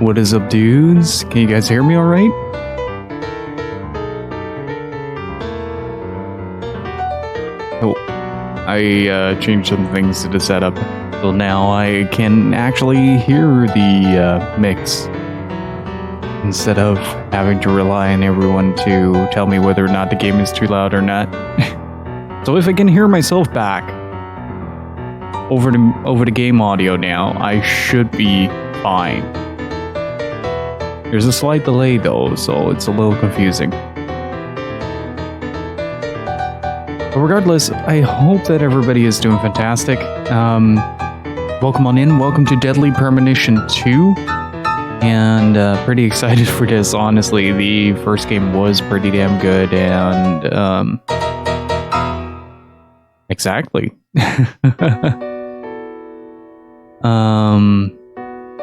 What is up, dudes? Can you guys hear me all right? Oh, I changed some things to the setup, so now I can actually hear the mix instead of having to rely on everyone to tell me whether or not the game is too loud or not. So if I can hear myself back over the game audio now, I should be fine. There's a slight delay though, so it's a little confusing. But regardless, I hope that everybody is doing fantastic. Welcome on in. Welcome to Deadly Premonition 2. And pretty excited for this, honestly. The first game was pretty damn good, and exactly.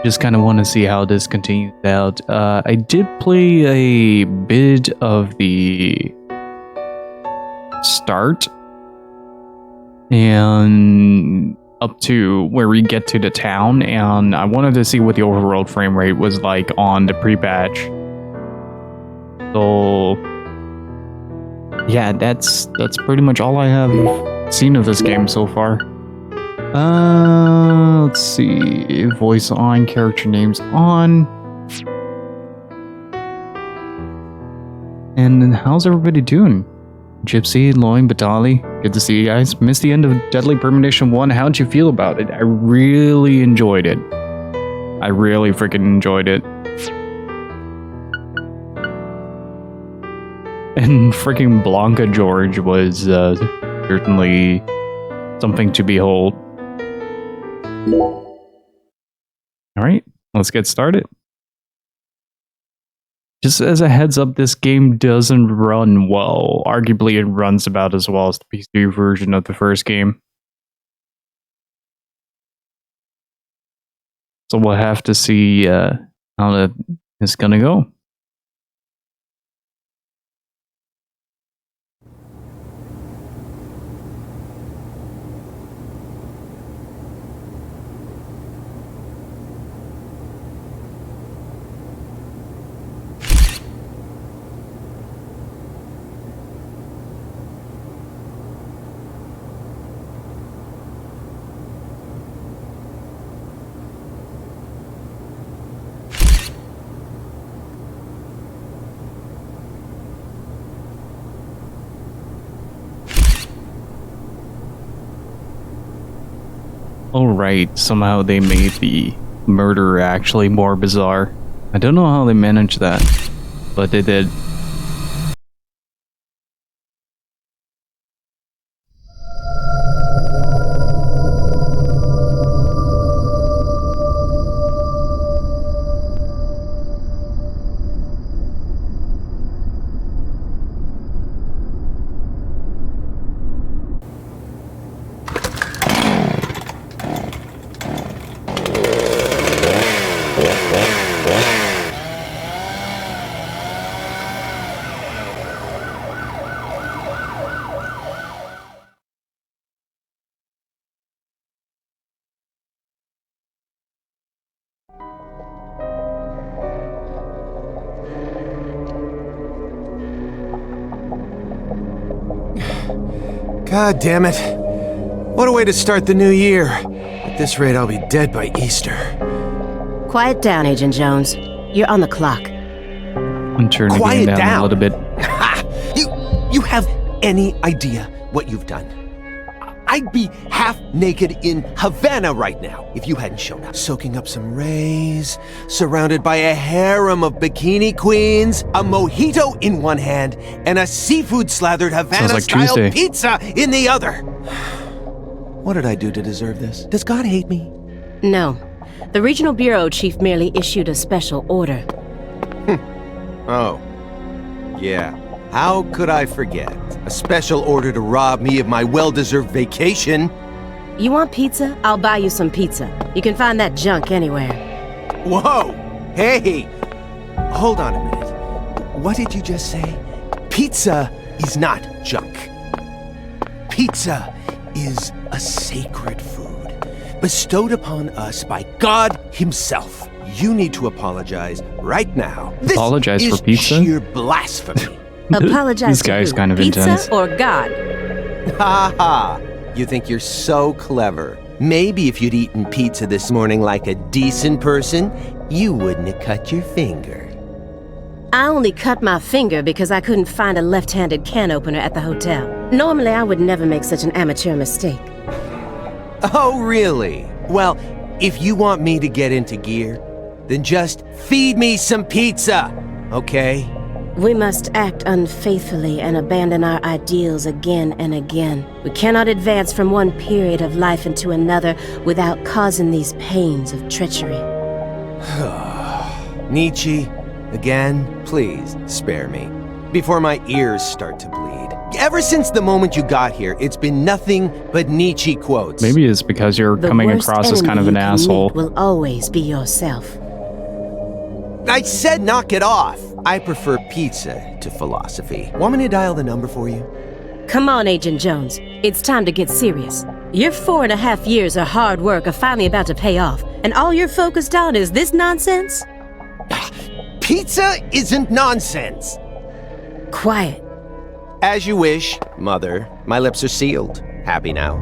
Just kind of want to see how this continues out. I did play a bit of the start and up to where we get to the town, and I wanted to see what the overall frame rate was like on the pre-patch. So yeah, that's pretty much all I have seen of this game so far. Let's see. Voice on, character names on. And how's everybody doing? Gypsy, Loin, Batali, good to see you guys. Missed the end of Deadly Premonition 1. How'd you feel about it? I really enjoyed it. I really freaking enjoyed it. And freaking Blanca George was certainly something to behold. Alright, let's get started. Just as a heads up, this game doesn't run well. Arguably, it runs about as well as the PC version of the first game. So we'll have to see how that is gonna go. Alright, somehow they made the murder actually more bizarre. I don't know how they managed that, but they did. God damn it. What a way to start the new year. At this rate, I'll be dead by Easter. Quiet down, Agent Jones. You're on the clock. I'm turning the game down a little bit. You have any idea what you've done? I'd be half naked in Havana right now if you hadn't shown up. Soaking up some rays, surrounded by a harem of bikini queens, a mojito in one hand, and a seafood-slathered Havana-style pizza in the other. What did I do to deserve this? Does God hate me? No. The Regional Bureau Chief merely issued a special order. Oh. Yeah. How could I forget? A special order to rob me of my well-deserved vacation. You want pizza? I'll buy you some pizza. You can find that junk anywhere. Whoa! Hey! Hold on a minute. What did you just say? Pizza is not junk. Pizza is a sacred food bestowed upon us by God Himself. you need to apologize right now. This Apologize is for pizza? sheer blasphemy. Apologize This to guy's who? kind of Pizza intense. or God? Ha ha! You think you're so clever. Maybe if you'd eaten pizza this morning like a decent person, you wouldn't have cut your finger. I only cut my finger because I couldn't find a left-handed can opener at the hotel. Normally, I would never make such an amateur mistake. Oh, really? Well, if you want me to get into gear, then just feed me some pizza, okay? We must act unfaithfully and abandon our ideals again and again. We cannot advance from one period of life into another without causing these pains of treachery. Nietzsche, again, please spare me, before my ears start to bleed. Ever since the moment you got here, it's been nothing but Nietzsche quotes. Maybe it's because you're The coming worst across as kind of enemy an you can asshole. meet will always be yourself. I said knock it off. I prefer pizza to philosophy. Want me to dial the number for you? Come on, Agent Jones. It's time to get serious. Your 4.5 years of hard work are finally about to pay off, and all you're focused on is this nonsense? Pizza isn't nonsense. Quiet. As you wish, Mother. My lips are sealed. Happy now?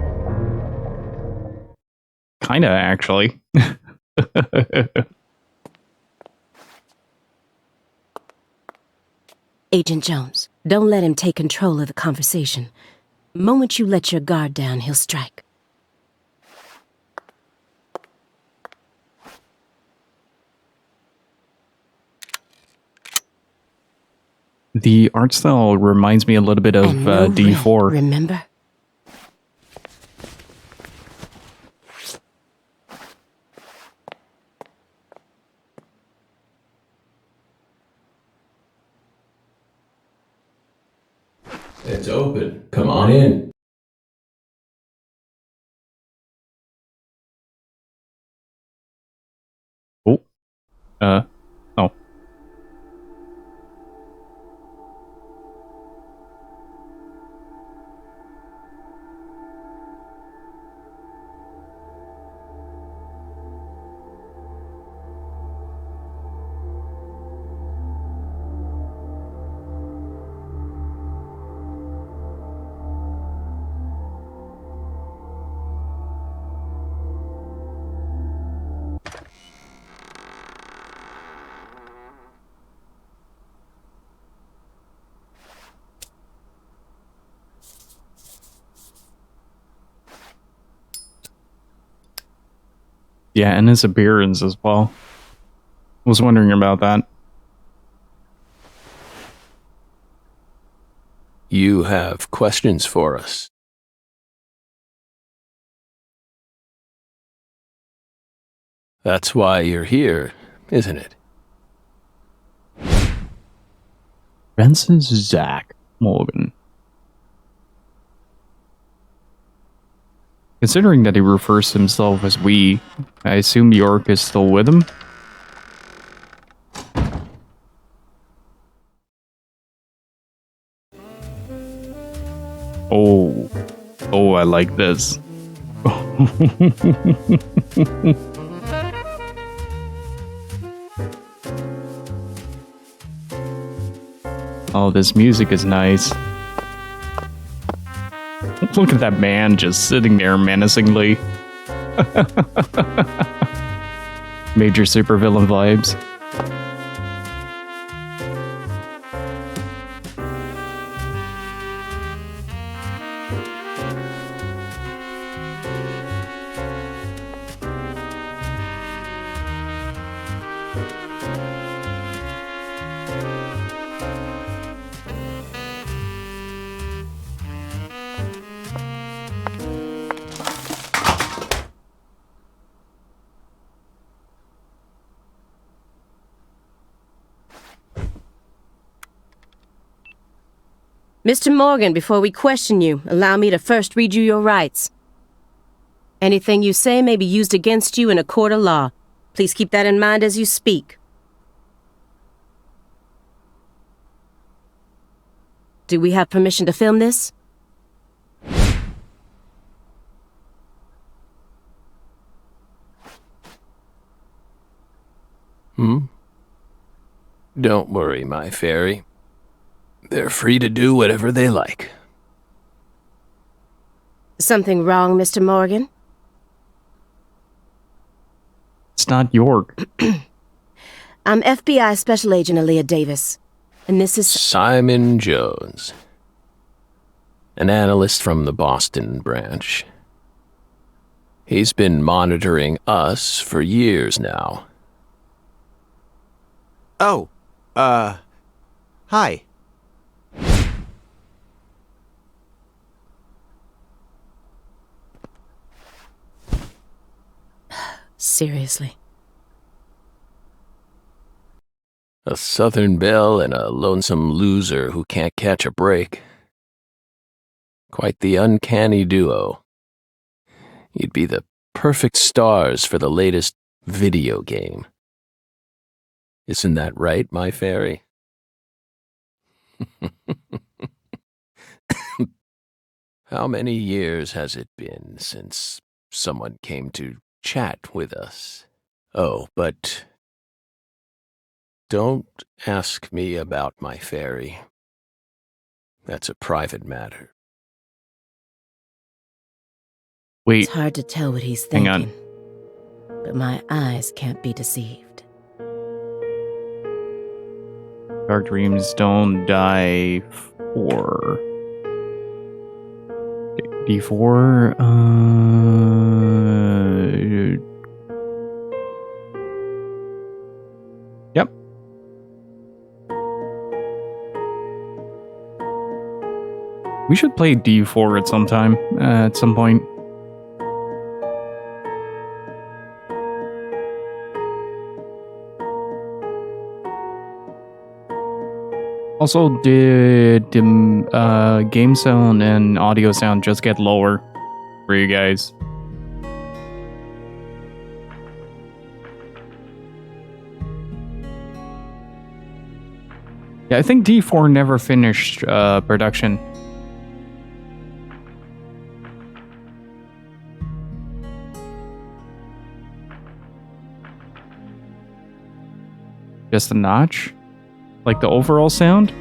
Kinda, actually. Agent Jones, don't let him take control of the conversation. The moment you let your guard down, he'll strike. The art style reminds me a little bit of And no D4. rent, remember? It's open. Come on in. Oh. Oh. Yeah, and his appearance as well. Was wondering about that. You have questions for us. That's why you're here, isn't it? Francis Zach Morgan. Considering that he refers to himself as we, I assume York is still with him? Oh. Oh, I like this. Oh, this music is nice. Look at that man just sitting there menacingly. Major supervillain vibes. Mr. Morgan, before we question you, allow me to first read you your rights. Anything you say may be used against you in a court of law. Please keep that in mind as you speak. Do we have permission to film this? Don't worry, my fairy. They're free to do whatever they like. Something wrong, Mr. Morgan? It's not York. I'm FBI Special Agent Aaliyah Davis, and this is... Simon Jones. An analyst from the Boston branch. He's been monitoring us for years now. Oh, hi. Seriously. A Southern belle and a lonesome loser who can't catch a break. Quite the uncanny duo. You'd be the perfect stars for the latest video game. Isn't that right, my fairy? How many years has it been since someone came to chat with us? Oh, but don't ask me about my fairy. That's a private matter. Wait, It's hard to tell what he's hang thinking. on. But my eyes can't be deceived. Dark Dreams Don't Die 4. D4, Yep. We should play D4 at some time, at some point. Also, did game sound and audio sound just get lower for you guys? Yeah, I think D4 never finished production. Just a notch? Like the overall sound?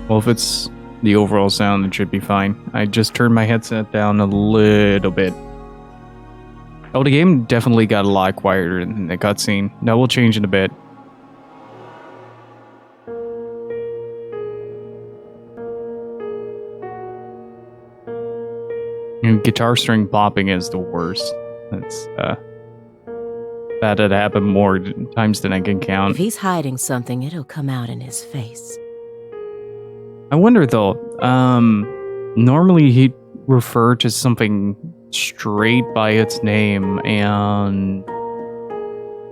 Well, if it's the overall sound, it should be fine. I just turned my headset down a little bit. Oh, the game definitely got a lot quieter in the cutscene. That will change in a bit. And guitar string popping is the worst. That's that had happened more times than I can count. If he's hiding something, it'll come out in his face. I wonder though, normally he'd refer to something straight by its name, and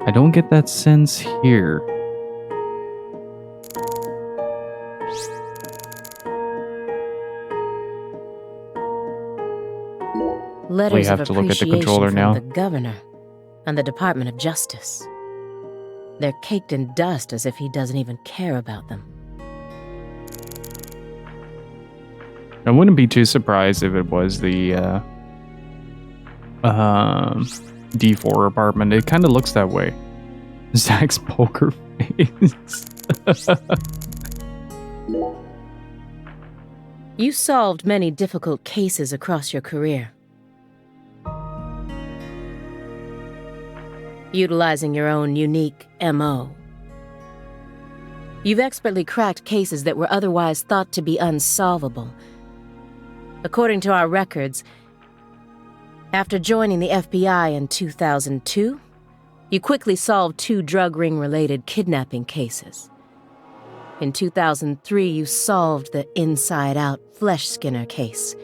I don't get that sense here. Letters We have of to look at the appreciation controller from now. the governor and the Department of Justice. They're caked in dust as if he doesn't even care about them. I wouldn't be too surprised if it was the D4 apartment. It kind of looks that way. Zach's poker face. You solved many difficult cases across your career. Utilizing your own unique MO. You've expertly cracked cases that were otherwise thought to be unsolvable. According to our records, after joining the FBI in 2002, you quickly solved 2 drug ring-related kidnapping cases. In 2003, you solved the Inside-Out Flesh Skinner case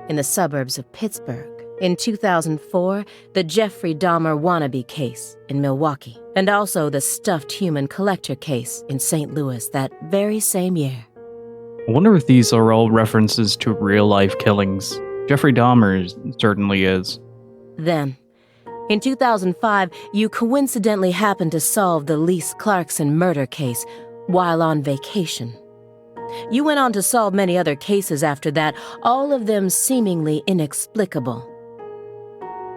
in the suburbs of Pittsburgh. In 2004, the Jeffrey Dahmer wannabe case in Milwaukee, and also the Stuffed Human Collector case in St. Louis that very same year. I wonder if these are all references to real-life killings. Jeffrey Dahmer certainly is. Then, in 2005, you coincidentally happened to solve the Lise Clarkson murder case while on vacation. You went on to solve many other cases after that, all of them seemingly inexplicable.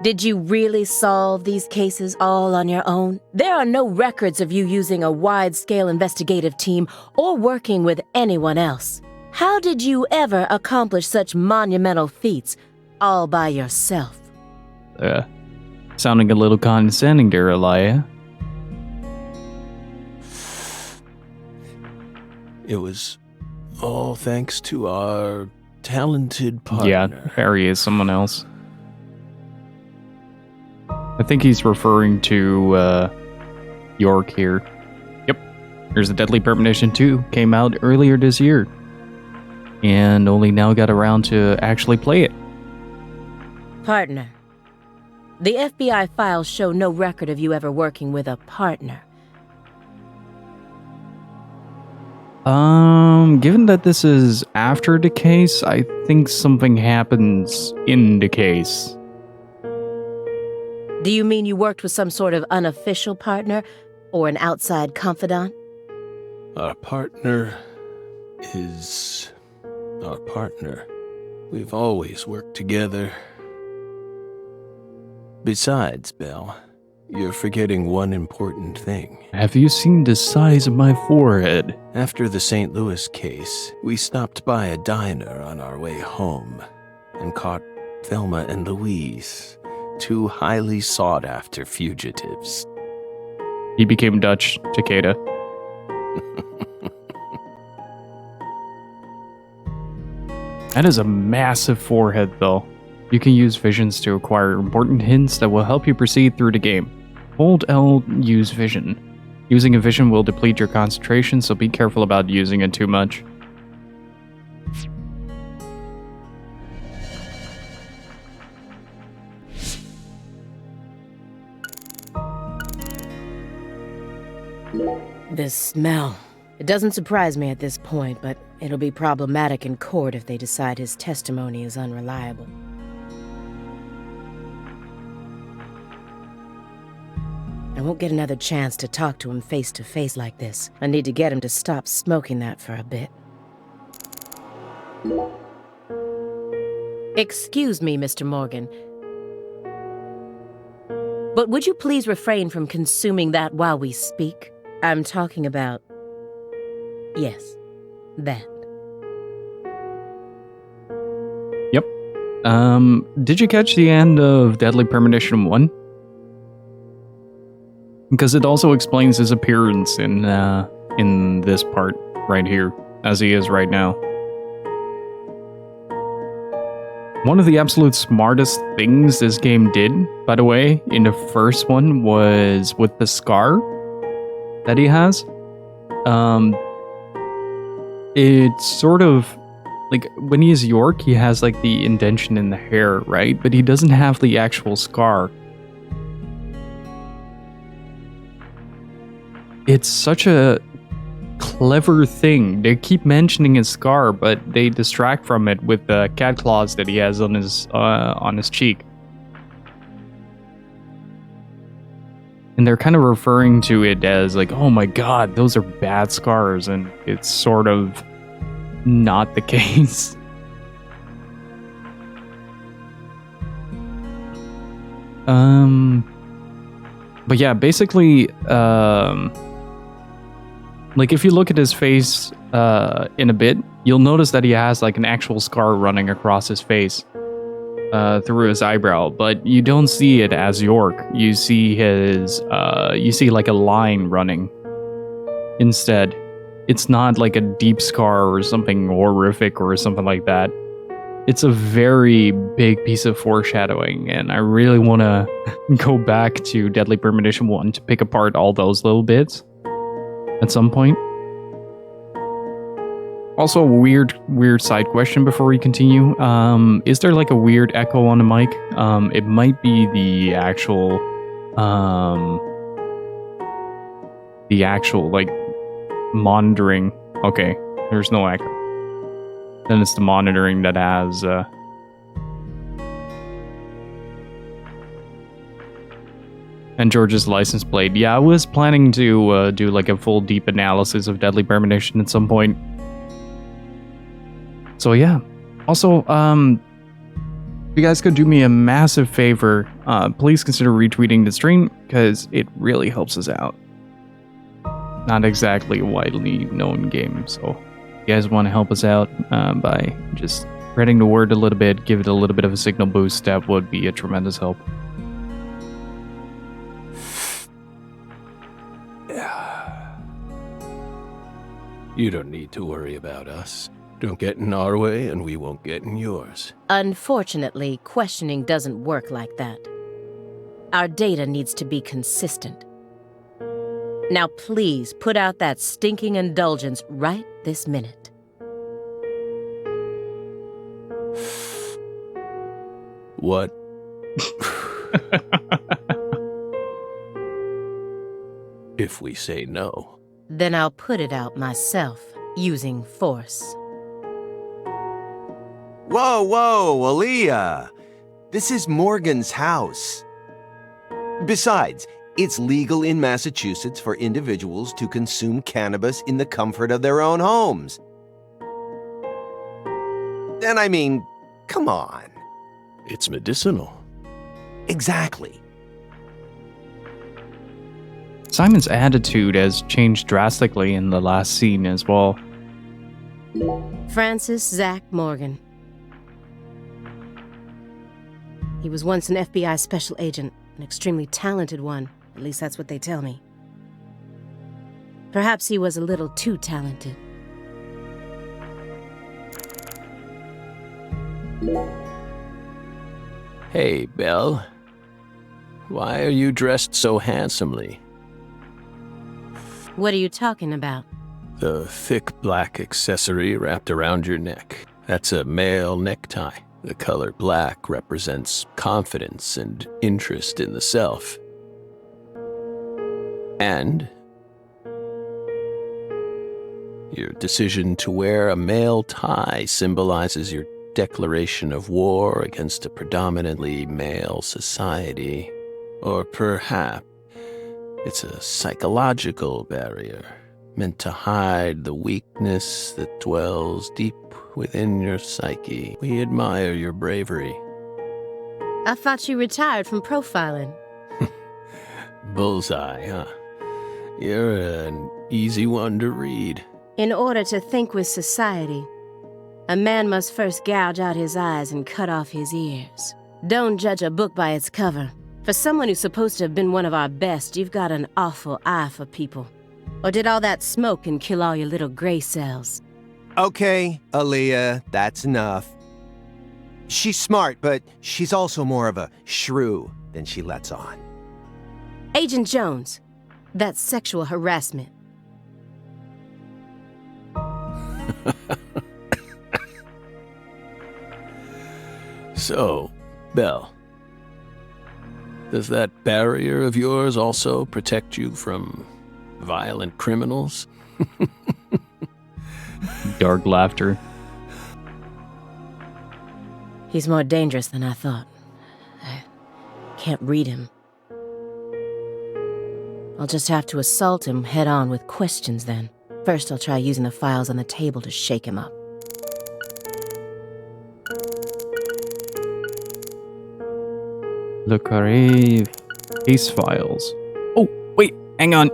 Did you really solve these cases all on your own? There are no records of you using a wide-scale investigative team or working with anyone else. How did you ever accomplish such monumental feats all by yourself? Sounding a little condescending there, Elia. It was all thanks to our talented partner. Yeah, Harry is someone else. I think he's referring to York here. Yep. There's a Deadly Premonition 2. Came out earlier this year. And only now got around to actually play it. Partner. The FBI files show no record of you ever working with a partner. Given that this is after the case, I think something happens in the case. Do you mean you worked with some sort of unofficial partner or an outside confidant? Our partner is our partner. We've always worked together. Besides, Belle, you're forgetting one important thing. Have you seen the size of my forehead? After the St. Louis case, we stopped by a diner on our way home and caught Thelma and Louise, two highly sought-after fugitives. He became Dutch, Takeda. That is a massive forehead, though. You can use visions to acquire important hints that will help you proceed through the game. Hold L, use vision. Using a vision will deplete your concentration, so be careful about using it too much. This smell. It doesn't surprise me at this point, but it'll be problematic in court if they decide his testimony is unreliable. I won't get another chance to talk to him face to face like this. I need to get him to stop smoking that for a bit. Excuse me, Mr. Morgan. But would you please refrain from consuming that while we speak? I'm talking about... yes, that. Yep. Did you catch the end of Deadly Premonition 1? Because it also explains his appearance in this part right here, as he is right now. One of the absolute smartest things this game did, by the way, in the first one was with the scar that he has. It's sort of like when he is York, he has like the indentation in the hair, right? But he doesn't have the actual scar. It's such a clever thing. They keep mentioning his scar, but they distract from it with the cat claws that he has on his cheek. And they're kind of referring to it as like, oh my god, those are bad scars, and it's sort of not the case. But yeah, basically, like if you look at his face in a bit, you'll notice that he has like an actual scar running across his face through his eyebrow, but you don't see it as York. You see you see like a line running. Instead, it's not like a deep scar or something horrific or something like that. It's a very big piece of foreshadowing, and I really want to go back to Deadly Premonition 1 to pick apart all those little bits at some point. Also, a weird side question before we continue. Is there like a weird echo on the mic? It might be the actual like monitoring. Okay, there's no echo. Then it's the monitoring that has and George's license plate. Yeah, I was planning to do like a full deep analysis of Deadly Premonition at some point. So yeah. Also, if you guys could do me a massive favor, please consider retweeting the stream because it really helps us out. Not exactly a widely known game, so if you guys want to help us out by just spreading the word a little bit, give it a little bit of a signal boost, that would be a tremendous help. You don't need to worry about us. Don't get in our way, and we won't get in yours. Unfortunately, questioning doesn't work like that. Our data needs to be consistent. Now please put out that stinking indulgence right this minute. What? If we say no. Then I'll put it out myself, using force. Whoa, whoa, Aaliyah. This is Morgan's house. Besides, it's legal in Massachusetts for individuals to consume cannabis in the comfort of their own homes. And I mean, come on. It's medicinal. Exactly. Simon's attitude has changed drastically in the last scene as well. Francis Zach Morgan. He was once an FBI special agent, an extremely talented one. At least that's what they tell me. Perhaps he was a little too talented. Hey, Belle. Why are you dressed so handsomely? What are you talking about? The thick black accessory wrapped around your neck. That's a male necktie. The color black represents confidence and interest in the self. And your decision to wear a male tie symbolizes your declaration of war against a predominantly male society. Or perhaps it's a psychological barrier meant to hide the weakness that dwells deep within your psyche. We admire your bravery. I thought you retired from profiling. Bullseye, huh? You're an easy one to read. In order to think with society, a man must first gouge out his eyes and cut off his ears. Don't judge a book by its cover. For someone who's supposed to have been one of our best, you've got an awful eye for people. Or did all that smoke and kill all your little gray cells? Okay, Aaliyah, that's enough. She's smart, but she's also more of a shrew than she lets on. Agent Jones, that's sexual harassment. So, Belle, does that barrier of yours also protect you from violent criminals? Dark laughter. He's more dangerous than I thought. I can't read him. I'll just have to assault him head-on with questions then. First, I'll try using the files on the table to shake him up. Le Carré case files. Oh, wait, hang on.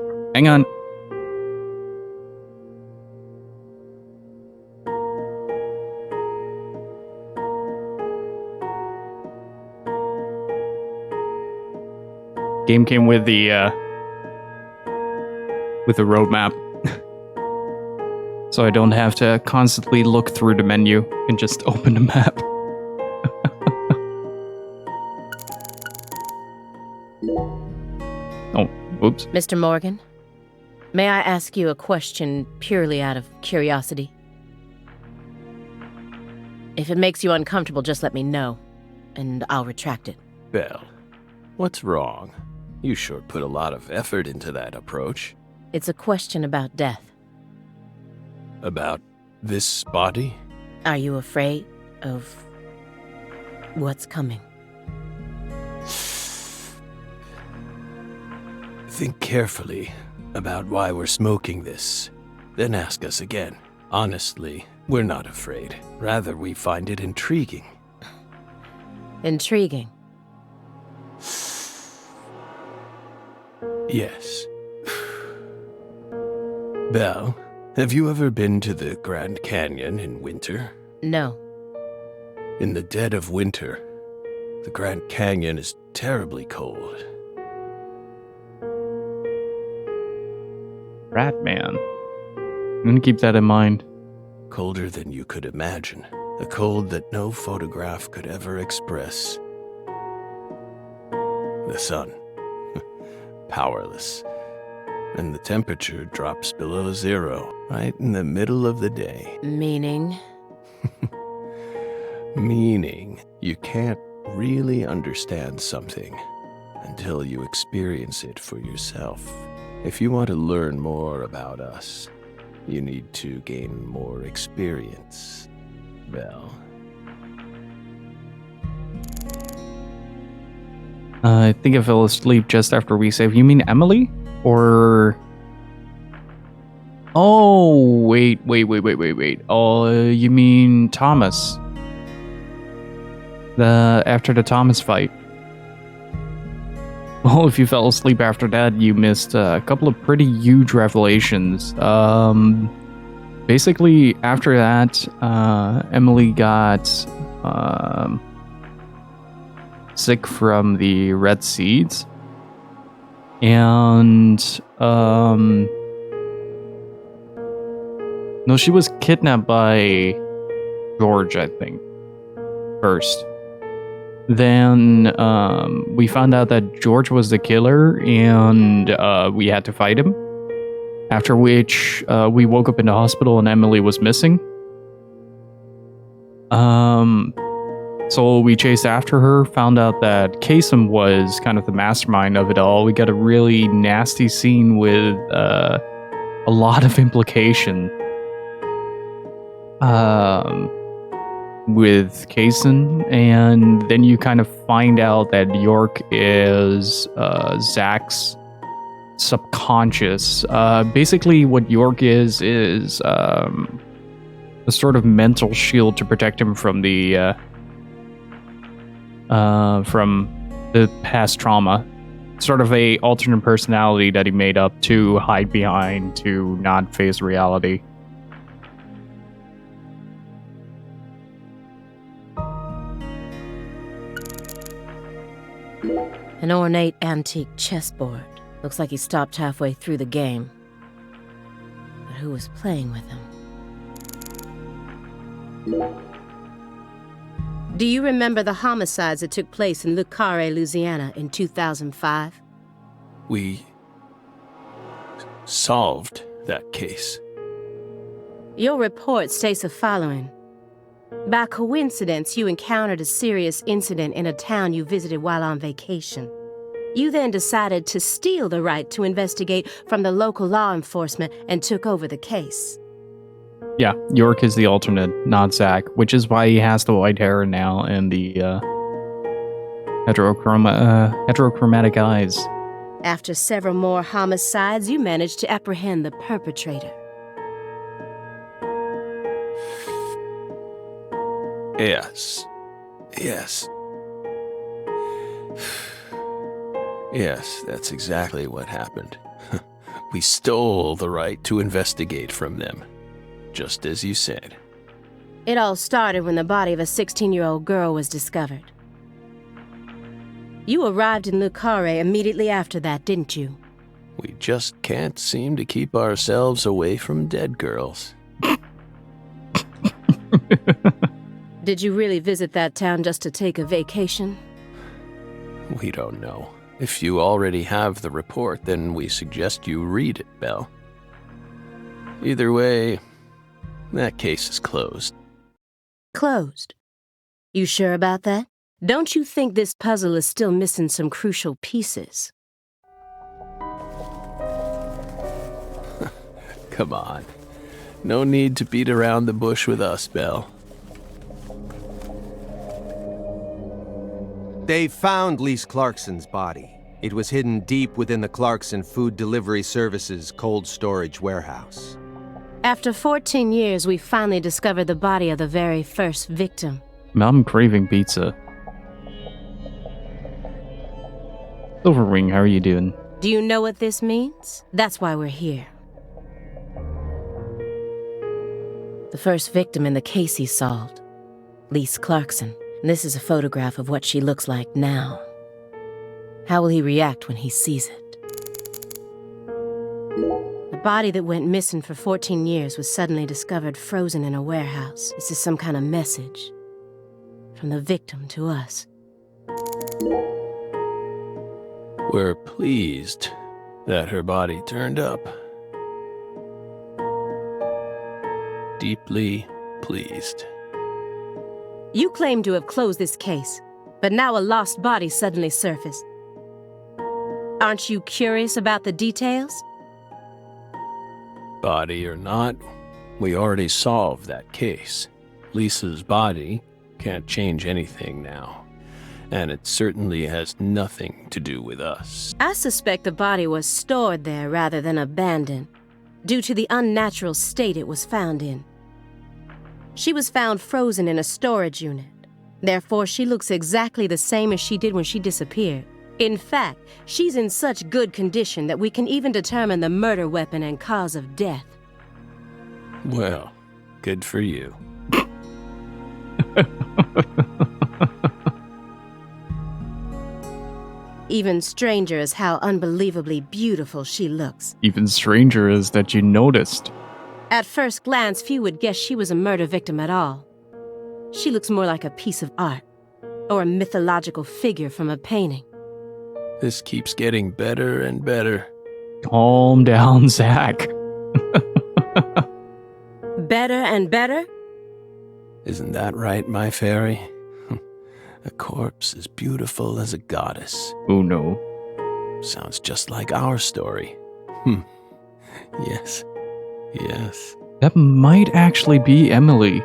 Game came with the roadmap. So I don't have to constantly look through the menu and just open the map. Oh, whoops. Mr. Morgan, may I ask you a question purely out of curiosity? If it makes you uncomfortable, just let me know, and I'll retract it. Belle, what's wrong? You sure put a lot of effort into that approach. It's a question about death. About this body? Are you afraid of what's coming? Think carefully about why we're smoking this, then ask us again. Honestly, we're not afraid. Rather, we find it intriguing. Intriguing. Yes. Belle, have you ever been to the Grand Canyon in winter? No. In the dead of winter, the Grand Canyon is terribly cold. Ratman. I'm gonna keep that in mind. Colder than you could imagine. A cold that no photograph could ever express. The sun. Powerless. And the temperature drops below zero, right in the middle of the day. Meaning? Meaning, you can't really understand something until you experience it for yourself. If you want to learn more about us, you need to gain more experience, Belle. I think I fell asleep just after we saved. You mean Emily? Or... Oh, wait. Oh, you mean Thomas. After the Thomas fight. Well, if you fell asleep after that, you missed a couple of pretty huge revelations. Basically, after that, Emily got sick from the red seeds. And, no, she was kidnapped by George, I think, first. Then, we found out that George was the killer, and, we had to fight him. After which, we woke up in the hospital and Emily was missing. So we chased after her, found out that Kasem was kind of the mastermind of it all. We got a really nasty scene with a lot of implication with Kasem, and then you kind of find out that York is Zach's subconscious. Basically, what York is a sort of mental shield to protect him from the past trauma. Sort of a alternate personality that he made up to hide behind, to not face reality. An ornate antique chessboard. Looks like he stopped halfway through the game. But who was playing with him? Do you remember the homicides that took place in Le Carré, Louisiana in 2005? We solved that case. Your report states the following. By coincidence, you encountered a serious incident in a town you visited while on vacation. You then decided to steal the right to investigate from the local law enforcement and took over the case. Yeah, York is the alternate, not Zach, which is why he has the white hair now and the heterochromatic eyes. After several more homicides, you managed to apprehend the perpetrator. Yes. Yes, that's exactly what happened. We stole the right to investigate from them, just as you said. It all started when the body of a 16-year-old girl was discovered. You arrived in Le Carré immediately after that, didn't you? We just can't seem to keep ourselves away from dead girls. Did you really visit that town just to take a vacation? We don't know. If you already have the report, then we suggest you read it, Belle. Either way, that case is closed. Closed? You sure about that? Don't you think this puzzle is still missing some crucial pieces? Come on. No need to beat around the bush with us, Belle. They found Lise Clarkson's body. It was hidden deep within the Clarkson Food Delivery Services cold storage warehouse. After 14 years, we finally discovered the body of the very first victim. I'm craving pizza. Silverwing, how are you doing? Do you know what this means? That's why we're here. The first victim in the case he solved, Lise Clarkson. And this is a photograph of what she looks like now. How will he react when he sees it? The body that went missing for 14 years was suddenly discovered frozen in a warehouse. This is some kind of message from the victim to us. We're pleased that her body turned up. Deeply pleased. You claim to have closed this case, but now a lost body suddenly surfaced. Aren't you curious about the details? Body or not, we already solved that case. Lisa's body can't change anything now, and it certainly has nothing to do with us. I suspect the body was stored there rather than abandoned, due to the unnatural state it was found in. She was found frozen in a storage unit. Therefore, she looks exactly the same as she did when she disappeared. In fact, she's in such good condition that we can even determine the murder weapon and cause of death. Well, good for you. Even stranger is how unbelievably beautiful she looks. Even stranger is that you noticed. At first glance, few would guess she was a murder victim at all. She looks more like a piece of art, or a mythological figure from a painting. This keeps getting better and better. Calm down, Zach. Better and better? Isn't that right, my fairy? A corpse as beautiful as a goddess. Oh no. Sounds just like our story. Yes. Yes. That might actually be Emily.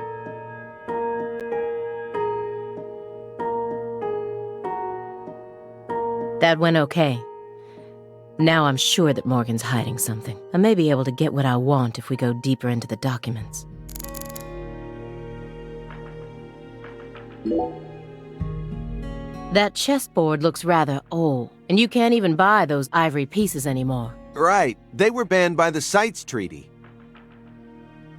That went okay. Now I'm sure that Morgan's hiding something. I may be able to get what I want if we go deeper into the documents. That chessboard looks rather old, and you can't even buy those ivory pieces anymore. Right. They were banned by the CITES Treaty.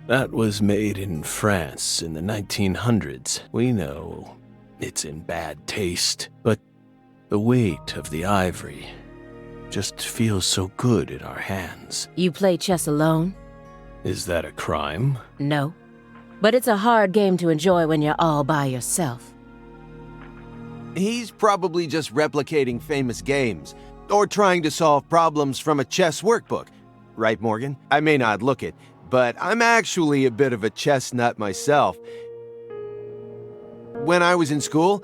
That was made in France in the 1900s. We know it's in bad taste, but the weight of the ivory just feels so good in our hands. You play chess alone? Is that a crime? No. But it's a hard game to enjoy when you're all by yourself. He's probably just replicating famous games, or trying to solve problems from a chess workbook. Right, Morgan? I may not look it, but I'm actually a bit of a chess nut myself. When I was in school,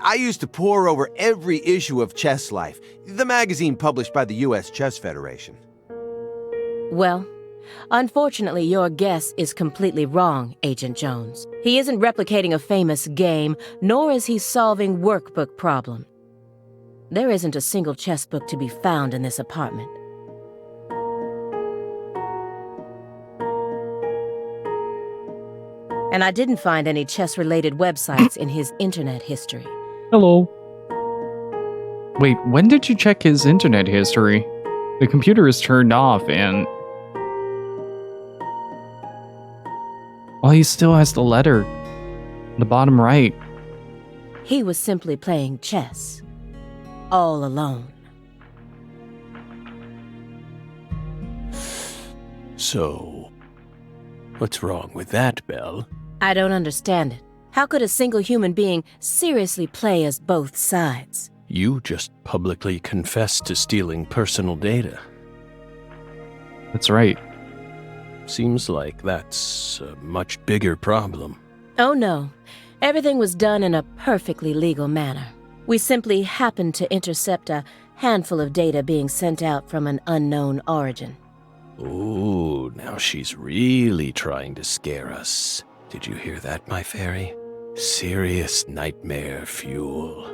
I used to pore over every issue of Chess Life, the magazine published by the U.S. Chess Federation. Well, unfortunately, your guess is completely wrong, Agent Jones. He isn't replicating a famous game, nor is he solving workbook problems. There isn't a single chess book to be found in this apartment. And I didn't find any chess-related websites in his internet history. Hello. Wait, when did you check his internet history? The computer is turned off and... Well, he still has the letter. The bottom right. He was simply playing chess. All alone. So, what's wrong with that, Belle? I don't understand it. How could a single human being seriously play as both sides? You just publicly confessed to stealing personal data. That's right. Seems like that's a much bigger problem. Oh no. Everything was done in a perfectly legal manner. We simply happened to intercept a handful of data being sent out from an unknown origin. Ooh, now she's really trying to scare us. Did you hear that, my fairy? Serious nightmare fuel.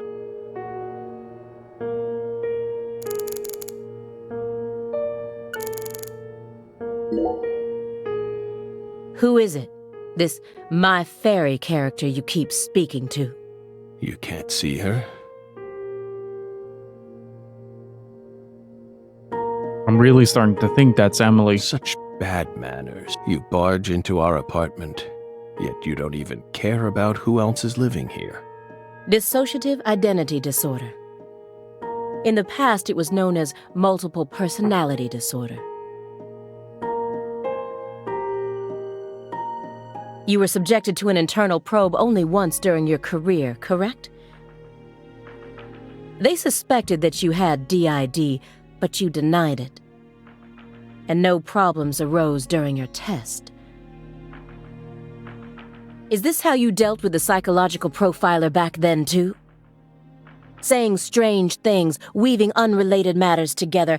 Who is it? This My Fairy character you keep speaking to? You can't see her? I'm really starting to think that's Emily. Such bad manners. You barge into our apartment, yet you don't even care about who else is living here. Dissociative identity disorder. In the past, it was known as multiple personality disorder. You were subjected to an internal probe only once during your career, correct? They suspected that you had DID, but you denied it. And no problems arose during your test. Is this how you dealt with the psychological profiler back then, too? Saying strange things, weaving unrelated matters together.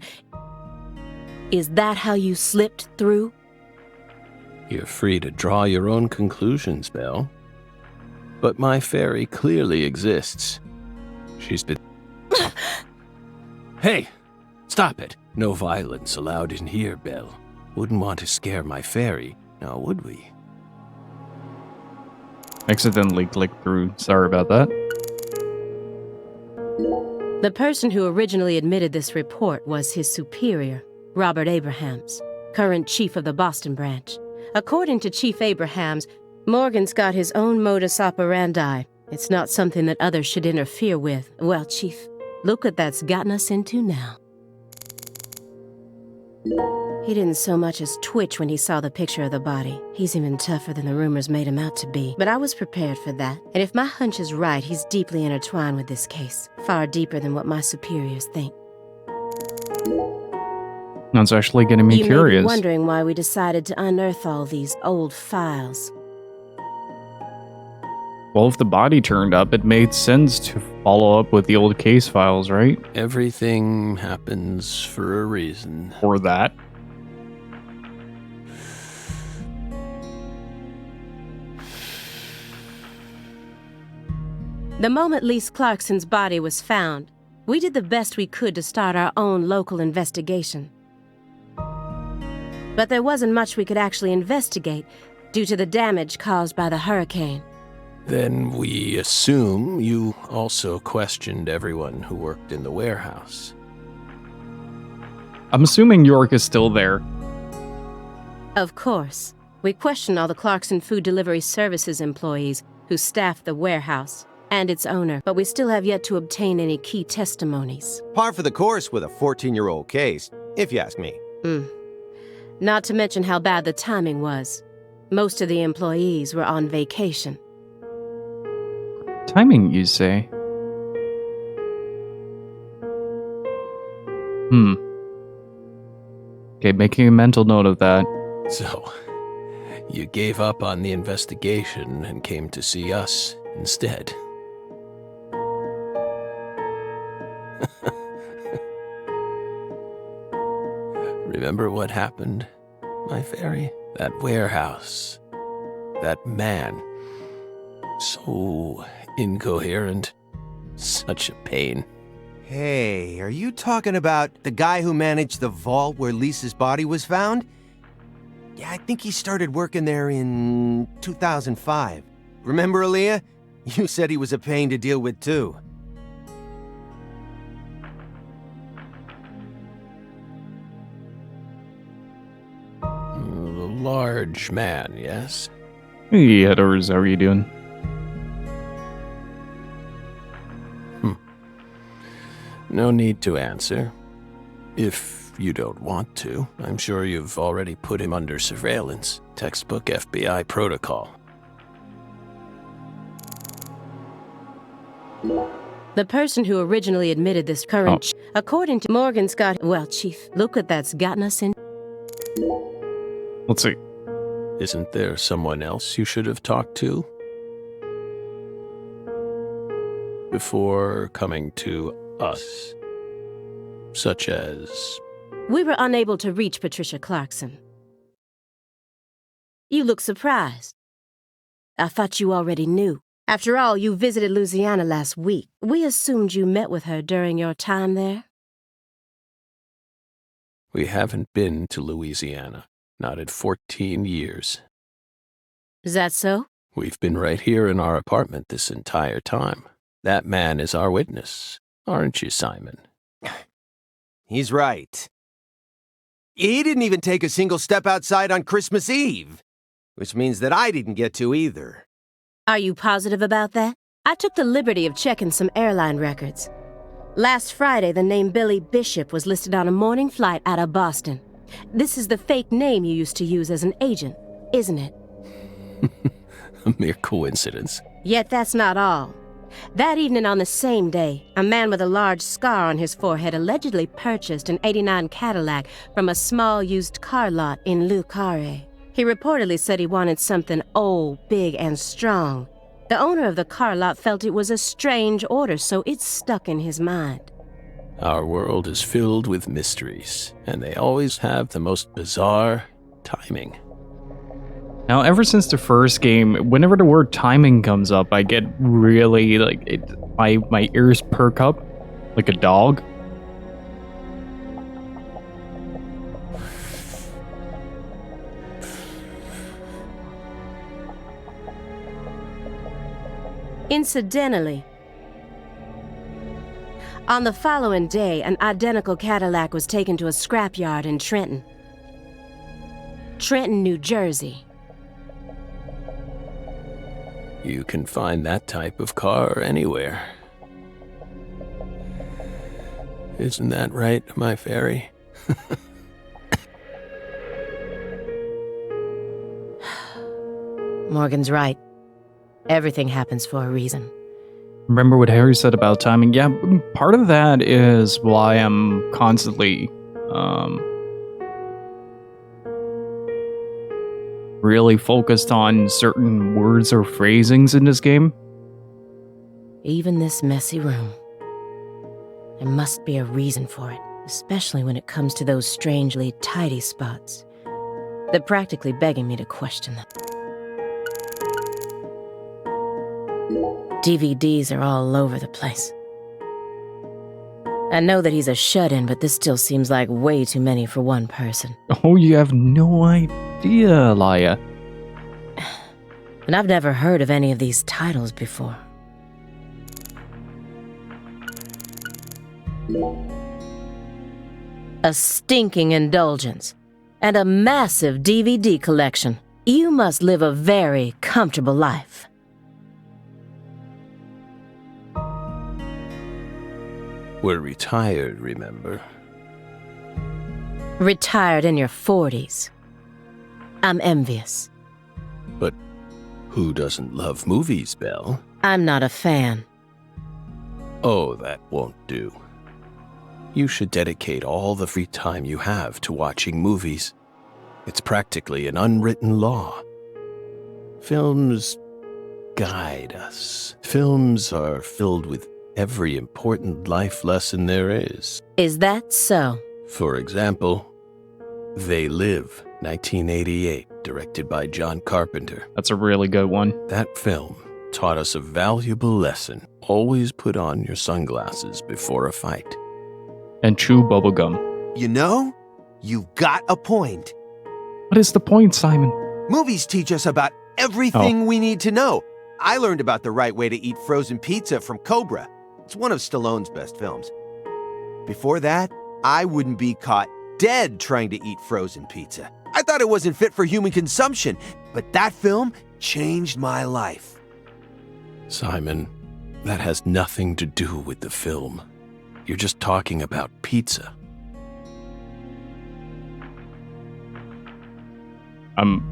Is that how you slipped through? You're free to draw your own conclusions, Belle. But my fairy clearly exists. She's been... Hey! Stop it! No violence allowed in here, Belle. Wouldn't want to scare my fairy, now would we? Accidentally clicked through. Sorry about that. The person who originally admitted this report was his superior, Robert Abrahams, current chief of the Boston branch. According to Chief Abrahams, Morgan's got his own modus operandi. It's not something that others should interfere with. Well, Chief, look what that's gotten us into now. He didn't so much as twitch when he saw the picture of the body. He's even tougher than the rumors made him out to be. But I was prepared for that. And if my hunch is right, he's deeply intertwined with this case. Far deeper than what my superiors think. That's actually getting me You curious. may be wondering why we decided to unearth all these old files. Well, if the body turned up, it made sense to follow up with the old case files, right? Everything happens for a reason. Or that. The moment Lise Clarkson's body was found, we did the best we could to start our own local investigation. But there wasn't much we could actually investigate due to the damage caused by the hurricane. Then we assume you also questioned everyone who worked in the warehouse. I'm assuming York is still there. Of course, we questioned all the Clarkson Food Delivery Services employees who staffed the warehouse and its owner, but we still have yet to obtain any key testimonies. Par for the course with a 14-year-old case, if you ask me. Not to mention how bad the timing was. Most of the employees were on vacation. Timing, you say? Okay, making a mental note of that. So, you gave up on the investigation and came to see us instead. Remember what happened, my fairy? That warehouse. That man. So incoherent. Such a pain. Hey, are you talking about the guy who managed the vault where Lisa's body was found? Yeah, I think he started working there in 2005. Remember, Aaliyah? You said he was a pain to deal with, too. The large man, yes? Hey, Hedors, how are you doing? No need to answer. If you don't want to, I'm sure you've already put him under surveillance. Textbook FBI protocol. The person who originally admitted this current... According to Morgan Scott... Well, Chief, look what that's gotten us in. Let's see. Isn't there someone else you should have talked to? Before coming to us. Such as... We were unable to reach Patricia Clarkson. You look surprised. I thought you already knew. After all, you visited Louisiana last week. We assumed you met with her during your time there. We haven't been to Louisiana. Not in 14 years. Is that so? We've been right here in our apartment this entire time. That man is our witness, aren't you, Simon? He's right. He didn't even take a single step outside on Christmas Eve, which means that I didn't get to either. Are you positive about that? I took the liberty of checking some airline records. Last Friday, the name Billy Bishop was listed on a morning flight out of Boston. This is the fake name you used to use as an agent, isn't it? A mere coincidence. Yet that's not all. That evening on the same day, a man with a large scar on his forehead allegedly purchased an '89 Cadillac from a small used car lot in Le Carré. He reportedly said he wanted something old, big, and strong. The owner of the car lot felt it was a strange order, so it stuck in his mind. Our world is filled with mysteries, and they always have the most bizarre timing. Now, ever since the first game, whenever the word timing comes up, I get really, my ears perk up like a dog. Incidentally, on the following day, an identical Cadillac was taken to a scrapyard in Trenton, New Jersey. You can find that type of car anywhere. Isn't that right, my fairy? Morgan's right. Everything happens for a reason. Remember what Harry said about timing? Yeah, part of that is why I'm constantly really focused on certain words or phrasings in this game. Even this messy room. There must be a reason for it, especially when it comes to those strangely tidy spots. They're practically begging me to question them. DVDs are all over the place. I know that he's a shut-in, but this still seems like way too many for one person. Oh, you have no idea, Laia. And I've never heard of any of these titles before. A stinking indulgence. And a massive DVD collection. You must live a very comfortable life. We're retired, remember? Retired in your 40s. I'm envious. But who doesn't love movies, Belle? I'm not a fan. Oh, that won't do. You should dedicate all the free time you have to watching movies. It's practically an unwritten law. Films guide us. Films are filled with every important life lesson there is. Is that so? For example, They Live, 1988, directed by John Carpenter. That's a really good one. That film taught us a valuable lesson. Always put on your sunglasses before a fight. And chew bubblegum. You know, you've got a point. What is the point, Simon? Movies teach us about everything we need to know. I learned about the right way to eat frozen pizza from Cobra. It's one of Stallone's best films. Before that, I wouldn't be caught dead trying to eat frozen pizza. I thought it wasn't fit for human consumption, but that film changed my life. Simon, that has nothing to do with the film. You're just talking about pizza.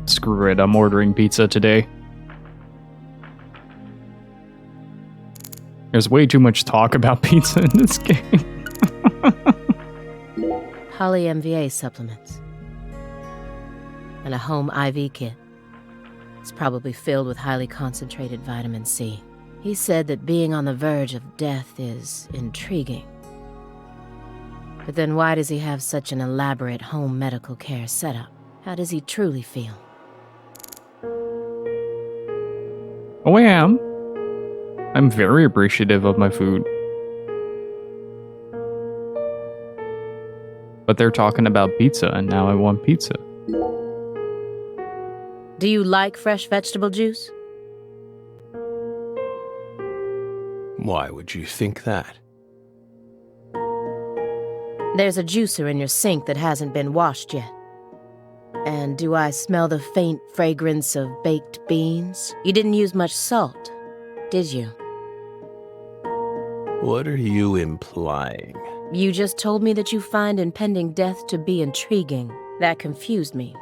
Screw it, I'm ordering pizza today. There's way too much talk about pizza in this game. Poly MVA supplements. And a home IV kit. It's probably filled with highly concentrated vitamin C. He said that being on the verge of death is intriguing. But then why does he have such an elaborate home medical care setup? How does he truly feel? Oh, I am. I'm very appreciative of my food. But they're talking about pizza, and now I want pizza. Do you like fresh vegetable juice? Why would you think that? There's a juicer in your sink that hasn't been washed yet. And do I smell the faint fragrance of baked beans? You didn't use much salt, did you? What are you implying? You just told me that you find impending death to be intriguing. That confused me.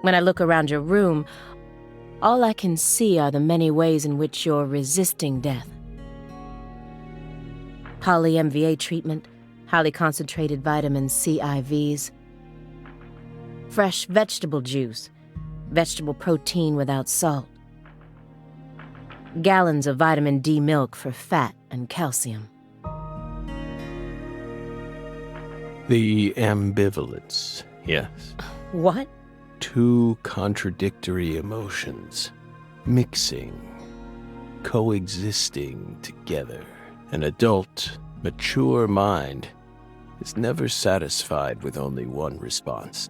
When I look around your room, all I can see are the many ways in which you're resisting death. Poly-MVA treatment, highly concentrated vitamin C IVs, fresh vegetable juice, vegetable protein without salt, gallons of vitamin D milk for fat and calcium. The ambivalence, yes. What? Two contradictory emotions, mixing, coexisting together. An adult, mature mind is never satisfied with only one response.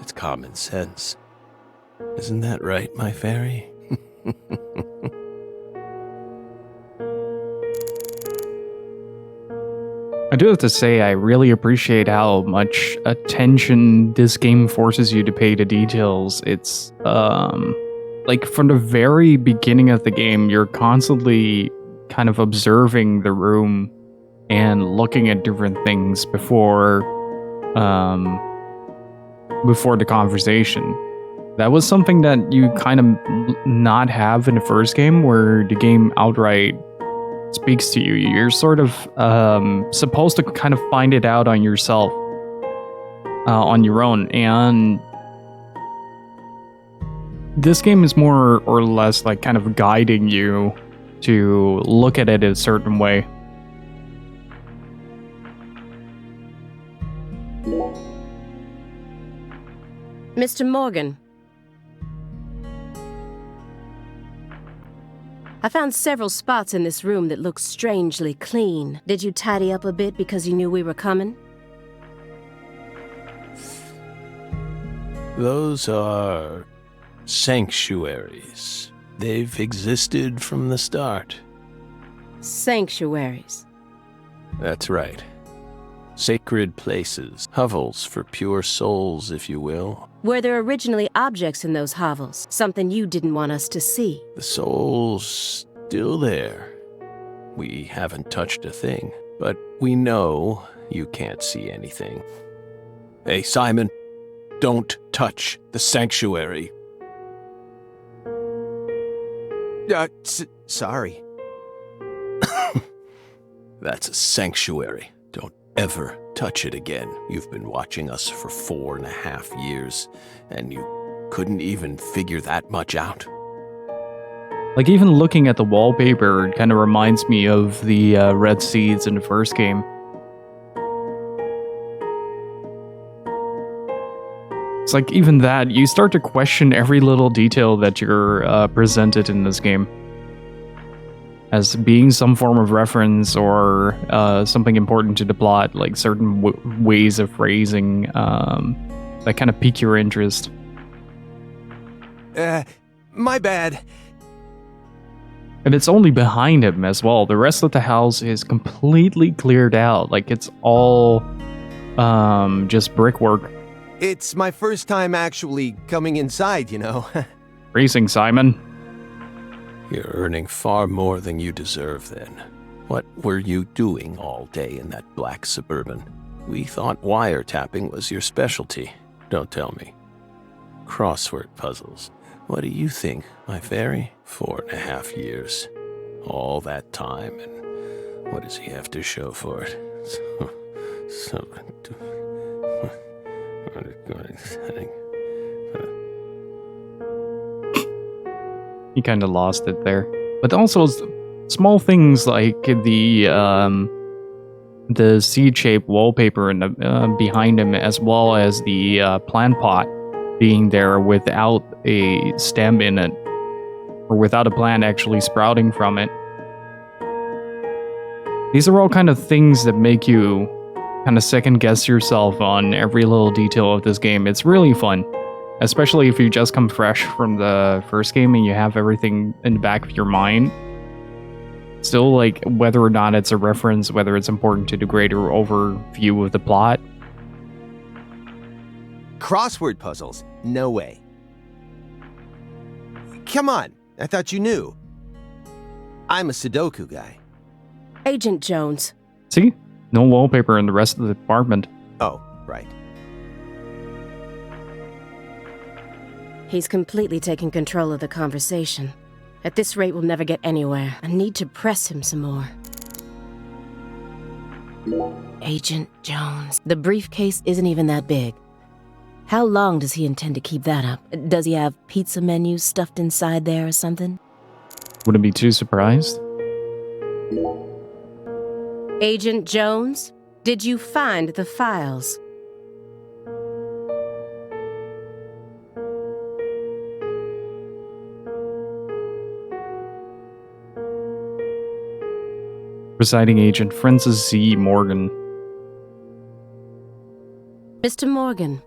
It's common sense. Isn't that right, my fairy? I do have to say, I really appreciate how much attention this game forces you to pay to details. It's, like, from the very beginning of the game, you're constantly kind of observing the room and looking at different things before the conversation. That was something that you kind of not have in the first game, where the game outright speaks to you. You're sort of supposed to kind of find it out on yourself, on your own. And this game is more or less like kind of guiding you to look at it a certain way. Mr. Morgan. I found several spots in this room that look strangely clean. Did you tidy up a bit because you knew we were coming? Those are sanctuaries. They've existed from the start. Sanctuaries. That's right. Sacred places, hovels for pure souls, if you will. Were there originally objects in those hovels? Something you didn't want us to see? The soul's still there. We haven't touched a thing, but we know you can't see anything. Hey, Simon, don't touch the sanctuary. Sorry. That's a sanctuary. Don't ever touch it again. You've been watching us for 4.5 years, and you couldn't even figure that much out. Like, even looking at the wallpaper, it kind of reminds me of the red seeds in the first game. It's like, even that, you start to question every little detail that you're presented in this game as being some form of reference or something important to the plot, like certain ways of phrasing that kind of pique your interest. My bad. And it's only behind him as well. The rest of the house is completely cleared out. Like, it's all just brickwork. It's my first time actually coming inside, you know. Racing, Simon. You're earning far more than you deserve then. What were you doing all day in that black Suburban? We thought wiretapping was your specialty. Don't tell me. Crossword puzzles. What do you think, my fairy? 4.5 years. All that time, and what does he have to show for it? He kind of lost it there. But also small things like the seed-shaped wallpaper in the, behind him, as well as the plant pot being there without a stem in it, or without a plant actually sprouting from it. These are all kind of things that make you kind of second guess yourself on every little detail of this game. It's really fun. Especially if you just come fresh from the first game and you have everything in the back of your mind. Still, like, whether or not it's a reference, whether it's important to the greater overview of the plot. Crossword puzzles? No way. Come on, I thought you knew. I'm a Sudoku guy. Agent Jones. See? No wallpaper in the rest of the apartment. Oh, right. He's completely taken control of the conversation. At this rate, we'll never get anywhere. I need to press him some more. Agent Jones. The briefcase isn't even that big. How long does he intend to keep that up? Does he have pizza menus stuffed inside there or something? Wouldn't be too surprised. Agent Jones, did you find the files? Presiding Agent Francis C. Morgan. Mr. Morgan,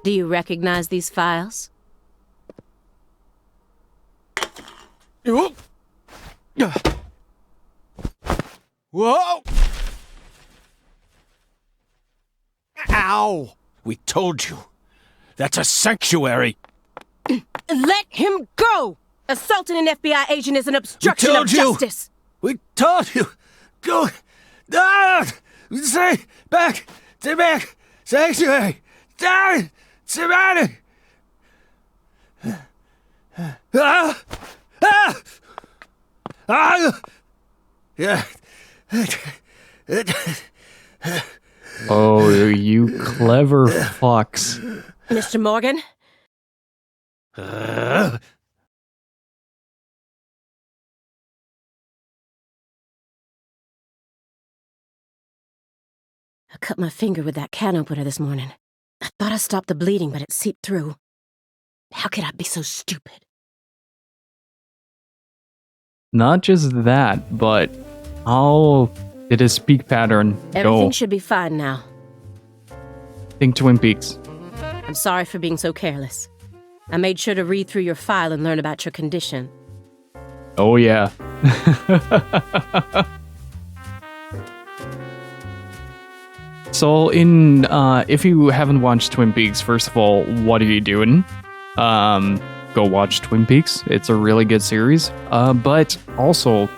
do you recognize these files? Whoa! Ow! We told you. That's a sanctuary. Let him go! Assaulting an FBI agent is an obstruction of justice. We told you. Go. Stay back. Stay back. Sanctuary. Down. Surrounded. Yeah. Oh, you clever fucks. Mr. Morgan? I cut my finger with that can opener this morning. I thought I stopped the bleeding, but it seeped through. How could I be so stupid? Not just that, but how did his speak pattern Everything go? should be fine now. Think Twin Peaks. I'm sorry for being so careless. I made sure to read through your file and learn about your condition. Oh yeah. So if you haven't watched Twin Peaks, first of all, what are you doing? Go watch Twin Peaks. It's a really good series. But also,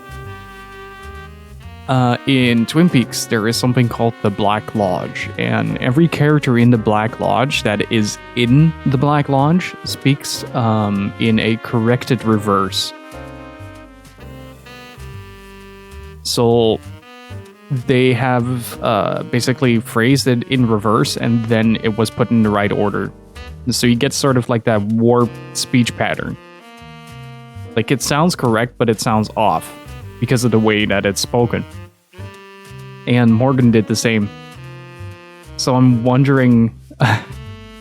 in Twin Peaks, there is something called the Black Lodge, and every character in the Black Lodge that is in the Black Lodge speaks in a corrected reverse. So they have basically phrased it in reverse, and then it was put in the right order. So you get sort of like that warped speech pattern. Like, it sounds correct, but it sounds off because of the way that it's spoken. And Morgan did the same. So I'm wondering...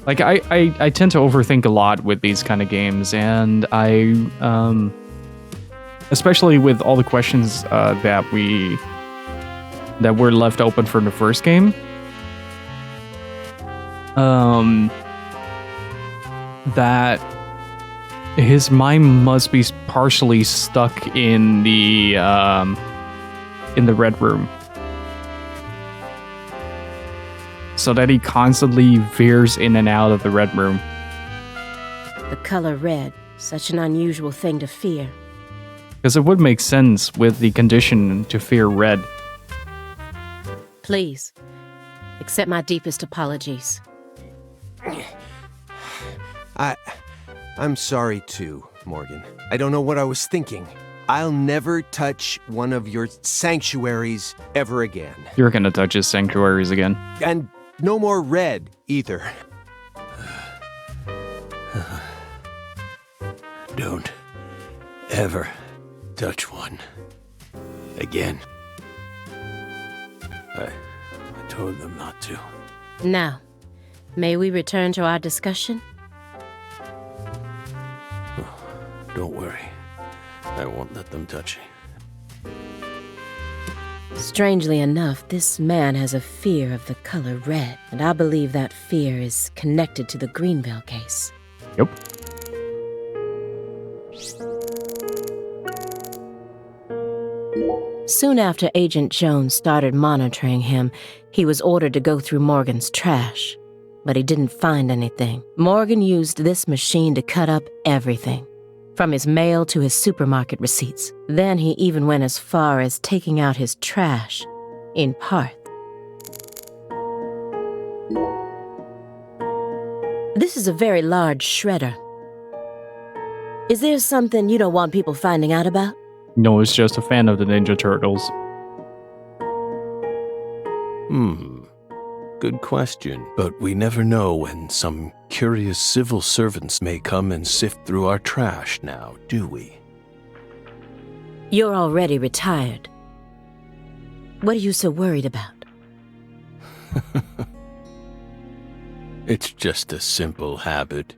like, I tend to overthink a lot with these kind of games, and I... especially with all the questions that were left open from the first game. That his mind must be partially stuck in the red room, so that he constantly veers in and out of the red room. The color red, such an unusual thing to fear. Because it would make sense with the condition to fear red. Please, accept my deepest apologies. I'm sorry too, Morgan. I don't know what I was thinking. I'll never touch one of your sanctuaries ever again. You're gonna touch his sanctuaries again. And no more red, either. Don't ever touch one again. I told them not to. Now, may we return to our discussion? Don't worry. I won't let them touch you. Strangely enough, this man has a fear of the color red, and I believe that fear is connected to the Greenville case. Yep. Soon after Agent Jones started monitoring him, he was ordered to go through Morgan's trash. But he didn't find anything. Morgan used this machine to cut up everything, from his mail to his supermarket receipts. Then he even went as far as taking out his trash in part. This is a very large shredder. Is there something you don't want people finding out about? No, it's just a fan of the Ninja Turtles. Good question. But we never know when some curious civil servants may come and sift through our trash now, do we? You're already retired. What are you so worried about? It's just a simple habit.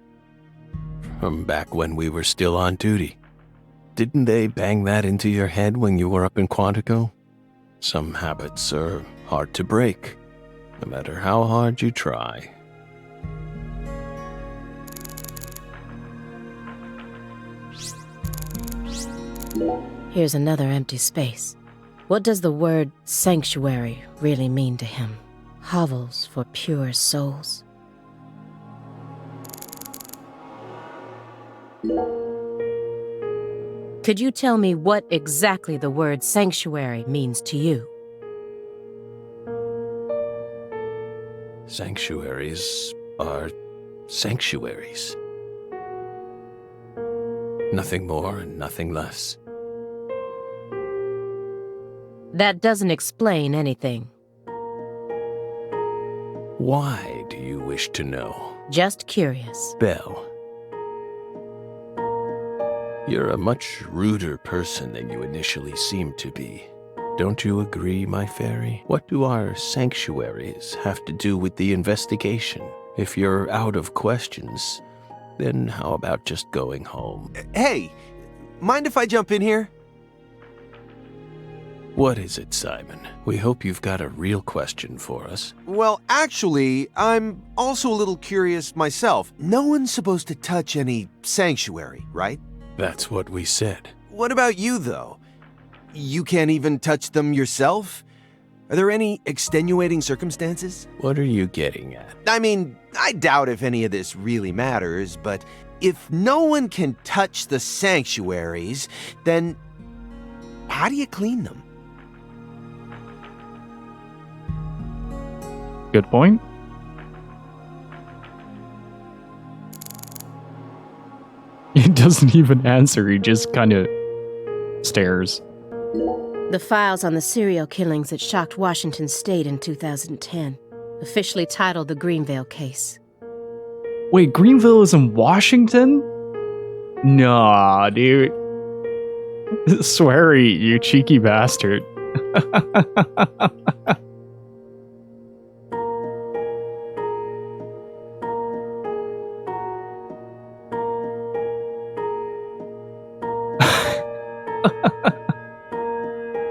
From back when we were still on duty. Didn't they bang that into your head when you were up in Quantico? Some habits are hard to break, no matter how hard you try. Here's another empty space. What does the word sanctuary really mean to him? Hovels for pure souls. Could you tell me what exactly the word sanctuary means to you? Sanctuaries are sanctuaries. Nothing more and nothing less. That doesn't explain anything. Why do you wish to know? Just curious. Belle. You're a much ruder person than you initially seemed to be. Don't you agree, my fairy? What do our sanctuaries have to do with the investigation? If you're out of questions, then how about just going home? Hey, mind if I jump in here? What is it, Simon? We hope you've got a real question for us. Well, actually, I'm also a little curious myself. No one's supposed to touch any sanctuary, right? That's what we said. What about you, though? You can't even touch them yourself? Are there any extenuating circumstances? What are you getting at? I mean, I doubt if any of this really matters, but if no one can touch the sanctuaries, then how do you clean them? Good point. He doesn't even answer, he just kind of stares. The files on the serial killings that shocked Washington State in 2010, officially titled the Greenville case. Wait, Greenville is in Washington? Nah, dude. Sweary, you cheeky bastard.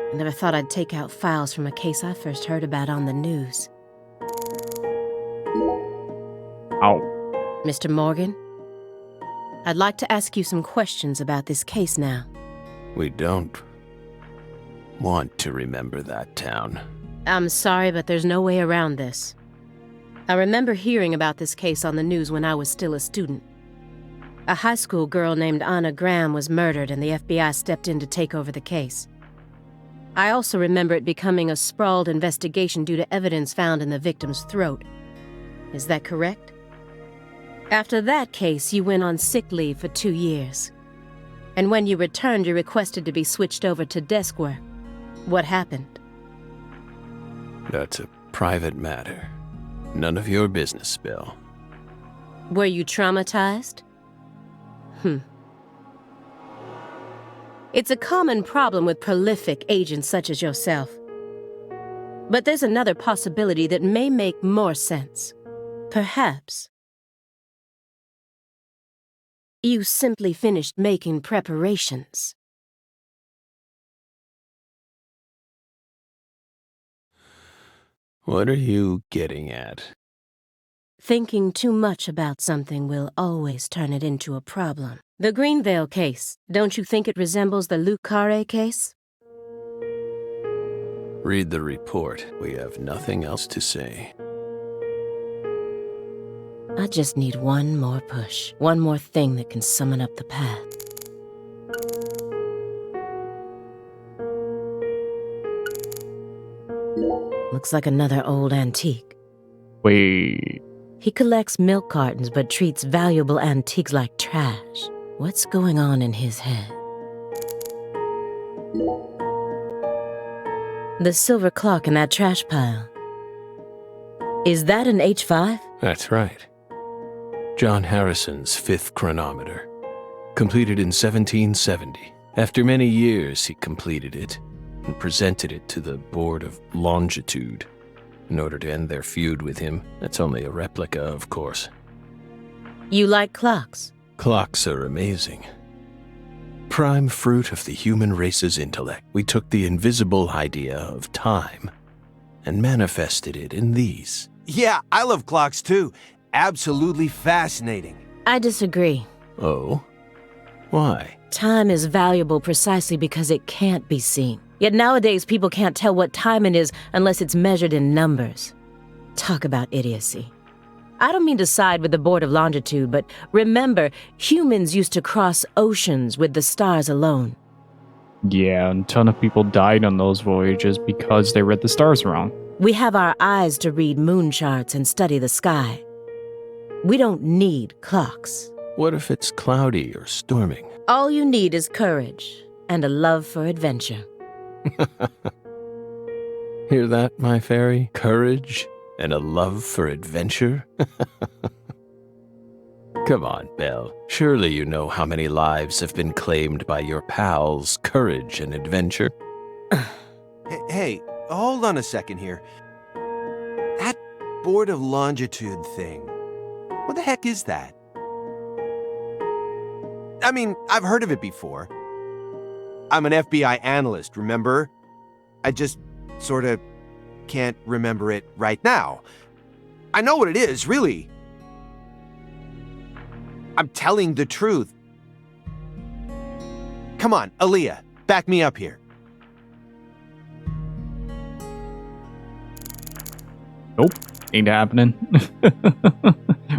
I never thought I'd take out files from a case I first heard about on the news. Ow. Mr. Morgan, I'd like to ask you some questions about this case now. We don't want to remember that town. I'm sorry, but there's no way around this. I remember hearing about this case on the news when I was still a student. A high school girl named Anna Graham was murdered and the FBI stepped in to take over the case. I also remember it becoming a sprawled investigation due to evidence found in the victim's throat. Is that correct? After that case, you went on sick leave for 2 years. And when you returned, you requested to be switched over to desk work. What happened? That's a private matter. None of your business, Bill. Were you traumatized? It's a common problem with prolific agents such as yourself. But there's another possibility that may make more sense. Perhaps you simply finished making preparations. What are you getting at? Thinking too much about something will always turn it into a problem. The Greenvale case, don't you think it resembles the Luke Carré case? Read the report. We have nothing else to say. I just need one more push. One more thing that can summon up the path. Looks like another old antique. Wait. He collects milk cartons but treats valuable antiques like trash. What's going on in his head? The silver clock in that trash pile. Is that an H5? That's right. John Harrison's 5th chronometer. Completed in 1770. After many years, he completed it and presented it to the Board of Longitude in order to end their feud with him. That's only a replica, of course. You like clocks? Clocks are amazing. Prime fruit of the human race's intellect. We took the invisible idea of time and manifested it in these. Yeah, I love clocks too. Absolutely fascinating. I disagree. Oh? Why? Time is valuable precisely because it can't be seen. Yet nowadays people can't tell what time it is unless it's measured in numbers. Talk about idiocy. I don't mean to side with the Board of Longitude, but remember, humans used to cross oceans with the stars alone. Yeah, a ton of people died on those voyages because they read the stars wrong. We have our eyes to read moon charts and study the sky. We don't need clocks. What if it's cloudy or storming? All you need is courage and a love for adventure. Hear that, my fairy? Courage and a love for adventure? Come on, Belle. Surely you know how many lives have been claimed by your pals' courage and adventure. Hey, hold on a second here. That Board of Longitude thing. What the heck is that? I mean, I've heard of it before. I'm an FBI analyst, remember? I just sort of can't remember it right now. I know what it is, really. I'm telling the truth. Come on, Aaliyah, back me up here. Nope, ain't happening.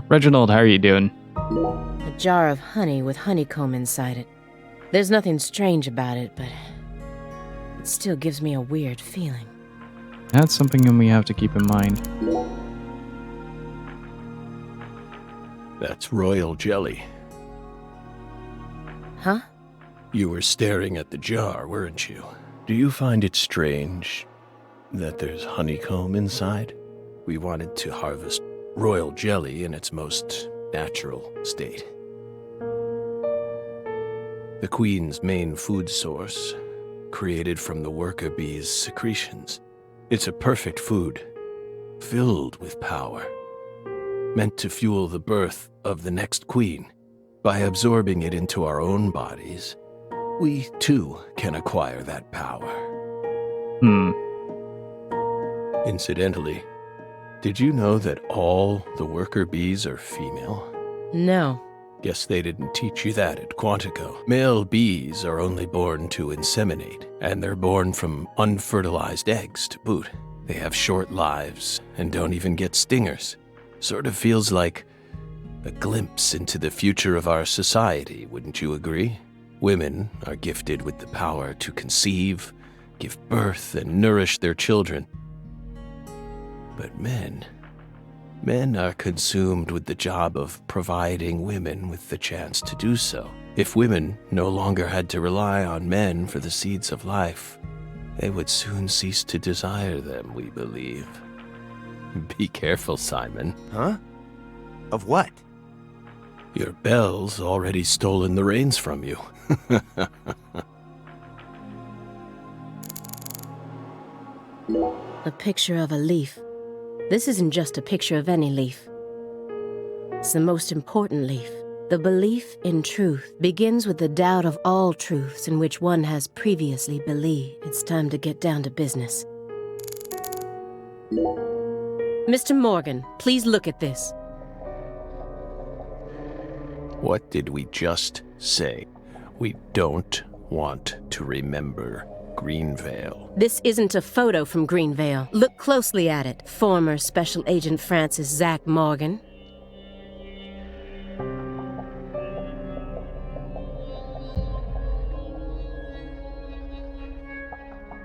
Reginald, how are you doing? A jar of honey with honeycomb inside it. There's nothing strange about it, but it still gives me a weird feeling. That's something we have to keep in mind. That's royal jelly. Huh? You were staring at the jar, weren't you? Do you find it strange that there's honeycomb inside? We wanted to harvest royal jelly in its most natural state. The queen's main food source, created from the worker bee's secretions. It's a perfect food, filled with power, meant to fuel the birth of the next queen. By absorbing it into our own bodies, we too can acquire that power. Incidentally, did you know that all the worker bees are female? No. Guess they didn't teach you that at Quantico. Male bees are only born to inseminate, and they're born from unfertilized eggs to boot. They have short lives and don't even get stingers. Sort of feels like a glimpse into the future of our society, wouldn't you agree? Women are gifted with the power to conceive, give birth, and nourish their children. But men are consumed with the job of providing women with the chance to do so. If women no longer had to rely on men for the seeds of life, they would soon cease to desire them, we believe. Be careful, Simon. Huh? Of what? Your Belle's already stolen the reins from you. A picture of a leaf. This isn't just a picture of any leaf. It's the most important leaf. The belief in truth begins with the doubt of all truths in which one has previously believed. It's time to get down to business. Mr. Morgan, please look at this. What did we just say? We don't want to remember Greenvale. This isn't a photo from Greenvale. Look closely at it. Former Special Agent Francis Zach Morgan.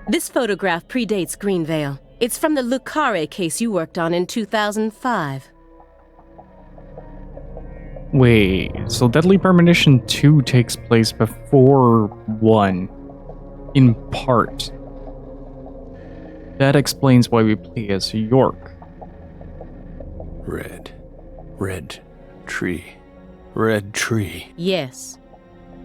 This photograph predates Greenvale. It's from the Carré case you worked on in 2005. Wait, so Deadly Premonition 2 takes place before 1. In part. That explains why we play as York. Red tree. Red tree. Yes.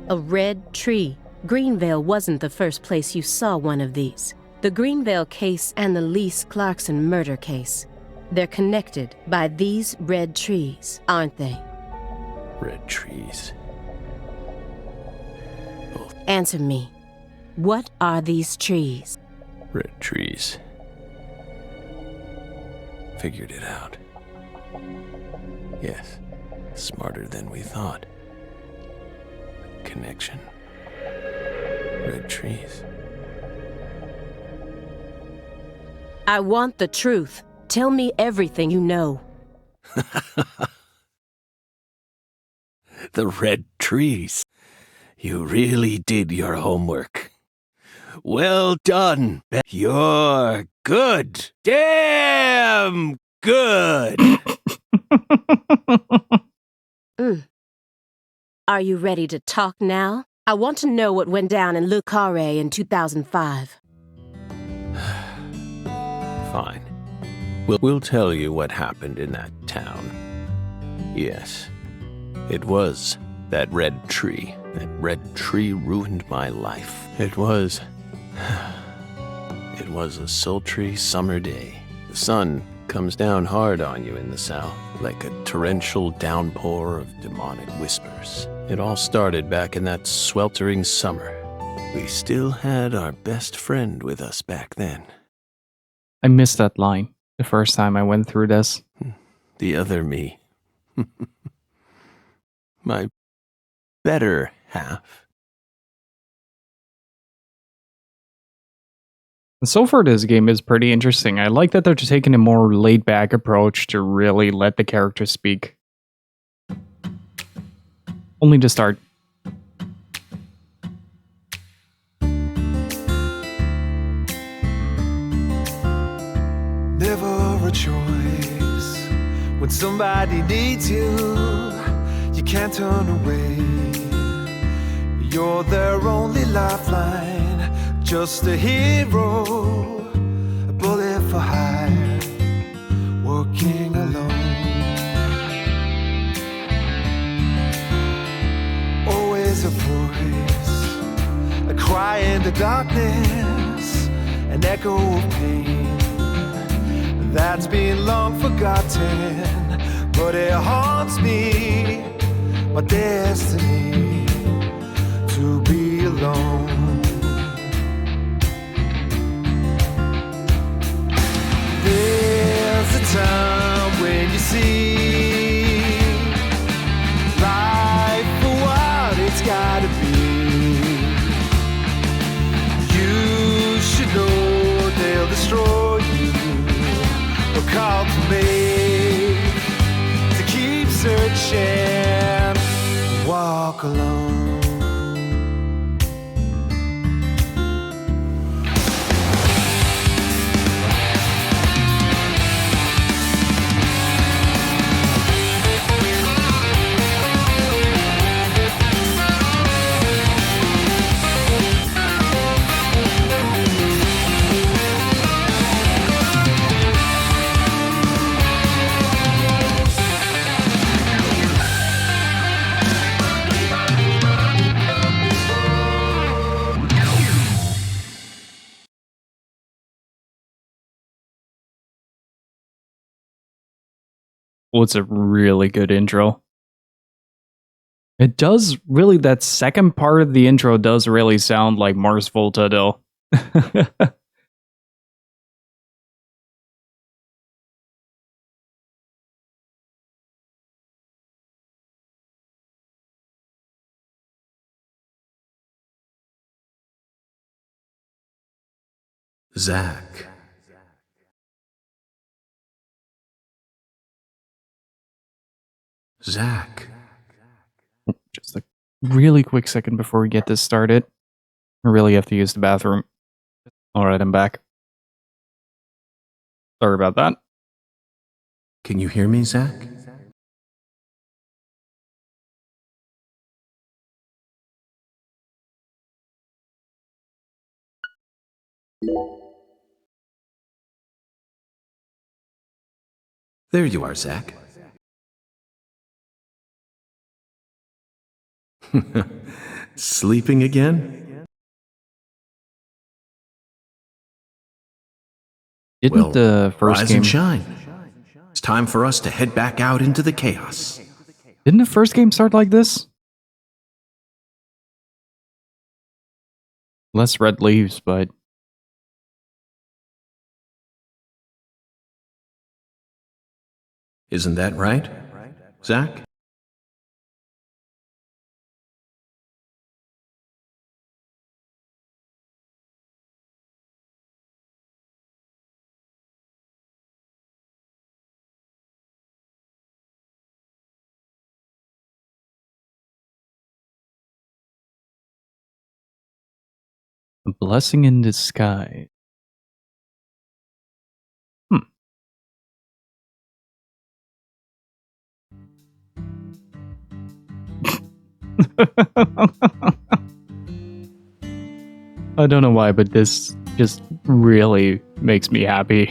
A red tree. Greenvale wasn't the first place you saw one of these. The Greenvale case and the Lise Clarkson murder case. They're connected by these red trees, aren't they? Red trees. Answer me. What are these trees? Red trees. Figured it out. Yes, smarter than we thought. Connection. Red trees. I want the truth. Tell me everything you know. The red trees. You really did your homework. Well done. You're good. Damn good. Are you ready to talk now? I want to know what went down in Le Carré in 2005. Fine. We'll tell you what happened in that town. Yes, it was that red tree. That red tree ruined my life. It was a sultry summer day. The sun comes down hard on you in the south, like a torrential downpour of demonic whispers. It all started back in that sweltering summer. We still had our best friend with us back then. I missed that line the first time I went through this. The other me. My better half. And so far, this game is pretty interesting. I like that they're just taking a more laid-back approach to really let the characters speak. Only to start. Never a choice. When somebody needs you, you can't turn away. You're their only lifeline, just a hero, a bullet for hire, working alone. Always a voice, a cry in the darkness, an echo of pain that's been long forgotten, but it haunts me, my destiny to be alone. There's a time when you see life for what it's gotta be. You should know they'll destroy you. Call to me to keep searching, walk alone. Well, it's a really good intro. It does really, that second part of the intro does really sound like Mars Volta, though. Zach. Zach. Just a really quick second before we get this started. I really have to use the bathroom. Alright, I'm back. Sorry about that. Can you hear me, Zach? There you are, Zach. Sleeping again? Didn't the first rise game... and shine. It's time for us to head back out into the chaos. Didn't the first game start like this? Less red leaves, but... Isn't that right, Zach? A blessing in disguise. I don't know why, but this just really makes me happy.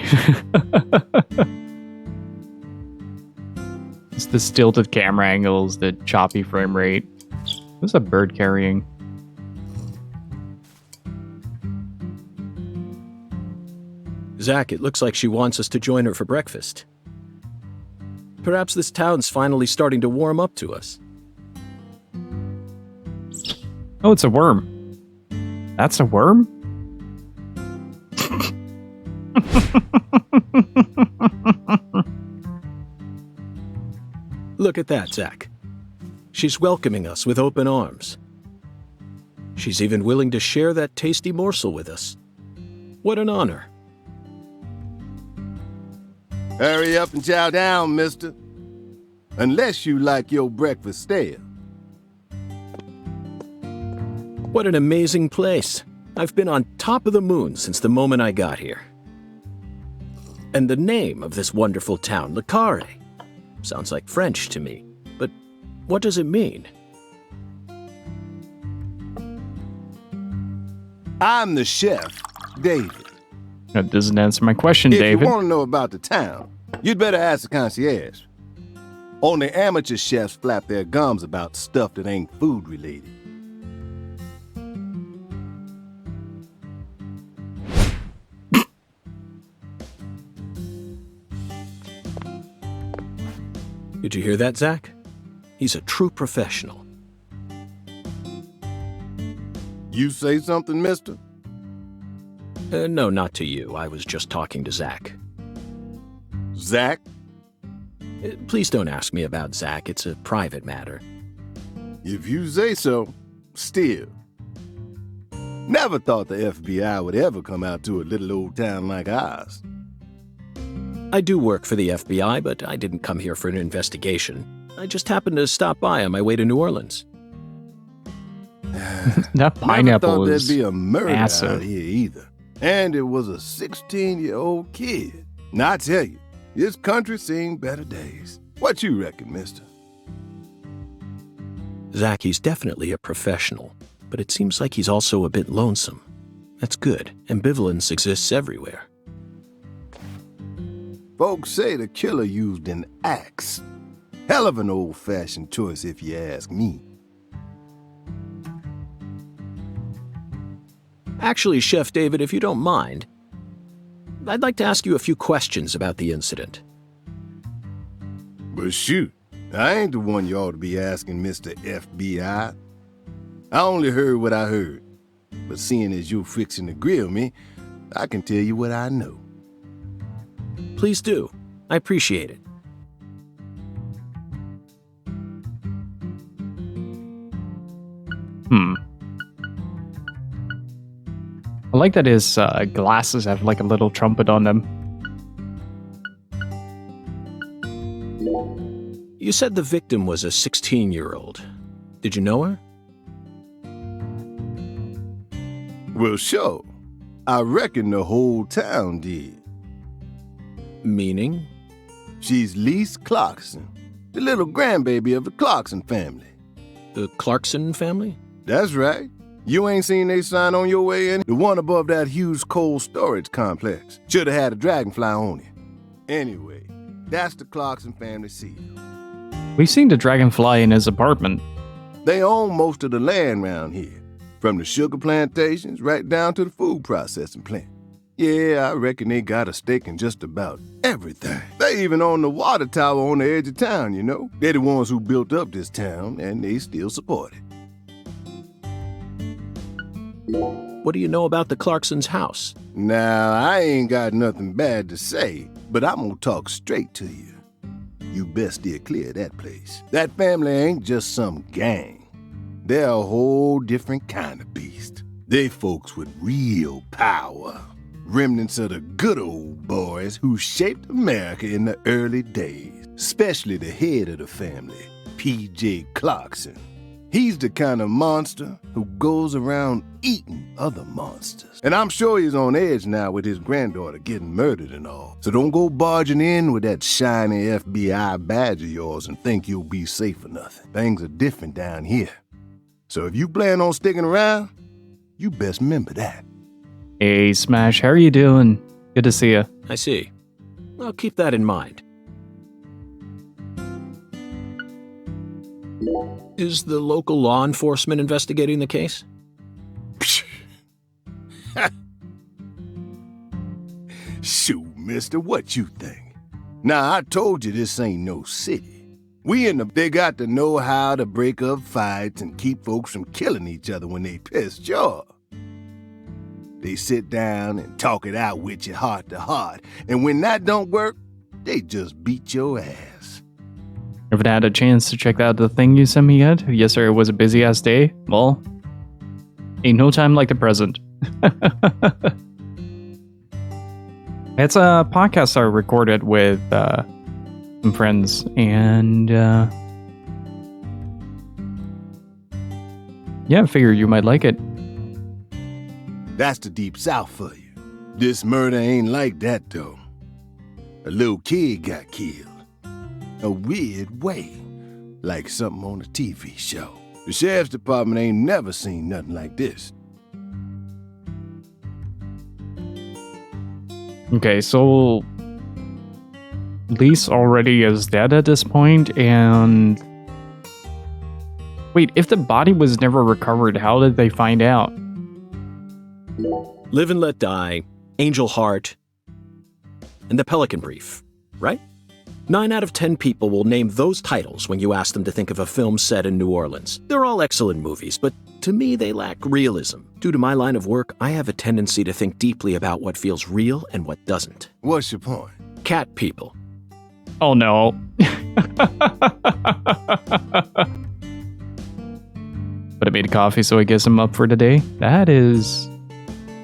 It's the stilted camera angles, the choppy frame rate. What's a bird carrying? Zach, it looks like she wants us to join her for breakfast. Perhaps this town's finally starting to warm up to us. Oh, it's a worm. That's a worm? Look at that, Zach. She's welcoming us with open arms. She's even willing to share that tasty morsel with us. What an honor. Hurry up and chow down, mister. Unless you like your breakfast stale. What an amazing place. I've been on top of the moon since the moment I got here. And the name of this wonderful town, Carré, sounds like French to me. But what does it mean? I'm the chef, David. That doesn't answer my question, If David. you want to know about the town, you'd better ask the concierge. Only amateur chefs flap their gums about stuff that ain't food related. Did you hear that, Zach? He's a true professional. You say something, mister? No, not to you. I was just talking to Zach. Zach? Please don't ask me about Zach. It's a private matter. If you say so, still. Never thought the FBI would ever come out to a little old town like ours. I do work for the FBI, but I didn't come here for an investigation. I just happened to stop by on my way to New Orleans. That Never pineapple thought is there'd be a murder massive. out here either. And it was a 16-year-old kid. Now I tell you, this country's seen better days. What you reckon, mister? Zach, he's definitely a professional, but it seems like he's also a bit lonesome. That's good. Ambivalence exists everywhere. Folks say the killer used an axe. Hell of an old-fashioned choice if you ask me. Actually, Chef David, if you don't mind, I'd like to ask you a few questions about the incident. But shoot, I ain't the one you ought to be asking, Mr. FBI. I only heard what I heard. But seeing as you're fixing to grill me, I can tell you what I know. Please do. I appreciate it. I like that his glasses have like a little trumpet on them. You said the victim was a 16-year-old. Did you know her? Well, sure. I reckon the whole town did. Meaning? She's Lise Clarkson, the little grandbaby of the Clarkson family. The Clarkson family? That's right. You ain't seen they sign on your way in? The one above that huge cold storage complex. Should have had a dragonfly on it. Anyway, that's the Clarkson family seal. We've seen the dragonfly in his apartment. They own most of the land round here, from the sugar plantations right down to the food processing plant. Yeah, I reckon they got a stake in just about everything. They even own the water tower on the edge of town, you know. They're the ones who built up this town, and they still support it. What do you know about the Clarksons' house? Now, I ain't got nothing bad to say, but I'm gonna talk straight to you. You best steer clear of that place. That family ain't just some gang. They're a whole different kind of beast. They folks with real power. Remnants of the good old boys who shaped America in the early days. Especially the head of the family, P.J. Clarkson. He's the kind of monster who goes around eating other monsters. And I'm sure he's on edge now with his granddaughter getting murdered and all. So don't go barging in with that shiny FBI badge of yours and think you'll be safe for nothing. Things are different down here. So if you plan on sticking around, you best remember that. Hey, Smash, how are you doing? Good to see you. I see. I'll keep that in mind. Is the local law enforcement investigating the case? Shoot, mister, what you think? Now, I told you this ain't no city. They got to know how to break up fights and keep folks from killing each other when they pissed you off. They sit down and talk it out with you heart to heart, and when that don't work, they just beat your ass. Haven't had a chance to check out the thing you sent me yet? Yes, sir, it was a busy-ass day. Well, ain't no time like the present. It's a podcast I recorded with some friends, and yeah, I figured you might like it. That's the Deep South for you. This murder ain't like that, though. A little kid got killed. A weird way. Like something on a TV show. The sheriff's department ain't never seen nothing like this. Okay, so Lise already is dead at this point, and wait, if the body was never recovered, how did they find out? Live and Let Die, Angel Heart, and The Pelican Brief, right? 9 out of 10 people will name those titles when you ask them to think of a film set in New Orleans. They're all excellent movies, but to me they lack realism. Due to my line of work, I have a tendency to think deeply about what feels real and what doesn't. What's your point? Cat people. Oh no. But I made coffee, so I guess I'm up for today. That is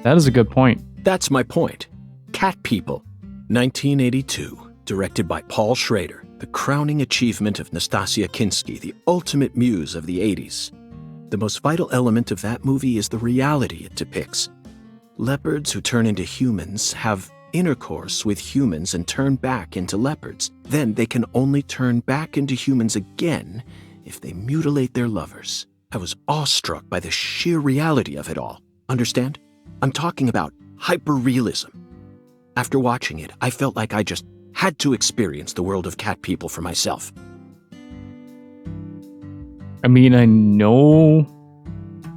a good point. That's my point. Cat People, 1982. Directed by Paul Schrader, the crowning achievement of Nastasia Kinski, the ultimate muse of the 80s. The most vital element of that movie is the reality it depicts. Leopards who turn into humans have intercourse with humans and turn back into leopards. Then they can only turn back into humans again if they mutilate their lovers. I was awestruck by the sheer reality of it all. Understand? I'm talking about hyper-realism. After watching it, I felt like I just had to experience the world of cat people for myself. I mean, I know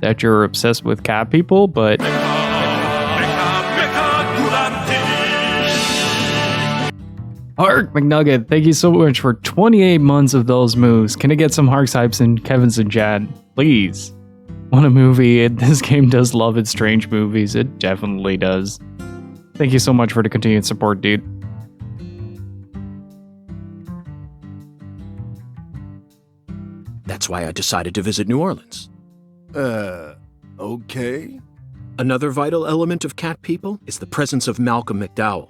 that you're obsessed with cat people, but Hark McNugget, thank you so much for 28 months of those moves. Can I get some Harks hypes and Kevin's and Chad? Please. What a movie. This game does love its strange movies. It definitely does. Thank you so much for the continued support, dude. That's why I decided to visit New Orleans. Okay. Another vital element of cat people is the presence of Malcolm McDowell.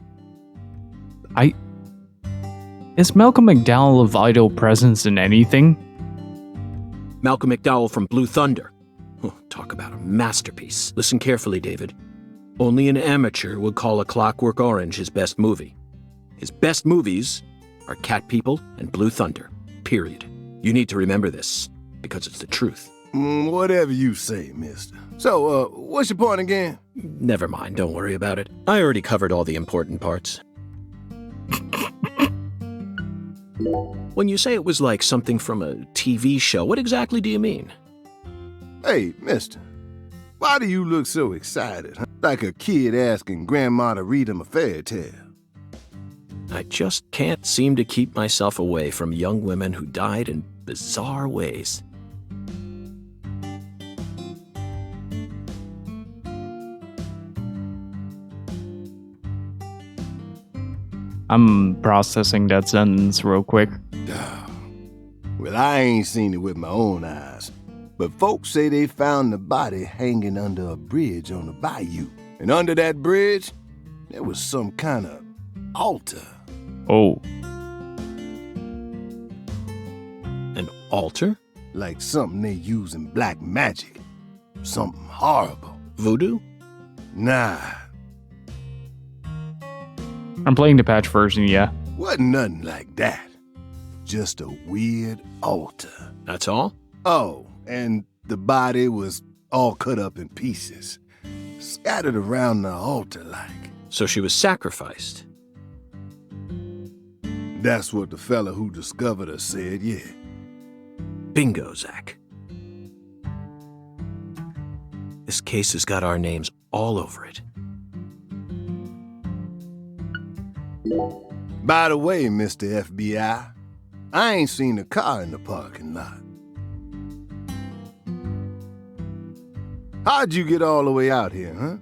Is Malcolm McDowell a vital presence in anything? Malcolm McDowell from Blue Thunder. Oh, talk about a masterpiece. Listen carefully, David. Only an amateur would call A Clockwork Orange his best movie. His best movies are Cat People and Blue Thunder. Period. You need to remember this, because it's the truth. Whatever you say, mister. So, what's your point again? Never mind, don't worry about it. I already covered all the important parts. When you say it was like something from a TV show, what exactly do you mean? Hey, mister. Why do you look so excited? Huh? Like a kid asking grandma to read him a fairy tale. I just can't seem to keep myself away from young women who died in bizarre ways. I'm processing that sentence real quick. Well, I ain't seen it with my own eyes, but folks say they found the body hanging under a bridge on the Bayou. And under that bridge, there was some kind of altar. Oh. An altar? Like something they use in black magic. Something horrible. Voodoo? Nah, I'm playing the patch version, yeah. wasn't nothing like that. Just a weird altar. That's all? Oh, and the body was all cut up in pieces, scattered around the altar like. So she was sacrificed. That's what the fella who discovered her said, yeah. Bingo, Zach. This case has got our names all over it. By the way, Mr. FBI, I ain't seen a car in the parking lot. How'd you get all the way out here, huh?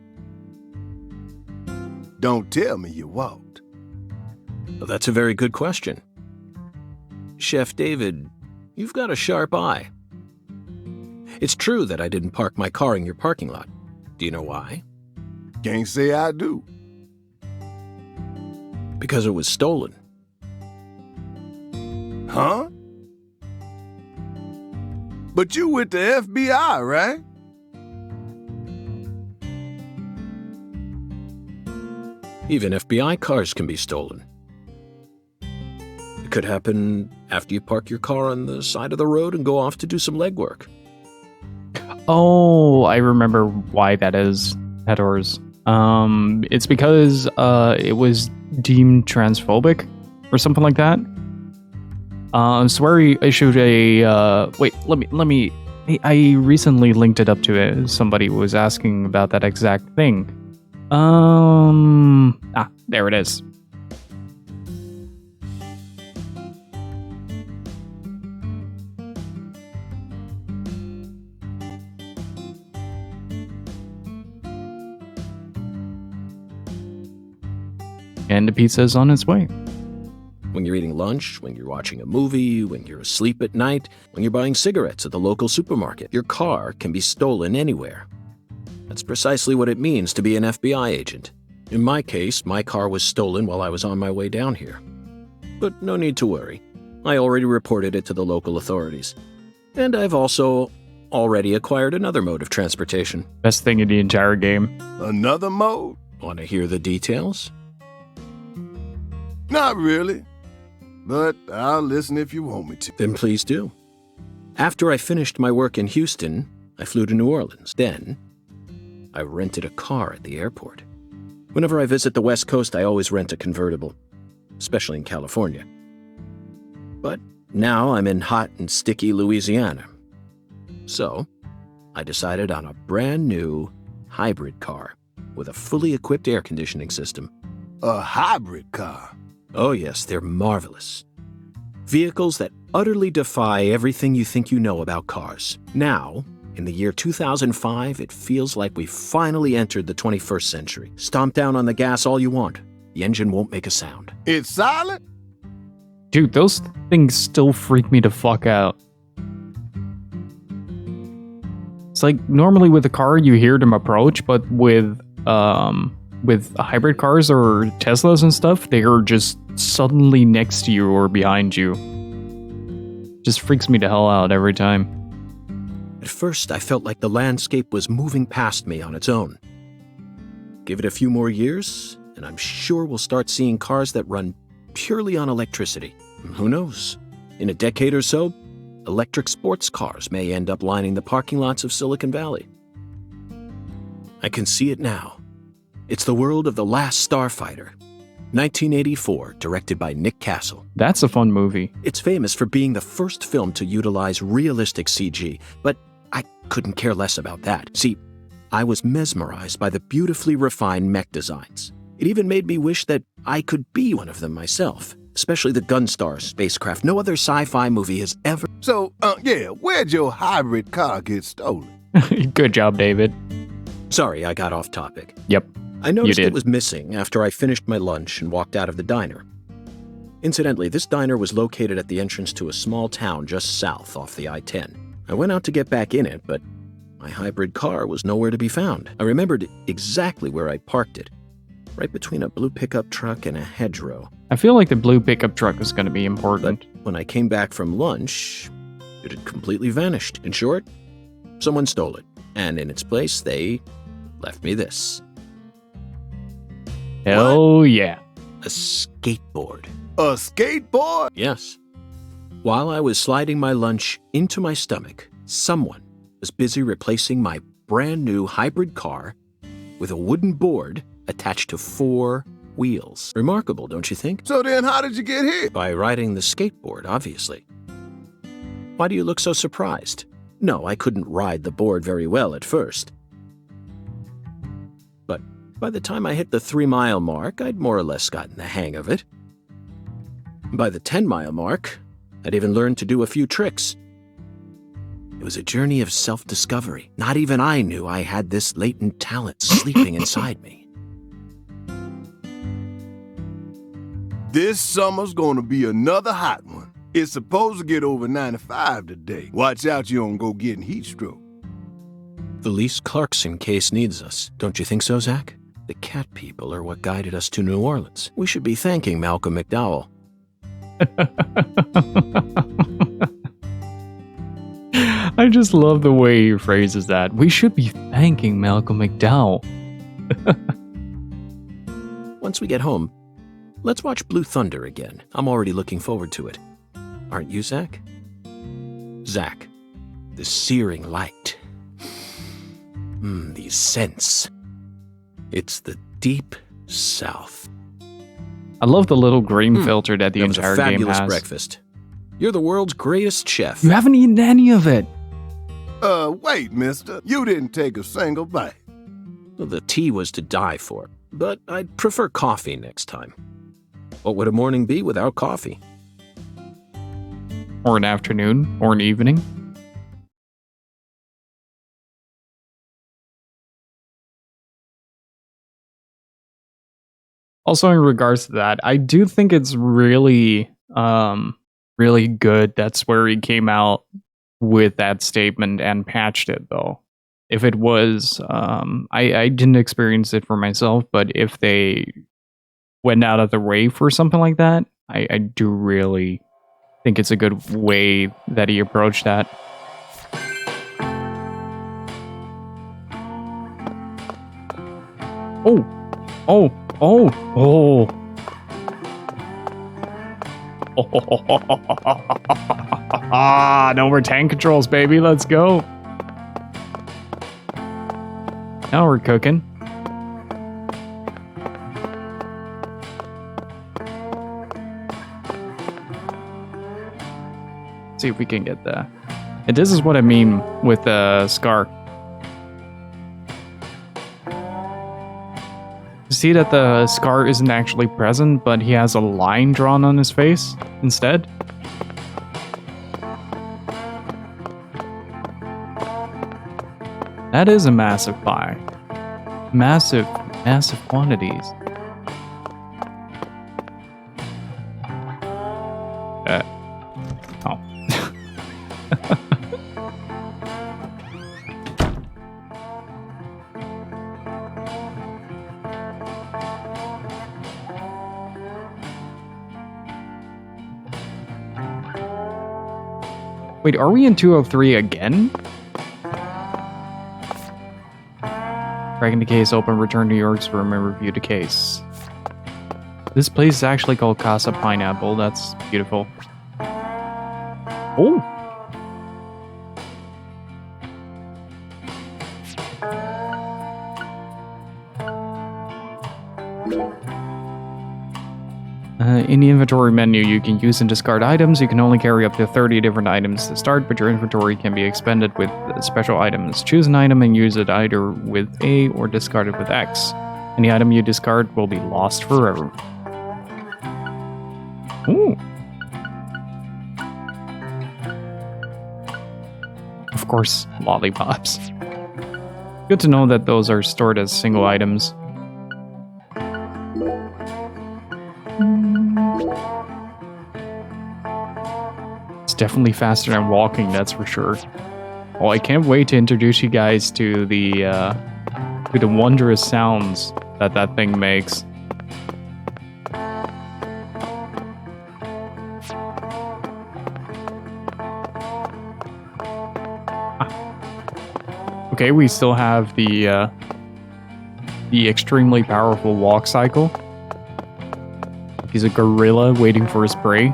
Don't tell me you walked. Well, that's a very good question. Chef David, you've got a sharp eye. It's true that I didn't park my car in your parking lot. Do you know why? Can't say I do. Because it was stolen. Huh? But you with the FBI, right? Even FBI cars can be stolen. It could happen after you park your car on the side of the road and go off to do some legwork. Oh, I remember why that is, Hedors. It's because it was deemed transphobic or something like that. Swery issued a wait, let me I recently linked it up to it. Somebody was asking about that exact thing. There it is. And the pizza is on its way. When you're eating lunch, when you're watching a movie, when you're asleep at night, when you're buying cigarettes at the local supermarket, your car can be stolen anywhere. That's precisely what it means to be an FBI agent. In my case, my car was stolen while I was on my way down here. But no need to worry. I already reported it to the local authorities. And I've also already acquired another mode of transportation. Best thing in the entire game. Another mode? Want to hear the details? Not really. But I'll listen if you want me to. Then please do. After I finished my work in Houston, I flew to New Orleans. Then, I rented a car at the airport. Whenever I visit the West Coast, I always rent a convertible, especially in California. But now I'm in hot and sticky Louisiana. So, I decided on a brand new hybrid car with a fully equipped air conditioning system. A hybrid car? Oh yes, they're marvelous. Vehicles that utterly defy everything you think you know about cars. Now, in the year 2005, it feels like we've finally entered the 21st century. Stomp down on the gas all you want. The engine won't make a sound. It's silent? Dude, those things still freak me the fuck out. It's like normally with a car you hear them approach, but with hybrid cars or Teslas and stuff, they are just suddenly next to you or behind you. Just freaks me the hell out every time. At first, I felt like the landscape was moving past me on its own. Give it a few more years, and I'm sure we'll start seeing cars that run purely on electricity. Who knows? In a decade or so, electric sports cars may end up lining the parking lots of Silicon Valley. I can see it now. It's the world of The Last Starfighter, 1984, directed by Nick Castle. That's a fun movie. It's famous for being the first film to utilize realistic CG, but I couldn't care less about that. See, I was mesmerized by the beautifully refined mech designs. It even made me wish that I could be one of them myself, especially the Gunstar spacecraft. No other sci-fi movie has ever... So, where'd your hybrid car get stolen? Good job, David. Sorry, I got off topic. Yep. I noticed You did. it was missing after I finished my lunch and walked out of the diner. Incidentally, this diner was located at the entrance to a small town just south off the I-10. I went out to get back in it, but my hybrid car was nowhere to be found. I remembered exactly where I parked it, right between a blue pickup truck and a hedgerow. I feel like the blue pickup truck is going to be important. But when I came back from lunch, it had completely vanished. In short, someone stole it, and in its place, they left me this. Hell yeah. A skateboard. A skateboard? Yes. While I was sliding my lunch into my stomach, someone was busy replacing my brand new hybrid car with a wooden board attached to 4 wheels. Remarkable, don't you think? So then how did you get here? By riding the skateboard, obviously. Why do you look so surprised? No, I couldn't ride the board very well at first. But by the time I hit the 3-mile mark, I'd more or less gotten the hang of it. By the 10-mile mark, I'd even learned to do a few tricks. It was a journey of self-discovery. Not even I knew I had this latent talent sleeping inside me. This summer's gonna be another hot one. It's supposed to get over 95 today. Watch out you don't go getting heat stroke. The Lease Clarkson case needs us. Don't you think so, Zach? The cat people are what guided us to New Orleans. We should be thanking Malcolm McDowell. I just love the way he phrases that. We should be thanking Malcolm McDowell. Once we get home, let's watch Blue Thunder again. I'm already looking forward to it. Aren't you, Zach? Zach, the searing light. These scents. It's the deep south. I love the little green filter that the That was entire a game fabulous has. breakfast. You're the world's greatest chef. You haven't eaten any of it. Wait, mister. You didn't take a single bite. Well, the tea was to die for, but I'd prefer coffee next time. What would a morning be without coffee? Or an afternoon, or an evening. Also, in regards to that, I do think it's really, really good. That's where he came out with that statement and patched it, though. If it was, I didn't experience it for myself, but if they went out of their way for something like that, I do really think it's a good way that he approached that. Oh. No more tank controls, baby. Let's go. Now we're cooking. See if we can get that. And this is what I mean with the Scar. See that the scar isn't actually present, but he has a line drawn on his face instead? That is a massive pie. Massive quantities. Wait, are we in 203 again? Cracking the case open, return to York's room and review the case. This place is actually called Casa Pineapple. That's beautiful. Oh! In the inventory menu, you can use and discard items. You can only carry up to 30 different items to start, but your inventory can be expanded with special items. Choose an item and use it either with A or discard it with X. Any item you discard will be lost forever. Ooh. Of course, lollipops. Good to know that those are stored as single items. It's definitely faster than walking, that's for sure. Oh, I can't wait to introduce you guys to the wondrous sounds that that thing makes. Okay, we still have the extremely powerful walk cycle. He's a gorilla waiting for his prey.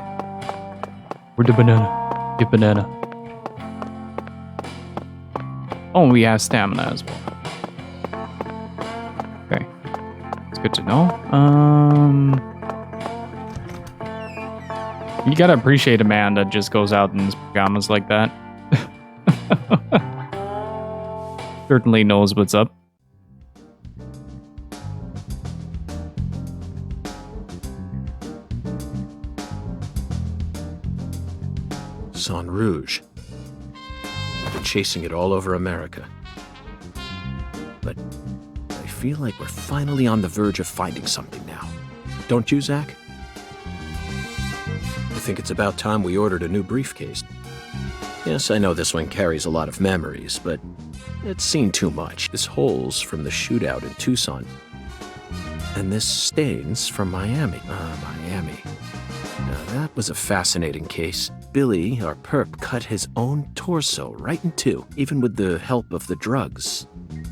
Where's the banana? Get banana. Oh, we have stamina as well. Okay, it's good to know. You gotta appreciate a man that just goes out in his pajamas like that. Certainly knows what's up. Sang Rouge. I've been chasing it all over America. But I feel like we're finally on the verge of finding something now. Don't you, Zach? I think it's about time we ordered a new briefcase. Yes, I know this one carries a lot of memories, but it's seen too much. This hole's from the shootout in Tucson. And this stain's from Miami. Miami. Now, that was a fascinating case. Billy, our perp, cut his own torso right in two, even with the help of the drugs.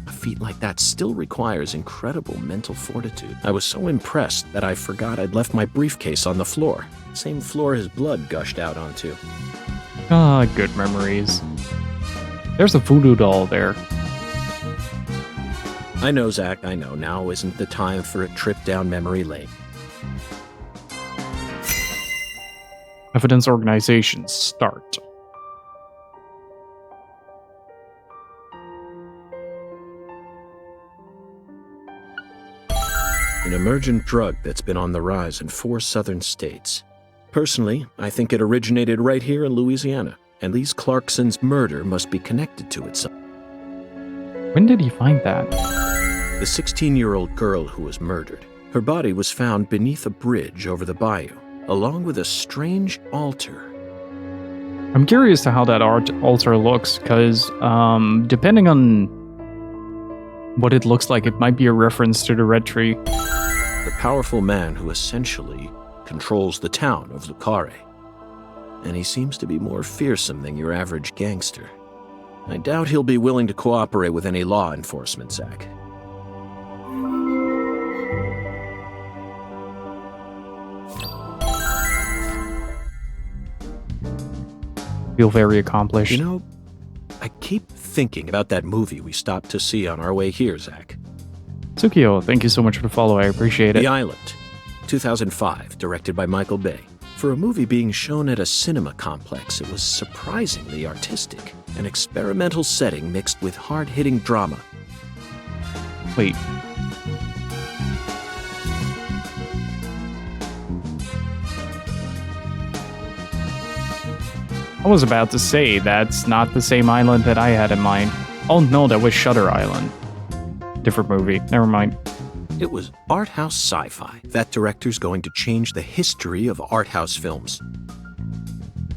A feat like that still requires incredible mental fortitude. I was so impressed that I forgot I'd left my briefcase on the floor. Same floor his blood gushed out onto. Ah, good memories. There's a voodoo doll there. I know, Zach, I know. Now isn't the time for a trip down memory lane. Evidence organization, start. An emergent drug that's been on the rise in 4 southern states. Personally, I think it originated right here in Louisiana, and Lise Clarkson's murder must be connected to it. When did he find that? The 16-year-old girl who was murdered. Her body was found beneath a bridge over the bayou, along with a strange altar. I'm curious to how that altar looks, because depending on what it looks like, it might be a reference to the red tree. The powerful man who essentially controls the town of Carré. And he seems to be more fearsome than your average gangster. I doubt he'll be willing to cooperate with any law enforcement, Zach. Feel very accomplished. You know, I keep thinking about that movie we stopped to see on our way here, Zach. Tsukio, thank you so much for the follow. I appreciate it. The Island, 2005, directed by Michael Bay. For a movie being shown at a cinema complex, it was surprisingly artistic. An experimental setting mixed with hard-hitting drama. Wait. I was about to say, that's not the same island that I had in mind. Oh no, that was Shutter Island. Different movie. Never mind. It was art house sci-fi. That director's going to change the history of art house films.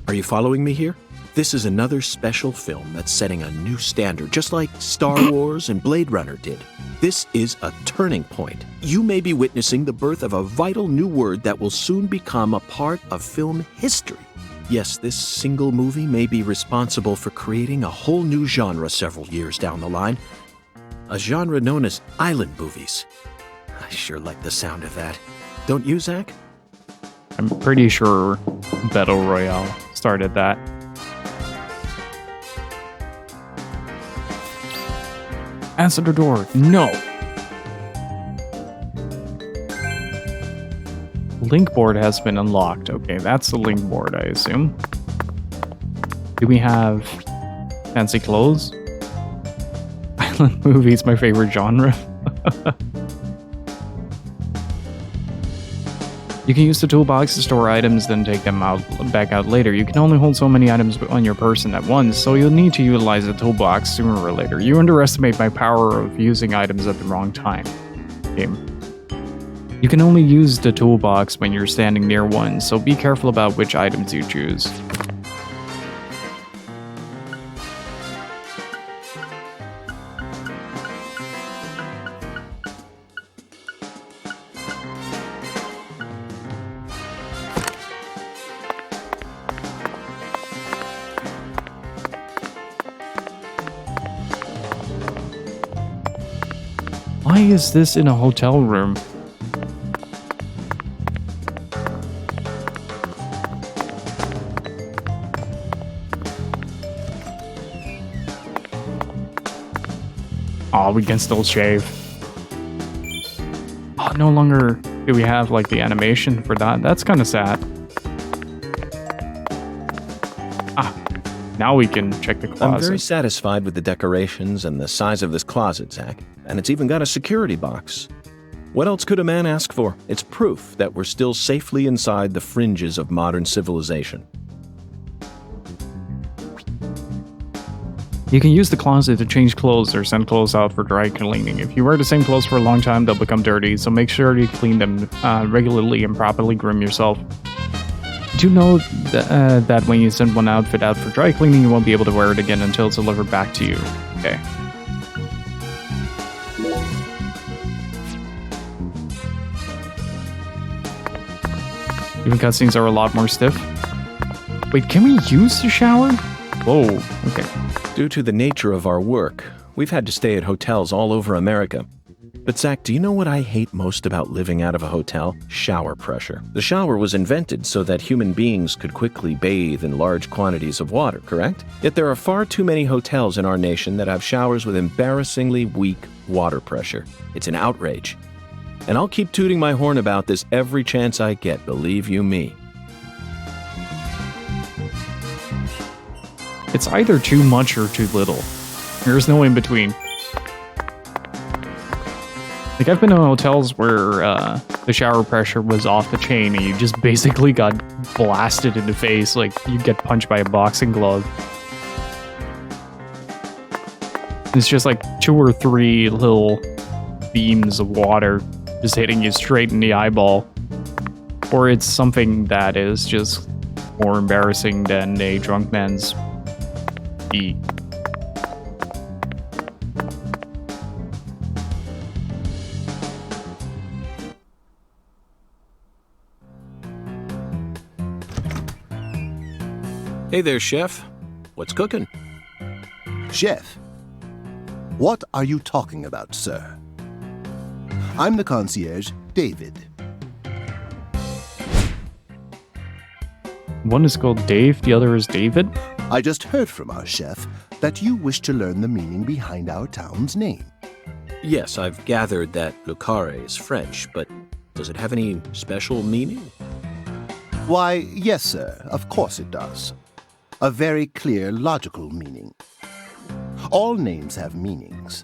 Are you following me here? This is another special film that's setting a new standard, just like Star Wars and Blade Runner did. This is a turning point. You may be witnessing the birth of a vital new word that will soon become a part of film history. Yes, this single movie may be responsible for creating a whole new genre several years down the line. A genre known as island movies. I sure like the sound of that. Don't you, Zach? I'm pretty sure Battle Royale started that. Answer the door. No. Link board has been unlocked. Okay, that's the link board, I assume. Do we have fancy clothes? Island movies, my favorite genre. You can use the toolbox to store items, then take them back out later. You can only hold so many items on your person at once, so you'll need to utilize the toolbox sooner or later. You underestimate my power of using items at the wrong time. Game. You can only use the toolbox when you're standing near one, so be careful about which items you choose. Why is this in a hotel room? Oh, we can still shave. Oh, no longer do we have like the animation for that. That's kind of sad. Ah, now we can check the closet. I'm very satisfied with the decorations and the size of this closet, Zach. And it's even got a security box. What else could a man ask for? It's proof that we're still safely inside the fringes of modern civilization. You can use the closet to change clothes or send clothes out for dry cleaning. If you wear the same clothes for a long time, they'll become dirty, so make sure you clean them regularly and properly groom yourself. Do know that when you send one outfit out for dry cleaning, you won't be able to wear it again until it's delivered back to you. Okay. Even cutscenes are a lot more stiff. Wait, can we use the shower? Whoa, okay. Due to the nature of our work, we've had to stay at hotels all over America. But Zach, do you know what I hate most about living out of a hotel? Shower pressure. The shower was invented so that human beings could quickly bathe in large quantities of water, correct? Yet there are far too many hotels in our nation that have showers with embarrassingly weak water pressure. It's an outrage. And I'll keep tooting my horn about this every chance I get, believe you me. It's either too much or too little. There's no in between. Like, I've been in hotels where the shower pressure was off the chain and you just basically got blasted in the face like you get punched by a boxing glove. It's just like 2 or 3 little beams of water just hitting you straight in the eyeball. Or it's something that is just more embarrassing than a drunk man's pee. Hey there, Chef. What's cooking? Chef, what are you talking about, sir? I'm the concierge, David. One is called Dave, the other is David. I just heard from our chef that you wish to learn the meaning behind our town's name. Yes, I've gathered that Le Carré is French, but does it have any special meaning? Why, yes, sir, of course it does. A very clear, logical meaning. All names have meanings.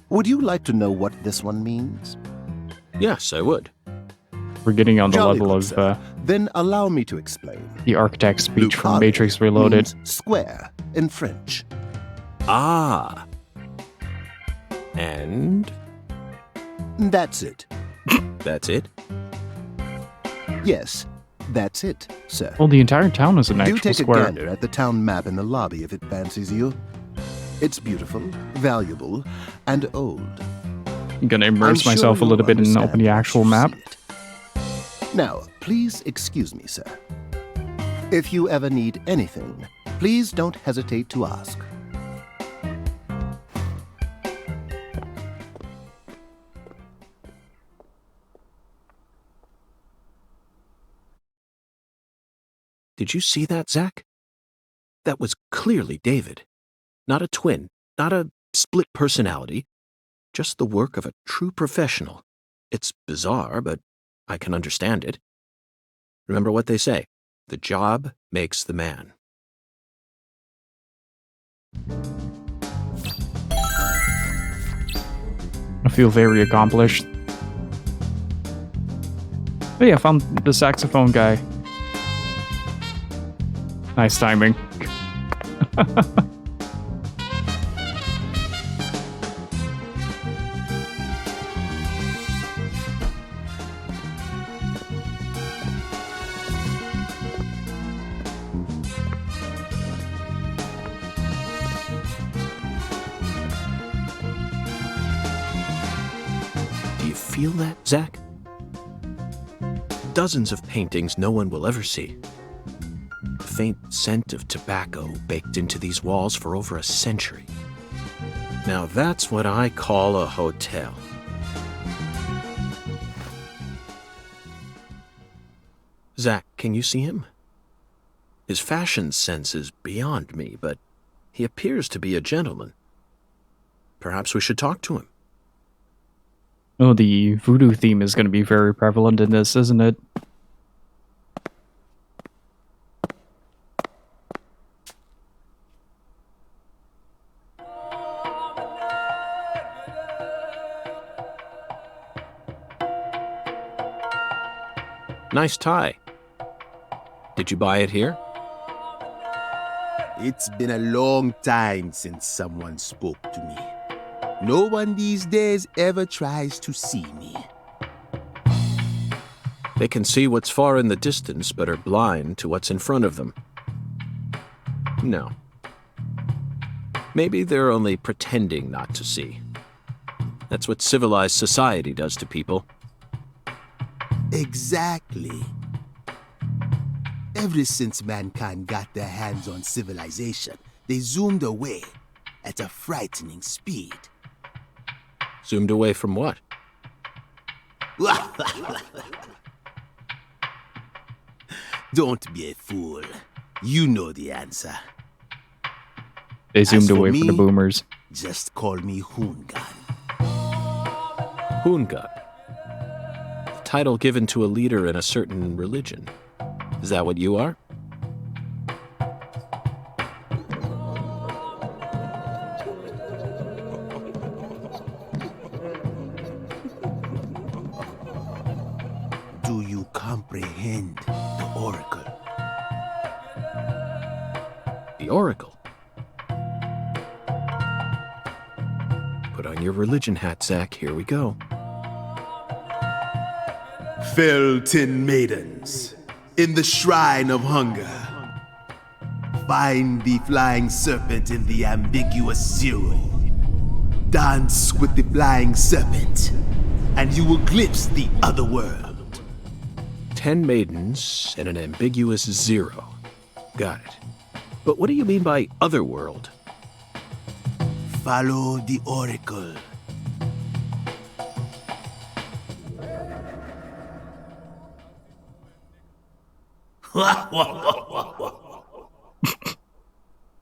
Would you like to know what this one means? Yes, I would. We're getting on the Jolly level good, of sir. Then allow me to explain. the architect's speech from Carré Matrix Reloaded. means square in French. Ah. And That's it. that's it? Yes, that's it, sir. Well, the entire town is an Do actual take square. a gander at the town map in the lobby if it fancies you. It's beautiful, valuable, and old. I'm gonna I'm immerse sure myself a you'll little bit and understand open the once actual you map. see it. Now, please excuse me, sir. If you ever need anything, please don't hesitate to ask. Did you see that, Zach? That was clearly David. Not a twin, not a split personality, just the work of a true professional. It's bizarre, but I can understand it. Remember what they say, the job makes the man. I feel very accomplished. But yeah, I found the saxophone guy. Nice timing. Do you feel that, Zach? Dozens of paintings no one will ever see. The faint scent of tobacco baked into these walls for over a century. Now that's what I call a hotel. Zach, can you see him? His fashion sense is beyond me, but he appears to be a gentleman. Perhaps we should talk to him. Oh, the voodoo theme is going to be very prevalent in this, isn't it? Nice tie. Did you buy it here? It's been a long time since someone spoke to me. No one these days ever tries to see me. They can see what's far in the distance, but are blind to what's in front of them. No. Maybe they're only pretending not to see. That's what civilized society does to people. Exactly. Ever since mankind got their hands on civilization, they zoomed away at a frightening speed. Zoomed away from what? Don't be a fool. You know the answer. They zoomed As for away from the me, boomers. Just call me Hoongan. Hoongan. Title given to a leader in a certain religion. Is that what you are? Do you comprehend the Oracle? The Oracle. Put on your religion hat, Zach. Here we go. Fell 10 maidens in the shrine of hunger. Find the flying serpent in the ambiguous zero. Dance with the flying serpent, and you will glimpse the other world. 10 maidens and an ambiguous zero. Got it. But what do you mean by otherworld? Follow the Oracle.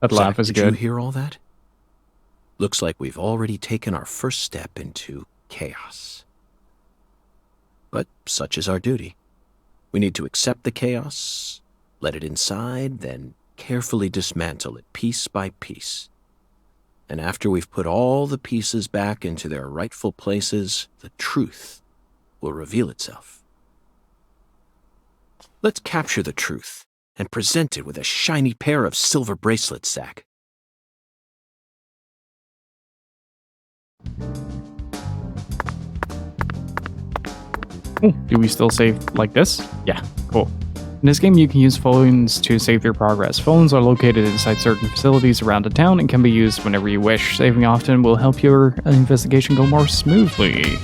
That laugh Zach, is did good. you hear all that? Looks like we've already taken our first step into chaos. But such is our duty. We need to accept the chaos, let it inside, then carefully dismantle it piece by piece. And after we've put all the pieces back into their rightful places, the truth will reveal itself. Let's capture the truth and present it with a shiny pair of silver bracelets, Zach. Oh, do we still save like this? Yeah, cool. In this game, you can use phones to save your progress. Phones are located inside certain facilities around the town and can be used whenever you wish. Saving often will help your investigation go more smoothly.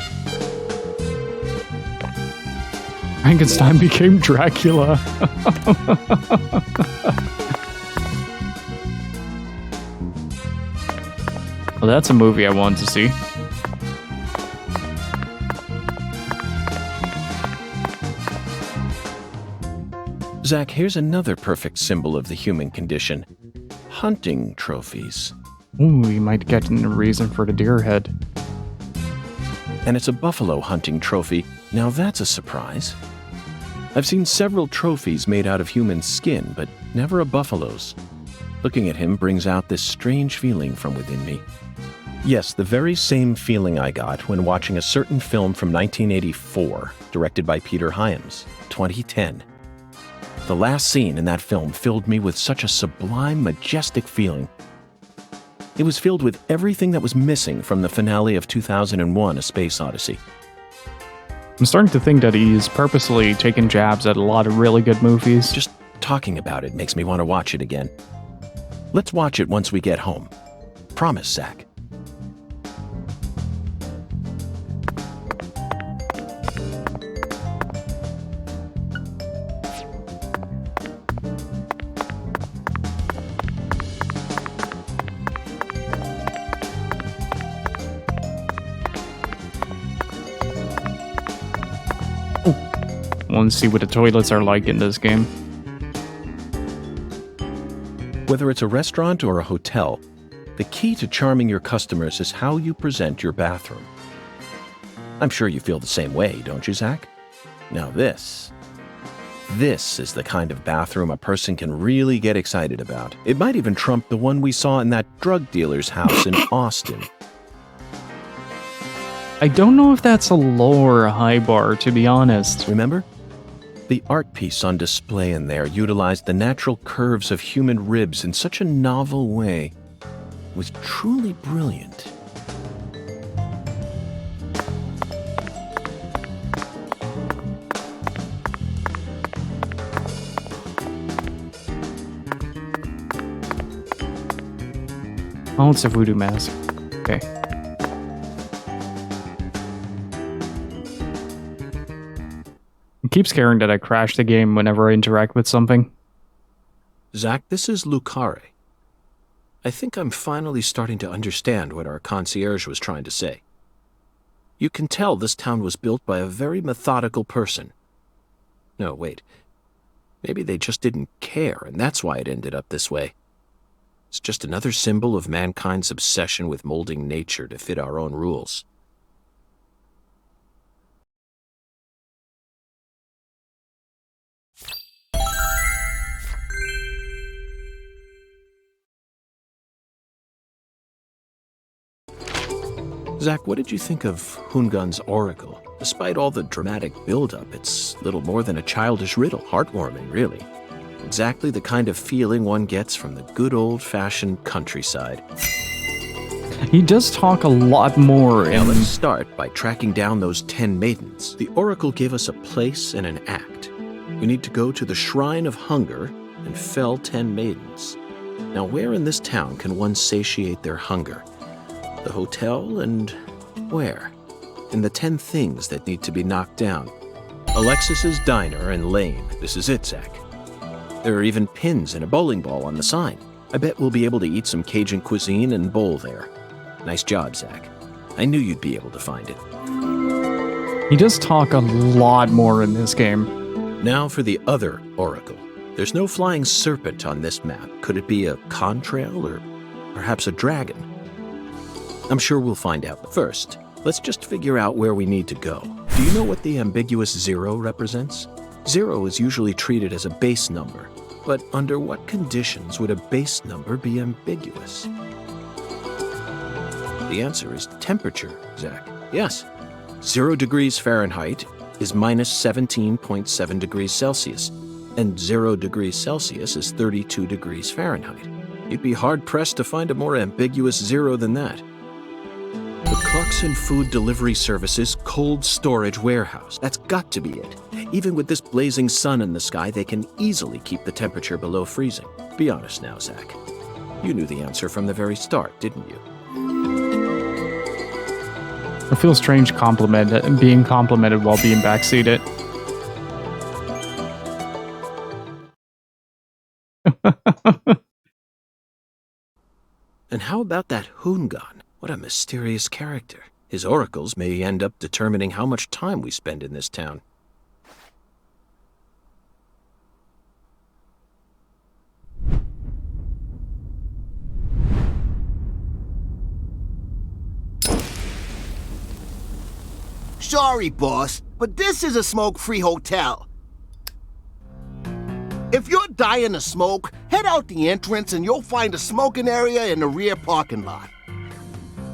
Frankenstein became Dracula. Well, that's a movie I want to see. Zach, here's another perfect symbol of the human condition. Hunting trophies. Ooh, we might get a reason for the deer head. And it's a buffalo hunting trophy. Now that's a surprise. I've seen several trophies made out of human skin, but never a buffalo's. Looking at him brings out this strange feeling from within me. Yes, the very same feeling I got when watching a certain film from 1984, directed by Peter Hyams, 2010. The last scene in that film filled me with such a sublime, majestic feeling. It was filled with everything that was missing from the finale of 2001: A Space Odyssey. I'm starting to think that he's purposely taking jabs at a lot of really good movies. Just talking about it makes me want to watch it again. Let's watch it once we get home. Promise, Zach. I want to see what the toilets are like in this game. Whether it's a restaurant or a hotel, the key to charming your customers is how you present your bathroom. I'm sure you feel the same way, don't you, Zach? Now this is the kind of bathroom a person can really get excited about. It might even trump the one we saw in that drug dealer's house in Austin. I don't know if that's a low or a high bar, to be honest. Remember? The art piece on display in there utilized the natural curves of human ribs in such a novel way. It was truly brilliant. Oh, it's a voodoo mask. Okay. It keeps caring that I crash the game whenever I interact with something. Zach, this is Carré. I think I'm finally starting to understand what our concierge was trying to say. You can tell this town was built by a very methodical person. No, wait. Maybe they just didn't care, and that's why it ended up this way. It's just another symbol of mankind's obsession with molding nature to fit our own rules. Zach, what did you think of Hungun's oracle? Despite all the dramatic build-up, it's little more than a childish riddle. Heartwarming, really. Exactly the kind of feeling one gets from the good old-fashioned countryside. He does talk a lot more Now in... let's start by tracking down those 10 maidens. The oracle gave us a place and an act. We need to go to the Shrine of Hunger and fell 10 maidens. Now, where in this town can one satiate their hunger? The hotel and where? And the 10 things that need to be knocked down. Alexis's Diner and Lane. This is it, Zach. There are even pins and a bowling ball on the sign. I bet we'll be able to eat some Cajun cuisine and bowl there. Nice job, Zach. I knew you'd be able to find it. He does talk a lot more in this game. Now for the other oracle. There's no flying serpent on this map. Could it be a contrail or perhaps a dragon? I'm sure we'll find out. But first, let's just figure out where we need to go. Do you know what the ambiguous 0 represents? 0 is usually treated as a base number, but under what conditions would a base number be ambiguous? The answer is temperature, Zach. Yes, 0 degrees Fahrenheit is minus 17.7 degrees Celsius, and 0 degrees Celsius is 32 degrees Fahrenheit. You'd be hard-pressed to find a more ambiguous 0 than that. The Clarkson Food Delivery Services Cold Storage Warehouse. That's got to be it. Even with this blazing sun in the sky, they can easily keep the temperature below freezing. Be honest now, Zach. You knew the answer from the very start, didn't you? I feel strange being complimented while being backseated. And how about that Hoongan? What a mysterious character. His oracles may end up determining how much time we spend in this town. Sorry, boss, but this is a smoke-free hotel. If you're dying to smoke, head out the entrance and you'll find a smoking area in the rear parking lot.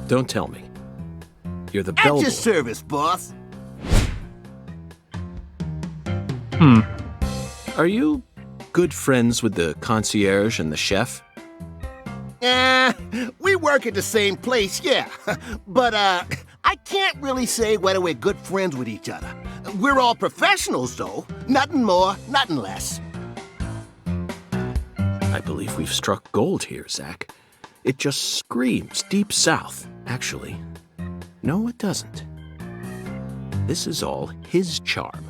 Don't tell me. You're the At bellboy. your service, boss. Are you good friends with the concierge and the chef? We work at the same place, yeah. But, I can't really say whether we're good friends with each other. We're all professionals, though. Nothing more, nothing less. I believe we've struck gold here, Zach. It just screams Deep South. Actually, no, it doesn't. This is all his charm.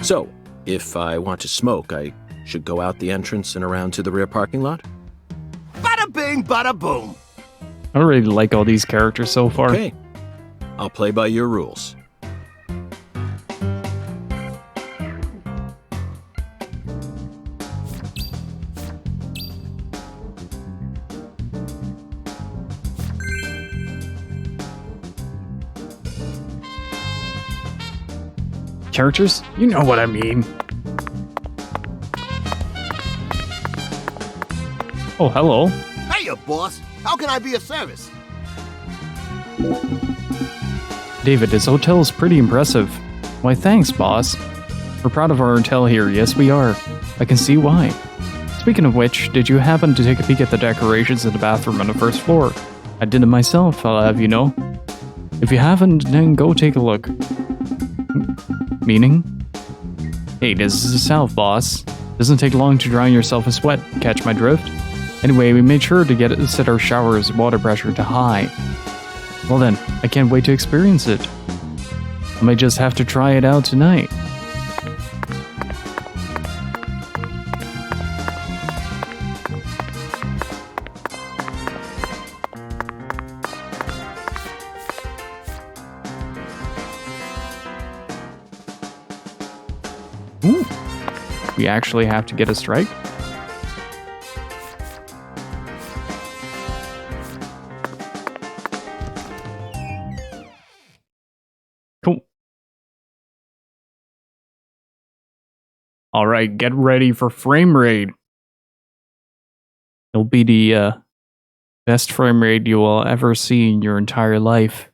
So, if I want to smoke, I should go out the entrance and around to the rear parking lot? Bada bing, bada boom. I really like all these characters so far. Okay. I'll play by your rules. Characters? You know what I mean. Oh, hello. Hiya, boss. How can I be of service? David, this hotel is pretty impressive. Why, thanks, boss. We're proud of our hotel here, yes we are. I can see why. Speaking of which, did you happen to take a peek at the decorations in the bathroom on the first floor? I did it myself, I'll have you know. If you haven't, then go take a look. Meaning? Hey, this is the South, boss. Doesn't take long to drown yourself in sweat, catch my drift? Anyway, we made sure to set our shower's water pressure to high. Well then, I can't wait to experience it. I might just have to try it out tonight. Ooh, we actually have to get a strike? Cool. Alright, get ready for frame rate. It'll be the best frame rate you will ever see in your entire life.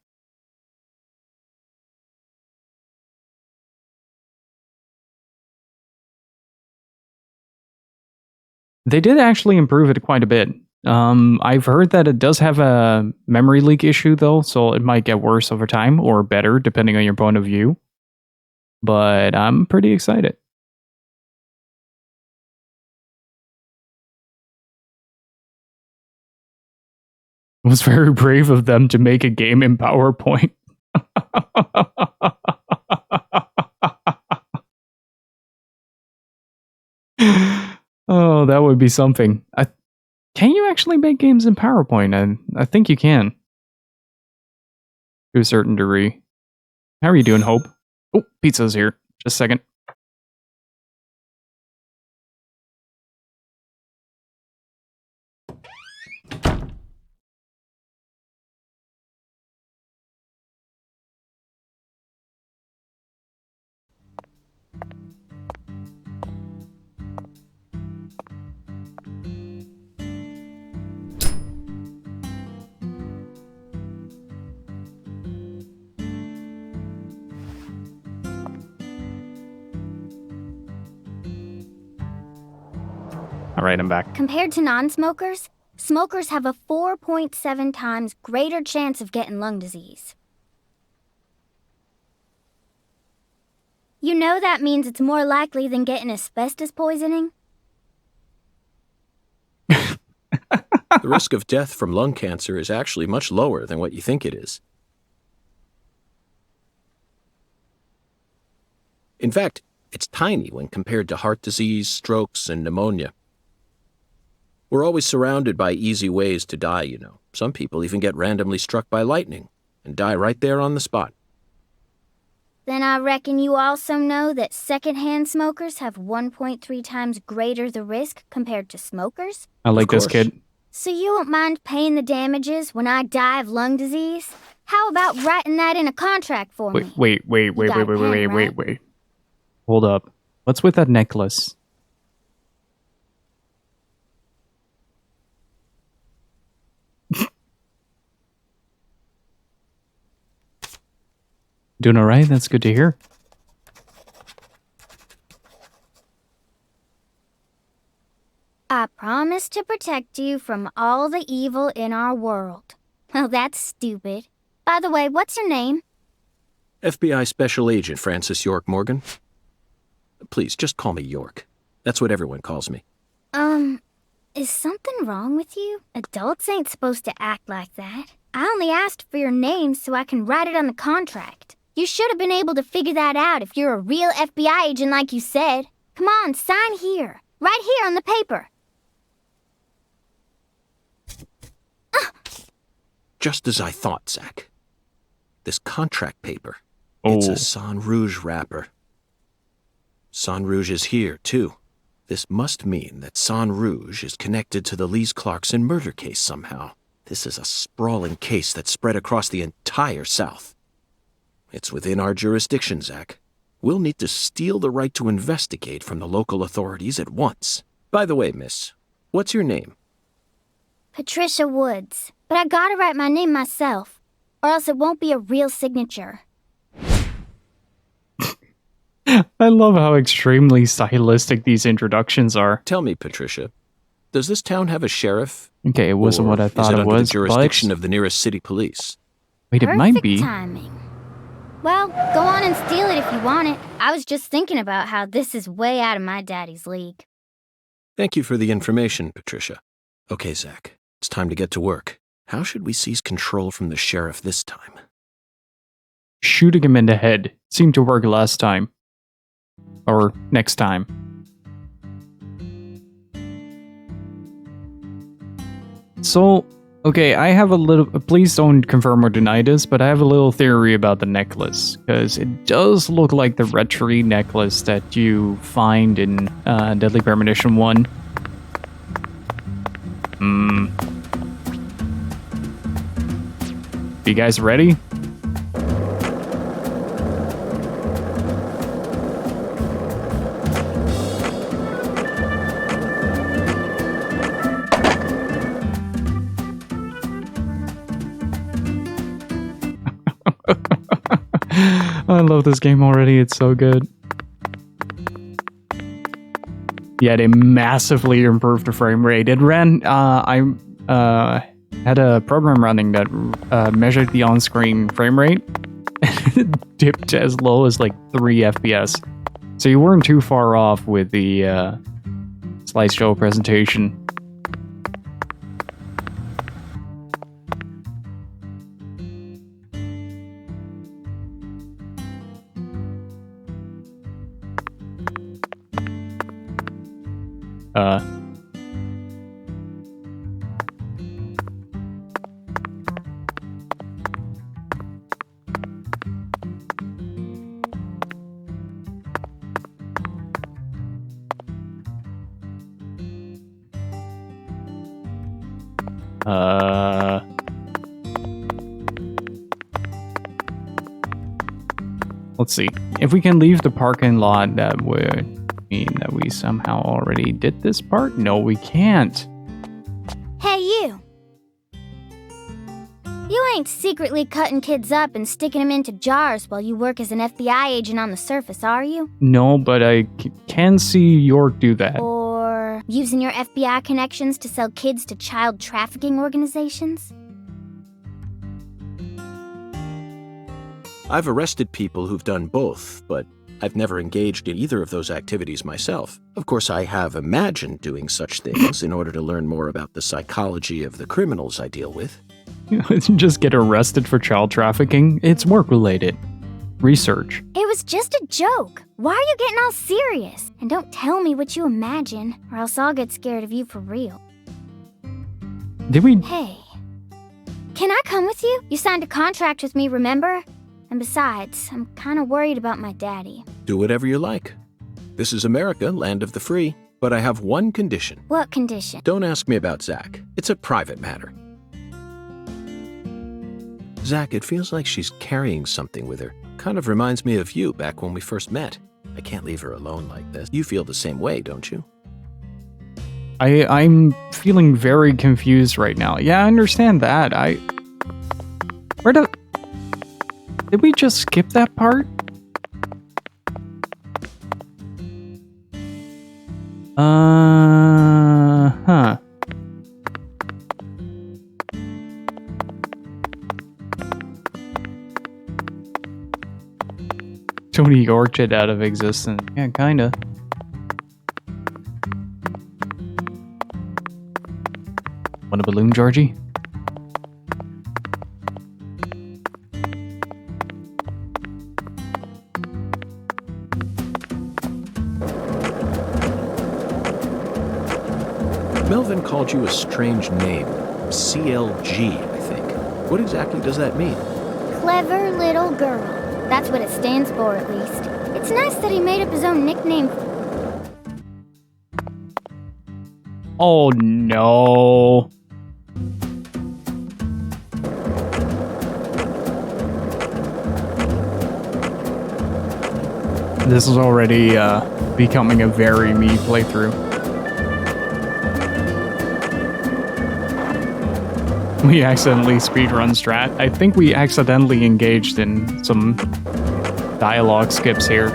They did actually improve it quite a bit. I've heard that it does have a memory leak issue though, so it might get worse over time or better depending on your point of view. But I'm pretty excited. It was very brave of them to make a game in PowerPoint. Oh, that would be something. Can you actually make games in PowerPoint? I think you can. To a certain degree. How are you doing, Hope? Oh, pizza's here. Just a second. All right, I'm back. Compared to non-smokers, smokers have a 4.7 times greater chance of getting lung disease. You know that means it's more likely than getting asbestos poisoning? The risk of death from lung cancer is actually much lower than what you think it is. In fact, It's tiny when compared to heart disease, strokes, and pneumonia. We're always surrounded by easy ways to die, you know. Some people even get randomly struck by lightning and die right there on the spot. Then I reckon you also know that secondhand smokers have 1.3 times greater the risk compared to smokers? I like this course. kid. So you won't mind paying the damages when I die of lung disease? How about writing that in a contract for me? Wait. got a pen, right? Hold up. What's with that necklace? Doing all right? That's good to hear. I promise to protect you from all the evil in our world. Well, that's stupid. By the way, what's your name? FBI Special Agent Francis York Morgan. Please, just call me York. That's what everyone calls me. Is something wrong with you? Adults ain't supposed to act like that. I only asked for your name so I can write it on the contract. You should have been able to figure that out if you're a real FBI agent like you said. Come on, sign here. Right here on the paper. Just as I thought, Zach. This contract paper. It's a San Rouge wrapper. San Rouge is here, too. This must mean that San Rouge is connected to the Lees Clarkson murder case somehow. This is a sprawling case that spread across the entire South. It's within our jurisdiction, Zach. We'll need to steal the right to investigate from the local authorities at once. By the way, miss, what's your name? Patricia Woods. But I gotta write my name myself, or else it won't be a real signature. I love how extremely stylistic these introductions are. Tell me, Patricia, does this town have a sheriff? Okay, it wasn't what I thought is it under was, the jurisdiction but... of the nearest city police? Wait, it might be. Perfect timing. Well, go on and steal it if you want it. I was just thinking about how this is way out of my daddy's league. Thank you for the information, Patricia. Okay, Zach, it's time to get to work. How should we seize control from the sheriff this time? Shooting him in the head seemed to work last time. Or next time. So, okay, I have a little... Please don't confirm or deny this, but I have a little theory about the necklace. Because it does look like the red tree necklace that you find in Deadly Premonition 1. You guys ready? I love this game already, it's so good. Yeah, they massively improved the frame rate. It ran, I had a program running that measured the on-screen frame rate, and it dipped as low as like 3 FPS. So you weren't too far off with the slideshow presentation. Let's see. If we can leave the parking lot, that would mean that we somehow already did this part? No, we can't. Hey, you! You ain't secretly cutting kids up and sticking them into jars while you work as an FBI agent on the surface, are you? No, but I can see York do that. Or using your FBI connections to sell kids to child trafficking organizations? I've arrested people who've done both, but I've never engaged in either of those activities myself. Of course, I have imagined doing such things in order to learn more about the psychology of the criminals I deal with. Just get arrested for child trafficking. It's work-related. research. It was just a joke. Why are you getting all serious? And don't tell me what you imagine, or else I'll get scared of you for real. Did we? Hey, can I come with you? You signed a contract with me, remember? And besides, I'm kind of worried about my daddy. Do whatever you like. This is America, land of the free. But I have one condition. What condition? Don't ask me about Zach. It's a private matter. Zach, it feels like she's carrying something with her. Kind of reminds me of you back when we first met. I can't leave her alone like this. You feel the same way, don't you? I'm feeling very confused right now. Yeah, I understand that. Did we just skip that part? Huh. Tony Orchid out of existence. Yeah, kinda. Want a balloon, Georgie? Melvin called you a strange name. CLG, I think. What exactly does that mean? Clever little girl. That's what it stands for, at least. It's nice that he made up his own nickname. Oh no. This is already becoming a very me playthrough. We accidentally speedrun strat. I think we accidentally engaged in some dialogue skips here.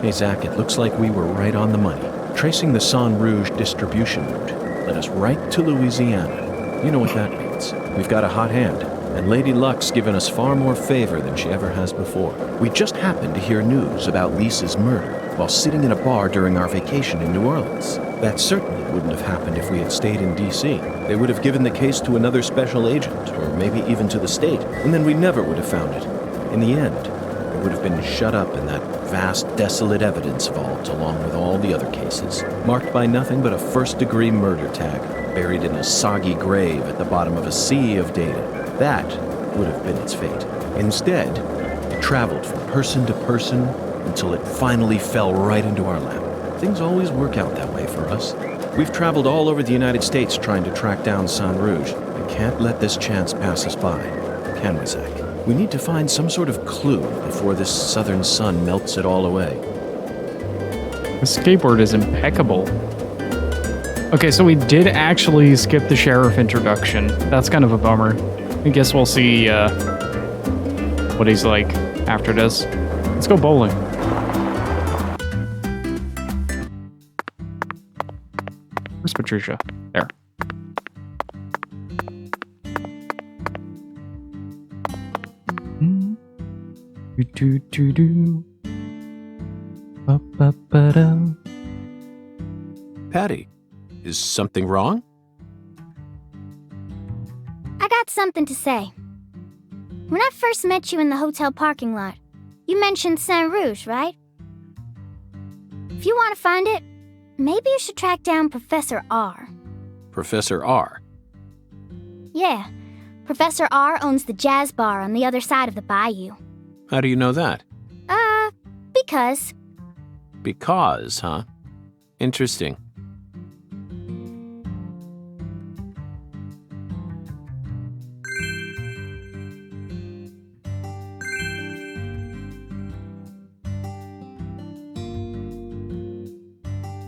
Hey, Zach, it looks like we were right on the money. Tracing the San Rouge distribution route led us right to Louisiana. You know what that means. We've got a hot hand, and Lady Luck's given us far more favor than she ever has before. We just happened to hear news about Lisa's murder while sitting in a bar during our vacation in New Orleans. That certainly wouldn't have happened if we had stayed in D.C. They would have given the case to another special agent, or maybe even to the state, and then we never would have found it. In the end, it would have been shut up in that vast, desolate evidence vault along with all the other cases, marked by nothing but a first-degree murder tag, buried in a soggy grave at the bottom of a sea of data. That would have been its fate. Instead, it traveled from person to person until it finally fell right into our lap. Things always work out that way for us. We've traveled all over the United States trying to track down San Rouge. We can't let this chance pass us by, can we, Zach? We need to find some sort of clue before this southern sun melts it all away. The skateboard is impeccable. Okay, so we did actually skip the sheriff introduction. That's kind of a bummer. I guess we'll see what he's like after this. Let's go bowling. Where's Patricia? There. Patty, is something wrong? I got something to say. When I first met you in the hotel parking lot, you mentioned Saint Rouge, right? If you want to find it, maybe you should track down Professor R. Professor R? Yeah, Professor R owns the jazz bar on the other side of the bayou. How do you know that? Because. Because, huh? Interesting.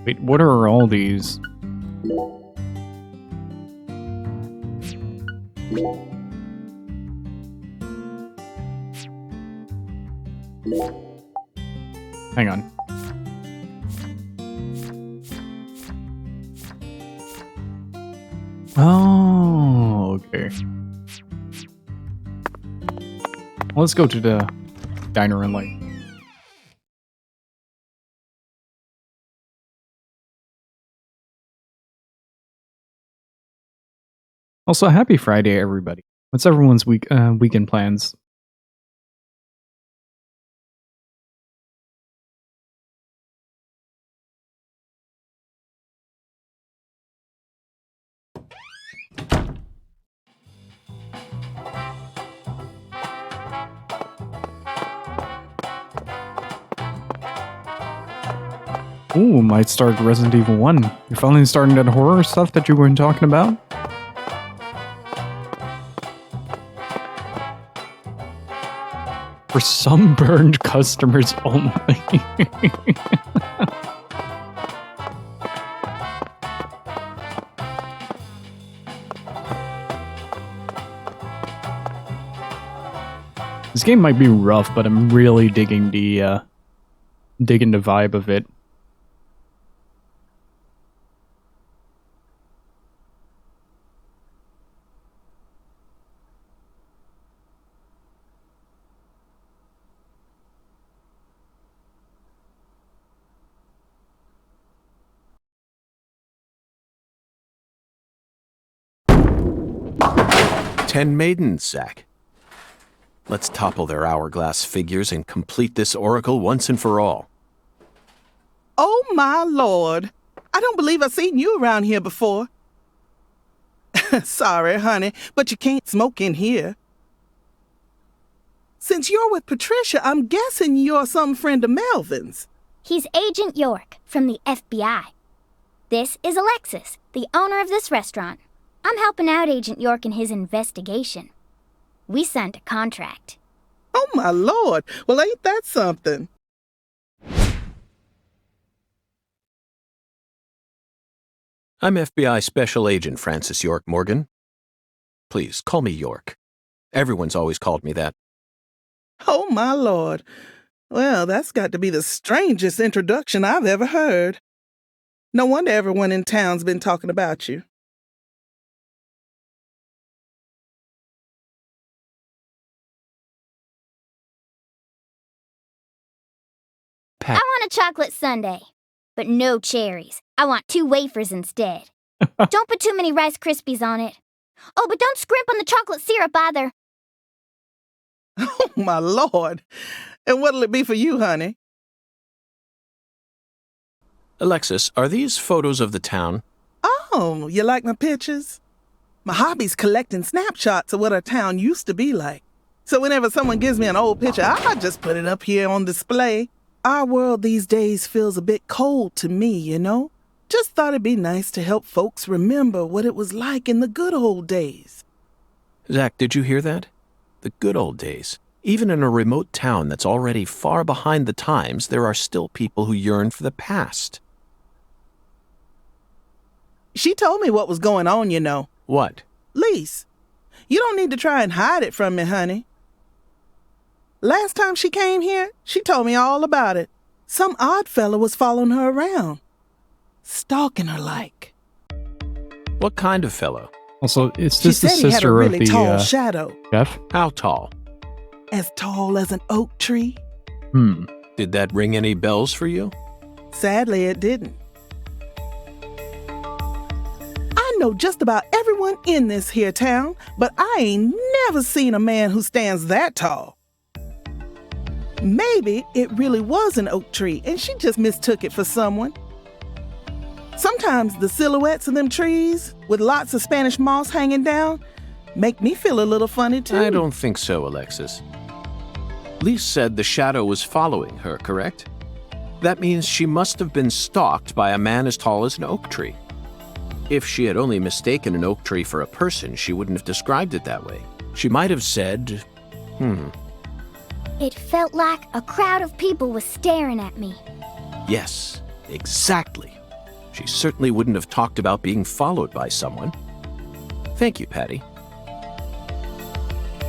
Wait, what are all these? Hang on. Oh, okay. Let's go to the diner and light. Also, happy Friday, everybody. What's everyone's weekend plans? Ooh, might start Resident Evil 1. You're finally starting that horror stuff that you were talking about? For sunburned customers only. This game might be rough, but I'm really digging the vibe of it. Ten maidens, Zach. Let's topple their hourglass figures and complete this oracle once and for all. Oh, my Lord. I don't believe I've seen you around here before. Sorry, honey, but you can't smoke in here. Since you're with Patricia, I'm guessing you're some friend of Melvin's. He's Agent York from the FBI. This is Alexis, the owner of this restaurant. I'm helping out Agent York in his investigation. We signed a contract. Oh, my Lord. Well, ain't that something? I'm FBI Special Agent Francis York Morgan. Please, call me York. Everyone's always called me that. Oh, my Lord. Well, that's got to be the strangest introduction I've ever heard. No wonder everyone in town's been talking about you. I want a chocolate sundae, but no cherries. I want 2 wafers instead. Don't put too many Rice Krispies on it. Oh, but don't scrimp on the chocolate syrup either. Oh, my Lord. And what'll it be for you, honey? Alexis, are these photos of the town? Oh, you like my pictures? My hobby's collecting snapshots of what our town used to be like. So whenever someone gives me an old picture, I just put it up here on display. Our world these days feels a bit cold to me, you know? Just thought it'd be nice to help folks remember what it was like in the good old days. Zach, did you hear that? The good old days. Even in a remote town that's already far behind the times, there are still people who yearn for the past. She told me what was going on, you know. What? Lise, you don't need to try and hide it from me, honey. Last time she came here, she told me all about it. Some odd fella was following her around. Stalking her like. What kind of fellow? Also, is She this the said he had a sister really of the tall shadow. chef? How tall? As tall as an oak tree. Did that ring any bells for you? Sadly, it didn't. I know just about everyone in this here town, but I ain't never seen a man who stands that tall. Maybe it really was an oak tree and she just mistook it for someone. Sometimes the silhouettes of them trees with lots of Spanish moss hanging down make me feel a little funny too. I don't think so, Alexis. Lise said the shadow was following her, correct? That means she must have been stalked by a man as tall as an oak tree. If she had only mistaken an oak tree for a person, she wouldn't have described it that way. She might have said, It felt like a crowd of people was staring at me. Yes, exactly. She certainly wouldn't have talked about being followed by someone. Thank you, Patty.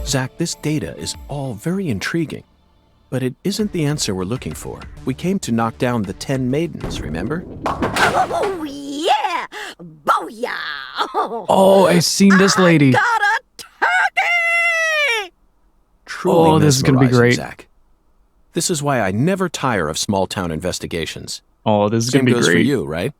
Zach, this data is all very intriguing, but it isn't the answer we're looking for. We came to knock down the 10 maidens, remember? Oh, yeah! Booyah! Oh, I've seen this lady. Got a turkey! Truly Oh, this is gonna be mesmerizing, great. Zach. This is why I never tire of small-town investigations. Oh, this is Same gonna be goes for great. you, right?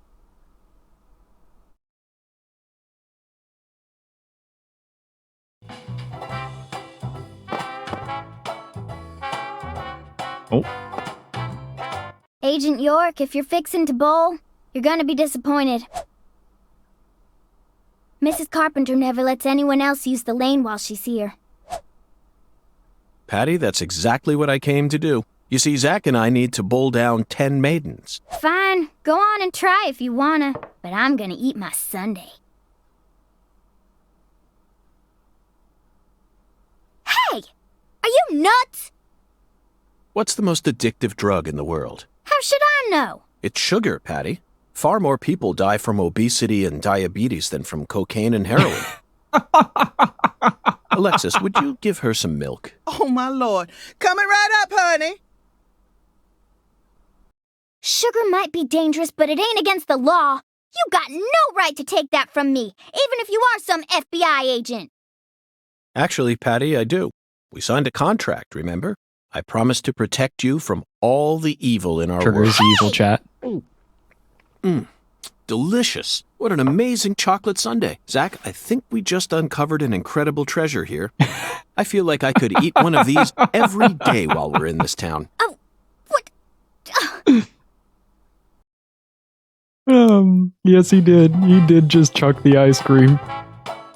Oh. Agent York, if you're fixing to bowl, you're gonna be disappointed. Mrs. Carpenter never lets anyone else use the lane while she's here. Patty, that's exactly what I came to do. You see, Zach and I need to bowl down 10 maidens. Fine, go on and try if you wanna, but I'm gonna eat my sundae. Hey! Are you nuts? What's the most addictive drug in the world? How should I know? It's sugar, Patty. Far more people die from obesity and diabetes than from cocaine and heroin. Alexis, would you give her some milk? Oh, my Lord. Coming right up, honey. Sugar might be dangerous, but it ain't against the law. You got no right to take that from me, even if you are some FBI agent. Actually, Patty, I do. We signed a contract, remember? I promised to protect you from all the evil in our world. Triggers evil chat. Delicious. What an amazing chocolate sundae. Zach, I think we just uncovered an incredible treasure here. I feel like I could eat one of these every day while we're in this town. Oh, what? Yes, he did. He did just chuck the ice cream.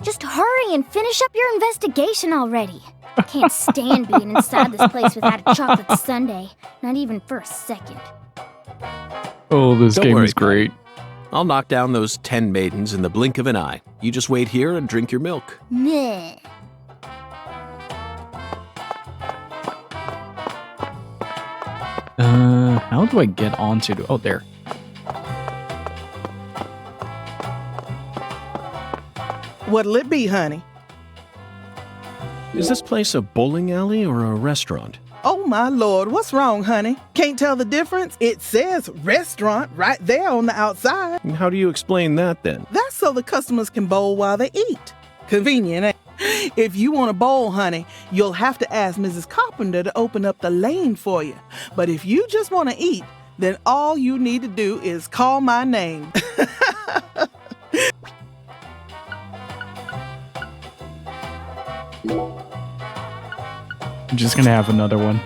Just hurry and finish up your investigation already. I can't stand being inside this place without a chocolate sundae. Not even for a second. Oh, this Don't game worry, is great. I'll knock down those 10 maidens in the blink of an eye. You just wait here and drink your milk. Meh. How do I get onto the... Oh, there. What'll it be, honey? Is this place a bowling alley or a restaurant? Oh, my Lord, what's wrong, honey? Can't tell the difference? It says restaurant right there on the outside. And how do you explain that, then? That's so the customers can bowl while they eat. Convenient, eh? If you want to bowl, honey, you'll have to ask Mrs. Carpenter to open up the lane for you. But if you just want to eat, then all you need to do is call my name. I'm just gonna have another one.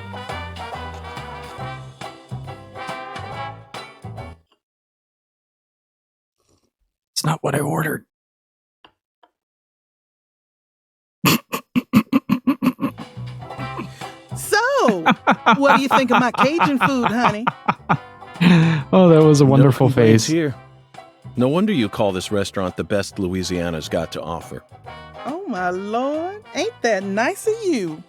It's not what I ordered. So, what do you think of my Cajun food, honey? Oh, that was a wonderful No complaints face. here. No wonder you call this restaurant the best Louisiana's got to offer. Oh, my Lord. Ain't that nice of you?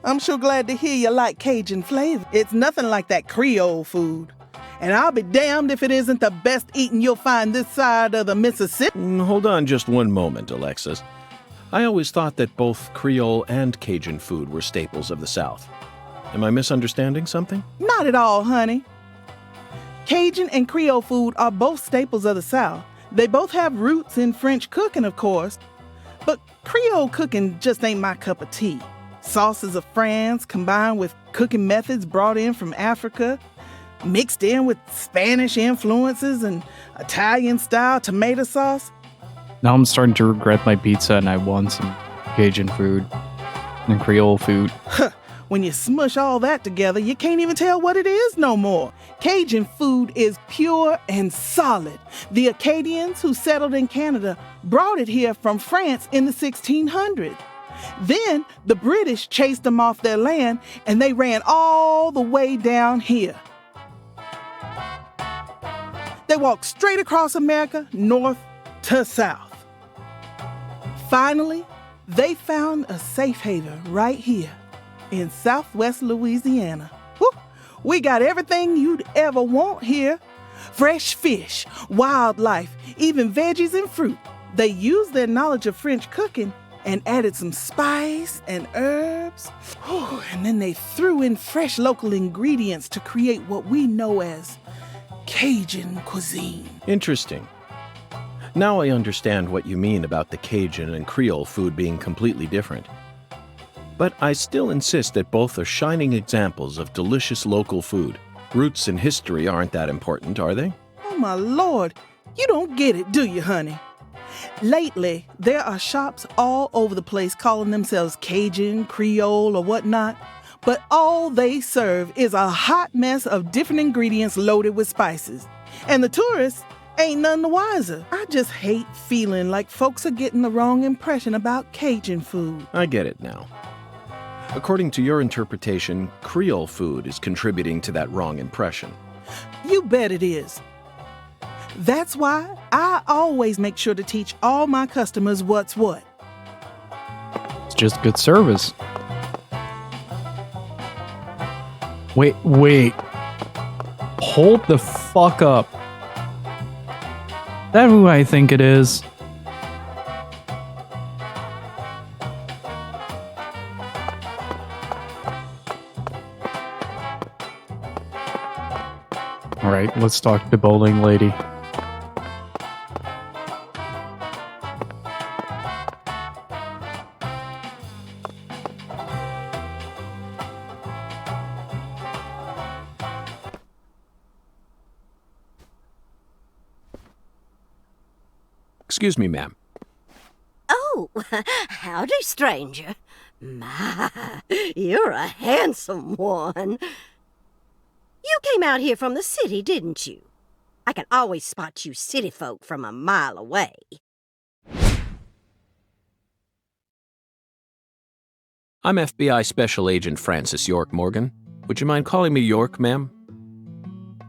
I'm sure glad to hear you like Cajun flavor. It's nothing like that Creole food. And I'll be damned if it isn't the best eating you'll find this side of the Mississippi. Hold on just one moment, Alexis. I always thought that both Creole and Cajun food were staples of the South. Am I misunderstanding something? Not at all, honey. Cajun and Creole food are both staples of the South. They both have roots in French cooking, of course. But Creole cooking just ain't my cup of tea. Sauces of France combined with cooking methods brought in from Africa, mixed in with Spanish influences and Italian-style tomato sauce. Now I'm starting to regret my pizza and I want some Cajun food and Creole food. When you smush all that together, you can't even tell what it is no more. Cajun food is pure and solid. The Acadians who settled in Canada brought it here from France in the 1600s. Then the British chased them off their land and they ran all the way down here. They walked straight across America, north to south. Finally, they found a safe haven right here in southwest Louisiana. Woo! We got everything you'd ever want here. Fresh fish, wildlife, even veggies and fruit. They used their knowledge of French cooking and added some spice and herbs. Whew, and then they threw in fresh local ingredients to create what we know as Cajun cuisine. Interesting. Now I understand what you mean about the Cajun and Creole food being completely different. But I still insist that both are shining examples of delicious local food. Roots and history aren't that important, are they? Oh, my Lord. You don't get it, do you, honey? Lately, there are shops all over the place calling themselves Cajun, Creole, or whatnot. but all they serve is a hot mess of different ingredients loaded with spices. And the tourists ain't none the wiser. I just hate feeling like folks are getting the wrong impression about Cajun food. I get it now. According to your interpretation, Creole food is contributing to that wrong impression. You bet it is. That's why I always make sure to teach all my customers what's what. It's just good service. Wait. Hold the fuck up. That who I think it is? Alright, let's talk to the bowling lady. Excuse me, ma'am. Oh, howdy, stranger. My, you're a handsome one. You came out here from the city, didn't you? I can always spot you city folk from a mile away. I'm FBI Special Agent Francis York Morgan. Would you mind calling me York, ma'am?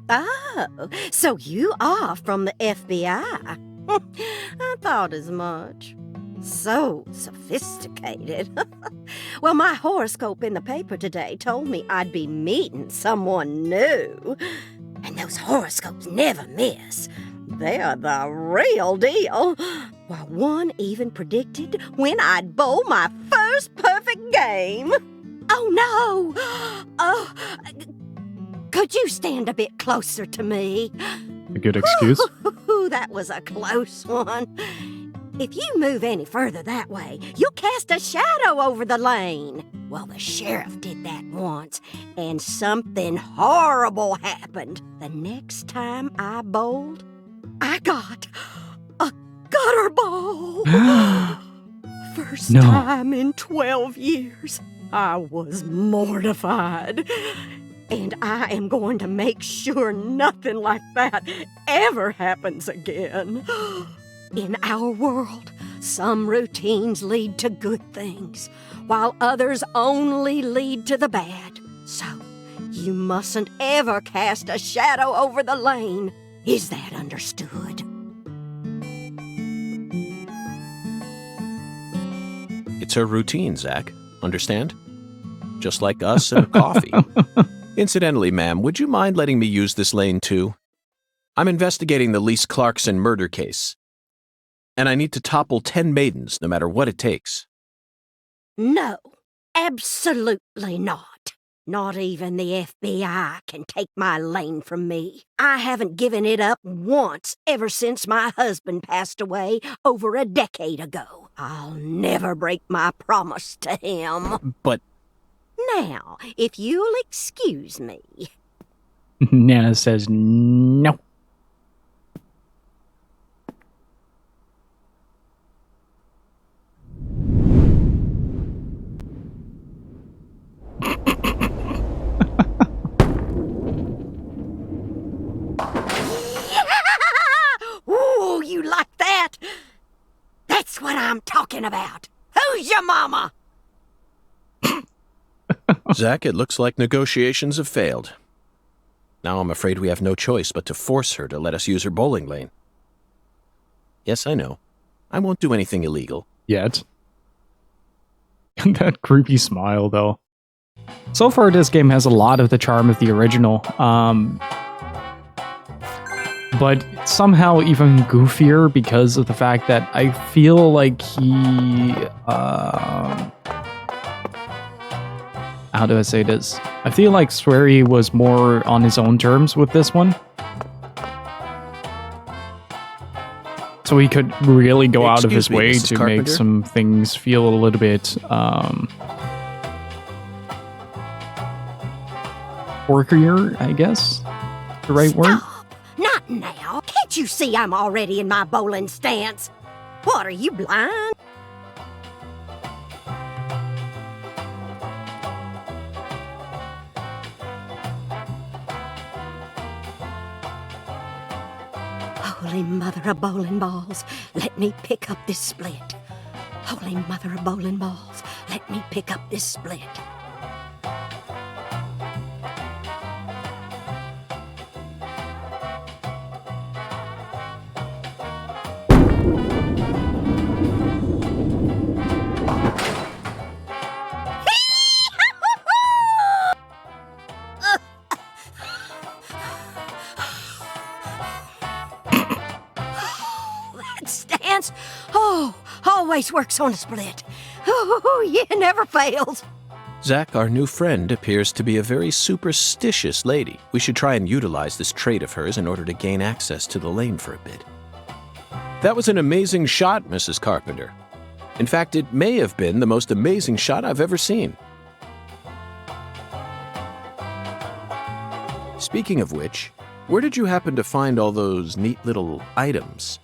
Oh, so you are from the FBI. I thought as much. So sophisticated. Well, my horoscope in the paper today told me I'd be meeting someone new. And those horoscopes never miss. They're the real deal. Well, one even predicted when I'd bowl my first perfect game. Oh, no! Oh, could you stand a bit closer to me? A good excuse. Ooh, that was a close one. If you move any further that way, you'll cast a shadow over the lane. Well, the sheriff did that once, and something horrible happened. The next time I bowled, I got a gutter ball. First time in 12 years. I was mortified. And I am going to make sure nothing like that ever happens again. In our world, some routines lead to good things, while others only lead to the bad. So, you mustn't ever cast a shadow over the lane. Is that understood? It's her routine, Zach. Understand? Just like us and coffee. Incidentally, ma'am, would you mind letting me use this lane too? I'm investigating the Lise Clarkson murder case. And I need to topple 10 maidens, no matter what it takes. No, absolutely not. Not even the FBI can take my lane from me. I haven't given it up once ever since my husband passed away over a decade ago. I'll never break my promise to him. But... Now, if you'll excuse me. Nana says no. Ooh, you like that? That's what I'm talking about. Who's your mama? Zach, it looks like negotiations have failed. Now I'm afraid we have no choice but to force her to let us use her bowling lane. Yes, I know. I won't do anything illegal. Yet. That creepy smile, though. So far, this game has a lot of the charm of the original. But somehow even goofier because of the fact that I feel like he... how do I say this? I feel like Swery was more on his own terms with this one. So he could really go out of his way to make some things feel a little bit workier, I guess. The right word? Stop! Not now! Can't you see I'm already in my bowling stance? What, are you blind? Holy mother of bowling balls, let me pick up this split. Holy mother of bowling balls, let me pick up this split. That stance, always works on a split. Oh, yeah, never fails. Zach, our new friend, appears to be a very superstitious lady. We should try and utilize this trait of hers in order to gain access to the lane for a bit. That was an amazing shot, Mrs. Carpenter. In fact, it may have been the most amazing shot I've ever seen. Speaking of which, where did you happen to find all those neat little items?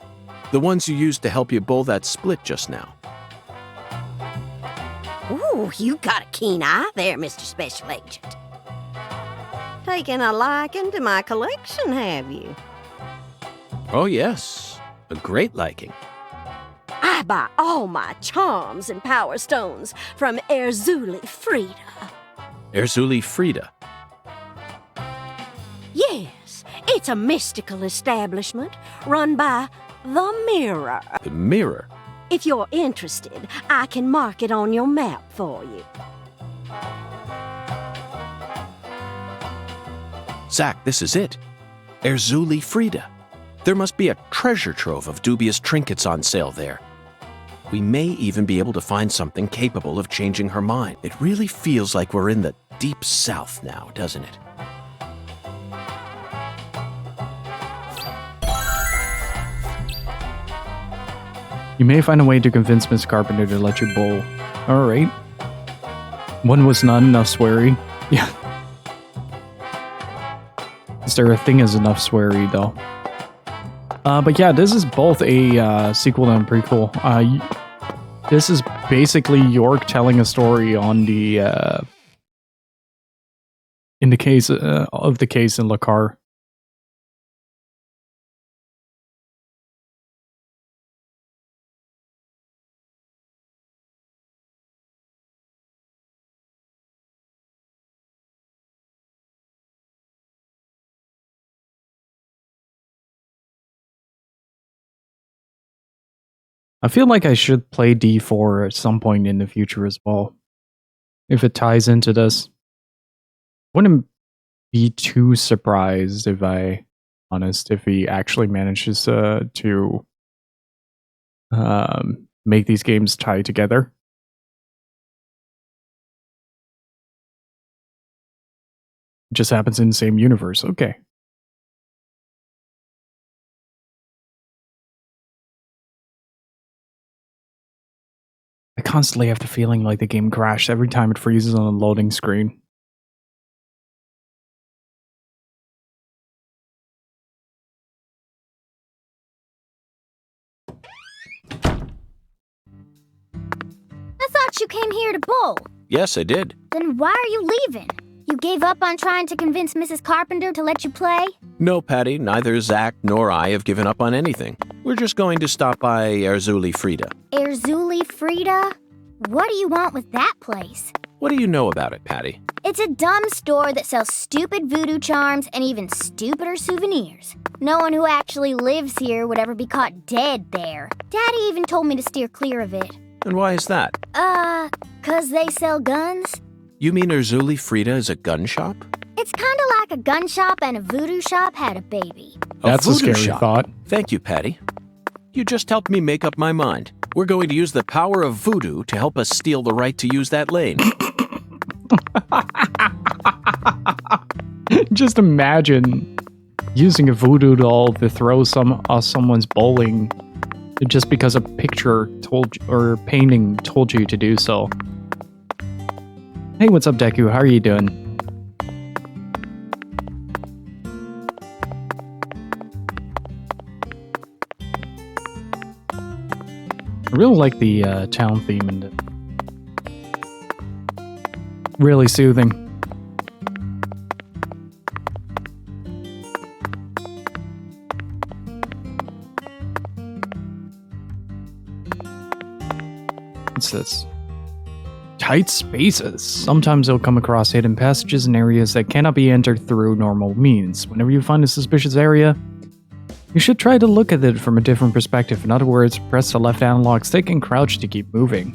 The ones you used to help you bowl that split just now. Ooh, you got a keen eye there, Mr. Special Agent. Taking a liking to my collection, have you? Oh yes, a great liking. I buy all my charms and power stones from Airdate Frida. Airdate Frida. Yes, it's a mystical establishment run by the Mirror. The Mirror? If you're interested, I can mark it on your map for you. Zach, this is it. Airdate Frida. There must be a treasure trove of dubious trinkets on sale there. We may even be able to find something capable of changing her mind. It really feels like we're in the deep south now, doesn't it? You may find a way to convince Miss Carpenter to let you bowl. Alright. One was not enough sweary. Yeah. Is there a thing as enough sweary, though? But yeah, this is both a sequel and a prequel. This is basically York telling a story on the in the case of the case in Le Carré. I feel like I should play D4 at some point in the future as well. If it ties into this. Wouldn't be too surprised if if he actually manages to make these games tie together. It just happens in the same universe. Okay. I constantly have the feeling like the game crashed every time it freezes on a loading screen. I thought you came here to bowl. Yes, I did. Then why are you leaving? You gave up on trying to convince Mrs. Carpenter to let you play? No, Patty, neither Zach nor I have given up on anything. We're just going to stop by Airdate Frida. Airdate Frida? What do you want with that place? What do you know about it, Patty? It's a dumb store that sells stupid voodoo charms and even stupider souvenirs. No one who actually lives here would ever be caught dead there. Daddy even told me to steer clear of it. And why is that? 'Cause they sell guns? You mean Airdate Frida is a gun shop? It's kinda like a gun shop and a voodoo shop had a baby. That's a scary thought. Thank you, Patty. You just helped me make up my mind. We're going to use the power of voodoo to help us steal the right to use that lane. Just imagine using a voodoo doll to throw someone's bowling just because a picture told you, or painting told you to do so. Hey, what's up, Deku? How are you doing? I really like the town theme and really soothing. what's this? Tight spaces. Sometimes you'll come across hidden passages and areas that cannot be entered through normal means. Whenever you find a suspicious area, you should try to look at it from a different perspective. In other words, press the left analog stick and crouch to keep moving.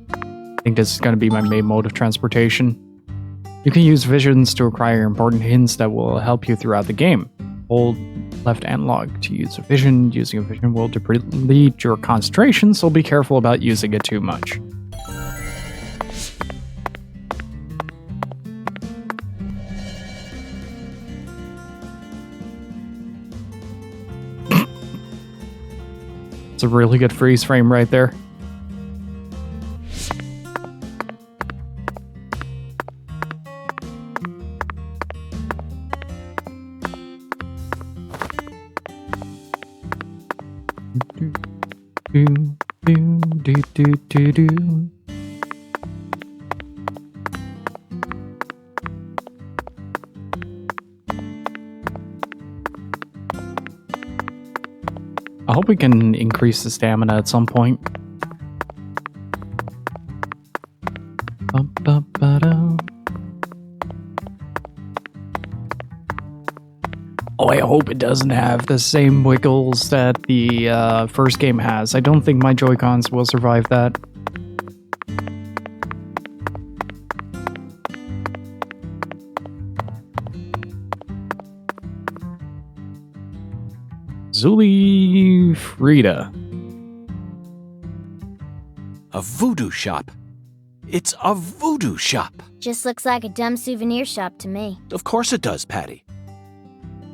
I think this is going to be my main mode of transportation. You can use visions to acquire important hints that will help you throughout the game. Hold left analog to use a vision. Using a vision will deplete your concentration, so be careful about using it too much. It's a really good freeze frame right there. I hope we can increase the stamina at some point. Oh, I hope it doesn't have the same wiggles that the first game has. I don't think my Joy-Cons will survive that. Zuli Frida. A voodoo shop. It's a voodoo shop. Just looks like a dumb souvenir shop to me. Of course it does, Patty.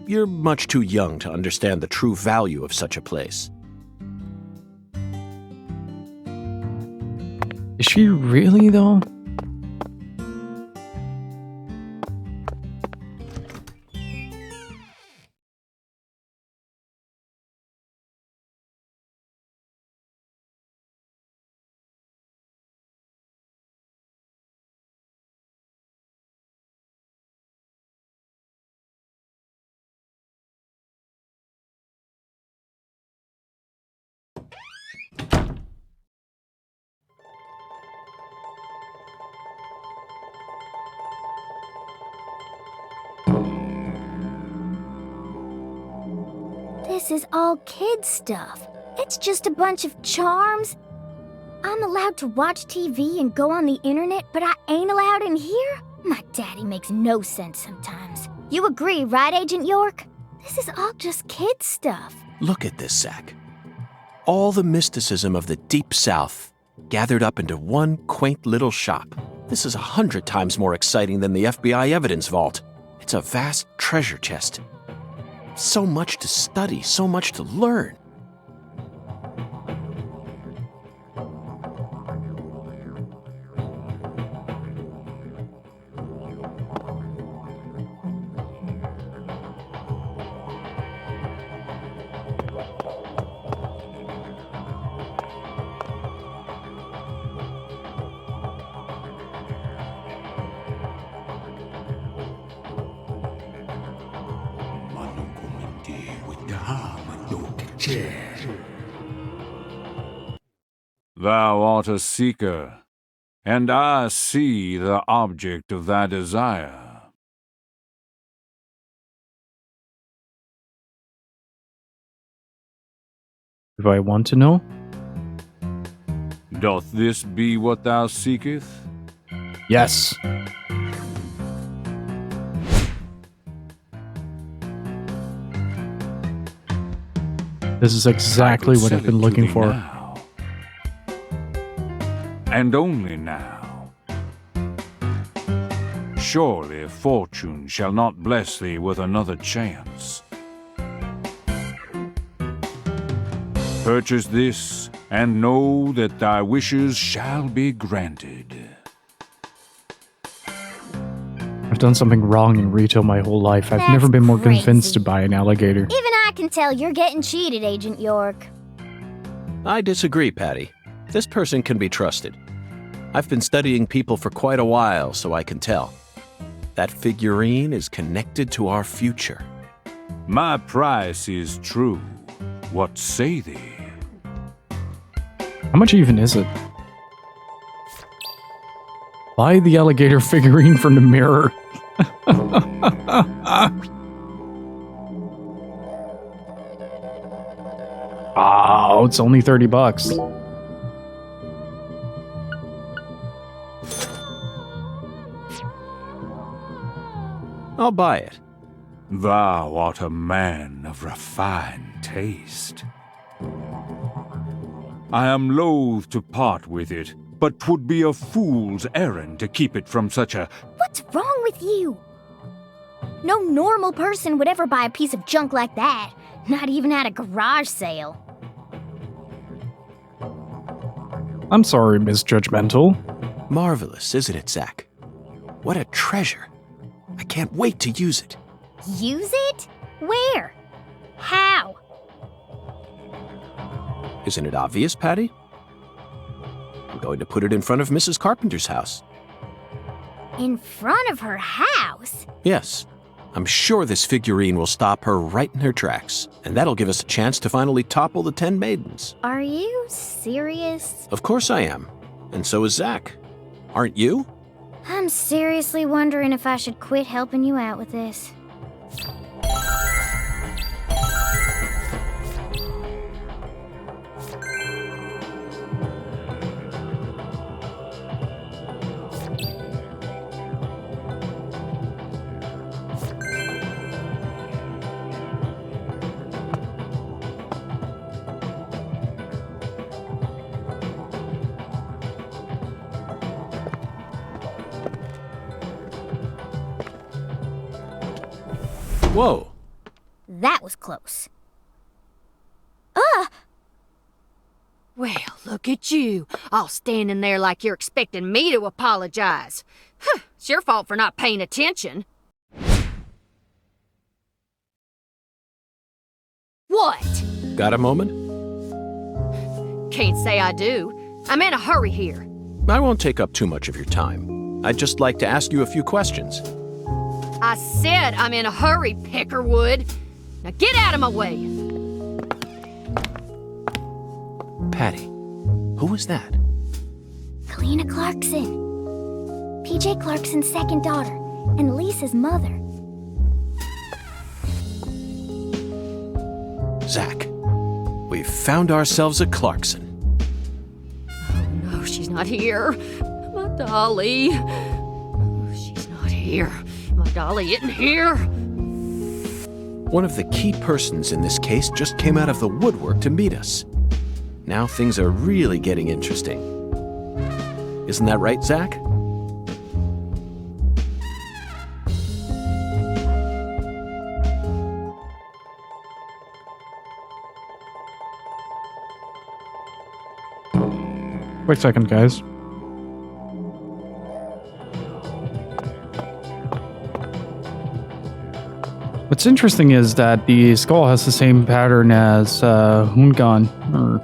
You're much too young to understand the true value of such a place. Is she really, though? This is all kid stuff. It's just a bunch of charms. I'm allowed to watch TV and go on the internet, but I ain't allowed in here? My daddy makes no sense sometimes. You agree, right, Agent York? This is all just kid stuff. Look at this sack. All the mysticism of the Deep South gathered up into one quaint little shop. This is 100 times more exciting than the FBI evidence vault. It's a vast treasure chest. So much to study, so much to learn. Thou art a seeker, and I see the object of thy desire. Do I want to know? Doth this be what thou seekest? Yes. This is exactly what I've been looking for. Now. And only now. Surely fortune shall not bless thee with another chance. Purchase this, and know that thy wishes shall be granted. I've done something wrong in retail my whole life. I've That's never been more crazy. convinced to buy an alligator. Even I can tell you're getting cheated, Agent York. I disagree, Patty. This person can be trusted. I've been studying people for quite a while, so I can tell. That figurine is connected to our future. My price is true. What say thee? How much even is it? Buy the alligator figurine from the mirror. Oh, it's only $30. I'll buy it. Thou art a man of refined taste. I am loath to part with it, but 'twould be a fool's errand to keep it from such a... What's wrong with you? No normal person would ever buy a piece of junk like that, not even at a garage sale. I'm sorry, Miss Judgmental. Marvelous, isn't it, Zach? What a treasure. I can't wait to use it. Use it? Where? How? Isn't it obvious, Patty? I'm going to put it in front of Mrs. Carpenter's house. In front of her house? Yes. I'm sure this figurine will stop her right in her tracks, and that'll give us a chance to finally topple the 10 maidens. Are you serious? Of course I am. And so is Zach. Aren't you? I'm seriously wondering if I should quit helping you out with this. Whoa. That was close. Well, look at you, all standing there like you're expecting me to apologize. Huh, it's your fault for not paying attention. What? Got a moment? Can't say I do. I'm in a hurry here. I won't take up too much of your time. I'd just like to ask you a few questions. I said I'm in a hurry, Peckerwood. Now get out of my way. Patty, who was that? Kalina Clarkson. PJ Clarkson's second daughter, and Lisa's mother. Zach, we've found ourselves a Clarkson. Oh no, she's not here. My dolly. Oh, she's not here. My dolly isn't here. One of the key persons in this case just came out of the woodwork to meet us. Now things are really getting interesting. Isn't that right, Zach? Wait a second, guys. What's interesting is that the skull has the same pattern as Hungan, or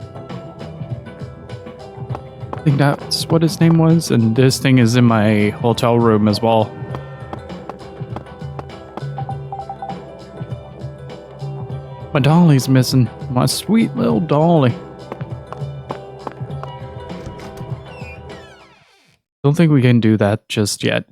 I think that's what his name was, and this thing is in my hotel room as well. My dolly's missing. My sweet little dolly. Don't think we can do that just yet.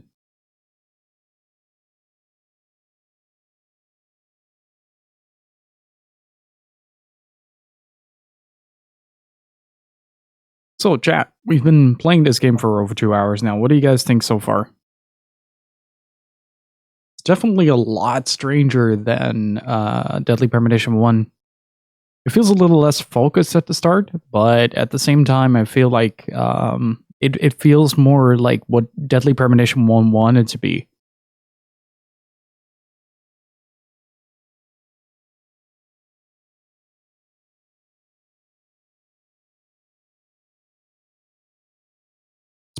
So, chat, we've been playing this game for over 2 hours now. What do you guys think so far? It's definitely a lot stranger than Deadly Premonition 1. It feels a little less focused at the start, but at the same time, I feel like it feels more like what Deadly Premonition 1 wanted to be.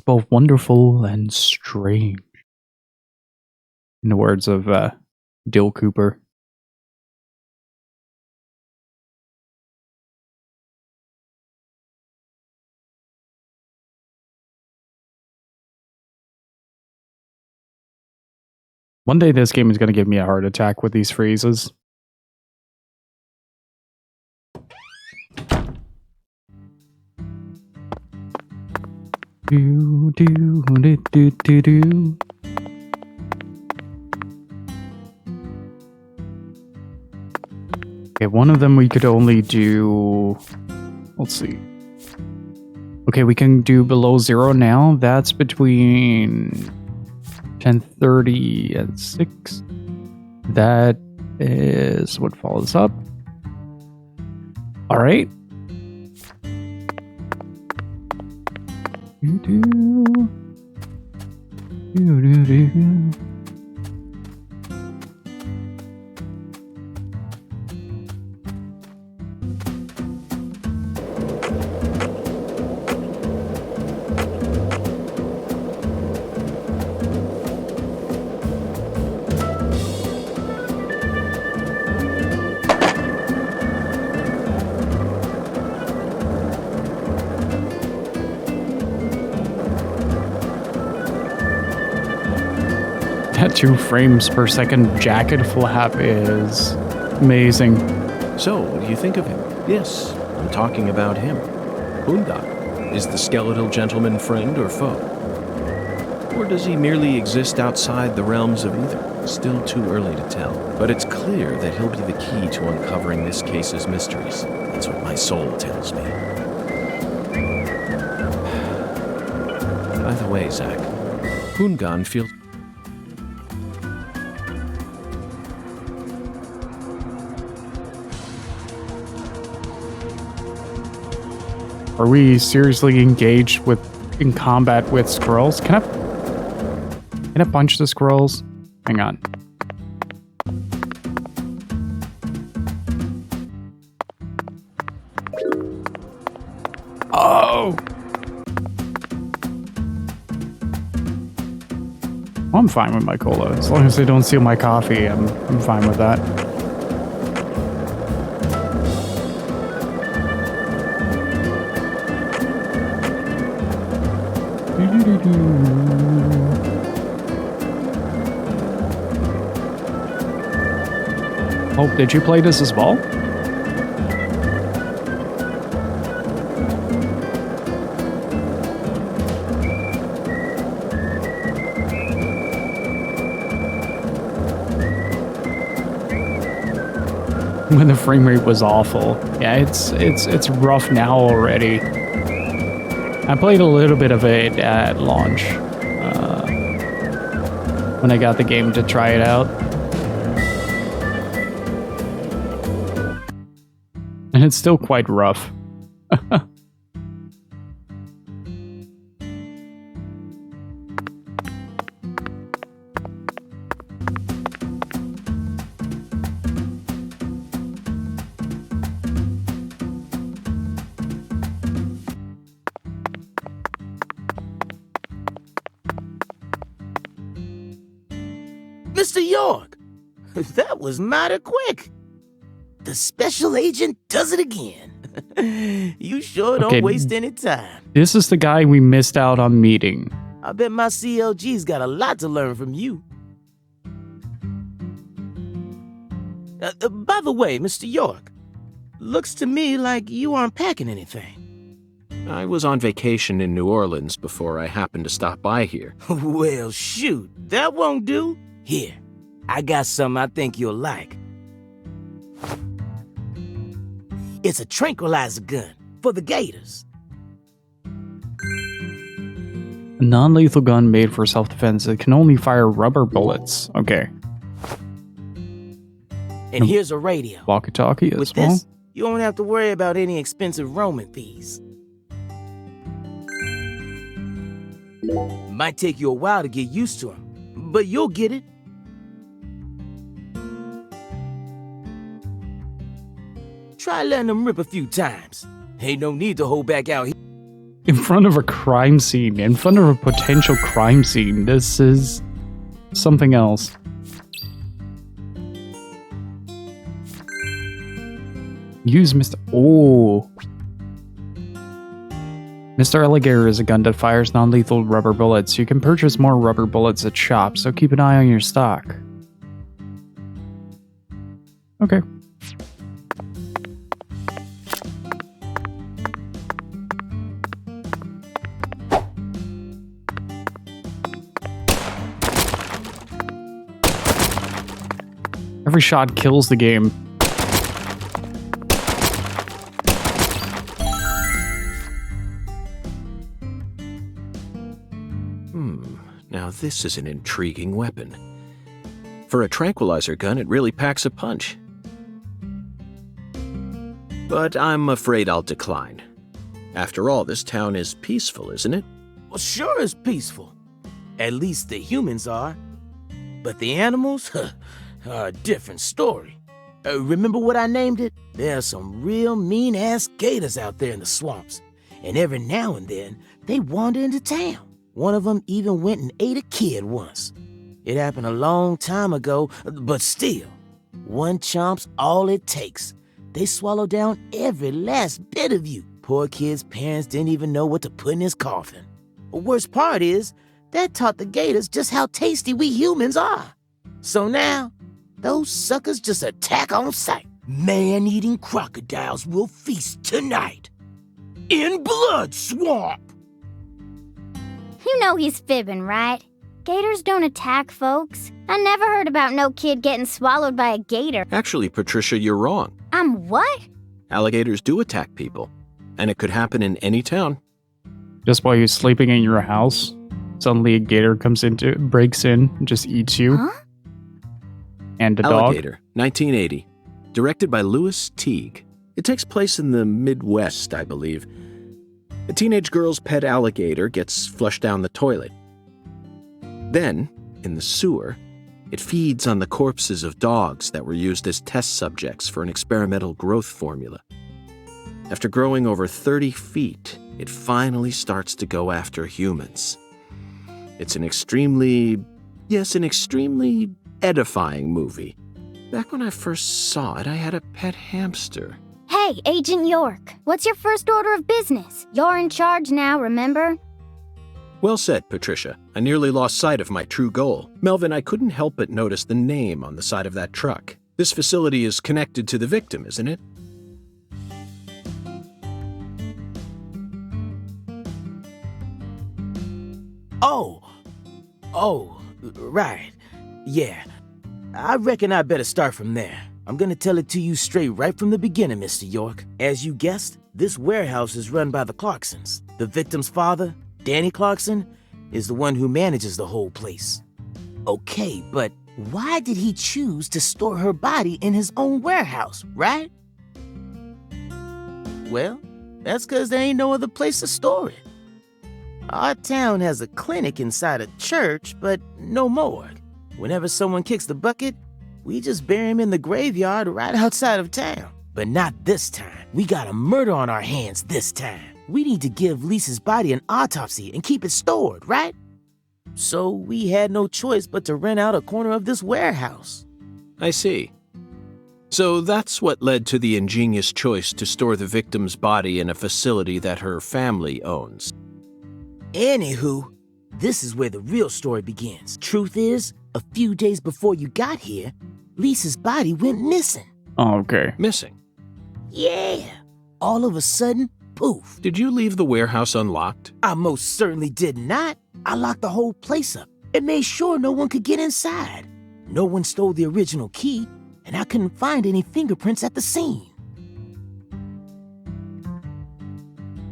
Both wonderful and strange, in the words of Dill Cooper. One day this game is going to give me a heart attack with these phrases. Do, do, do, do, do, do. Okay, one of them we could only do... Let's see. Okay, we can do below 0 now. That's between 10:30 and 6. That is what follows up. All right. That 2 frames per second jacket flap is amazing. So, what do you think of him? Yes, I'm talking about him. Boondock. Is the skeletal gentleman friend or foe? Or does he merely exist outside the realms of either? Still too early to tell. But it's clear that he'll be the key to uncovering this case's mysteries. That's what my soul tells me. By the way, Zach, Hoongan feels... Are we seriously engaged in combat with squirrels? Can I punch the squirrels? Hang on. Oh! Well, I'm fine with my cola. As long as they don't steal my coffee, I'm fine with that. Oh, did you play this as well? When the frame rate was awful. Yeah, it's rough now already. I played a little bit of it at launch when I got the game to try it out. And it's still quite rough. Mr. York, that was mighty quick. The special agent does it again. You sure don't waste any time. This is the guy we missed out on meeting. I bet my CLG's got a lot to learn from you. By the way, Mr. York, looks to me like you aren't packing anything. I was on vacation in New Orleans before I happened to stop by here. Well, shoot, that won't do. Here, I got something I think you'll like. It's a tranquilizer gun for the gators. A non-lethal gun made for self-defense. It can only fire rubber bullets. Okay. And here's a radio. Walkie-talkie as With well. this, you won't have to worry about any expensive roaming fees. Might take you a while to get used to them, but you'll get it. Try letting them rip a few times. Ain't no need to hold back out here. In front of a crime scene. In front of a potential crime scene. This is something else. Use Mr. Oh. Mr. Alligator is a gun that fires non-lethal rubber bullets. You can purchase more rubber bullets at shops, so keep an eye on your stock. Okay. Every shot kills the game. Now this is an intriguing weapon. For a tranquilizer gun, it really packs a punch. But I'm afraid I'll decline. After all, this town is peaceful, isn't it? Well, sure it's peaceful. At least the humans are. But the animals are a different story. Remember what I named it? There are some real mean-ass gators out there in the swamps. And every now and then, they wander into town. One of them even went and ate a kid once. It happened a long time ago, but still, one chomp's all it takes. They swallow down every last bit of you. Poor kid's parents didn't even know what to put in his coffin. The worst part is, that taught the gators just how tasty we humans are. So now, those suckers just attack on sight. Man-eating crocodiles will feast tonight. In Blood Swamp! You know he's fibbing, right? Gators don't attack folks. I never heard about no kid getting swallowed by a gator. Actually, Patricia, you're wrong. I'm what? Alligators do attack people, and it could happen in any town. Just while you're sleeping in your house, suddenly a gator breaks in, and just eats you. Huh? And a Alligator, dog. 1980. Directed by Louis Teague. It takes place in the Midwest, I believe. A teenage girl's pet alligator gets flushed down the toilet. Then, in the sewer, it feeds on the corpses of dogs that were used as test subjects for an experimental growth formula. After growing over 30 feet, it finally starts to go after humans. It's an extremely edifying movie. Back when I first saw it, I had a pet hamster. Hey, Agent York, what's your first order of business? You're in charge now, remember? Well said, Patricia. I nearly lost sight of my true goal. Melvin, I couldn't help but notice the name on the side of that truck. This facility is connected to the victim, isn't it? Oh, right. Yeah. I reckon I better start from there. I'm gonna tell it to you straight right from the beginning, Mr. York. As you guessed, this warehouse is run by the Clarksons. The victim's father, Danny Clarkson, is the one who manages the whole place. Okay, but why did he choose to store her body in his own warehouse, right? Well, that's 'cause there ain't no other place to store it. Our town has a clinic inside a church, but no morgue. Whenever someone kicks the bucket, we just bury him in the graveyard right outside of town. But not this time. We got a murder on our hands this time. We need to give Lisa's body an autopsy and keep it stored, right? So we had no choice but to rent out a corner of this warehouse. I see. So that's what led to the ingenious choice to store the victim's body in a facility that her family owns. Anywho, this is where the real story begins. Truth is, a few days before you got here, Lisa's body went missing. Oh, okay. Missing? Yeah. All of a sudden, poof. Did you leave the warehouse unlocked? I most certainly did not. I locked the whole place up and made sure no one could get inside. No one stole the original key, and I couldn't find any fingerprints at the scene.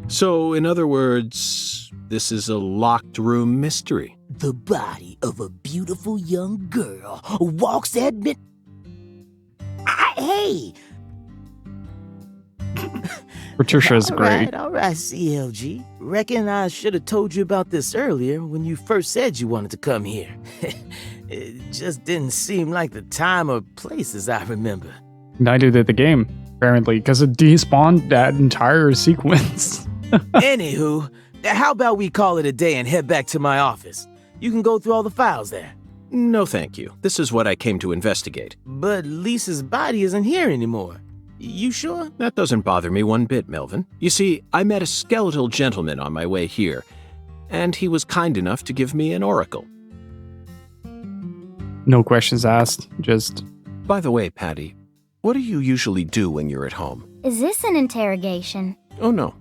So, in other words, this is a locked room mystery. The body of a beautiful young girl walks at mid... Hey! Patricia's great. All right, CLG. Reckon I should have told you about this earlier when you first said you wanted to come here. It just didn't seem like the time or place as I remember. Neither did the game, apparently, because it despawned that entire sequence. Anywho, how about we call it a day and head back to my office? You can go through all the files there. No, thank you. This is what I came to investigate. But Lisa's body isn't here anymore. You sure? That doesn't bother me one bit, Melvin. You see, I met a skeletal gentleman on my way here, and he was kind enough to give me an oracle. No questions asked, just... By the way, Patty, what do you usually do when you're at home? Is this an interrogation? Oh, no.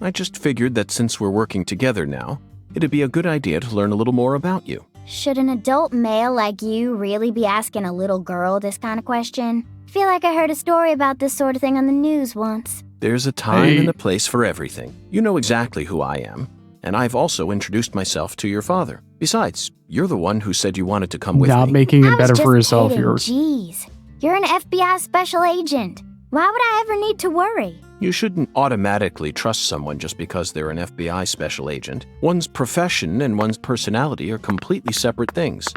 I just figured that since we're working together now, it'd be a good idea to learn a little more about you. Should an adult male like you really be asking a little girl this kind of question? Feel like I heard a story about this sort of thing on the news once. There's a time and a place for everything. You know exactly who I am. And I've also introduced myself to your father. Besides, you're the one who said you wanted to come with me. Not making it better for yourself. Jeez, you're an FBI special agent. Why would I ever need to worry? You shouldn't automatically trust someone just because they're an FBI special agent. One's profession and one's personality are completely separate things.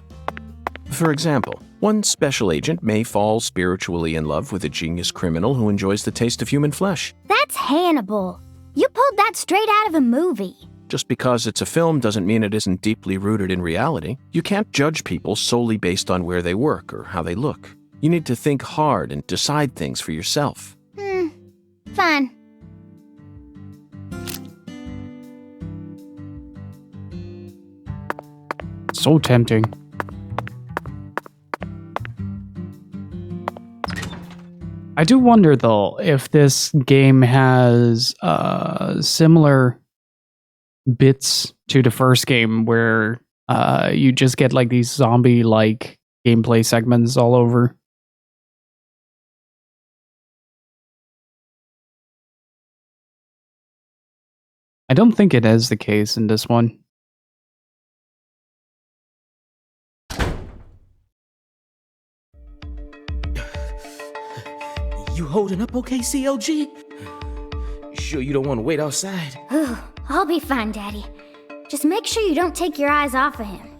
For example, one special agent may fall spiritually in love with a genius criminal who enjoys the taste of human flesh. That's Hannibal. You pulled that straight out of a movie. Just because it's a film doesn't mean it isn't deeply rooted in reality. You can't judge people solely based on where they work or how they look. You need to think hard and decide things for yourself. Fine. So tempting. I do wonder, though, if this game has similar bits to the first game where you just get like these zombie-like gameplay segments all over. I don't think it is the case in this one. You holding up okay, CLG? Sure you don't want to wait outside? I'll be fine, Daddy. Just make sure you don't take your eyes off of him.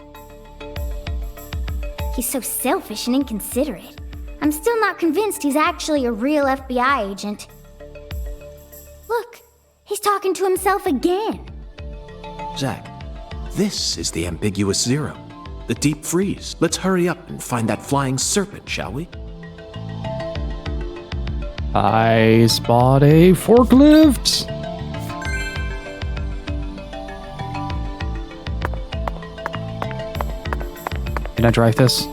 He's so selfish and inconsiderate. I'm still not convinced he's actually a real FBI agent. Look, he's talking to himself again. Zach, this is the ambiguous zero. The deep freeze. Let's hurry up and find that flying serpent, shall we? I spot a forklift. Can I drive this?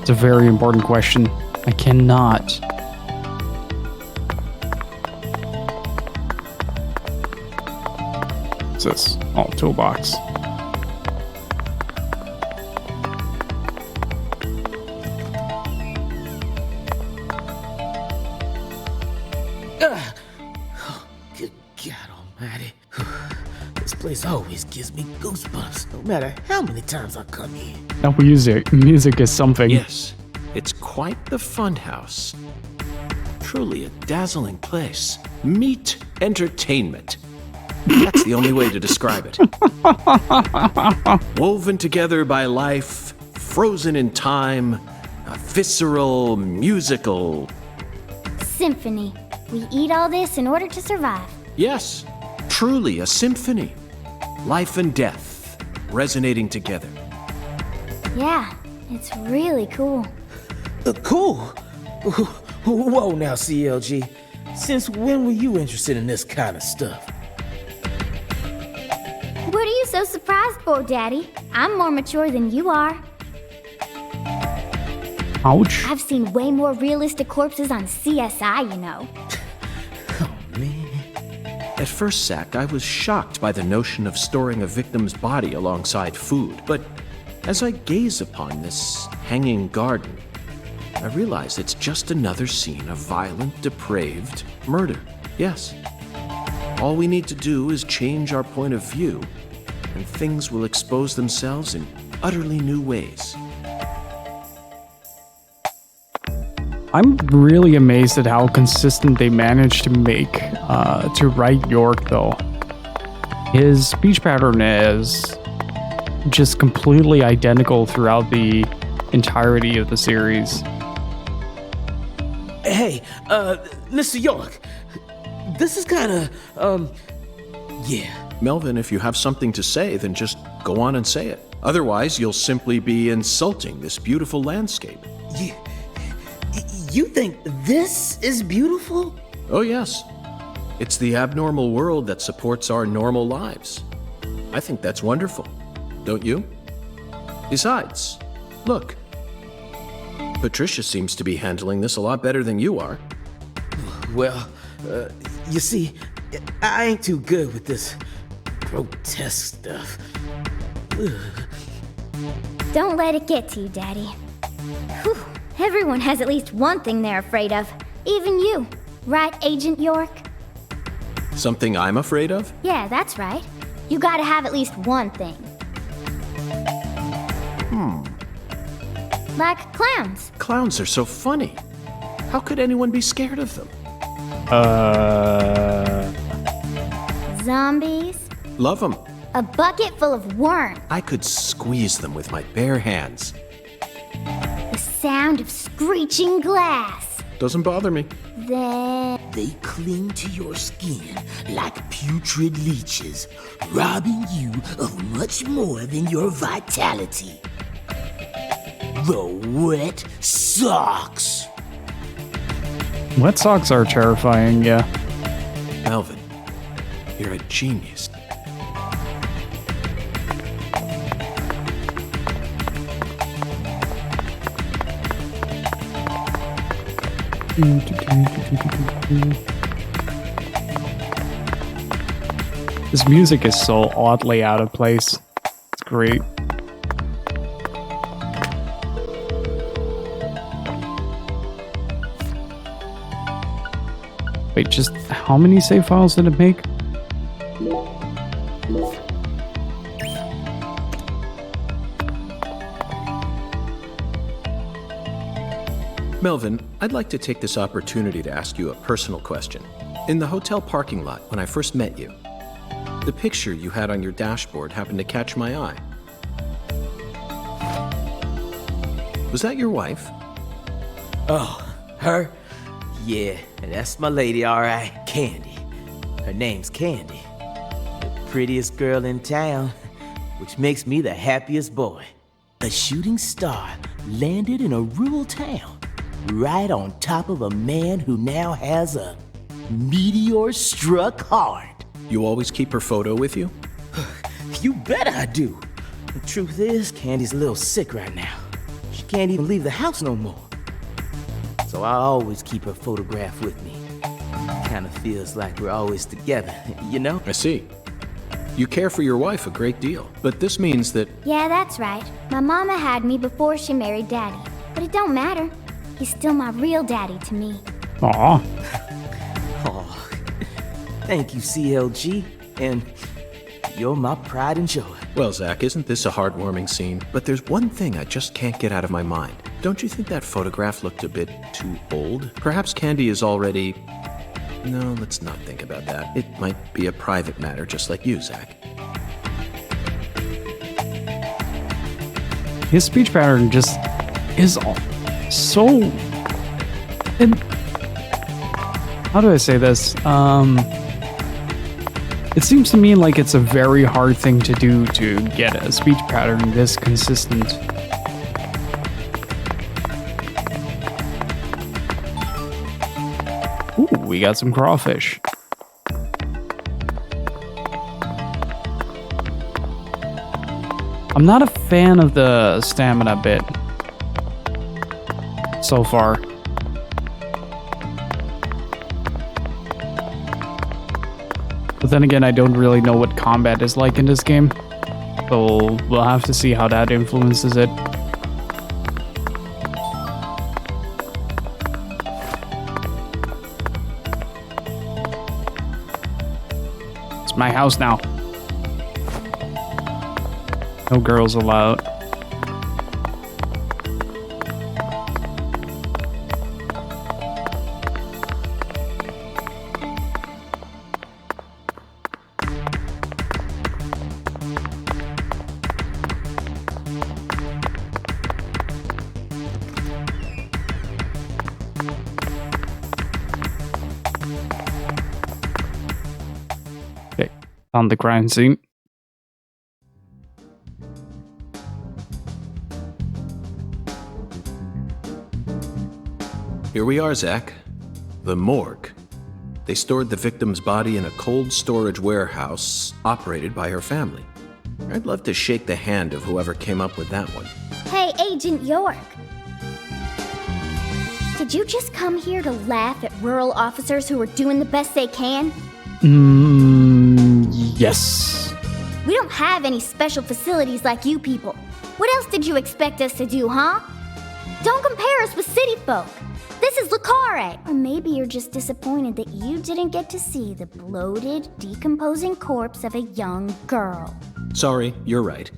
It's a very important question. I cannot. What's this? Oh, toolbox. Good God almighty. This place always gives me goosebumps, no matter how many times I come here. That music is something. Yes, it's quite the fun house. Truly a dazzling place. Meet entertainment. That's the only way to describe it. Woven together by life, frozen in time, a visceral, musical... Symphony. We eat all this in order to survive. Yes, truly a symphony. Life and death, resonating together. Yeah, it's really cool. Cool? Whoa now, CLG. Since when were you interested in this kind of stuff? What are you so surprised for, Daddy? I'm more mature than you are. Ouch. I've seen way more realistic corpses on CSI, you know. Oh, man. At first, Zach, I was shocked by the notion of storing a victim's body alongside food. But as I gaze upon this hanging garden, I realize it's just another scene of violent, depraved murder. Yes. All we need to do is change our point of view, and things will expose themselves in utterly new ways. I'm really amazed at how consistent they managed to make to write York, though. His speech pattern is just completely identical throughout the entirety of the series. Hey, Mr. York, this is kind of, yeah. Melvin, if you have something to say, then just go on and say it. Otherwise, you'll simply be insulting this beautiful landscape. You think this is beautiful? Oh, yes. It's the abnormal world that supports our normal lives. I think that's wonderful, don't you? Besides, look. Patricia seems to be handling this a lot better than you are. Well, you see, I ain't too good with this grotesque stuff. Don't let it get to you, Daddy. Whew. Everyone has at least one thing they're afraid of. Even you. Right, Agent York? Something I'm afraid of? Yeah, that's right. You gotta have at least one thing. Like clowns. Clowns are so funny. How could anyone be scared of them? Zombies. Love them. A bucket full of worms. I could squeeze them with my bare hands. The sound of screeching glass. Doesn't bother me. Then... They cling to your skin like putrid leeches, robbing you of much more than your vitality. The wet socks. Wet socks are terrifying, yeah. Melvin, you're a genius. This music is so oddly out of place. It's great. Wait, just how many save files did it make? Melvin, I'd like to take this opportunity to ask you a personal question. In the hotel parking lot, when I first met you, the picture you had on your dashboard happened to catch my eye. Was that your wife? Oh, her? Yeah, that's my lady, all right. Candy. Her name's Candy. The prettiest girl in town, which makes me the happiest boy. A shooting star landed in a rural town, right on top of a man who now has a meteor-struck heart. You always keep her photo with you? You bet I do. The truth is, Candy's a little sick right now. She can't even leave the house no more. So I always keep her photograph with me. Kinda feels like we're always together, you know? I see. You care for your wife a great deal, but this means that... Yeah, that's right. My mama had me before she married Daddy. But it don't matter. He's still my real daddy to me. Aw. Oh, thank you, CLG. And you're my pride and joy. Well, Zach, isn't this a heartwarming scene? But there's one thing I just can't get out of my mind. Don't you think that photograph looked a bit too old? Perhaps Candy is already... No, let's not think about that. It might be a private matter, just like you, Zach. His speech pattern just is so... And how do I say this? It seems to me like it's a very hard thing to do to get a speech pattern this consistent. Ooh, we got some crawfish. I'm not a fan of the stamina bit so far. But then again, I don't really know what combat is like in this game. So we'll have to see how that influences it. It's my house now. No girls allowed. Okay, found the crime scene. Here we are, Zach. The morgue. They stored the victim's body in a cold storage warehouse operated by her family. I'd love to shake the hand of whoever came up with that one. Hey, Agent York. Did you just come here to laugh at rural officers who are doing the best they can? Yes. We don't have any special facilities like you people. What else did you expect us to do, huh? Don't compare us with city folk. This is Carré. Or maybe you're just disappointed that you didn't get to see the bloated, decomposing corpse of a young girl. Sorry, you're right.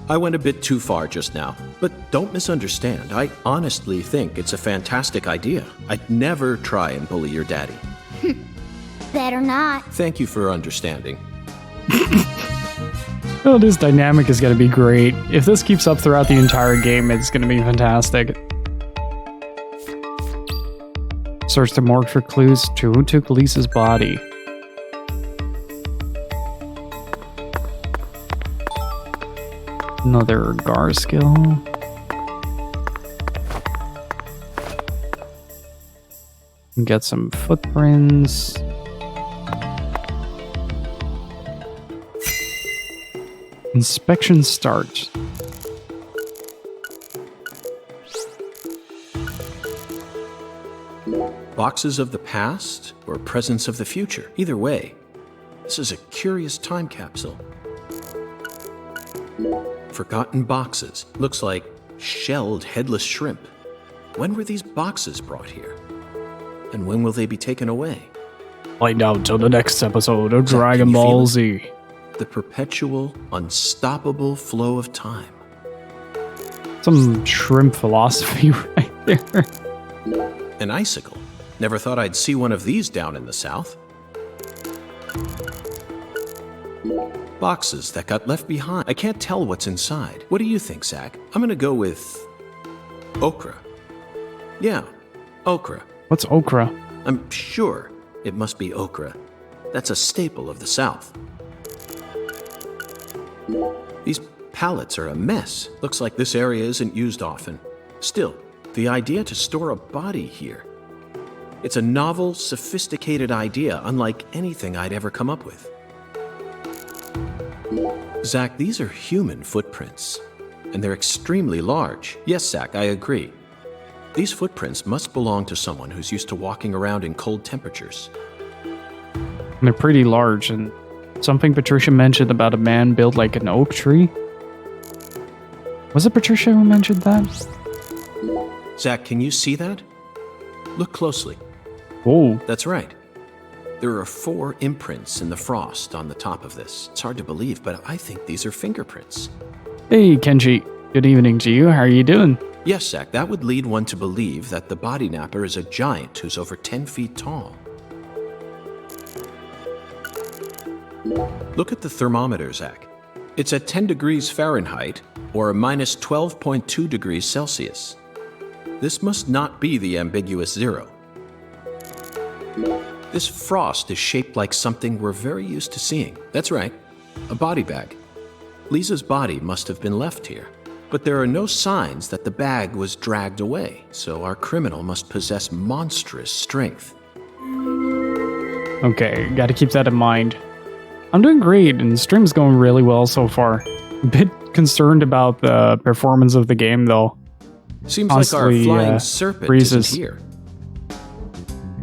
I went a bit too far just now. But don't misunderstand. I honestly think it's a fantastic idea. I'd never try and bully your daddy. Better not. Thank you for understanding. Oh, this dynamic is going to be great. If this keeps up throughout the entire game, it's going to be fantastic. Search the morgue for clues to who took Lisa's body. Another Gar skill. Get some footprints. Inspection start. Boxes of the past or presence of the future. Either way, this is a curious time capsule. Forgotten boxes. Looks like shelled headless shrimp. When were these boxes brought here? And when will they be taken away? Find out till the next episode of Zach, Dragon can you feel Ball it? Z. The perpetual, unstoppable flow of time. Some shrimp philosophy right there. An icicle. Never thought I'd see one of these down in the south. Boxes that got left behind. I can't tell what's inside. What do you think, Zach? I'm gonna go with okra. Yeah, okra. What's okra? I'm sure it must be okra. That's a staple of the South. These pallets are a mess. Looks like this area isn't used often. Still, the idea to store a body here. It's a novel, sophisticated idea, unlike anything I'd ever come up with. Zach, these are human footprints, and they're extremely large. Yes, Zach, I agree. These footprints must belong to someone who's used to walking around in cold temperatures. They're pretty large, and something Patricia mentioned about a man built like an oak tree. Was it Patricia who mentioned that? Zach, can you see that? Look closely. Whoa. That's right. There are 4 imprints in the frost on the top of this. It's hard to believe, but I think these are fingerprints. Hey, Kenji. Good evening to you. How are you doing? Yes, Zach, that would lead one to believe that the body napper is a giant who's over 10 feet tall. Look at the thermometer, Zach. It's at 10 degrees Fahrenheit, or a minus 12.2 degrees Celsius. This must not be the ambiguous 0. This frost is shaped like something we're very used to seeing. That's right, a body bag. Lisa's body must have been left here. But there are no signs that the bag was dragged away, so our criminal must possess monstrous strength. Okay, gotta keep that in mind. I'm doing great, and the stream's going really well so far. A bit concerned about the performance of the game, though. Seems like our flying serpent freezes. isn't here.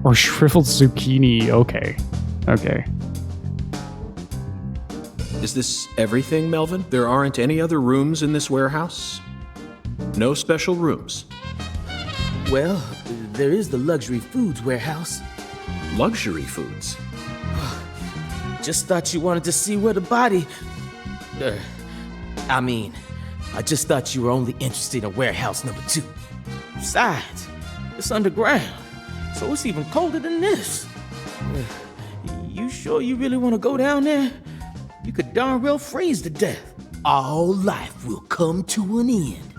Or shriveled zucchini, okay. Okay. Is this everything, Melvin? There aren't any other rooms in this warehouse? No special rooms? Well, there is the luxury foods warehouse. Luxury foods? Just thought you wanted to see where the body... I just thought you were only interested in warehouse number 2. Besides, it's underground, so it's even colder than this. You sure you really want to go down there? You could darn well freeze to death. All life will come to an end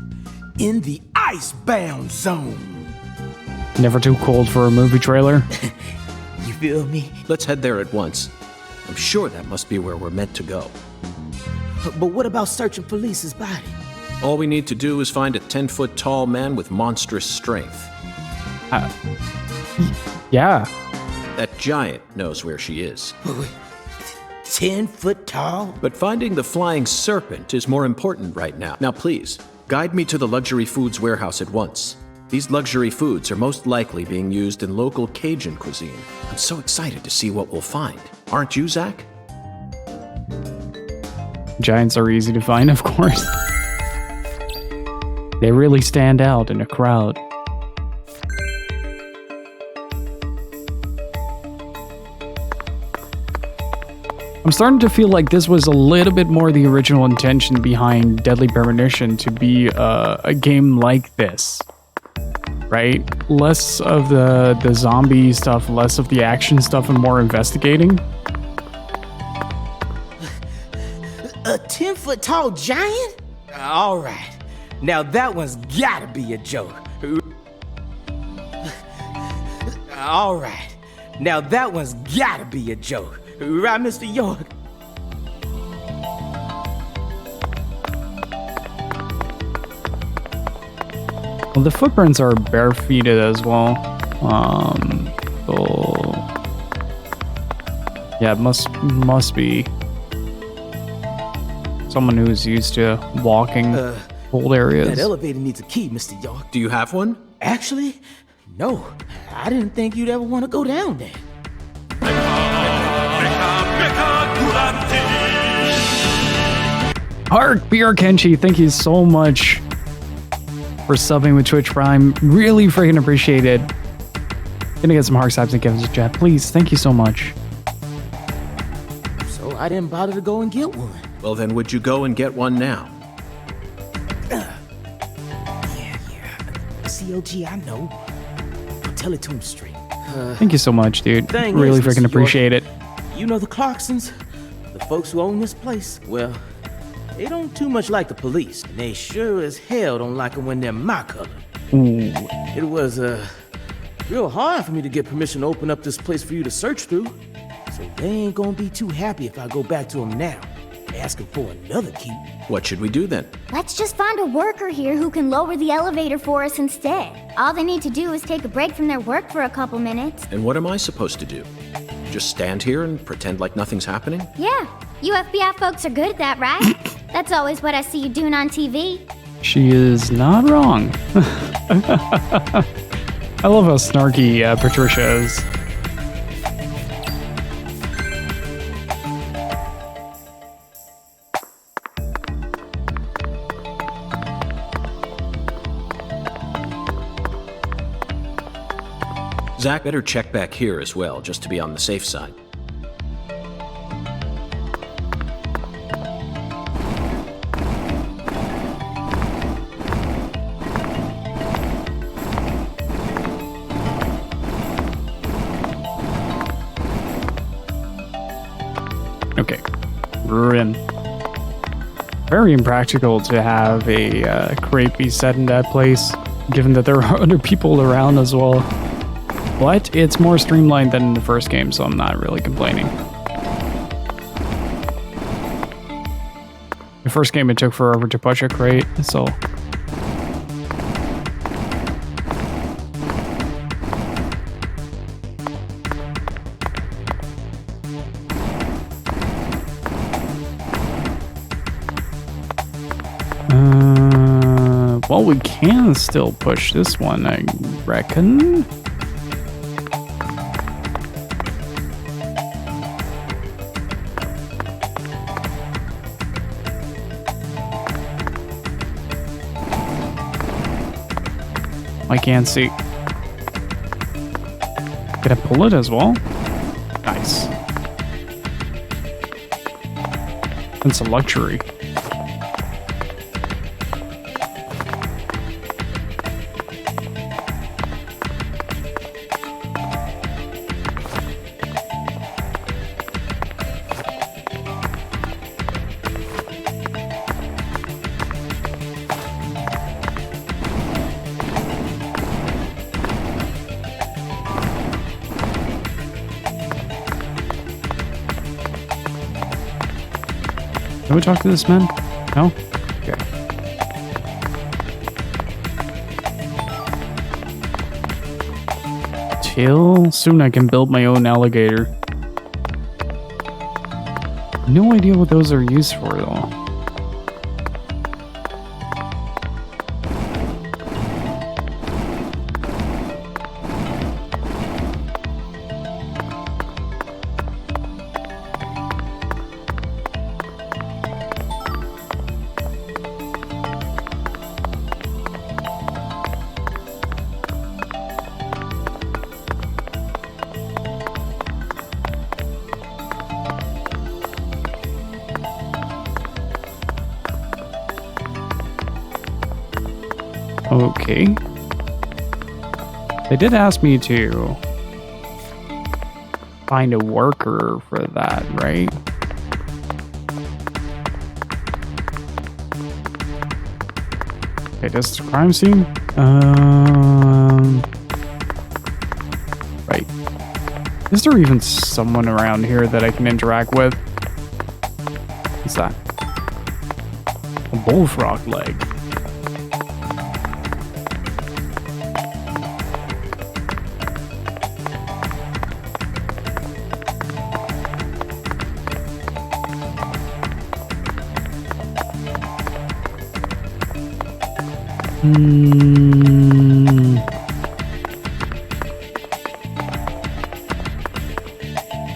in the icebound zone. Never too cold for a movie trailer. You feel me? Let's head there at once. I'm sure that must be where we're meant to go. But what about searching for Lisa's body? All we need to do is find a 10-foot tall man with monstrous strength. Yeah. That giant knows where she is. 10 foot tall? But finding the flying serpent is more important right now. Now please, guide me to the luxury foods warehouse at once. These luxury foods are most likely being used in local Cajun cuisine. I'm so excited to see what we'll find. Aren't you, Zach? Giants are easy to find, of course. They really stand out in a crowd. I'm starting to feel like this was a little bit more the original intention behind Deadly Premonition to be a game like this. Right? Less of the zombie stuff, less of the action stuff, and more investigating. A 10-foot tall giant? All right. Now that one's gotta be a joke. All right. Now that one's gotta be a joke. Right, Mr. York? Well, the footprints are bare-feeted as well. So yeah, it must be someone who's used to walking old areas. That elevator needs a key, Mr. York. Do you have one? Actually, no. I didn't think you'd ever want to go down there. Hark, BR Kenshi, thank you so much for subbing with Twitch Prime. Really freaking appreciate it. Gonna get some heart types and Kevin's chat, please. Thank you so much. So I didn't bother to go and get one. Well, then would you go and get one now? Yeah. COG, I know. I'll tell it to him straight. Thank you so much, dude. Thing Really is, freaking Mr. appreciate it. You know the Clarksons? The folks who own this place? Well, they don't too much like the police. And they sure as hell don't like them when they're my color. Ooh. It was, real hard for me to get permission to open up this place for you to search through. So they ain't gonna be too happy if I go back to them now, asking for another key. What should we do then? Let's just find a worker here who can lower the elevator for us instead. All they need to do is take a break from their work for a couple minutes. And what am I supposed to do? Just stand here and pretend like nothing's happening? Yeah, you FBI folks are good at that, right? That's always what I see you doing on TV. She is not wrong. I love how snarky Patricia is. Zach, better check back here as well, just to be on the safe side. Okay, we're in. Very impractical to have a crate be set in that place, given that there are other people around as well. But it's more streamlined than in the first game, so I'm not really complaining. The first game, it took forever to push a crate, so... well, we can still push this one, I reckon. I can't see. Can I pull it as well? Nice. It's a luxury. Can we talk to this man? No? Okay. Till soon I can build my own alligator. No idea what those are used for though. Okay. They did ask me to find a worker for that, right? Okay, this is a crime scene. Right. Is there even someone around here that I can interact with? What's that? A bullfrog leg. Can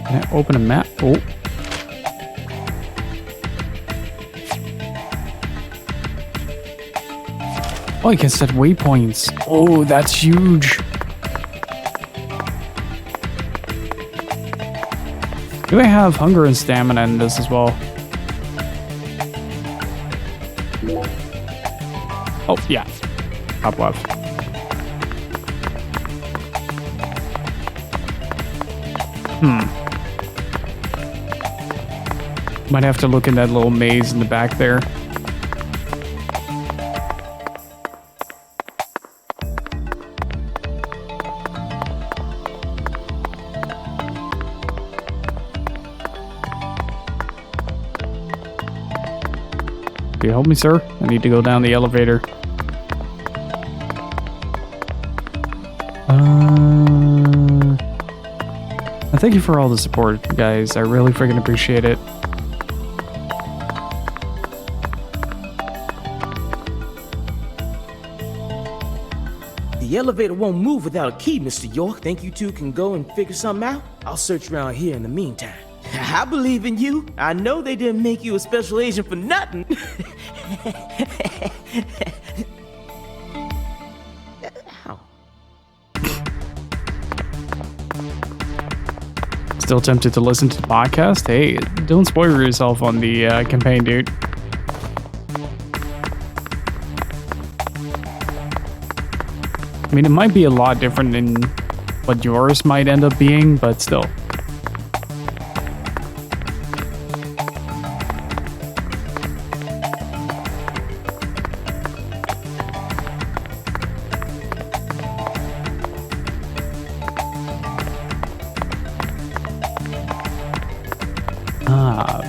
I open a map? Oh. Oh, I can set waypoints. Oh, that's huge. Do I have hunger and stamina in this as well? Oh, yeah. Top left. Might have to look in that little maze in the back there. Can you help me, sir? I need to go down the elevator. Thank you for all the support, guys. I really freaking appreciate it. The elevator won't move without a key, Mr. York. Think you two can go and figure something out? I'll search around here in the meantime. I believe in you. I know they didn't make you a special agent for nothing. Ow. Still tempted to listen to the podcast? Hey, don't spoil yourself on the campaign, dude. I mean, it might be a lot different than what yours might end up being, but still.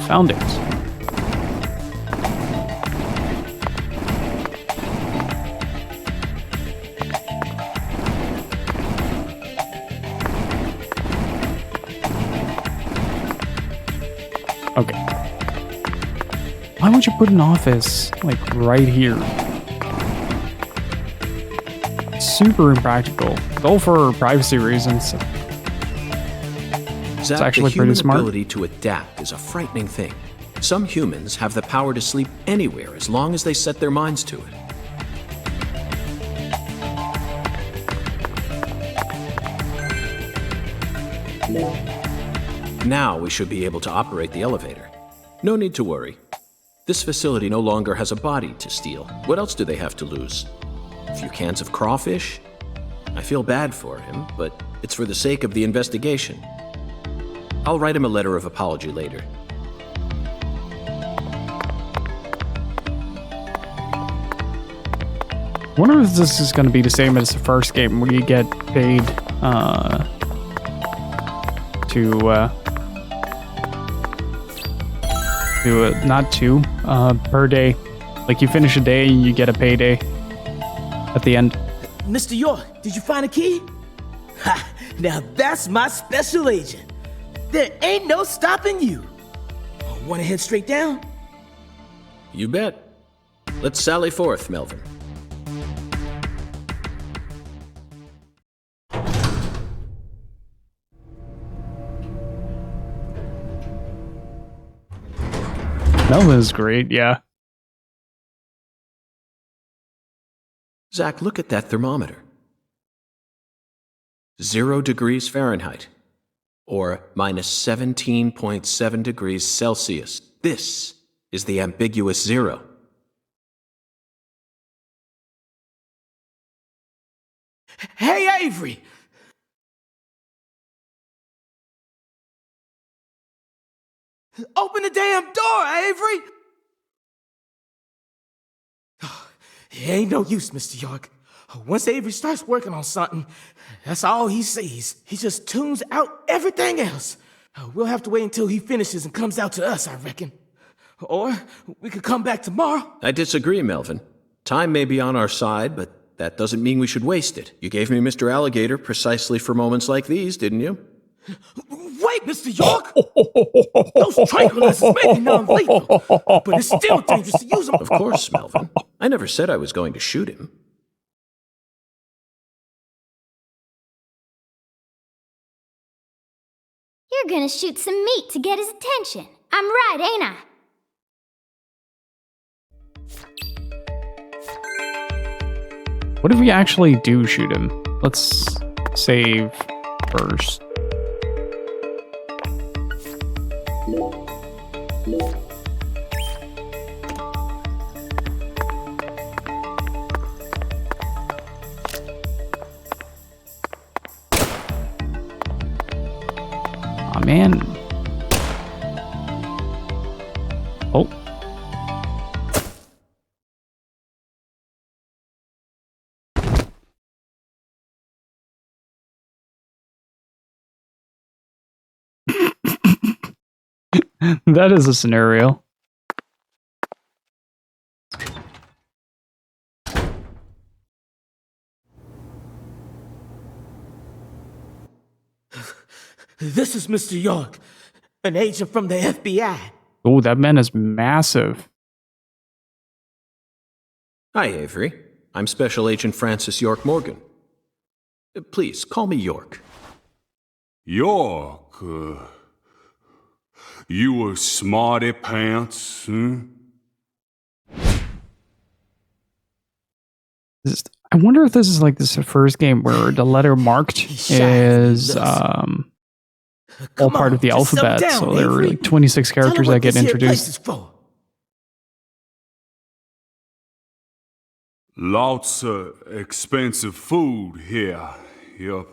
Found it. Okay. Why would you put an office, like, right here? Super impractical. All for privacy reasons. It's actually pretty smart. The ability to adapt is a frightening thing. Some humans have the power to sleep anywhere as long as they set their minds to it. Now we should be able to operate the elevator. No need to worry. This facility no longer has a body to steal. What else do they have to lose? A few cans of crawfish? I feel bad for him, but it's for the sake of the investigation. I'll write him a letter of apology later. I wonder if this is going to be the same as the first game where you get paid per day. Like you finish a day and you get a payday at the end. Mr. York, did you find a key? Ha! Now that's my special agent. There ain't no stopping you. Want to head straight down? You bet. Let's sally forth, Melvin. Melvin's great, yeah. Zach, look at that thermometer. 0 degrees Fahrenheit. Or minus 17.7 degrees Celsius. This is the ambiguous 0. Hey, Avery! Open the damn door, Avery! It ain't no use, Mr. York. Once Avery starts working on something, that's all he sees. He just tunes out everything else. We'll have to wait until he finishes and comes out to us, I reckon. Or we could come back tomorrow. I disagree, Melvin. Time may be on our side, but that doesn't mean we should waste it. You gave me Mr. Alligator precisely for moments like these, didn't you? Wait, Mr. York! Those tranquilizers may be non-lethal, but it's still dangerous to use them. Of course, Melvin. I never said I was going to shoot him. You're gonna shoot some meat to get his attention. I'm right, ain't I? What if we actually do shoot him? Let's save first. Aw, man. Oh. That is a scenario. This is Mr. York, an agent from the FBI. Oh, that man is massive. Hi, Avery. I'm Special Agent Francis York Morgan. Please, call me York. York, you a smarty pants, huh? I wonder if this is like this first game where the letter marked is all part of the alphabet. So there are like 26 characters that get introduced. Lots of expensive food here. Yup.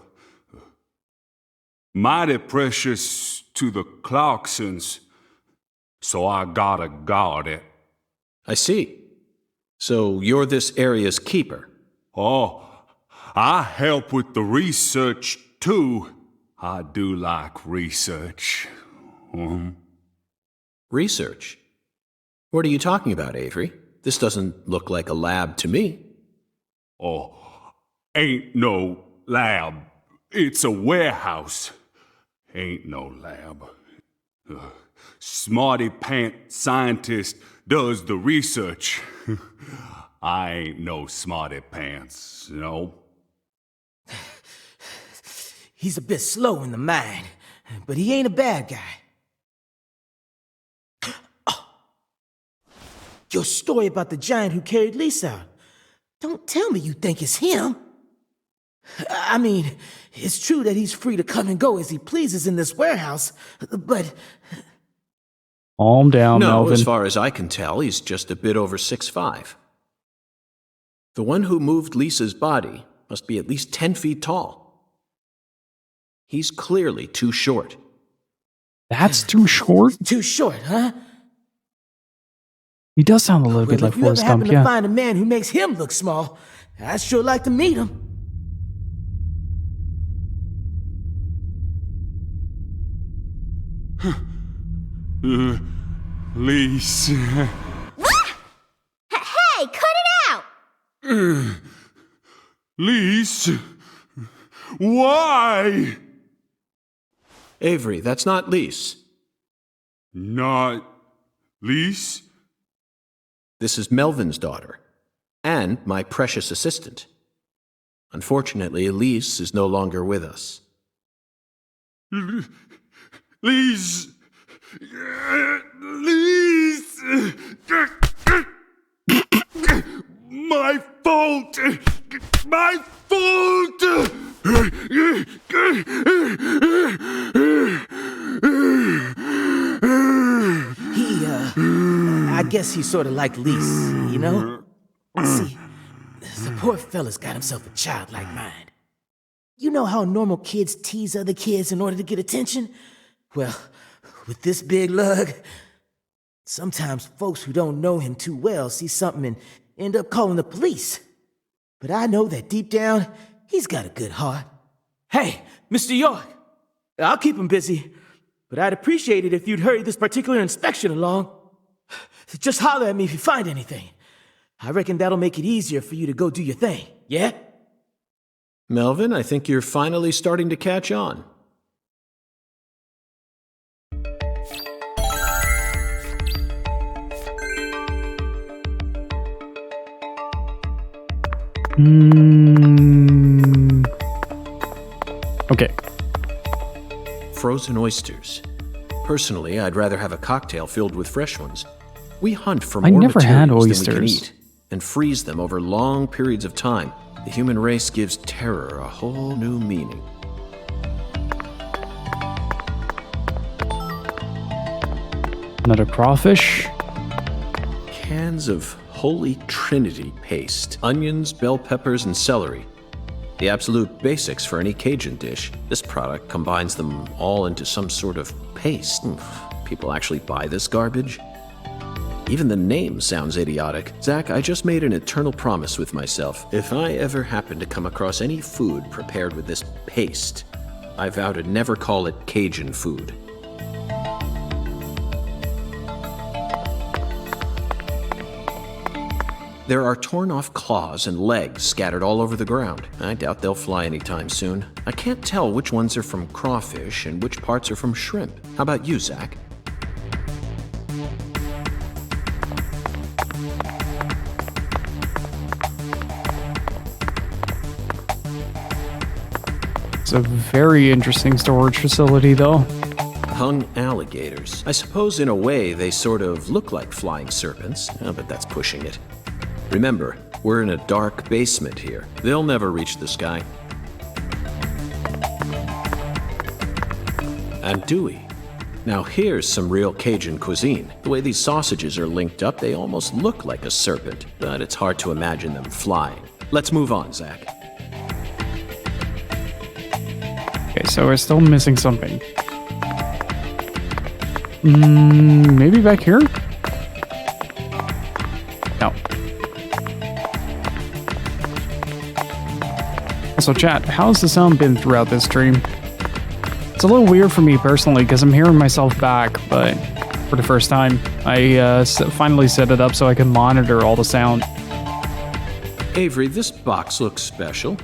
Mighty precious to the Clarksons, so I gotta guard it. I see. So you're this area's keeper? Oh, I help with the research too. I do like research. Research? What are you talking about, Avery? This doesn't look like a lab to me. Oh, ain't no lab. It's a warehouse. Ain't no lab. Smarty pant scientist does the research. I ain't no smarty pants, you know? He's a bit slow in the mind, but he ain't a bad guy. Oh. Your story about the giant who carried Lisa out. Don't tell me you think it's him. I mean, it's true that he's free to come and go as he pleases in this warehouse, but... Calm down, no, Melvin. As far as I can tell, he's just a bit over 6'5". The one who moved Lisa's body must be at least 10 feet tall. He's clearly too short. That's too short? Too short, huh? He does sound a little bit like Forrest Gump, yeah. If you ever happen to find a man who makes him look small, I'd sure like to meet him. Lise. Hey, cut it out! Lise? Why? Avery, that's not Lise. Not Lise? This is Melvin's daughter, and my precious assistant. Unfortunately, Elise is no longer with us. Lise! Lise! My fault! My fault! I guess he's sort of like Lise, you know? See, the poor fella's got himself a childlike mind. You know how normal kids tease other kids in order to get attention? Well, with this big lug, sometimes folks who don't know him too well see something and end up calling the police. But I know that deep down, he's got a good heart. Hey, Mr. York, I'll keep him busy, but I'd appreciate it if you'd hurry this particular inspection along. Just holler at me if you find anything. I reckon that'll make it easier for you to go do your thing, yeah? Melvin, I think you're finally starting to catch on. Okay. Frozen oysters. Personally, I'd rather have a cocktail filled with fresh ones. We hunt for I more never had materials than we can oysters. eat and freeze them over long periods of time. The human race gives terror a whole new meaning. Another crawfish. Cans of Holy Trinity paste, onions, bell peppers, and celery. The absolute basics for any Cajun dish. This product combines them all into some sort of paste. People actually buy this garbage? Even the name sounds idiotic. Zach, I just made an eternal promise with myself. If I ever happen to come across any food prepared with this paste, I vow to never call it Cajun food. There are torn off claws and legs scattered all over the ground. I doubt they'll fly anytime soon. I can't tell which ones are from crawfish and which parts are from shrimp. How about you, Zach? It's a very interesting storage facility, though. Hung alligators. I suppose in a way they sort of look like flying serpents, but that's pushing it. Remember, we're in a dark basement here. They'll never reach the sky. Andouille. Now here's some real Cajun cuisine. The way these sausages are linked up, they almost look like a serpent, but it's hard to imagine them flying. Let's move on, Zach. Okay, so we're still missing something. Maybe back here? No. So chat, how's the sound been throughout this stream? It's a little weird for me personally because I'm hearing myself back, but for the first time, I finally set it up so I can monitor all the sound. Avery, this box looks special.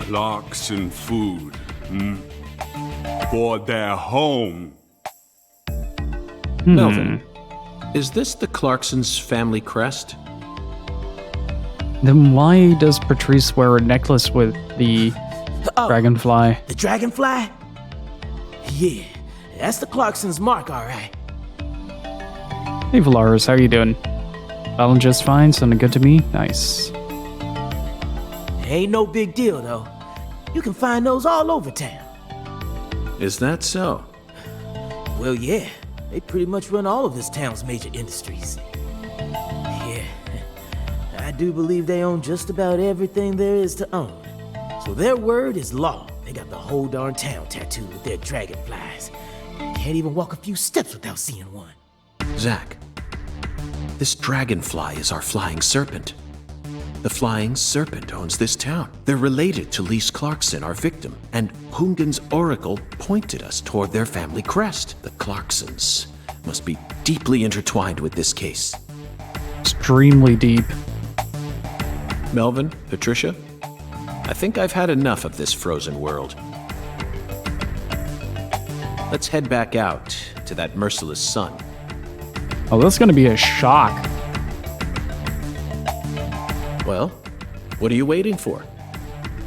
Clarkson food, for their home. Melvin, is this the Clarksons' family crest? Then why does Patrice wear a necklace with the dragonfly? The dragonfly? Yeah, that's the Clarksons' mark, all right. Hey Valaris, how you doing? Feeling just fine, sounding good to me? Nice. Ain't no big deal, though. You can find those all over town. Is that so? Well, yeah. They pretty much run all of this town's major industries. Yeah, I do believe they own just about everything there is to own. So their word is law. They got the whole darn town tattooed with their dragonflies. Can't even walk a few steps without seeing one. Zach, this dragonfly is our flying serpent. The flying serpent owns this town. They're related to Lise Clarkson, our victim, and Hungan's oracle pointed us toward their family crest. The Clarksons must be deeply intertwined with this case. Extremely deep. Melvin, Patricia, I think I've had enough of this frozen world. Let's head back out to that merciless sun. Oh, that's gonna be a shock. Well, what are you waiting for?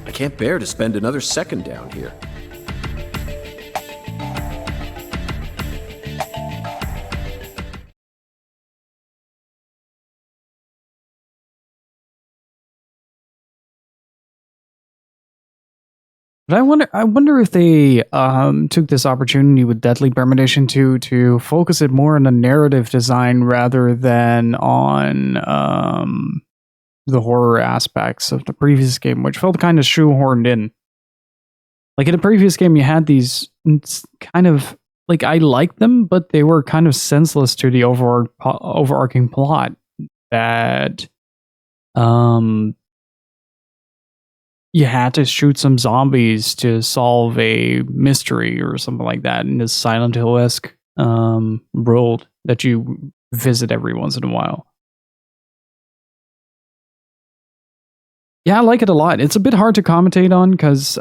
I can't bear to spend another second down here. But I wonder if they took this opportunity with Deadly Premonition 2 to focus it more on the narrative design rather than on the horror aspects of the previous game, which felt kind of shoehorned in. Like in the previous game, you had these kind of like I liked them, but they were kind of senseless to the overarching plot. That you had to shoot some zombies to solve a mystery or something like that in this Silent Hill-esque world that you visit every once in a while. Yeah, I like it a lot. It's a bit hard to commentate on because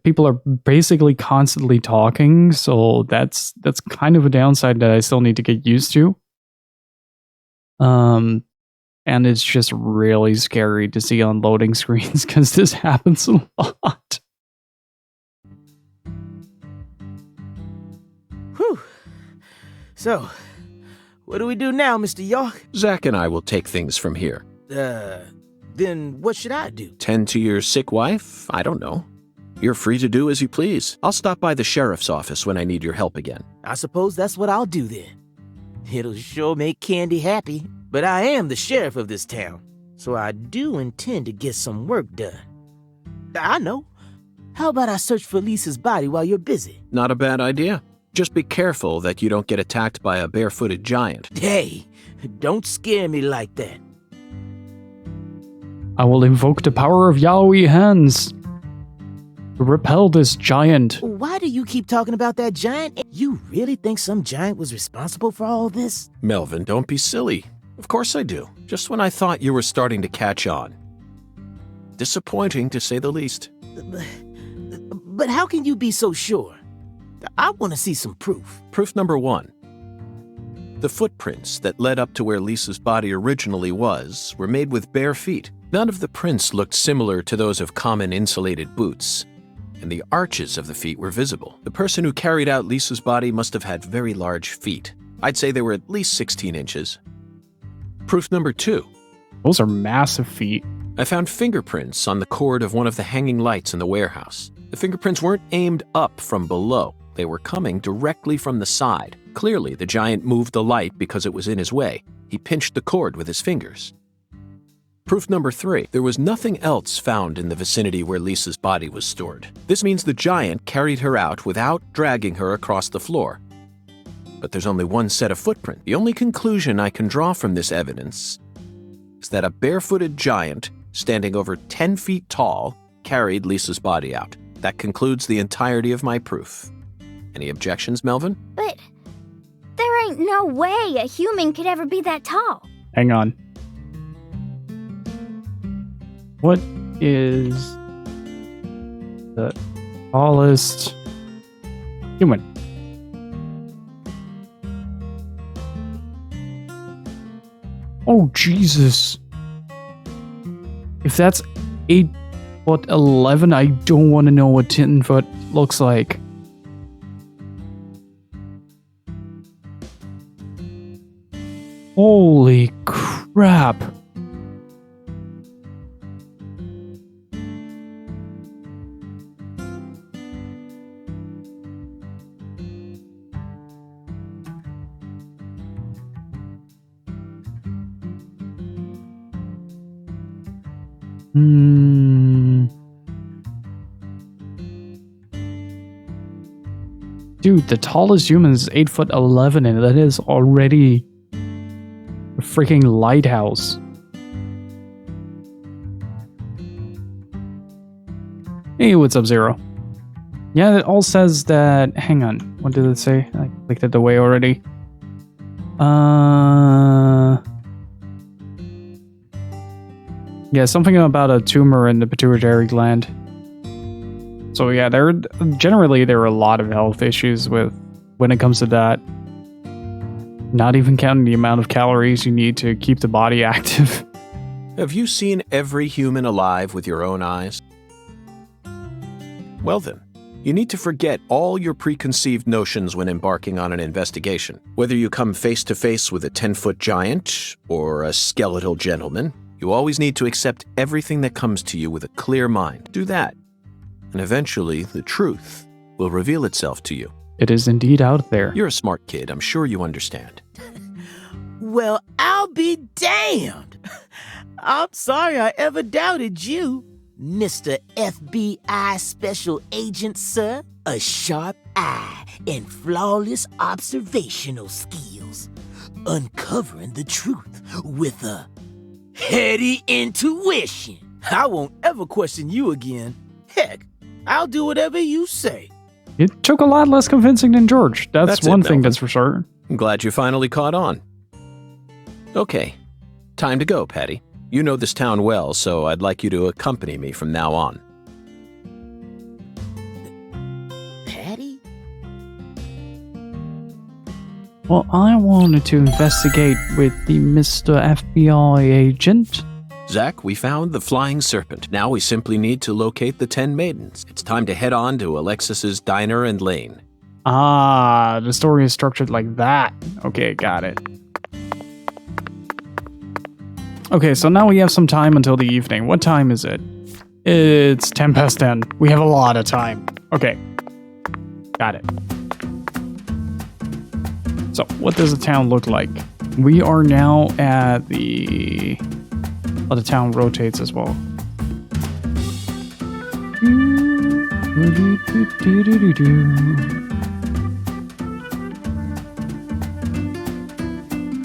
people are basically constantly talking, so that's kind of a downside that I still need to get used to. And it's just really scary to see on loading screens because this happens a lot. Whew. So, what do we do now, Mr. York? Zach and I will take things from here. Then what should I do? Tend to your sick wife? I don't know. You're free to do as you please. I'll stop by the sheriff's office when I need your help again. I suppose that's what I'll do then. It'll sure make Candy happy. But I am the sheriff of this town, so I do intend to get some work done. I know. How about I search for Lisa's body while you're busy? Not a bad idea. Just be careful that you don't get attacked by a barefooted giant. Hey, don't scare me like that. I will invoke the power of Yaoi hands to repel this giant. Why do you keep talking about that giant? You really think some giant was responsible for all this? Melvin, don't be silly. Of course I do. Just when I thought you were starting to catch on. Disappointing, to say the least. But how can you be so sure? I want to see some proof. Proof number 1. The footprints that led up to where Lisa's body originally was were made with bare feet. None of the prints looked similar to those of common insulated boots, and the arches of the feet were visible. The person who carried out Lisa's body must have had very large feet. I'd say they were at least 16 inches. Proof number 2. Those are massive feet. I found fingerprints on the cord of one of the hanging lights in the warehouse. The fingerprints weren't aimed up from below. They were coming directly from the side. Clearly, the giant moved the light because it was in his way. He pinched the cord with his fingers. Proof number 3. There was nothing else found in the vicinity where Lisa's body was stored. This means the giant carried her out without dragging her across the floor. But there's only one set of footprints. The only conclusion I can draw from this evidence is that a barefooted giant, standing over 10 feet tall, carried Lisa's body out. That concludes the entirety of my proof. Any objections, Melvin? But there ain't no way a human could ever be that tall. Hang on. What is the tallest human? Oh, Jesus. If that's 8'11", I don't want to know what 10 foot looks like. Holy crap. Dude, the tallest human is 8'11", and that is already a freaking lighthouse. Hey, what's up, Zero? Yeah, it all says that... Hang on, what did it say? I clicked it away already. Yeah, something about a tumor in the pituitary gland. So yeah, there are a lot of health issues when it comes to that. Not even counting the amount of calories you need to keep the body active. Have you seen every human alive with your own eyes? Well then, you need to forget all your preconceived notions when embarking on an investigation. Whether you come face to face with a 10-foot giant or a skeletal gentleman, you always need to accept everything that comes to you with a clear mind. Do that, and eventually the truth will reveal itself to you. It is indeed out there. You're a smart kid, I'm sure you understand. Well, I'll be damned. I'm sorry I ever doubted you. Mr. FBI Special Agent, sir. A sharp eye and flawless observational skills. Uncovering the truth with a heady intuition. I won't ever question you again. Heck, I'll do whatever you say. It took a lot less convincing than George. That's one thing Melvin. that's for sure. I'm glad you finally caught on. Okay, time to go, Patty. You know this town well, so I'd like you to accompany me from now on. Patty? Well, I wanted to investigate with the Mr. FBI agent. Zach, we found the flying serpent. Now we simply need to locate the 10 maidens. It's time to head on to Alexis's diner and lane. Ah, the story is structured like that. Okay, got it. Okay, so now we have some time until the evening. What time is it? It's 10 past 10. We have a lot of time. Okay. Got it. So, what does the town look like? We are now at the... Oh, the town rotates as well.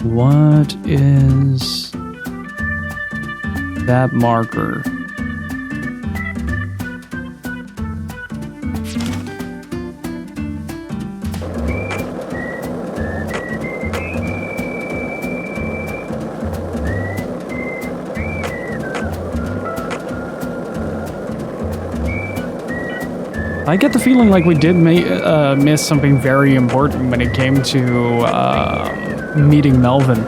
What is that marker? I get the feeling like we did miss something very important when it came to meeting Melvin.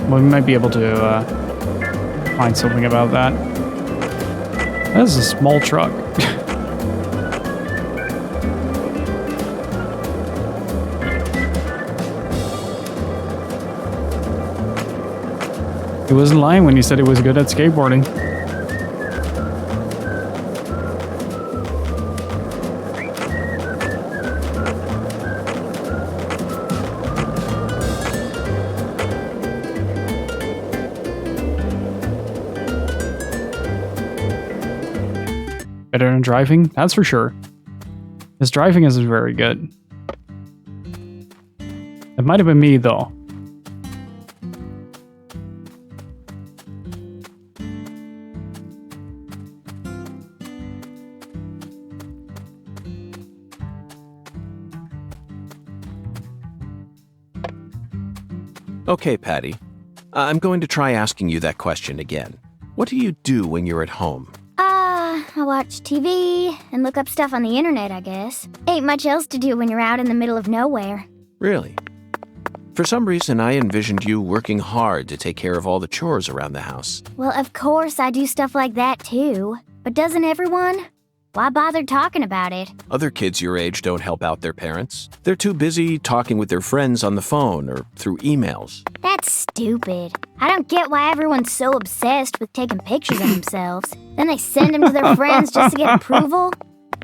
Well, we might be able to find something about that. That is a small truck. He wasn't lying when he said he was good at skateboarding. Better than driving? That's for sure. His driving isn't very good. It might have been me, though. Okay, Patty. I'm going to try asking you that question again. What do you do when you're at home? I watch TV and look up stuff on the internet, I guess. Ain't much else to do when you're out in the middle of nowhere. Really? For some reason, I envisioned you working hard to take care of all the chores around the house. Well, of course I do stuff like that too. But doesn't everyone? Why bother talking about it? Other kids your age don't help out their parents. They're too busy talking with their friends on the phone or through emails. That's stupid. I don't get why everyone's so obsessed with taking pictures of themselves. Then they send them to their friends just to get approval.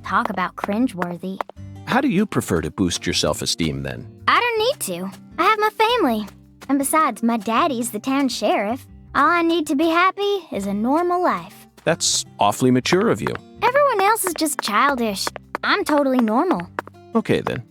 Talk about cringeworthy. How do you prefer to boost your self-esteem then? I don't need to. I have my family. And besides, my daddy's the town sheriff. All I need to be happy is a normal life. That's awfully mature of you. Everyone else is just childish. I'm totally normal. Okay, then.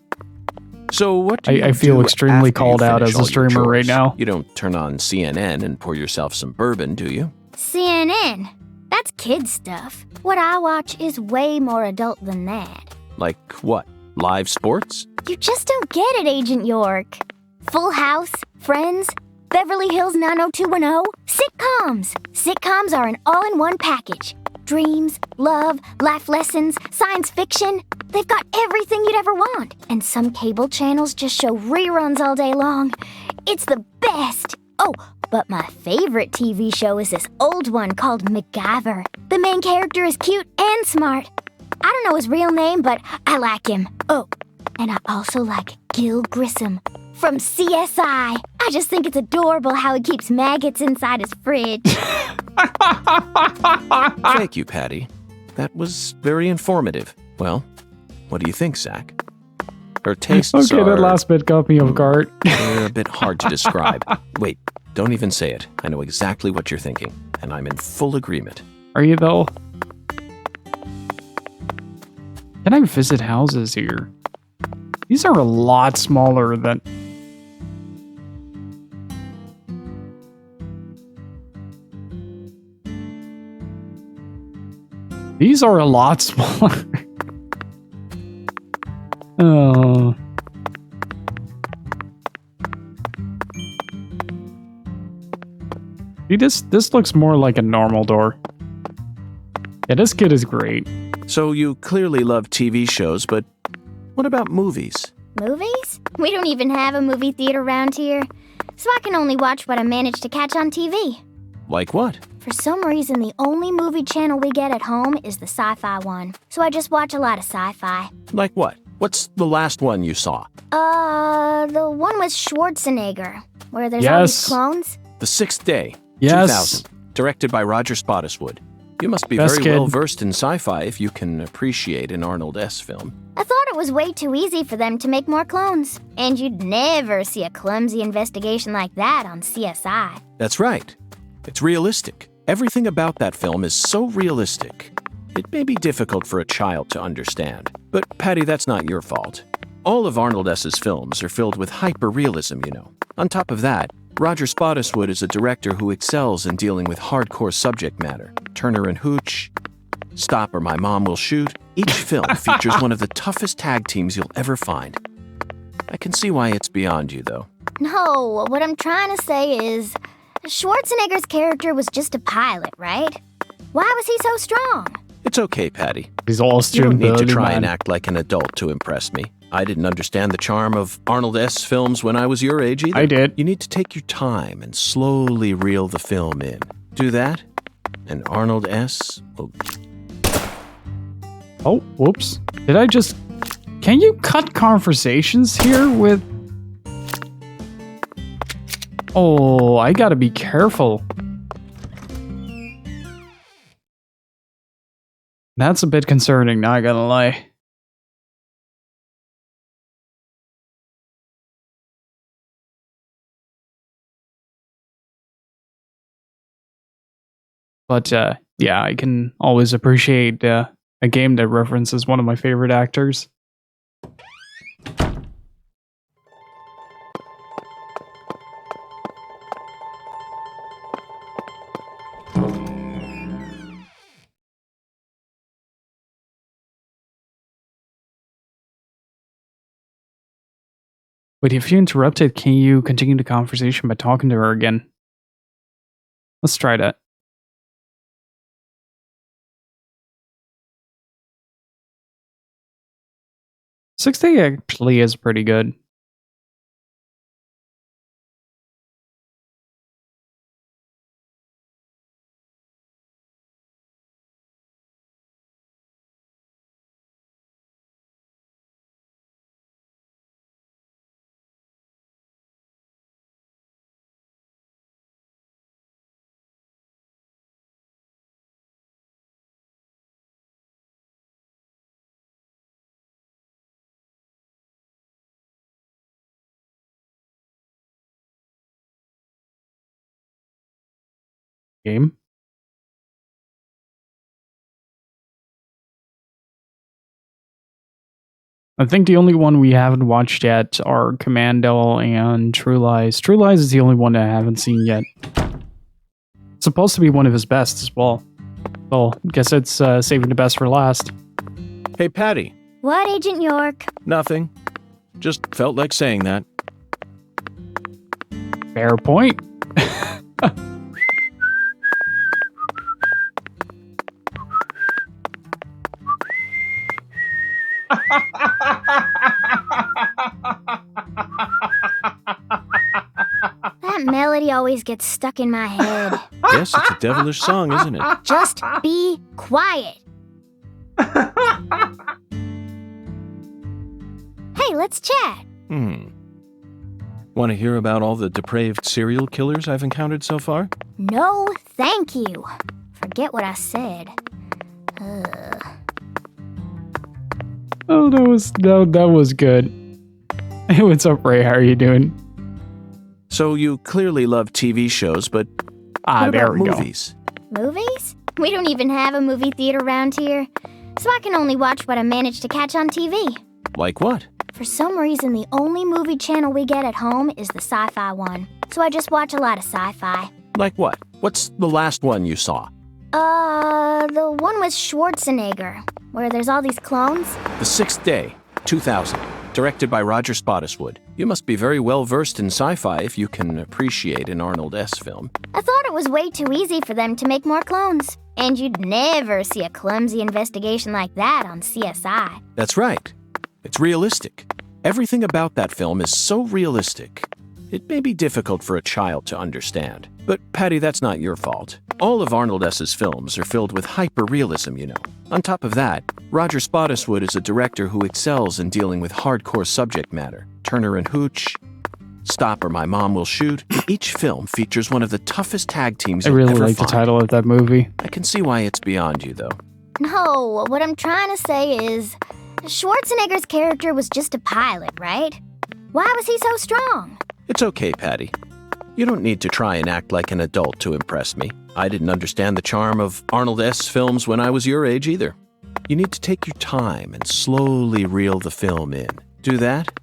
So what do you I feel do extremely after called you out finish as a all your streamer right chores? now. You don't turn on CNN and pour yourself some bourbon, do you? CNN? That's kid stuff. What I watch is way more adult than that. Like what? Live sports? You just don't get it, Agent York. Full House, Friends, Beverly Hills 90210, sitcoms. Sitcoms are an all-in-one package. Dreams, love, life lessons, science fiction. They've got everything you'd ever want. And some cable channels just show reruns all day long. It's the best. Oh, but my favorite TV show is this old one called MacGyver. The main character is cute and smart. I don't know his real name, but I like him. Oh, and I also like Gil Grissom from CSI. I just think it's adorable how he keeps maggots inside his fridge. Thank you, Patty. That was very informative. Well, what do you think, Zach? Her tastes Okay, are... that last bit got me off guard. They're a bit hard to describe. Wait, don't even say it. I know exactly what you're thinking, and I'm in full agreement. Are you, though? Can I visit houses here? These are a lot smaller than... These are a lot smaller. Oh. See, this looks more like a normal door. Yeah, this kid is great. So you clearly love TV shows, but what about movies? Movies? We don't even have a movie theater around here, so I can only watch what I manage to catch on TV. Like what? For some reason, the only movie channel we get at home is the sci-fi one, so I just watch a lot of sci-fi. Like what? What's the last one you saw? The one with Schwarzenegger, where there's all these clones. The Sixth Day. Yes. 2000. Directed by Roger Spottiswoode. You must be Best very kid. well versed in sci-fi if you can appreciate an Arnold S. film. I thought it was way too easy for them to make more clones. And you'd never see a clumsy investigation like that on CSI. That's right. It's realistic. Everything about that film is so realistic. It may be difficult for a child to understand. But, Patty, that's not your fault. All of Arnold S.'s films are filled with hyper-realism, you know. On top of that, Roger Spottiswoode is a director who excels in dealing with hardcore subject matter. Turner and Hooch, Stop or My Mom Will Shoot. Each film features one of the toughest tag teams you'll ever find. I can see why it's beyond you, though. No, what I'm trying to say is, Schwarzenegger's character was just a pilot, right? Why was he so strong? It's okay, Patty. He's You Austrian, don't need to burly try man. and act like an adult to impress me. I didn't understand the charm of Arnold S. films when I was your age either. I did. You need to take your time and slowly reel the film in. Do that, and Arnold S. will... Oh, whoops. Did I just... Can you cut conversations here with... Oh, I gotta be careful. That's a bit concerning, not gonna lie. But, yeah, I can always appreciate a game that references one of my favorite actors. Wait, if you interrupted, can you continue the conversation by talking to her again? Let's try that. Sixth Day actually is pretty good. Game. I think the only one we haven't watched yet are Commando and True Lies. True Lies is the only one that I haven't seen yet. It's supposed to be one of his best as well. So, guess it's saving the best for last. Hey, Patty. What, Agent York? Nothing. Just felt like saying that. Fair point. That melody always gets stuck in my head. Yes, it's a devilish song, isn't it? Just be quiet. Hey, let's chat. Want to hear about all the depraved serial killers I've encountered so far? No, thank you. Forget what I said. Ugh. Oh, that was good. Hey, what's up, Ray? How are you doing? So you clearly love TV shows, but what there about we movies? Movies? We don't even have a movie theater around here, so I can only watch what I manage to catch on TV. Like what? For some reason, the only movie channel we get at home is the sci-fi one, so I just watch a lot of sci-fi. Like what? What's the last one you saw? The one with Schwarzenegger, where there's all these clones. The Sixth Day, 2000. Directed by Roger Spottiswoode. You must be very well versed in sci-fi if you can appreciate an Arnold S. film. I thought it was way too easy for them to make more clones. And you'd never see a clumsy investigation like that on CSI. That's right. It's realistic. Everything about that film is so realistic. It may be difficult for a child to understand. But, Patty, that's not your fault. All of Arnold S.'s films are filled with hyper-realism, you know. On top of that, Roger Spottiswoode is a director who excels in dealing with hardcore subject matter. Turner and Hooch, Stop or My Mom Will Shoot. Each film features one of the toughest tag teams I you'll really ever like find. the title of that movie. I can see why it's beyond you, though. No, what I'm trying to say is, Schwarzenegger's character was just a pilot, right? Why was he so strong? It's okay, Patty. You don't need to try and act like an adult to impress me. I didn't understand the charm of Arnold S. films when I was your age either. You need to take your time and slowly reel the film in. Do that,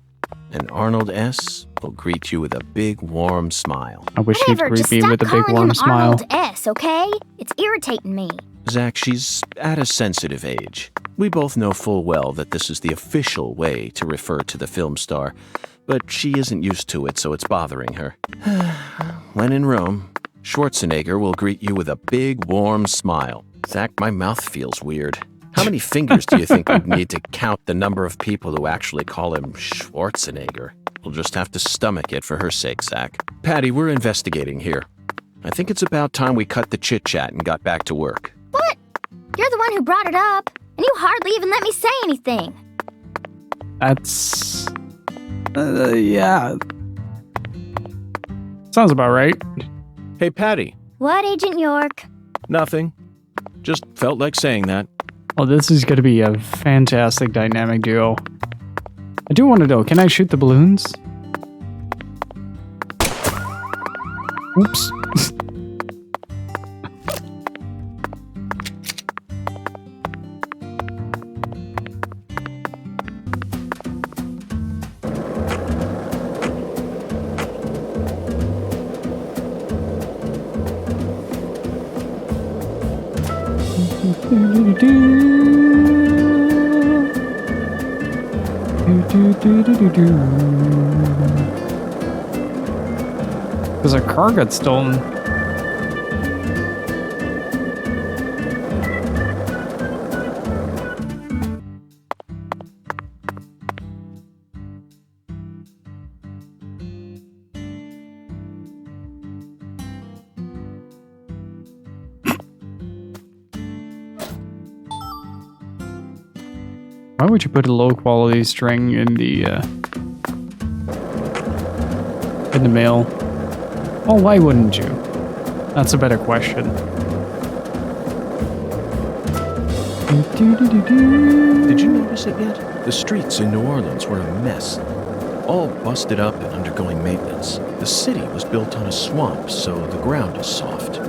and Arnold S. will greet you with a big, warm smile. I wish he'd Whatever, greet just me stop with a big, calling warm him smile. Arnold S., okay? It's irritating me. Zach, she's at a sensitive age. We both know full well that this is the official way to refer to the film star, but she isn't used to it, so it's bothering her. When in Rome, Schwarzenegger will greet you with a big, warm smile. Zach, my mouth feels weird. How many fingers do you think we'd need to count the number of people who actually call him Schwarzenegger? We'll just have to stomach it for her sake, Zach. Patty, we're investigating here. I think it's about time we cut the chit-chat and got back to work. What? You're the one who brought it up, and you hardly even let me say anything. That's... yeah. Sounds about right. Hey, Patty. What, Agent York? Nothing. Just felt like saying that. Well, this is going to be a fantastic dynamic duo. I do want to know, can I shoot the balloons? Oops. Because our car got stolen. Why would you put a low quality string in the mail? Oh, why wouldn't you? That's a better question. Did you notice it yet? The streets in New Orleans were a mess. All busted up and undergoing maintenance. The city was built on a swamp, so the ground is soft.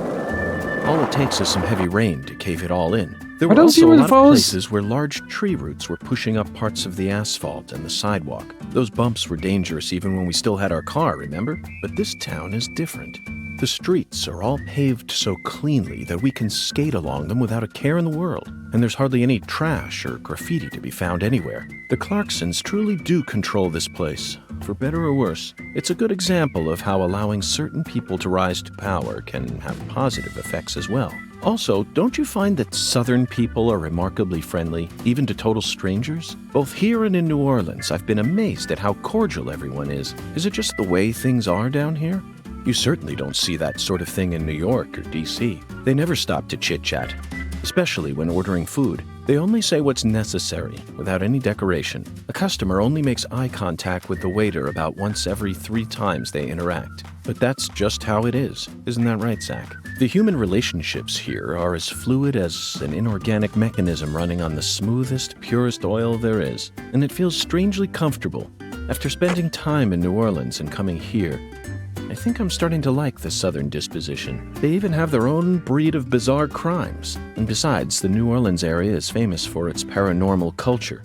All it takes is some heavy rain to cave it all in. There were also a lot of places where large tree roots were pushing up parts of the asphalt and the sidewalk. Those bumps were dangerous even when we still had our car, remember? But this town is different. The streets are all paved so cleanly that we can skate along them without a care in the world. And there's hardly any trash or graffiti to be found anywhere. The Clarksons truly do control this place, for better or worse. It's a good example of how allowing certain people to rise to power can have positive effects as well. Also, don't you find that Southern people are remarkably friendly, even to total strangers? Both here and in New Orleans, I've been amazed at how cordial everyone is. Is it just the way things are down here? You certainly don't see that sort of thing in New York or D.C. They never stop to chit-chat, especially when ordering food. They only say what's necessary, without any decoration. A customer only makes eye contact with the waiter about once every 3 times they interact. But that's just how it is. Isn't that right, Zach? The human relationships here are as fluid as an inorganic mechanism running on the smoothest, purest oil there is. And it feels strangely comfortable, After spending time in New Orleans and coming here, I think I'm starting to like the Southern disposition. They even have their own breed of bizarre crimes. And besides, the New Orleans area is famous for its paranormal culture.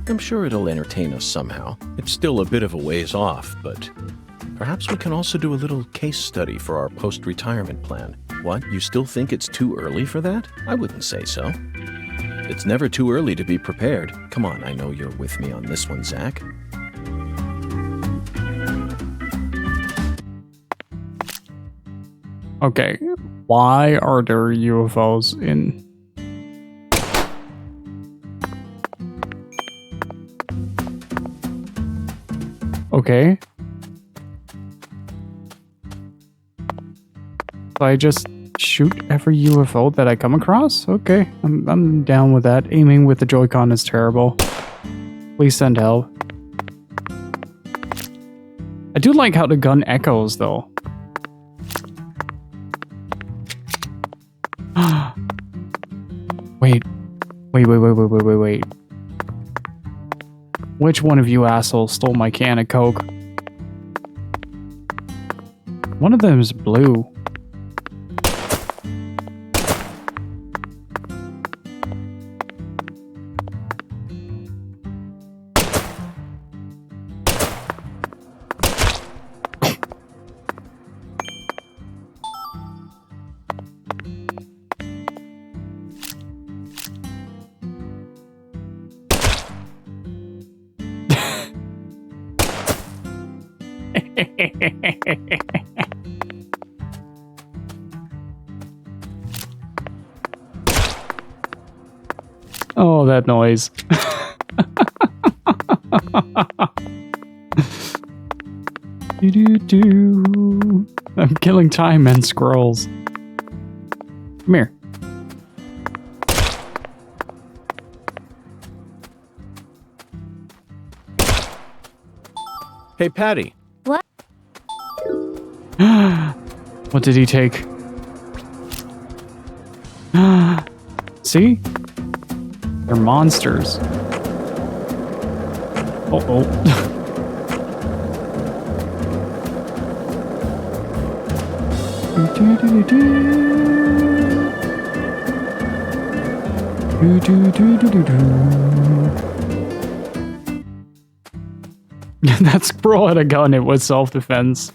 I'm sure it'll entertain us somehow. It's still a bit of a ways off, but perhaps we can also do a little case study for our post-retirement plan. What, you still think it's too early for that? I wouldn't say so. It's never too early to be prepared. Come on, I know you're with me on this one, Zach. Okay, why are there UFOs in... Okay. So I just shoot every UFO that I come across? Okay, I'm down with that. Aiming with the Joy-Con is terrible. Please send help. I do like how the gun echoes, though. Wait. Which one of you assholes stole my can of Coke? One of them is blue. Oh, that noise. I'm killing time and scrolls. Come here. Hey, Patty. What? What did he take? See? They're monsters. Oh. That squirrel had a gun. It was self-defense.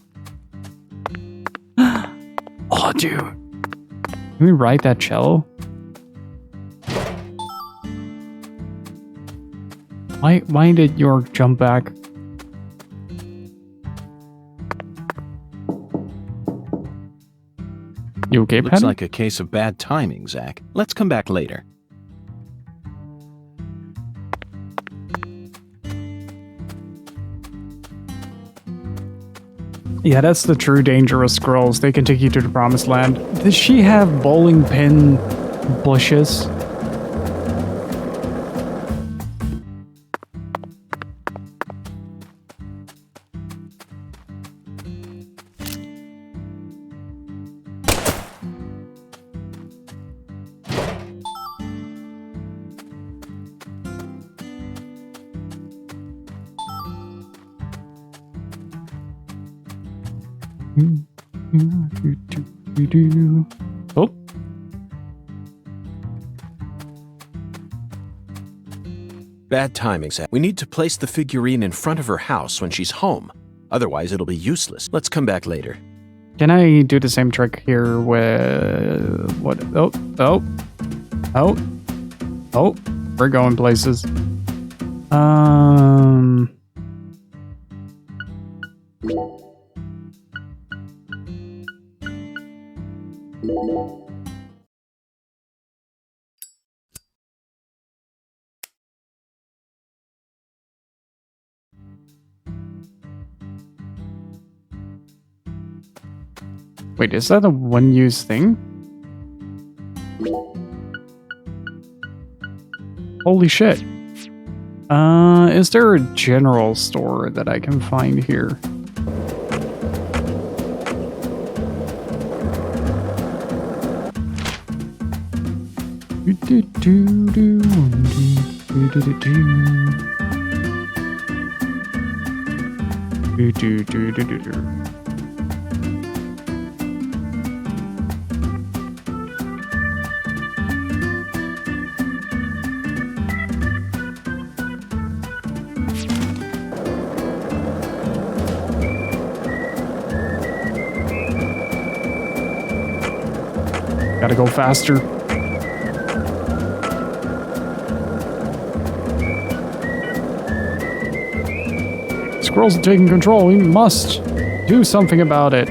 Oh, dude. Can we ride that cello? Why did York jump back? You okay, Looks Patty? like a case of bad timing, Zach. Let's come back later. Yeah, that's the true danger of squirrels. They can take you to the promised land. Does she have bowling pin bushes? Oh. Bad timing, Zach. We need to place the figurine in front of her house when she's home. Otherwise, it'll be useless. Let's come back later. Can I do the same trick here with... What? Oh. We're going places. Wait, is that a one-use thing? Holy shit. Is there a general store that I can find here? Do, do, do, do, do, do. Gotta go faster. Squirrels are taking control. We must do something about it.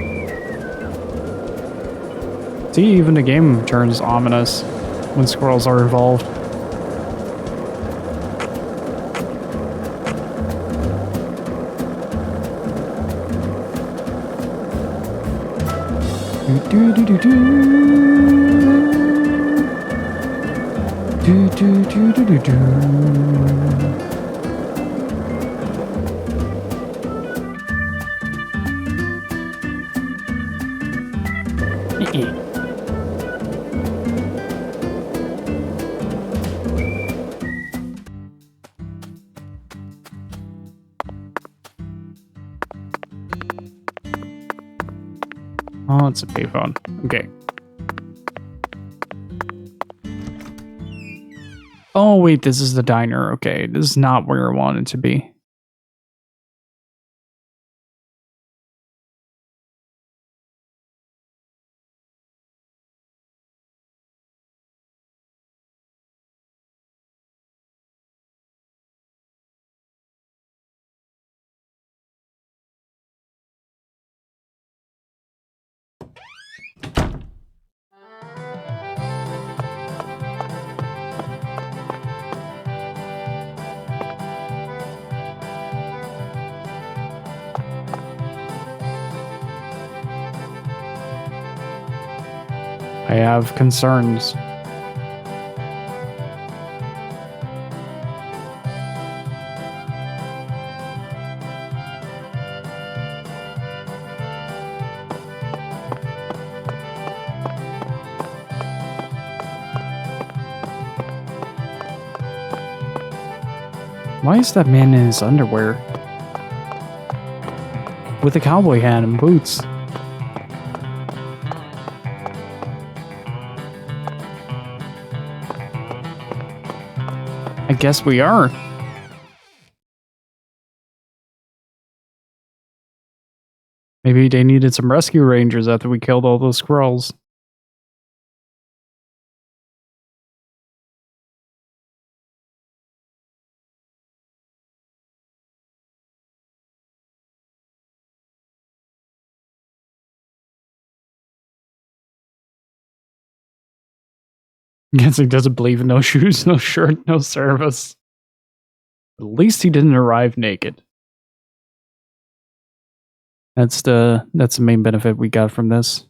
See, even the game turns ominous when squirrels are involved. Do do do do do do do do do do. Oh, it's a payphone. Okay. Oh, wait, this is the diner. Okay, this is not where I wanted to be. I have concerns. Why is that man in his underwear? With a cowboy hat and boots. I guess we are. Maybe they needed some rescue rangers after we killed all those squirrels. Guess he doesn't believe in no shoes, no shirt, no service. At least he didn't arrive naked. That's the main benefit we got from this.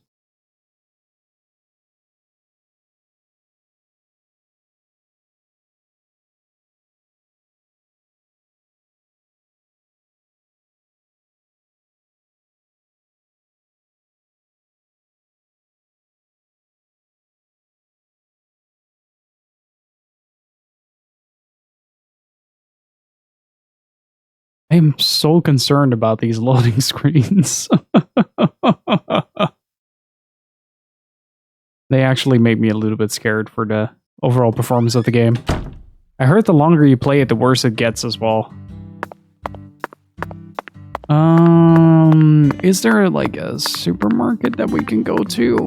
I'm so concerned about these loading screens. They actually make me a little bit scared for the overall performance of the game. I heard the longer you play it, the worse it gets as well. Is there like a supermarket that we can go to?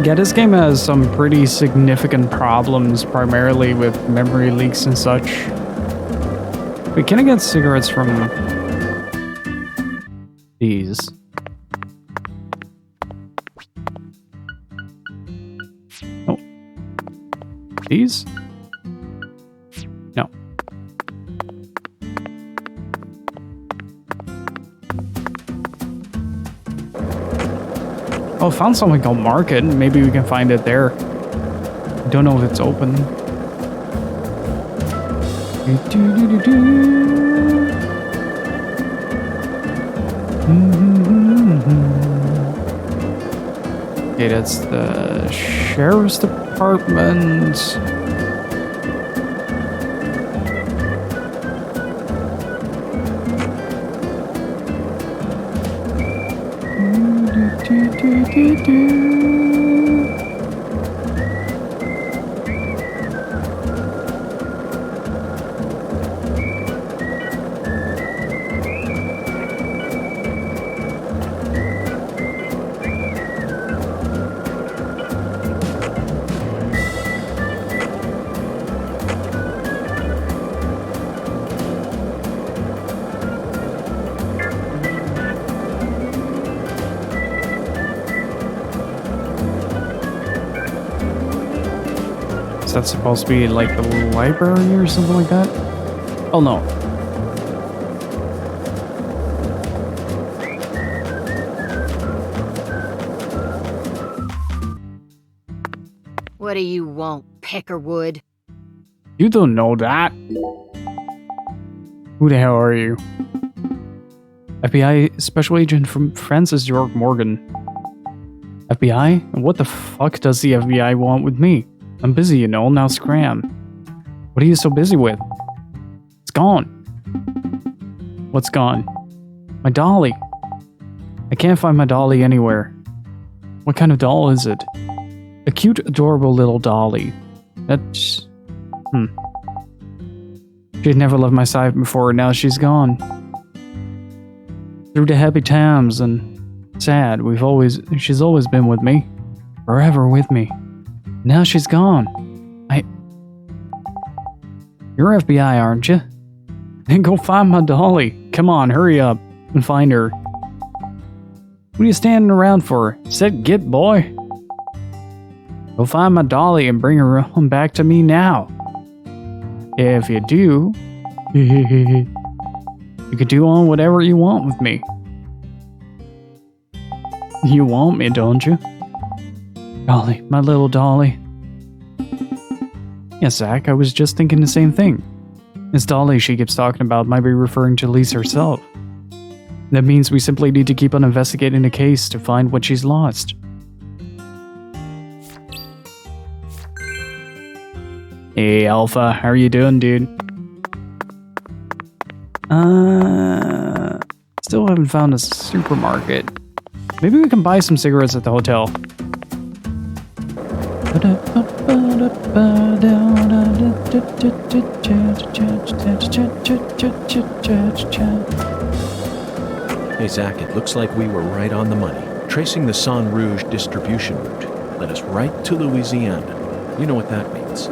Yeah, this game has some pretty significant problems, primarily with memory leaks and such. Wait, can I get cigarettes from these? Oh. These? No. Oh, found something called Market. Maybe we can find it there. Don't know if it's open. it's the sheriff's department. Is that supposed to be like the library or something like that? Oh no. What do you want, Peckerwood? You don't know that. Who the hell are you? FBI Special Agent from Francis York Morgan. FBI? What the fuck does the FBI want with me? I'm busy, you know, now scram. What are you so busy with? It's gone. What's gone? My dolly. I can't find my dolly anywhere. What kind of doll is it? A cute, adorable little dolly. That's... She'd never left my side before, now she's gone. Through the happy times and sad, she's always been with me. Forever with me. Now she's gone. You're FBI, aren't you? Then go find my dolly. Come on, hurry up and find her. What are you standing around for? Said get, boy. Go find my dolly and bring her on back to me now. If you do, you can do on whatever you want with me. You want me, don't you? Dolly, my little dolly. Yes, Zach, I was just thinking the same thing. This dolly she keeps talking about might be referring to Lisa herself. That means we simply need to keep on investigating the case to find what she's lost. Hey, Alpha, how are you doing, dude? Still haven't found a supermarket. Maybe we can buy some cigarettes at the hotel. Hey, Zach, it looks like we were right on the money. Tracing the San Rouge distribution route led us right to Louisiana. You know what that means.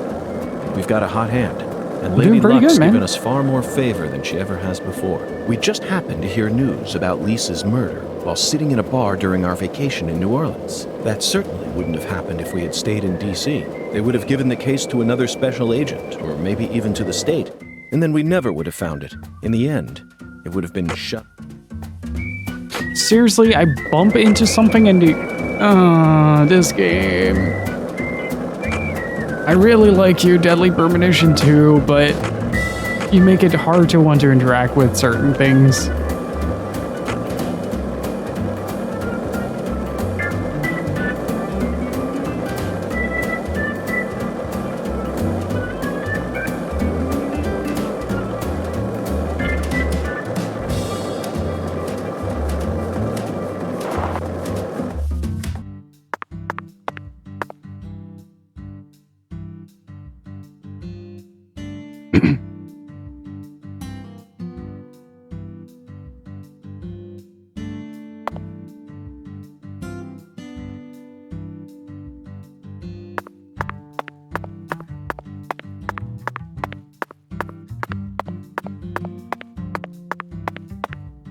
We've got a hot hand, and Lady Luck's given us far more favor than she ever has before. We just happened to hear news about Lisa's murder while sitting in a bar during our vacation in New Orleans. That certainly wouldn't have happened if we had stayed in D.C. They would have given the case to another special agent, or maybe even to the state, and then we never would have found it. In the end, it would have been shut. Seriously, I bump into something and this game. I really like you, Deadly Premonition 2, but you make it hard to want to interact with certain things.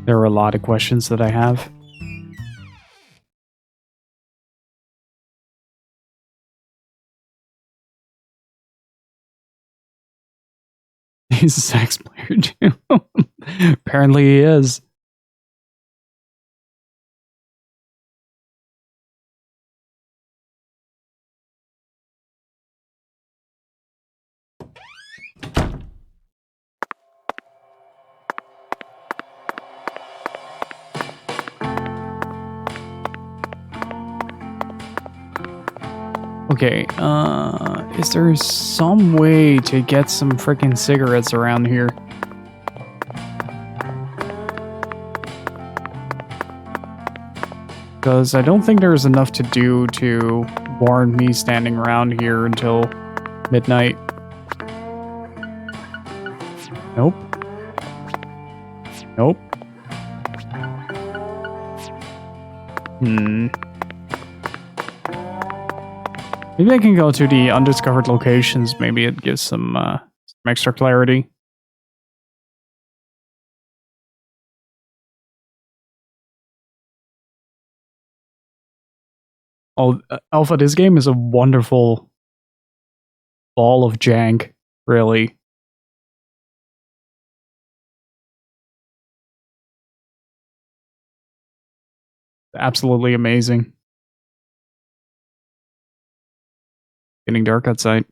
There are a lot of questions that I have. He's a sax player too. Apparently he is. Okay, is there some way to get some freaking cigarettes around here? Because I don't think there's enough to do to warrant me standing around here until midnight. Nope. Nope. Maybe I can go to the undiscovered locations. Maybe it gives some extra clarity. Oh, Alpha, this game is a wonderful ball of jank, really. Absolutely amazing. Getting dark outside.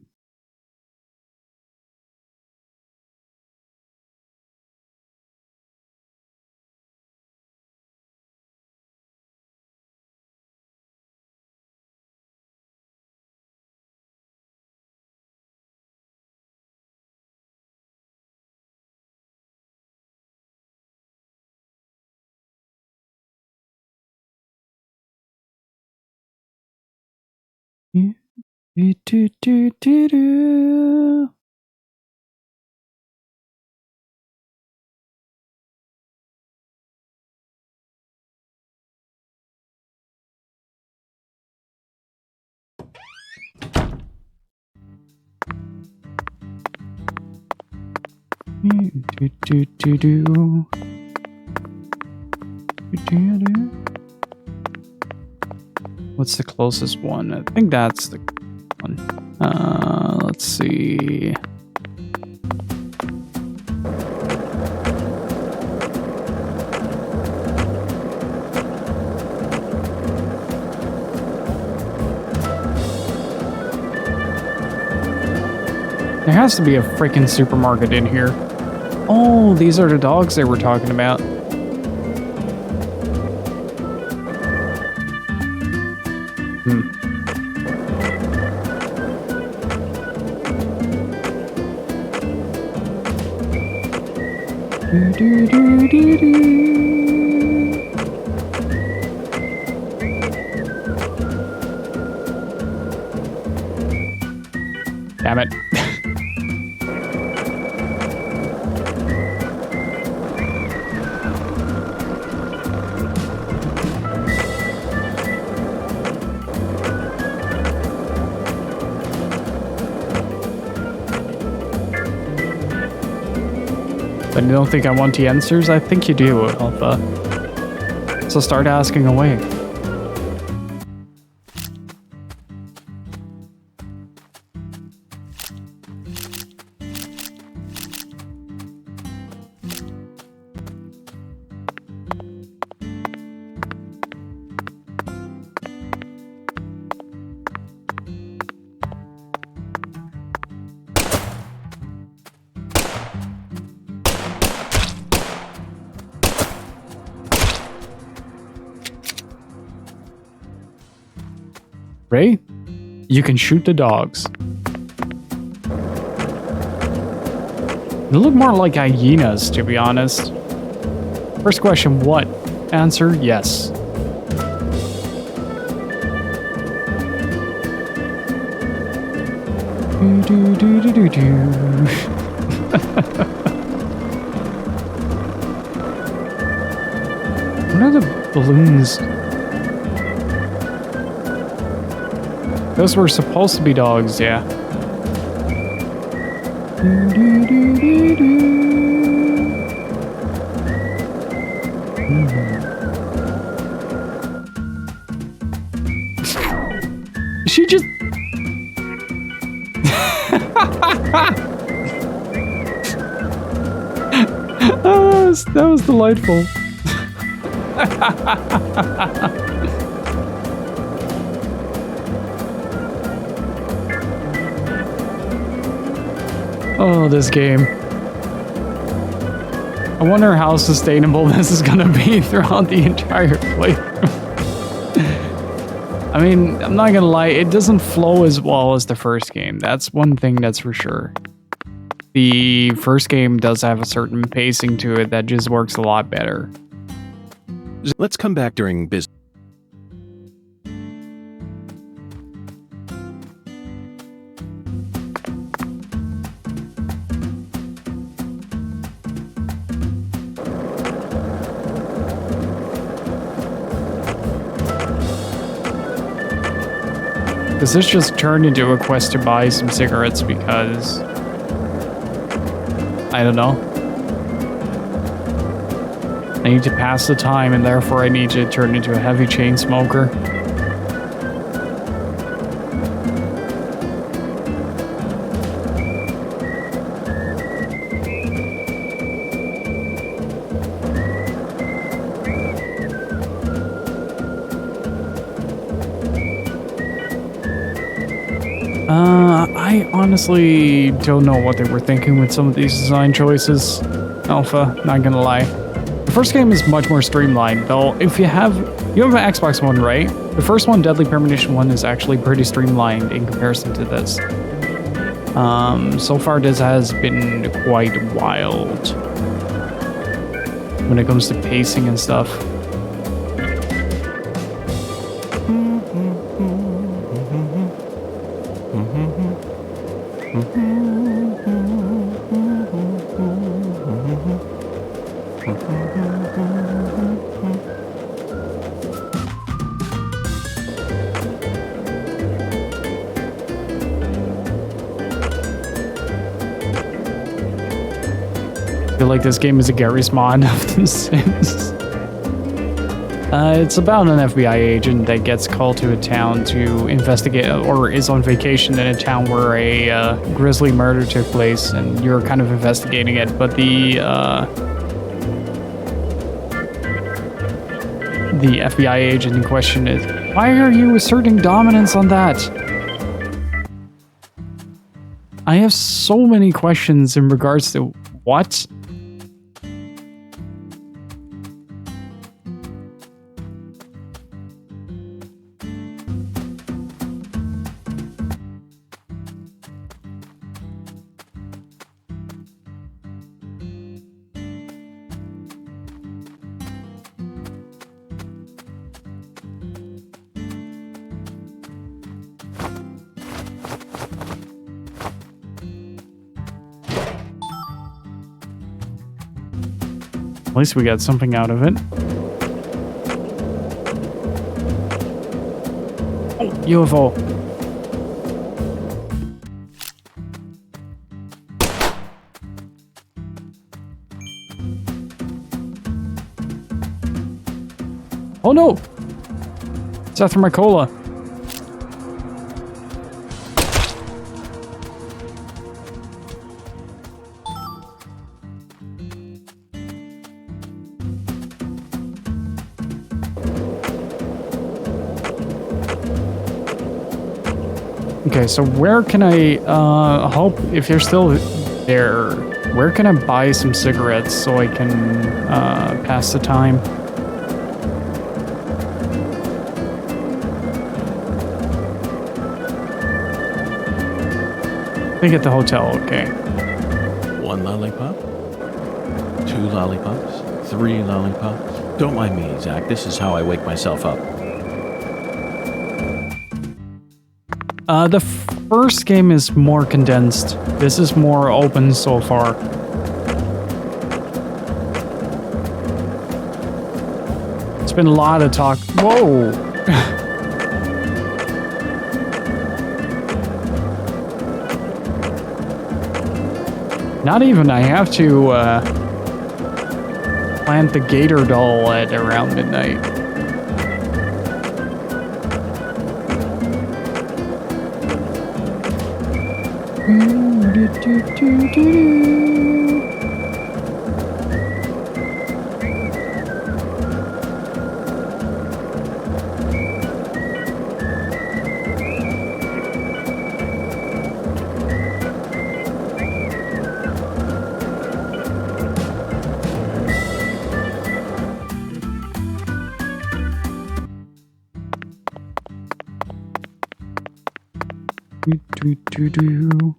What's the closest one? I think that's the one. Let's see. There has to be a freaking supermarket in here. Oh, these are the dogs they were talking about. Damn it. But you don't think I want the answers? I think you do, Alpha. So start asking away. Ray, you can shoot the dogs. They look more like hyenas, to be honest. First question, what? Answer, yes. What are the balloons? Those were supposed to be dogs, yeah. She just... that was delightful. Oh, this game. I wonder how sustainable this is gonna be throughout the entire playthrough. I mean, I'm not gonna lie, it doesn't flow as well as the first game. That's one thing that's for sure. The first game does have a certain pacing to it that just works a lot better. Let's come back during business. Because this just turned into a quest to buy some cigarettes because... I don't know. I need to pass the time and therefore I need to turn into a heavy chain smoker. I honestly don't know what they were thinking with some of these design choices. Alpha, not gonna lie. The first game is much more streamlined, though. If you have an Xbox One, right? The first one, Deadly Premonition 1, is actually pretty streamlined in comparison to this. So far this has been quite wild when it comes to pacing and stuff. I feel like this game is a Garry's Mod of The Sims. It's about an FBI agent that gets called to a town to investigate, or is on vacation in a town where a grisly murder took place, and you're kind of investigating it. But the FBI agent in question is, why are you asserting dominance on that? I have so many questions in regards to what? At least we got something out of it. Oh, UFO. Oh no! It's after my cola. Okay, so where can I, hope, if you're still there, where can I buy some cigarettes so I can, pass the time? I think at the hotel, okay. 1 lollipop? 2 lollipops? 3 lollipops? Don't mind me, Zach. This is how I wake myself up. The first game is more condensed. This is more open so far. It's been a lot of talk. Whoa! Not even. I have to plant the gator doll at around midnight. Do, do, do, do.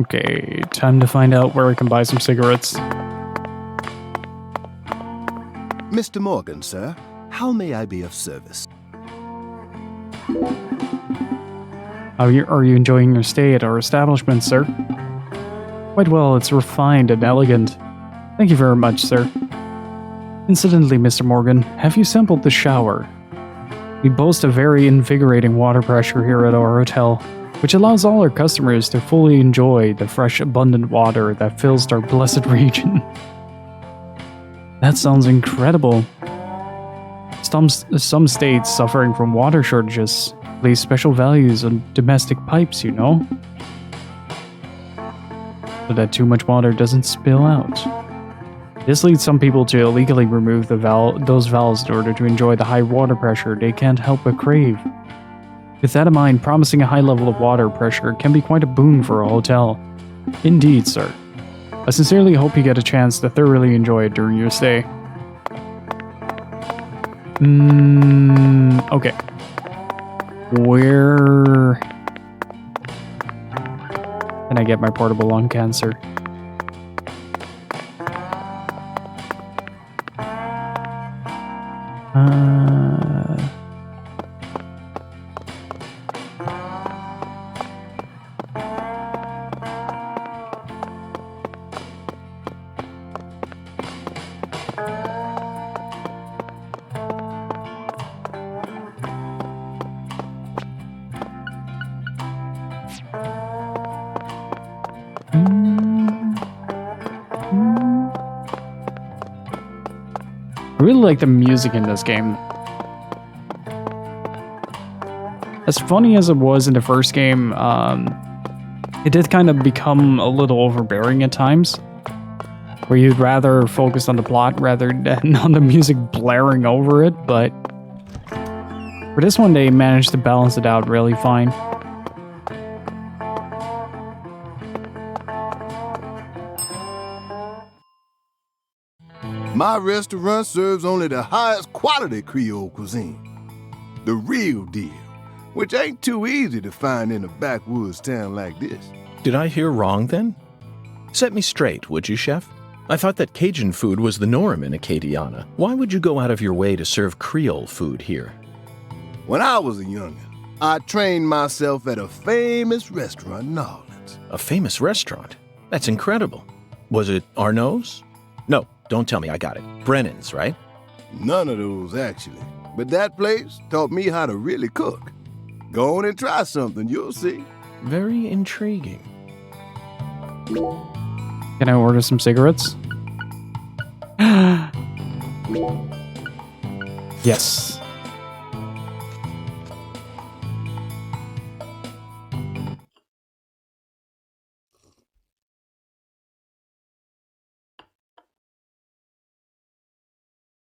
Okay, time to find out where I can buy some cigarettes. Mr. Morgan, sir, how may I be of service? Are you enjoying your stay at our establishment, sir? Quite well, it's refined and elegant. Thank you very much, sir. Incidentally, Mr. Morgan, have you sampled the shower? We boast a very invigorating water pressure here at our hotel, which allows all our customers to fully enjoy the fresh, abundant water that fills our blessed region. That sounds incredible. Some states suffering from water shortages place special values on domestic pipes, you know? So that too much water doesn't spill out. This leads some people to illegally remove those valves in order to enjoy the high water pressure they can't help but crave. With that in mind, promising a high level of water pressure can be quite a boon for a hotel. Indeed, sir. I sincerely hope you get a chance to thoroughly enjoy it during your stay. Okay. Where can I get my portable lung cancer? I really like the music in this game. As funny as it was in the first game, it did kind of become a little overbearing at times, where you'd rather focus on the plot rather than on the music blaring over it, but for this one they managed to balance it out really fine. My restaurant serves only the highest quality Creole cuisine. The real deal, which ain't too easy to find in a backwoods town like this. Did I hear wrong then? Set me straight, would you, Chef? I thought that Cajun food was the norm in Acadiana. Why would you go out of your way to serve Creole food here? When I was a youngin', I trained myself at a famous restaurant in New Orleans. A famous restaurant? That's incredible. Was it Arnaud's? No, don't tell me, I got it. Brennan's, right? None of those, actually. But that place taught me how to really cook. Go on and try something, you'll see. Very intriguing. Can I order some cigarettes? Yes.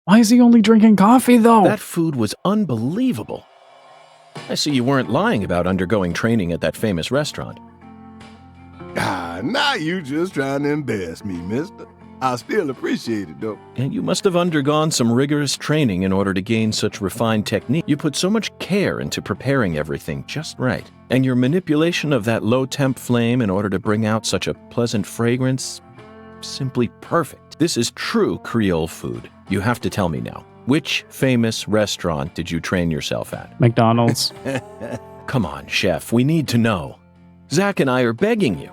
Why is he only drinking coffee, though? That food was unbelievable. I see you weren't lying about undergoing training at that famous restaurant. Now you just trying to embarrass me, mister. I still appreciate it, though. And you must have undergone some rigorous training in order to gain such refined technique. You put so much care into preparing everything just right. And your manipulation of that low-temp flame in order to bring out such a pleasant fragrance, simply perfect. This is true Creole food. You have to tell me now. Which famous restaurant did you train yourself at? McDonald's. Come on, chef, we need to know. Zach and I are begging you.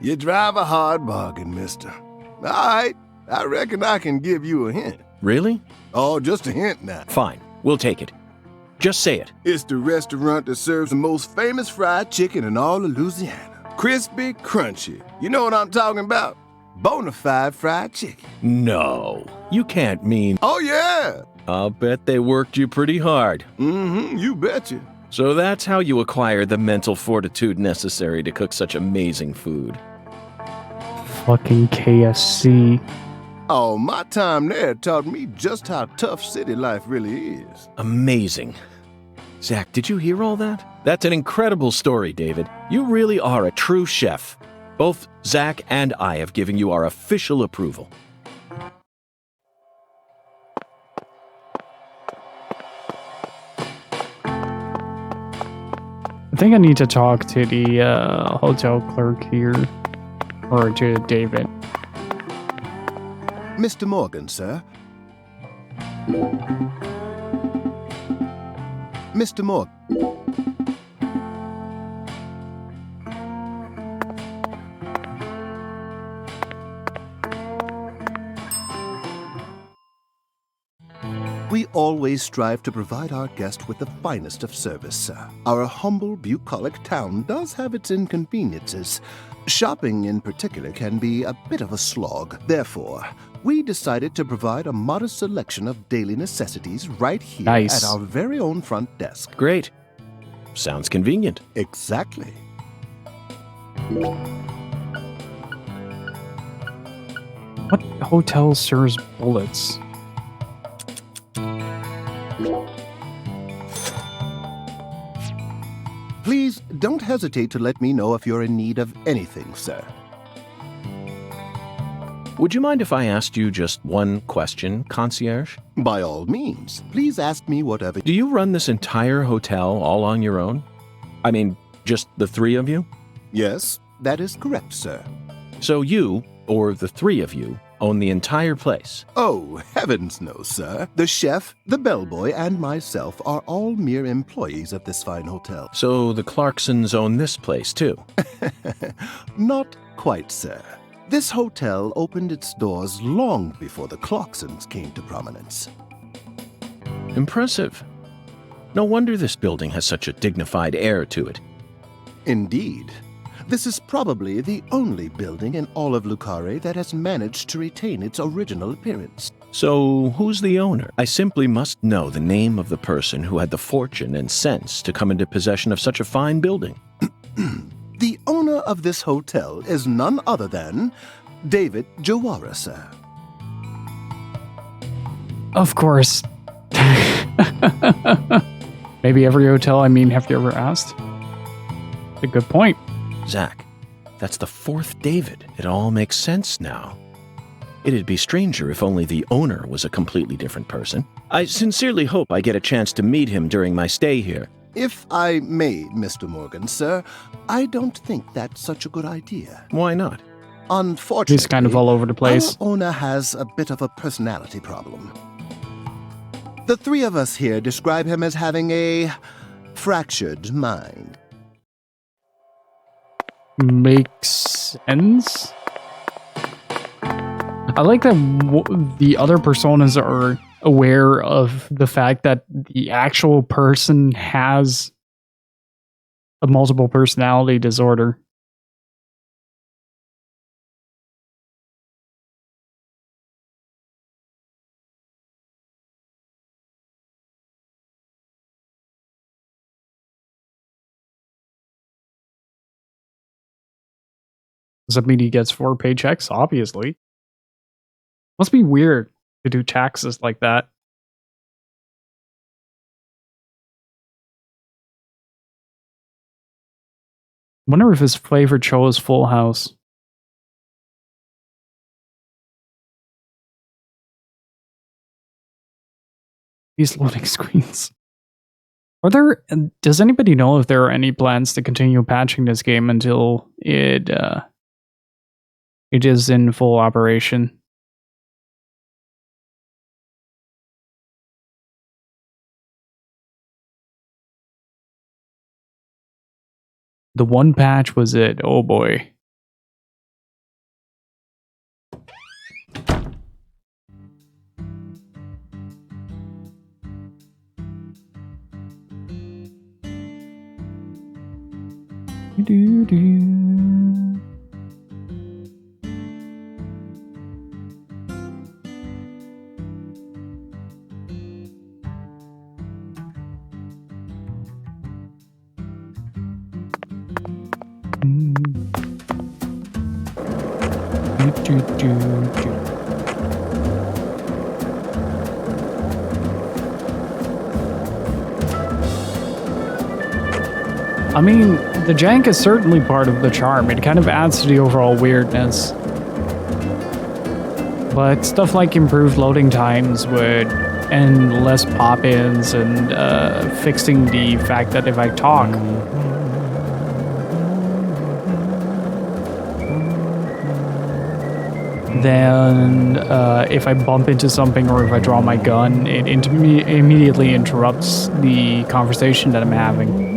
You drive a hard bargain, mister. All right, I reckon I can give you a hint. Really? Oh, just a hint now. Fine, we'll take it. Just say it. It's the restaurant that serves the most famous fried chicken in all of Louisiana. Crispy, crunchy. You know what I'm talking about? Bonafide fried chicken. No, you can't mean... Oh, yeah. I'll bet they worked you pretty hard. You betcha. So that's how you acquire the mental fortitude necessary to cook such amazing food. Fucking KFC. Oh, my time there taught me just how tough city life really is. Amazing. Zach, did you hear all that? That's an incredible story, David. You really are a true chef. Both Zach and I have given you our official approval. I think I need to talk to the hotel clerk here. Or to David. Mr. Morgan, sir. Mr. Morgan. We always strive to provide our guest with the finest of service, sir. Our humble, bucolic town does have its inconveniences. Shopping, in particular, can be a bit of a slog. Therefore, we decided to provide a modest selection of daily necessities right here at our very own front desk. Great. Sounds convenient. Exactly. What hotel serves bullets? Please don't hesitate to let me know if you're in need of anything, sir. Would you mind if I asked you just one question, concierge? By all means. Please ask me whatever. Do you run this entire hotel all on your own? I mean, just the three of you? Yes, that is correct, sir. So you, or the three of you, own the entire place? Oh, heavens no, sir. The chef, the bellboy, and myself are all mere employees of this fine hotel. So the Clarksons own this place, too? Not quite, sir. This hotel opened its doors long before the Clarksons came to prominence. Impressive. No wonder this building has such a dignified air to it. Indeed. This is probably the only building in all of Carré that has managed to retain its original appearance. So, who's the owner? I simply must know the name of the person who had the fortune and sense to come into possession of such a fine building. The owner of this hotel is none other than David Jawara, sir. Of course. Maybe every hotel, have you ever asked? A good point. Zach, that's the fourth David. It all makes sense now. It'd be stranger if only the owner was a completely different person. I sincerely hope I get a chance to meet him during my stay here. If I may, Mr. Morgan, sir, I don't think that's such a good idea. Why not? Unfortunately, he's kind of all over the place. Our owner has a bit of a personality problem. The three of us here describe him as having a fractured mind. Makes sense. I like that the other personas are aware of the fact that the actual person has a multiple personality disorder. Does that mean he gets 4 paychecks? Obviously. Must be weird to do taxes like that. Wonder if his favorite show is Full House. These loading screens. Does anybody know if there are any plans to continue patching this game until it is in full operation? The one patch was it. Oh boy. I mean, the jank is certainly part of the charm. It kind of adds to the overall weirdness. But stuff like improved loading times and less pop-ins and fixing the fact that if I talk, then if I bump into something or if I draw my gun, it immediately interrupts the conversation that I'm having.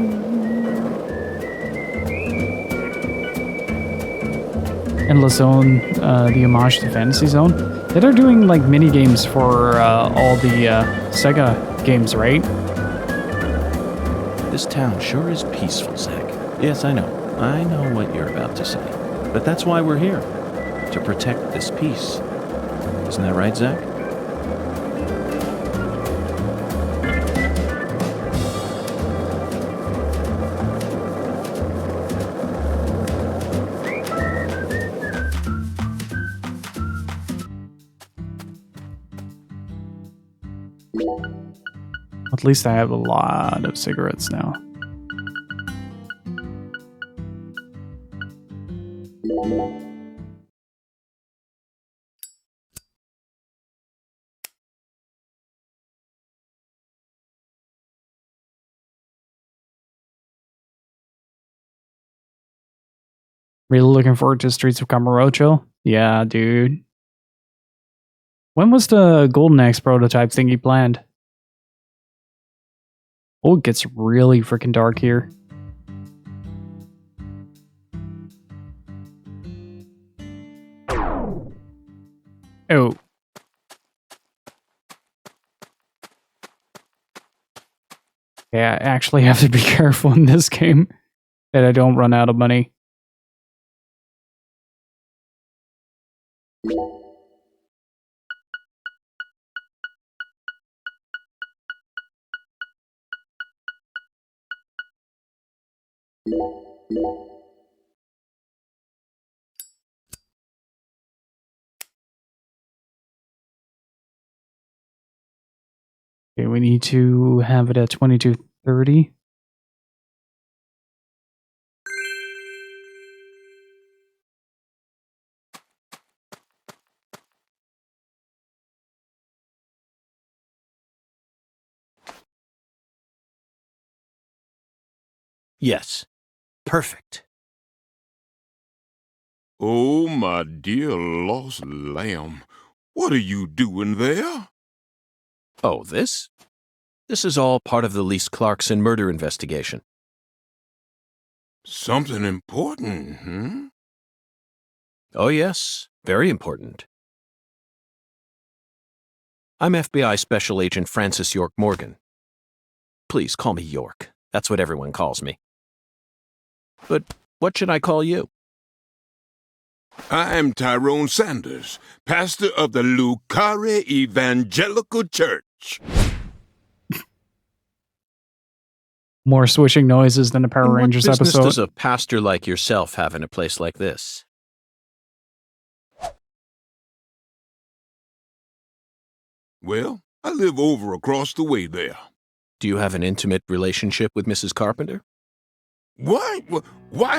Endless Zone, the homage to Fantasy Zone. They're doing like mini games for all the Sega games, right? This town sure is peaceful, Zach. Yes, I know. I know what you're about to say. But that's why we're here. To protect this peace. Isn't that right, Zach? At least I have a lot of cigarettes now. Really looking forward to Streets of Camarocho? Yeah, dude. When was the Golden Axe prototype thingy planned? Oh, it gets really freaking dark here. Oh. Yeah, I actually have to be careful in this game that I don't run out of money. Okay, we need to have it at 22:30. Yes. Perfect. Oh, my dear lost lamb. What are you doing there? Oh, this? This is all part of the Lise Clarkson murder investigation. Something important, hmm? Oh, yes. Very important. I'm FBI Special Agent Francis York Morgan. Please call me York. That's what everyone calls me. But what should I call you? I'm Tyrone Sanders, pastor of the Carré Evangelical Church. More swishing noises than a Power Rangers What business episode. does a pastor like yourself have in a place like this? Well, I live over across the way there. Do you have an intimate relationship with Mrs. Carpenter? Why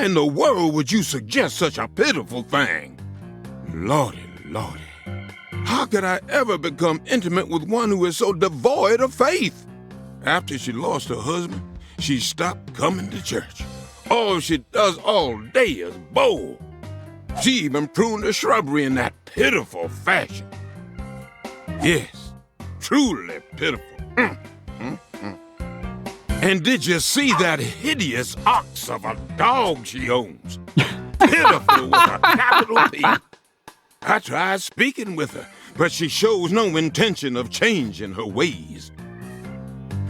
in the world would you suggest such a pitiful thing? Lordy, Lordy. How could I ever become intimate with one who is so devoid of faith? After she lost her husband, she stopped coming to church. All she does all day is bowl. She even pruned the shrubbery in that pitiful fashion. Yes, truly pitiful. And did you see that hideous ox of a dog she owns? Pitiful with a capital P. I tried speaking with her, but she shows no intention of changing her ways.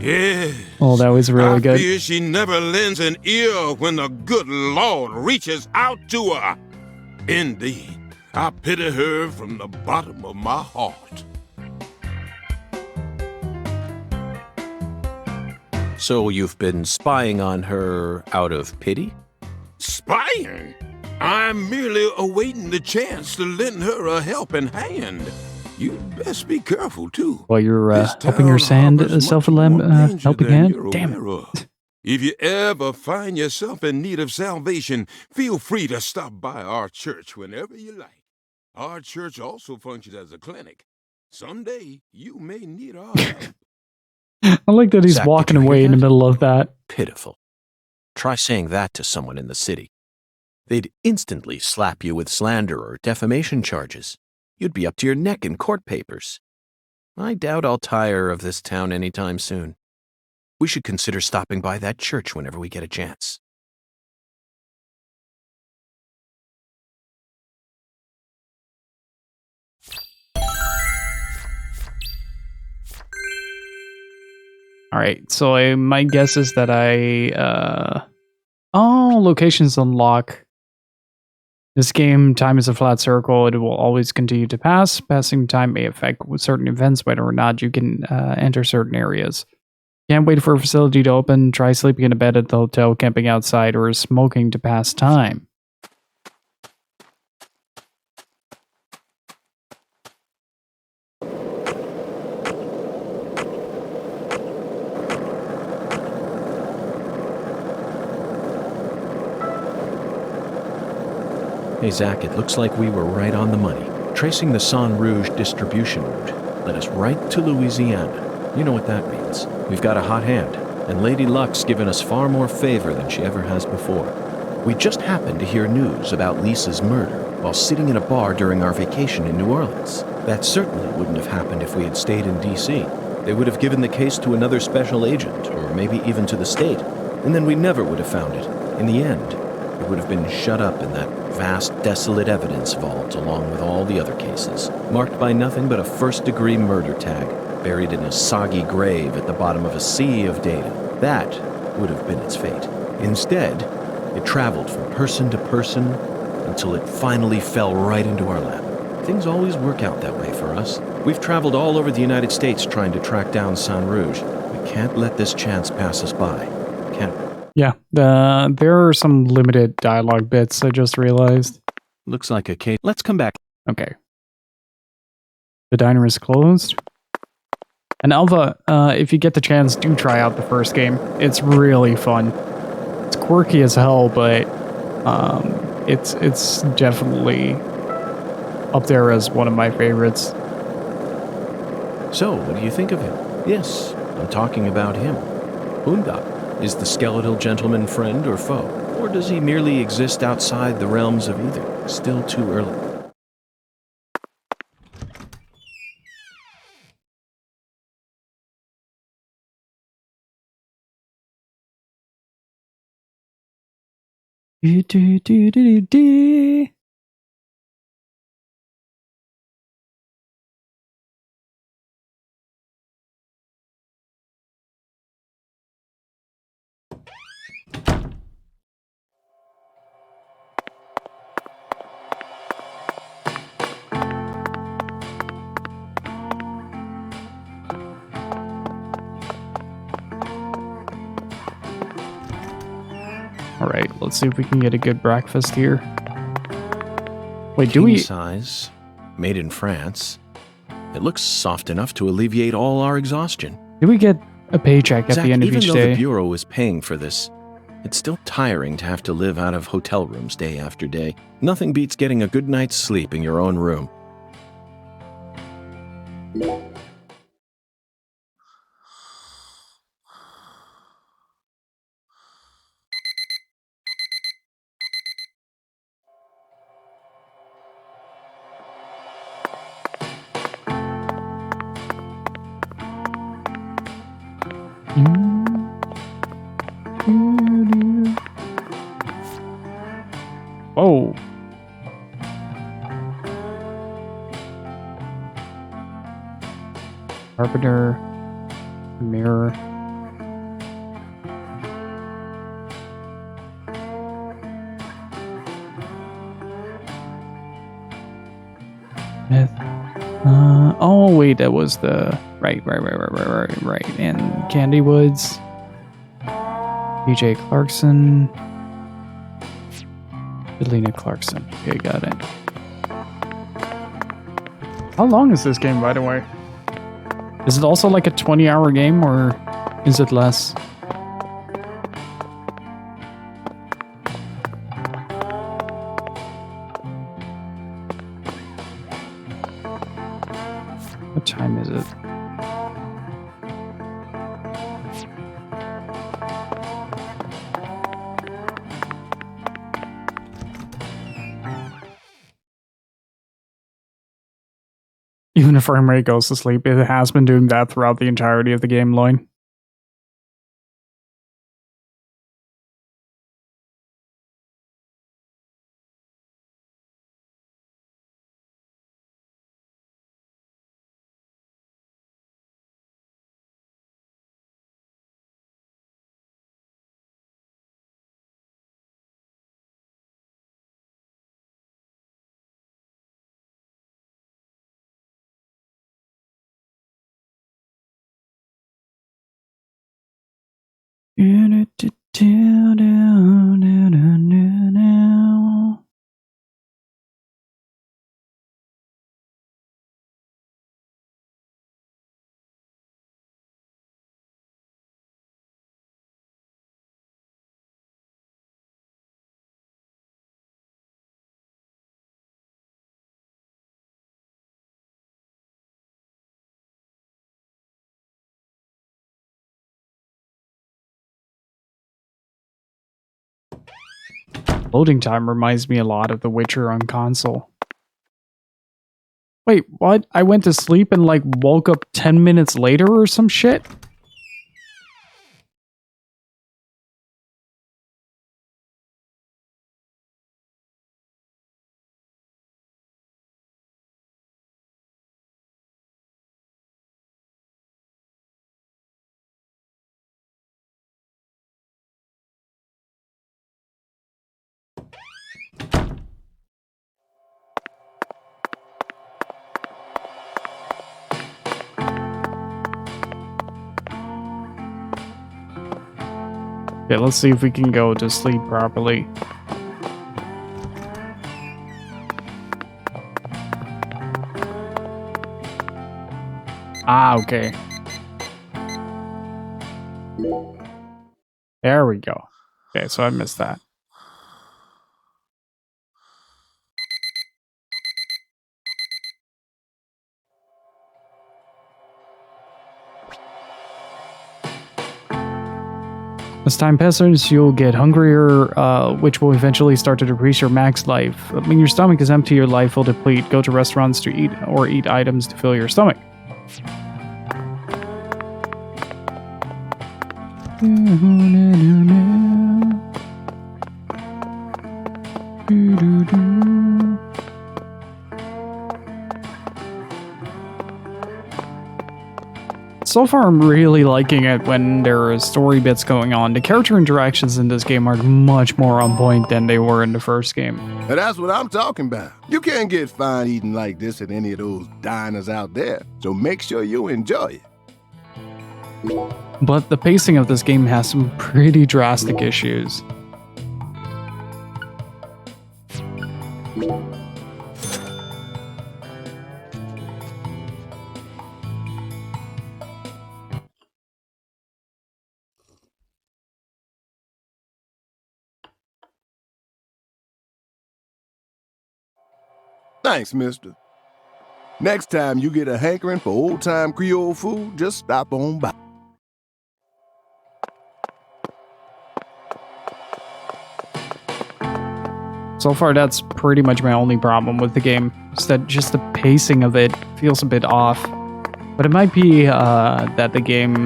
Yes. Oh, that was really good. I fear she never lends an ear when the good Lord reaches out to her. Indeed, I pity her from the bottom of my heart. So you've been spying on her out of pity? Spying? I'm merely awaiting the chance to lend her a helping hand. You'd best be careful, too. While you're This helping your town sand harbors self much more danger helping than hand? you're Damn aware it. of. If you ever find yourself in need of salvation, feel free to stop by our church whenever you like. Our church also functions as a clinic. Someday, you may need our help. I like that he's Zach, walking did you hear away in the that? middle of that. Pitiful. Try saying that to someone in the city. They'd instantly slap you with slander or defamation charges. You'd be up to your neck in court papers. I doubt I'll tire of this town anytime soon. We should consider stopping by that church whenever we get a chance. All right, so my guess is that locations unlock. This game, time is a flat circle. It will always continue to pass. Passing time may affect certain events, whether or not you can enter certain areas. Can't wait for a facility to open. Try sleeping in a bed at the hotel, camping outside, or smoking to pass time. Hey Zach, it looks like we were right on the money. Tracing the San Rouge distribution route led us right to Louisiana. You know what that means. We've got a hot hand, and Lady Luck's given us far more favor than she ever has before. We just happened to hear news about Lisa's murder while sitting in a bar during our vacation in New Orleans. That certainly wouldn't have happened if we had stayed in D.C. They would have given the case to another special agent, or maybe even to the state, and then we never would have found it. In the end, it would have been shut up in that vast, desolate evidence vault along with all the other cases, marked by nothing but a first-degree murder tag, buried in a soggy grave at the bottom of a sea of data. That would have been its fate. Instead, it traveled from person to person until it finally fell right into our lap. Things always work out that way for us. We've traveled all over the United States trying to track down San Rouge. We can't let this chance pass us by, can we? Yeah, there are some limited dialogue bits, I just realized. Looks like a case. Let's come back. Okay. The diner is closed. And Alva, if you get the chance, do try out the first game. It's really fun. It's quirky as hell, but it's definitely up there as one of my favorites. So, what do you think of him? Yes, I'm talking about him. Hunda. Is the skeletal gentleman friend or foe? Or does he merely exist outside the realms of either? Still too early. Alright, let's see if we can get a good breakfast here. Wait, do we... size, made in France. It looks soft enough to alleviate all our exhaustion. Do we get a paycheck at Zach, the end of each even though day? the Bureau is paying for this, it's still tiring to have to live out of hotel rooms day after day. Nothing beats getting a good night's sleep in your own room. Whoa. Carpenter. Mirror. Smith. Oh wait, that was the right. And Candy Woods. PJ Clarkson. Elena Clarkson. Okay, got it. How long is this game, by the way? Is it also like a 20-hour game, or is it less? What time is it? Even if frame rate goes to sleep, it has been doing that throughout the entirety of the game, Loin. Loading time reminds me a lot of The Witcher on console. Wait, what? I went to sleep and like woke up 10 minutes later or some shit? Okay, let's see if we can go to sleep properly. Ah, okay. There we go. Okay, so I missed that. As time passes, you'll get hungrier, which will eventually start to decrease your max life. When your stomach is empty, your life will deplete. Go to restaurants to eat or eat items to fill your stomach. So far, I'm really liking it when there are story bits going on. The character interactions in this game are much more on point than they were in the first game. And that's what I'm talking about. You can't get fine eating like this at any of those diners out there, so make sure you enjoy it. But the pacing of this game has some pretty drastic issues. Thanks, mister. Next time you get a hankering for old-time Creole food, just stop on by. So far, that's pretty much my only problem with the game, is that just the pacing of it feels a bit off. But it might be that the game,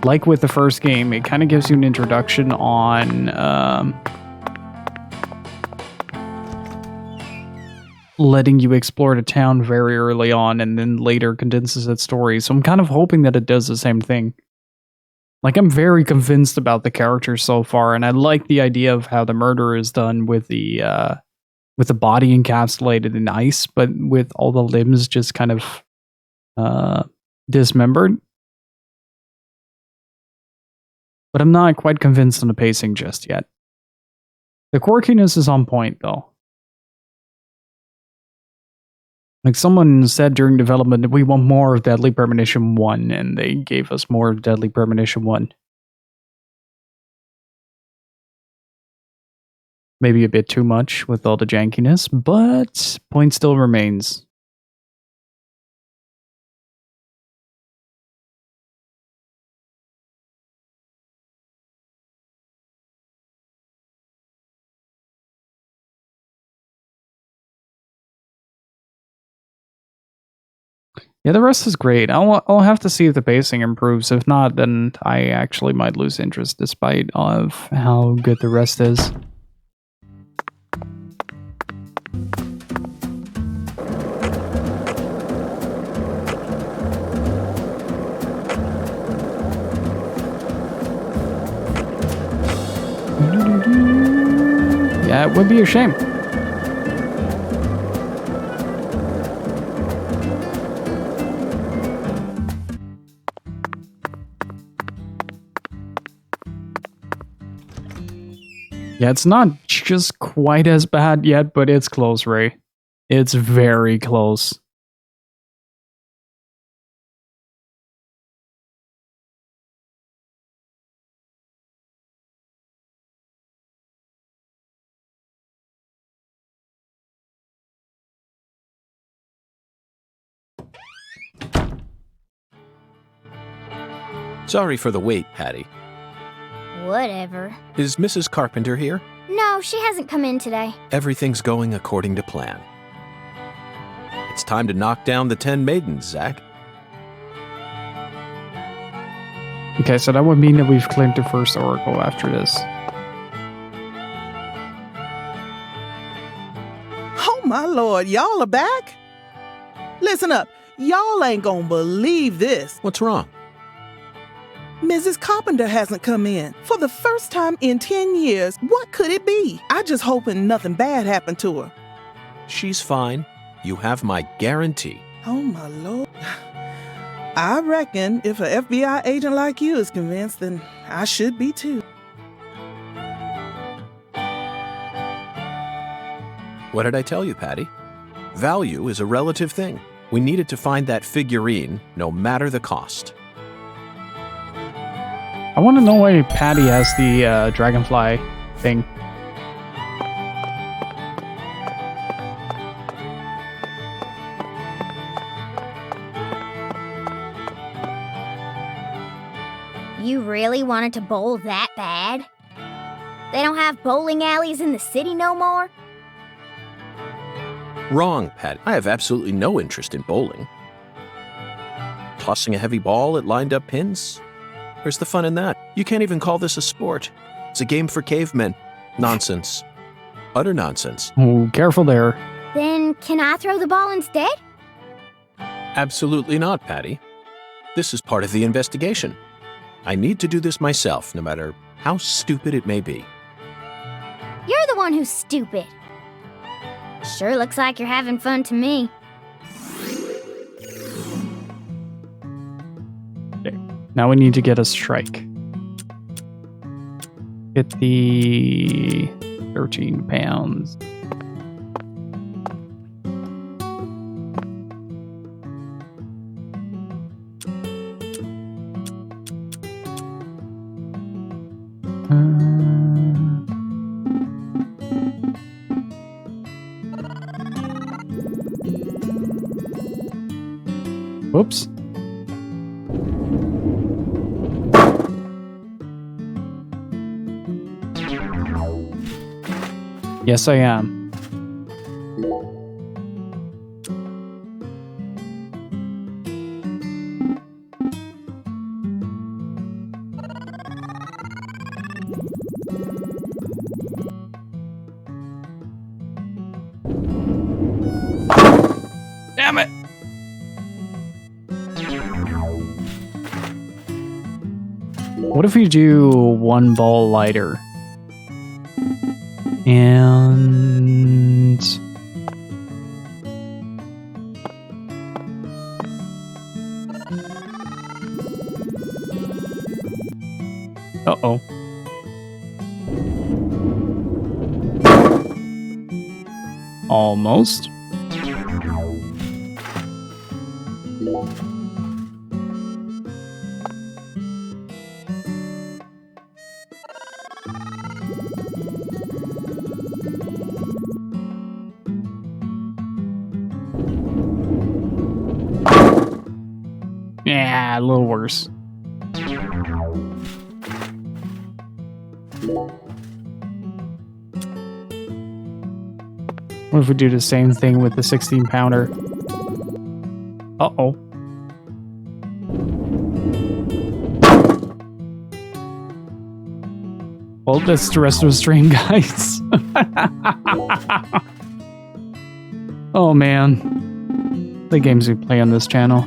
like with the first game, it kind of gives you an introduction on letting you explore the town very early on and then later condenses its story. So I'm kind of hoping that it does the same thing. Like, I'm very convinced about the characters so far, and I like the idea of how the murder is done with the body encapsulated in ice, but with all the limbs just kind of dismembered. But I'm not quite convinced on the pacing just yet. The quirkiness is on point, though. Like someone said during development, we want more of Deadly Premonition 1, and they gave us more of Deadly Premonition 1. Maybe a bit too much with all the jankiness, but point still remains. Yeah, the rest is great. I'll have to see if the pacing improves. If not, then I actually might lose interest despite of how good the rest is. Yeah, it would be a shame. Yeah, it's not just quite as bad yet, but it's close, Ray. It's very close. Sorry for the wait, Patty. Whatever. Is Mrs. Carpenter here? No, she hasn't come in today. Everything's going according to plan. It's time to knock down the 10 maidens, Zach. Okay, so that would mean that we've claimed the first oracle after this. Oh my lord, y'all are back? Listen up, y'all ain't gonna believe this. What's wrong? Mrs. Carpenter hasn't come in. For the first time in 10 years, what could it be? I just hoping nothing bad happened to her. She's fine. You have my guarantee. Oh my lord. I reckon if an FBI agent like you is convinced, then I should be too. What did I tell you, Patty? Value is a relative thing. We needed to find that figurine, no matter the cost. I want to know why Patty has the dragonfly thing. You really wanted to bowl that bad? They don't have bowling alleys in the city no more? Wrong, Patty. I have absolutely no interest in bowling. Tossing a heavy ball at lined-up pins? Where's the fun in that? You can't even call this a sport. It's a game for cavemen. Nonsense. Utter nonsense. Oh, careful there. Then can I throw the ball instead? Absolutely not, Patty. This is part of the investigation. I need to do this myself, no matter how stupid it may be. You're the one who's stupid. Sure looks like you're having fun to me. Okay. Now we need to get a strike. Get the 13 pounds. Whoops. Yes, I am. Damn it! What if we do one ball lighter? And... uh-oh. Almost. Yeah, a little worse. What if we do the same thing with the 16-pounder? Uh-oh. Well, that's the rest of the stream, guys. Oh, man. The games we play on this channel.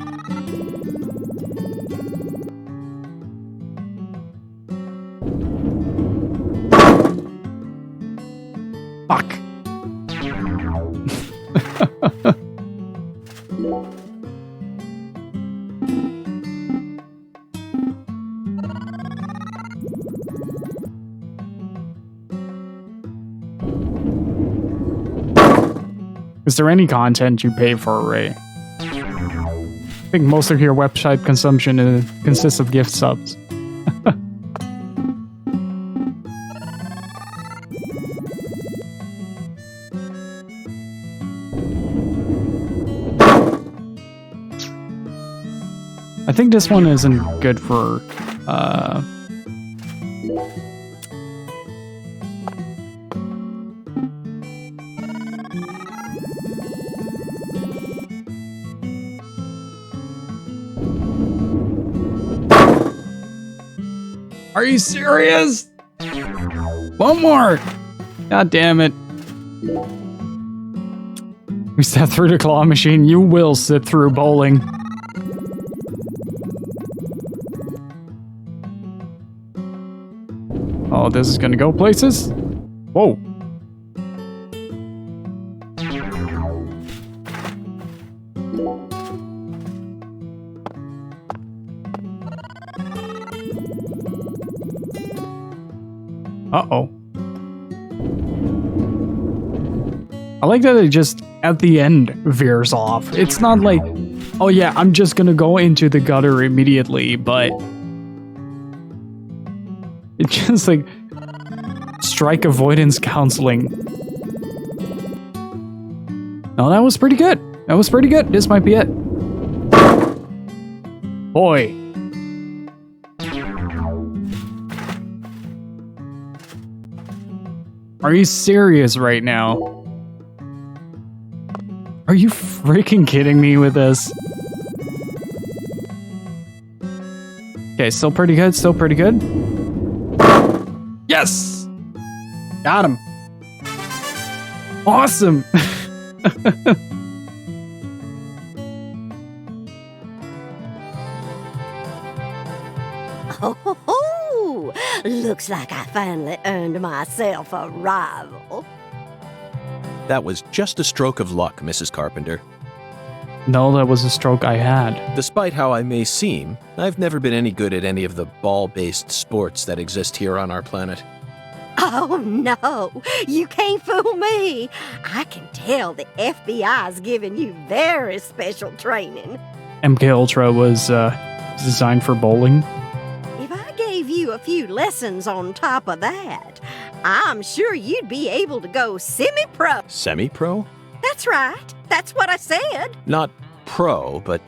Fuck. Is there any content you pay for, Ray? I think most of your website consumption consists of gift subs. I think this one isn't good for, Are you serious? One more! God damn it. We sat through the claw machine. You will sit through bowling. Oh, this is gonna go places? Whoa. Uh-oh. I like that it just, at the end, veers off. It's not like, oh yeah, I'm just gonna go into the gutter immediately, but... It's just like, strike avoidance counseling. No, that was pretty good. That was pretty good. This might be it. Boy. Are you serious right now? Are you freaking kidding me with this? Okay, still pretty good, still pretty good. Yes! Got him. Awesome! Oh, looks like I finally earned myself a rival. That was just a stroke of luck, Mrs. Carpenter. No, that was a stroke I had. Despite how I may seem, I've never been any good at any of the ball-based sports that exist here on our planet. Oh, no, you can't fool me. I can tell the FBI's giving you very special training. MK Ultra was designed for bowling. If I gave you a few lessons on top of that, I'm sure you'd be able to go semi-pro. Semi-pro? That's right. That's what I said. Not pro, but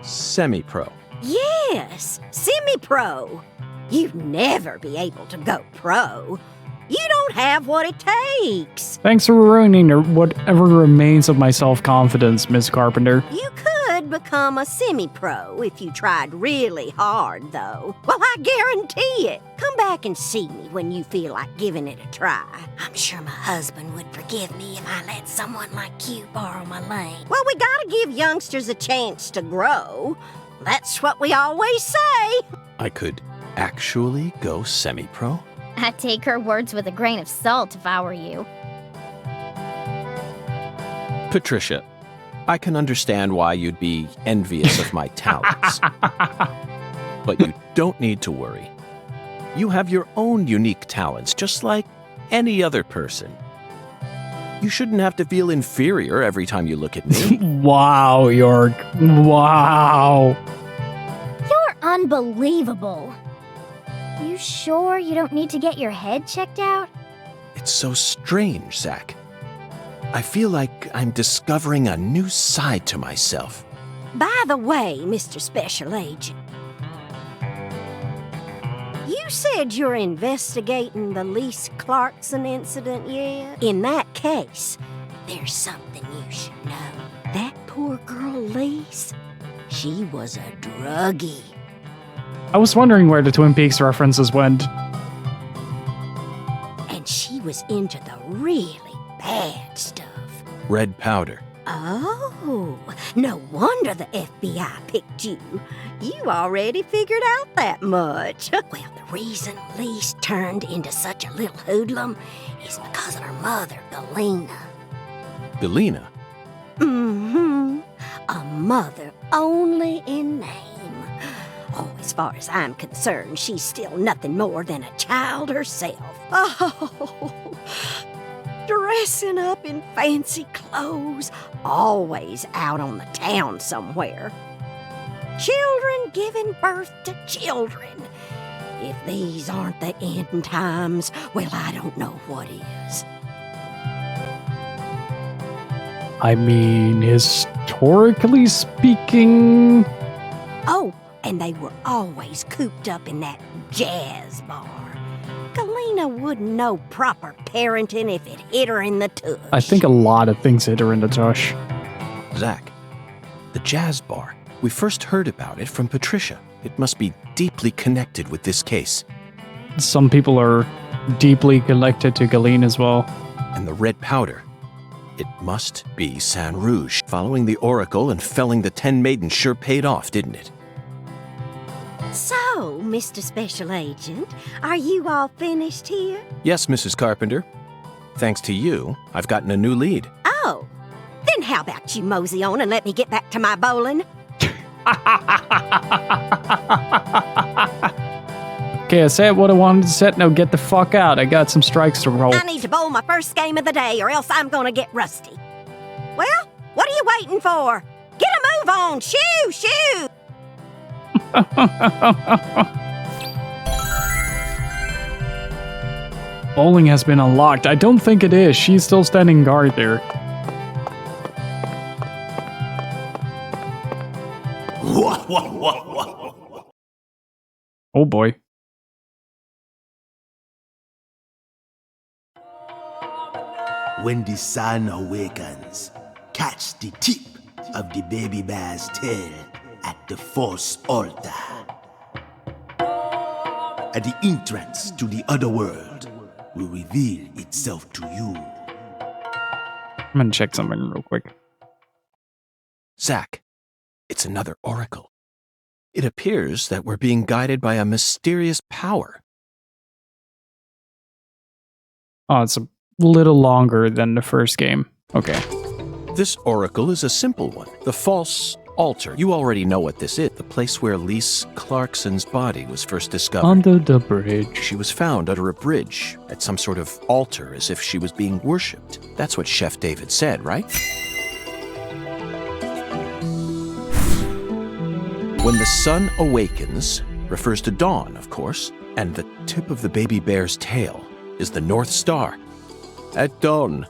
semi-pro. Yes, semi-pro. You'd never be able to go pro. You don't have what it takes. Thanks for ruining whatever remains of my self-confidence, Miss Carpenter. You could become a semi-pro if you tried really hard, though. Well, I guarantee it. Come back and see me when you feel like giving it a try. I'm sure my husband would forgive me if I let someone like you borrow my lane. Well, we gotta give youngsters a chance to grow. That's what we always say. I could actually go semi-pro? I'd take her words with a grain of salt if I were you. Patricia, I can understand why you'd be envious of my talents. But you don't need to worry. You have your own unique talents, just like any other person. You shouldn't have to feel inferior every time you look at me. Wow, York. Wow. You're unbelievable. You sure you don't need to get your head checked out? It's so strange, Zach. I feel like I'm discovering a new side to myself. By the way, Mr. Special Agent, you said you're investigating the Lise Clarkson incident, yeah? In that case, there's something you should know. That poor girl, Lise, she was a druggie. I was wondering where the Twin Peaks references went. And she was into the really bad stuff. Red powder. Oh, no wonder the FBI picked you. You already figured out that much. Well, the reason Lise turned into such a little hoodlum is because of her mother, Galena. Galena? Mm-hmm. A mother only in name. Oh, as far as I'm concerned, she's still nothing more than a child herself. Oh, dressing up in fancy clothes, always out on the town somewhere. Children giving birth to children. If these aren't the end times, well, I don't know what is. I mean, historically speaking... Oh, and they were always cooped up in that jazz bar. Galena wouldn't know proper parenting if it hit her in the tush. I think a lot of things hit her in the tush. Zach, the jazz bar. We first heard about it from Patricia. It must be deeply connected with this case. Some people are deeply connected to Galena as well. And the red powder. It must be Saint Rouge. Following the Oracle and felling the 10 maidens sure paid off, didn't it? So, Mr. Special Agent, are you all finished here? Yes, Mrs. Carpenter. Thanks to you, I've gotten a new lead. Oh, then how about you mosey on and let me get back to my bowling? Okay, I said what I wanted to say. Now get the fuck out. I got some strikes to roll. I need to bowl my first game of the day or else I'm gonna get rusty. Well, what are you waiting for? Get a move on! Shoo! Shoo! Bowling has been unlocked. I don't think it is. She's still standing guard there. Oh boy. When the sun awakens, catch the tip of the baby bear's tail at the Force altar. At the entrance to the other world will reveal itself to you. I'm gonna check something real quick. Zach, it's another oracle. It appears that we're being guided by a mysterious power. Oh, it's a little longer than the first game. Okay. This oracle is a simple one. The false altar. You already know what this is. The place where Lise Clarkson's body was first discovered. Under the bridge. She was found under a bridge at some sort of altar as if she was being worshipped. That's what Chef David said, right? When the sun awakens refers to dawn, of course, and the tip of the baby bear's tail is the North Star. At dawn,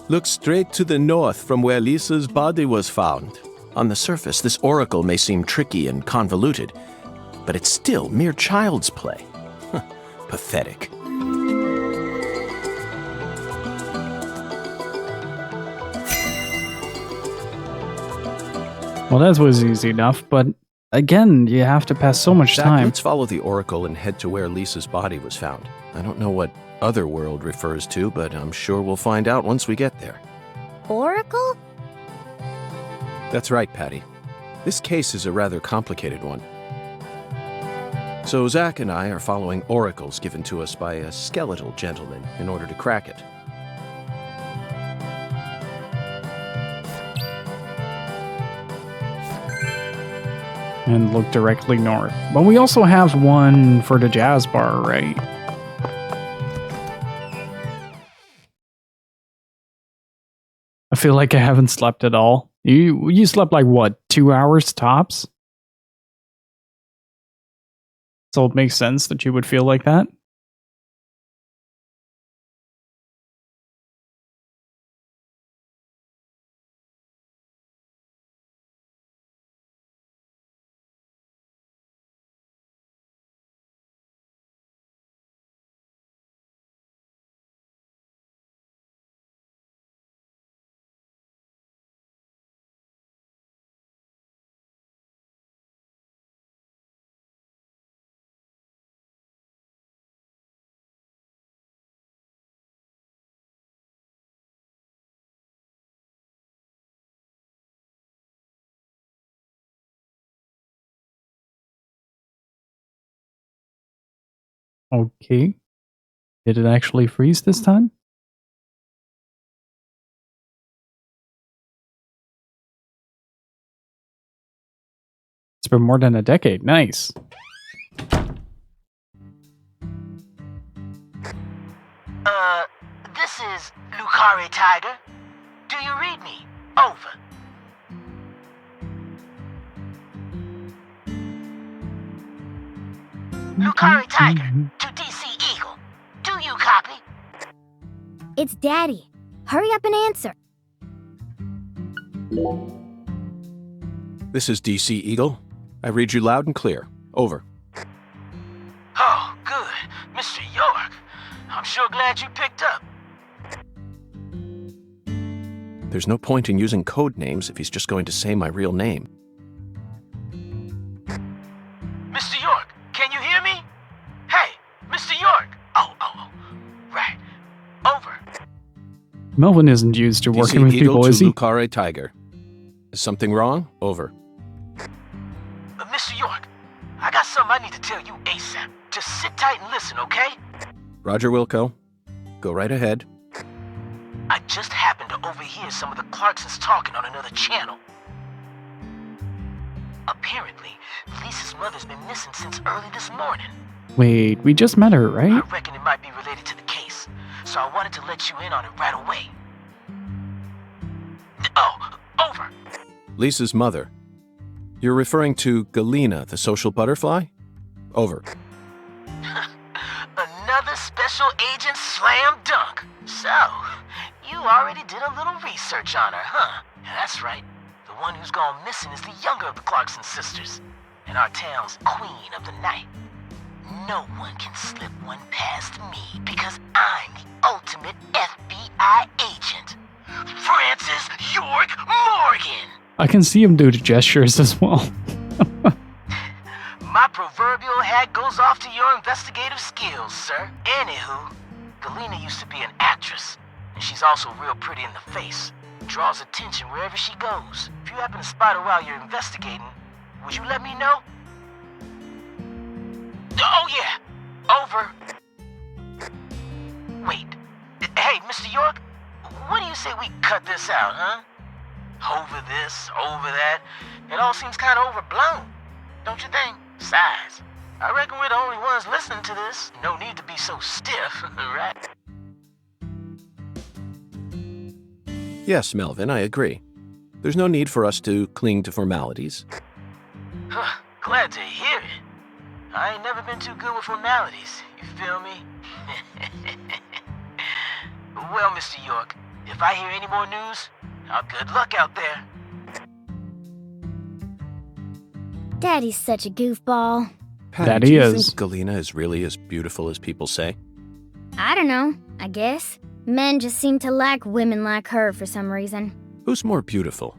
look straight to the north from where Lisa's body was found. On the surface, this oracle may seem tricky and convoluted, but it's still mere child's play. Pathetic. Well, that was easy enough, but again, you have to pass so much Zach, time. let's follow the oracle and head to where Lisa's body was found. I don't know what Otherworld refers to, but I'm sure we'll find out once we get there. Oracle? That's right, Patty. This case is a rather complicated one. So Zach and I are following oracles given to us by a skeletal gentleman in order to crack it. And look directly north. But we also have one for the jazz bar, right? feel like I haven't slept at all. You slept like what, 2 hours tops? So it makes sense that you would feel like that. Okay. Did it actually freeze this time? It's been more than a decade. Nice. This is Carré Tiger. Do you read me? Over. Carré Tiger to DC Eagle. Do you copy? It's Daddy. Hurry up and answer. This is DC Eagle. I read you loud and clear. Over. Oh, good. Mr. York. I'm sure glad you picked up. There's no point in using code names if he's just going to say my real name. Mr. York, can you hear me? Hey, Mr. York. Oh. Right. Over. Melvin isn't used to working with Eagle people, is to he? Carré Tiger. Is something wrong? Over. Mr. York, I got something I need to tell you ASAP. Just sit tight and listen, okay? Roger, Wilco. Go right ahead. I just happened to overhear some of the Clarksons talking on another channel. Apparently, Lisa's mother's been missing since early this morning. Wait, we just met her, right? I reckon it might be related to the case, so I wanted to let you in on it right away. Oh, over. Lisa's mother. You're referring to Galena, the social butterfly? Over. Another special agent slam dunk. So, you already did a little research on her, huh? That's right. The one who's gone missing is the younger of the Clarkson sisters, and our town's queen of the night. No one can slip one past me because I'm the ultimate FBI agent. Francis York Morgan! I can see him do the gestures as well. My proverbial hat goes off to your investigative skills, sir. Anywho, Galena used to be an actress, and she's also real pretty in the face. Draws attention wherever she goes. If you happen to spot her while you're investigating, would you let me know? Oh yeah, over. Wait, hey, Mr. York, what do you say we cut this out, huh? Over this, over that. It all seems kind of overblown, don't you think? Besides, I reckon we're the only ones listening to this. No need to be so stiff, right? Yes, Melvin, I agree. There's no need for us to cling to formalities. Glad to hear it. I ain't never been too good with formalities, you feel me? Well, Mr. York, if I hear any more news, good luck out there. Daddy's such a goofball. Pat, do you think Galena is really as beautiful as people say? I don't know, I guess. Men just seem to like women like her for some reason. Who's more beautiful,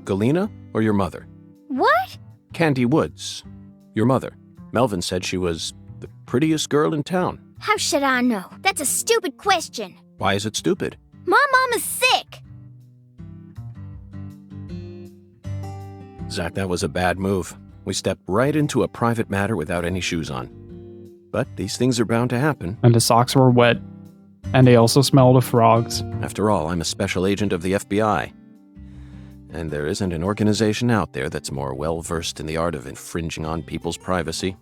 Galena or your mother? What? Candy Woods, your mother. Melvin said she was the prettiest girl in town. How should I know? That's a stupid question. Why is it stupid? My mom is sick. Zach, that was a bad move. We stepped right into a private matter without any shoes on. But these things are bound to happen. And the socks were wet. And they also smelled of frogs. After all, I'm a special agent of the FBI. And there isn't an organization out there that's more well-versed in the art of infringing on people's privacy.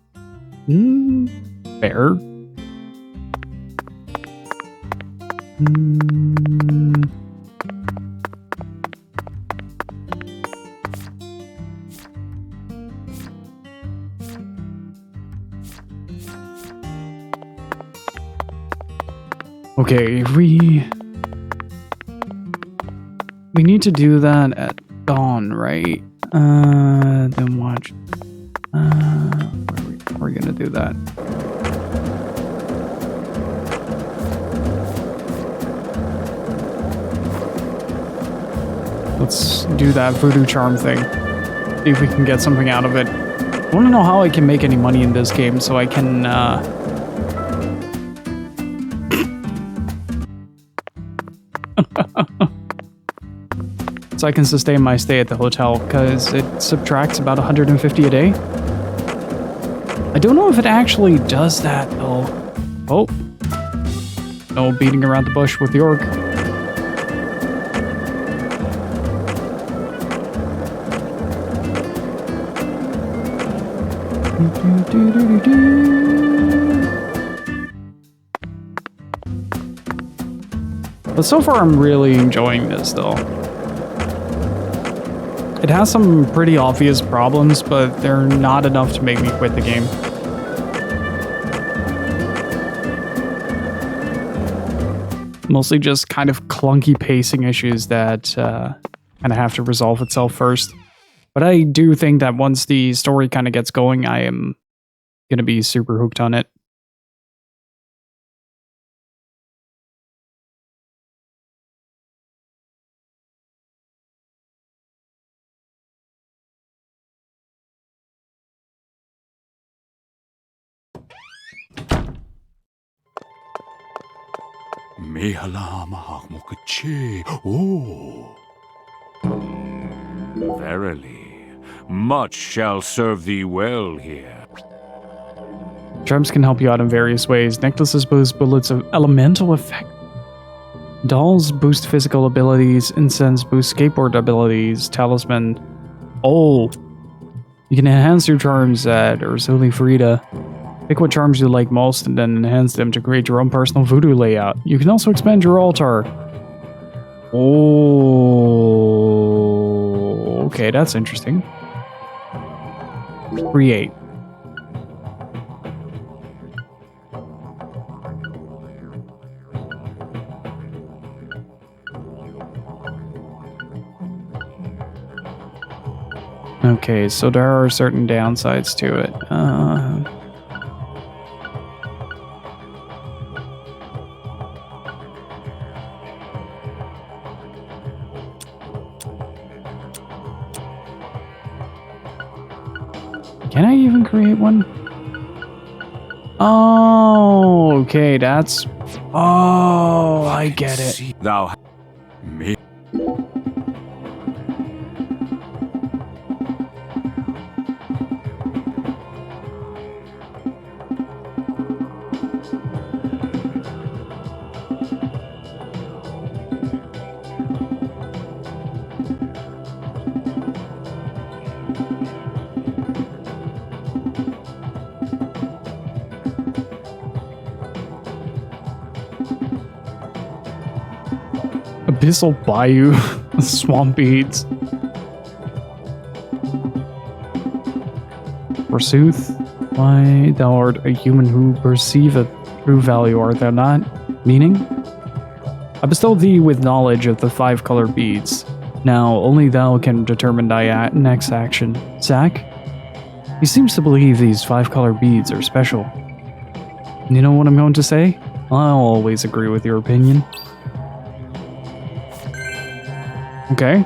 Fair. Okay, we need to do that at dawn, right? Then watch. Where are we gonna do that? Let's do that voodoo charm thing. See if we can get something out of it. I want to know how I can make any money in this game so I can, so I can sustain my stay at the hotel, because it subtracts about 150 a day. I don't know if it actually does that, though. Oh. No beating around the bush with the orc. But so far, I'm really enjoying this, though. It has some pretty obvious problems, but they're not enough to make me quit the game. Mostly just kind of clunky pacing issues that kind of have to resolve itself first. But I do think that once the story kind of gets going, I am going to be super hooked on it. Oh. Verily, much shall serve thee well here. Charms can help you out in various ways. Necklaces boost bullets of elemental effect. Dolls boost physical abilities. Incense boost skateboard abilities. Talisman. Oh. You can enhance your charms at Ursuli Frida. Pick what charms you like most and then enhance them to create your own personal voodoo layout. You can also expand your altar. Oh. Okay, that's interesting. Create. Okay, so there are certain downsides to it. Can I even create one? Oh, okay, that's... Oh, I get it. Thou me. Abyssal Bayou. Swamp beads. Forsooth, why thou art a human who perceiveth true value, art thou not? Meaning? I bestow thee with knowledge of the 5 color beads. Now only thou can determine thy next action. Zack? He seems to believe these 5 color beads are special. You know what I'm going to say? I'll always agree with your opinion. Okay.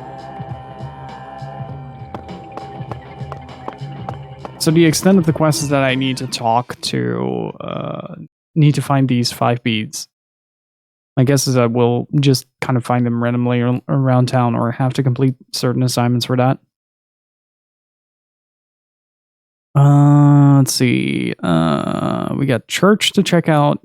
So the extent of the quest is that I need to talk to, need to find these 5 beads. My guess is I will just kind of find them randomly around town or have to complete certain assignments for that. Let's see. We got church to check out.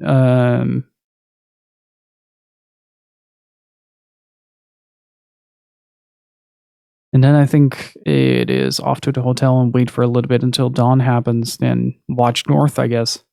And then I think it is off to the hotel and wait for a little bit until dawn happens, then watch north, I guess.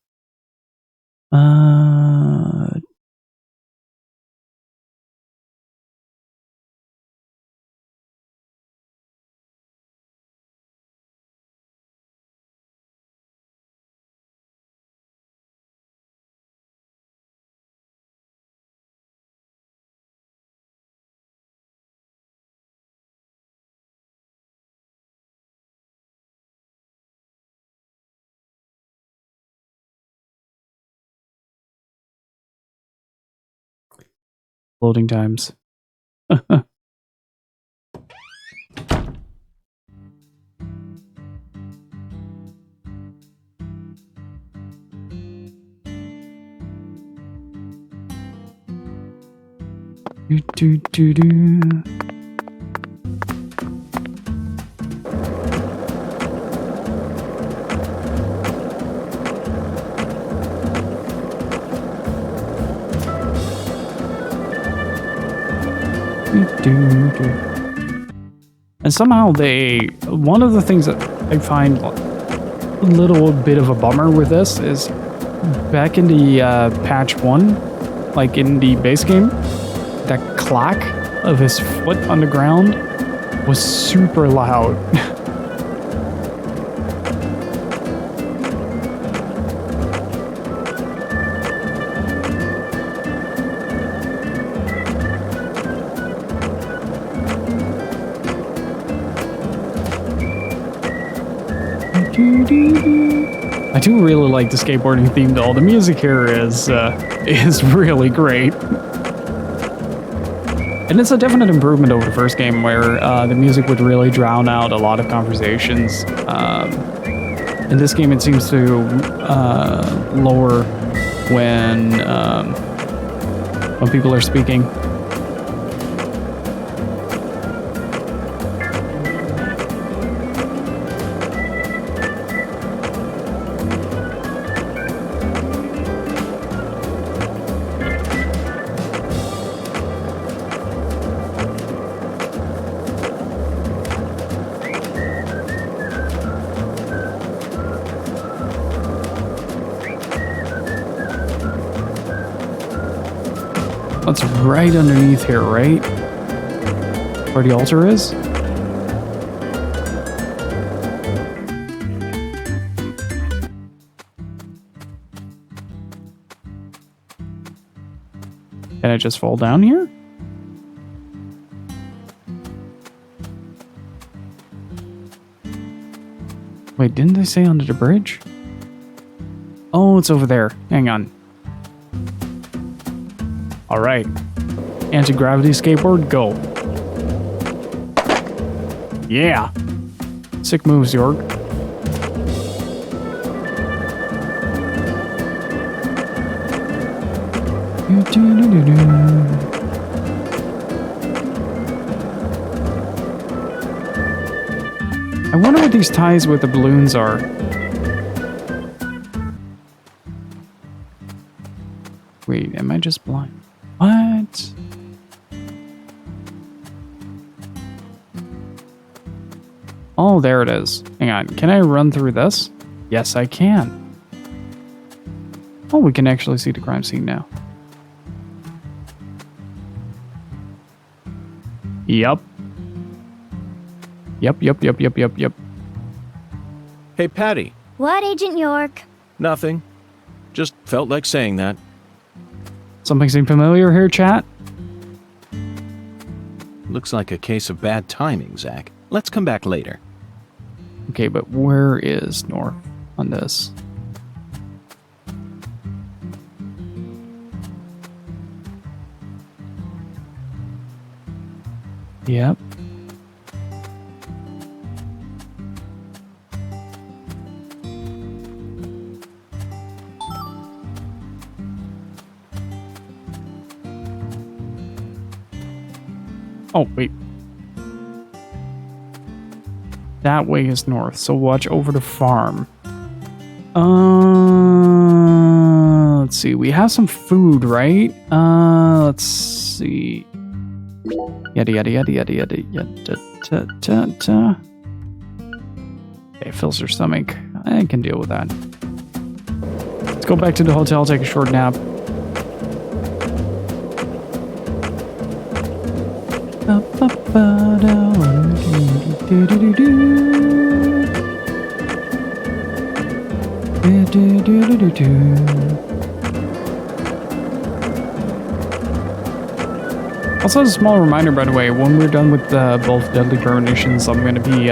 Loading times. Do, do, do, do. And somehow one of the things that I find a little bit of a bummer with this is back in the patch 1, like in the base game, that clack of his foot on the ground was super loud. I do really like the skateboarding theme though. The music here is really great. And it's a definite improvement over the first game where the music would really drown out a lot of conversations. In this game it seems to lower when people are speaking. That's right underneath here, right? Where the altar is? Can I just fall down here? Wait, didn't they say under the bridge? Oh, it's over there. Hang on. All right, anti-gravity skateboard, go. Yeah. Sick moves, York. I wonder what these ties with the balloons are. Wait, am I just blind? What? Oh, there it is. Hang on. Can I run through this? Yes, I can. Oh, we can actually see the crime scene now. Yep. Yep. Hey, Patty. What, Agent York? Nothing. Just felt like saying that. Something seem familiar here, chat? Looks like a case of bad timing, Zach. Let's come back later. Okay, but where is North on this? Yep. Oh, wait. That way is north, so watch over the farm. Let's see. We have some food, right? Let's see. Yada. Okay, fills her stomach. I can deal with that. Let's go back to the hotel, take a short nap. Also, as a small reminder, by the way, when we're done with both Deadly Premonitions, I'm going to be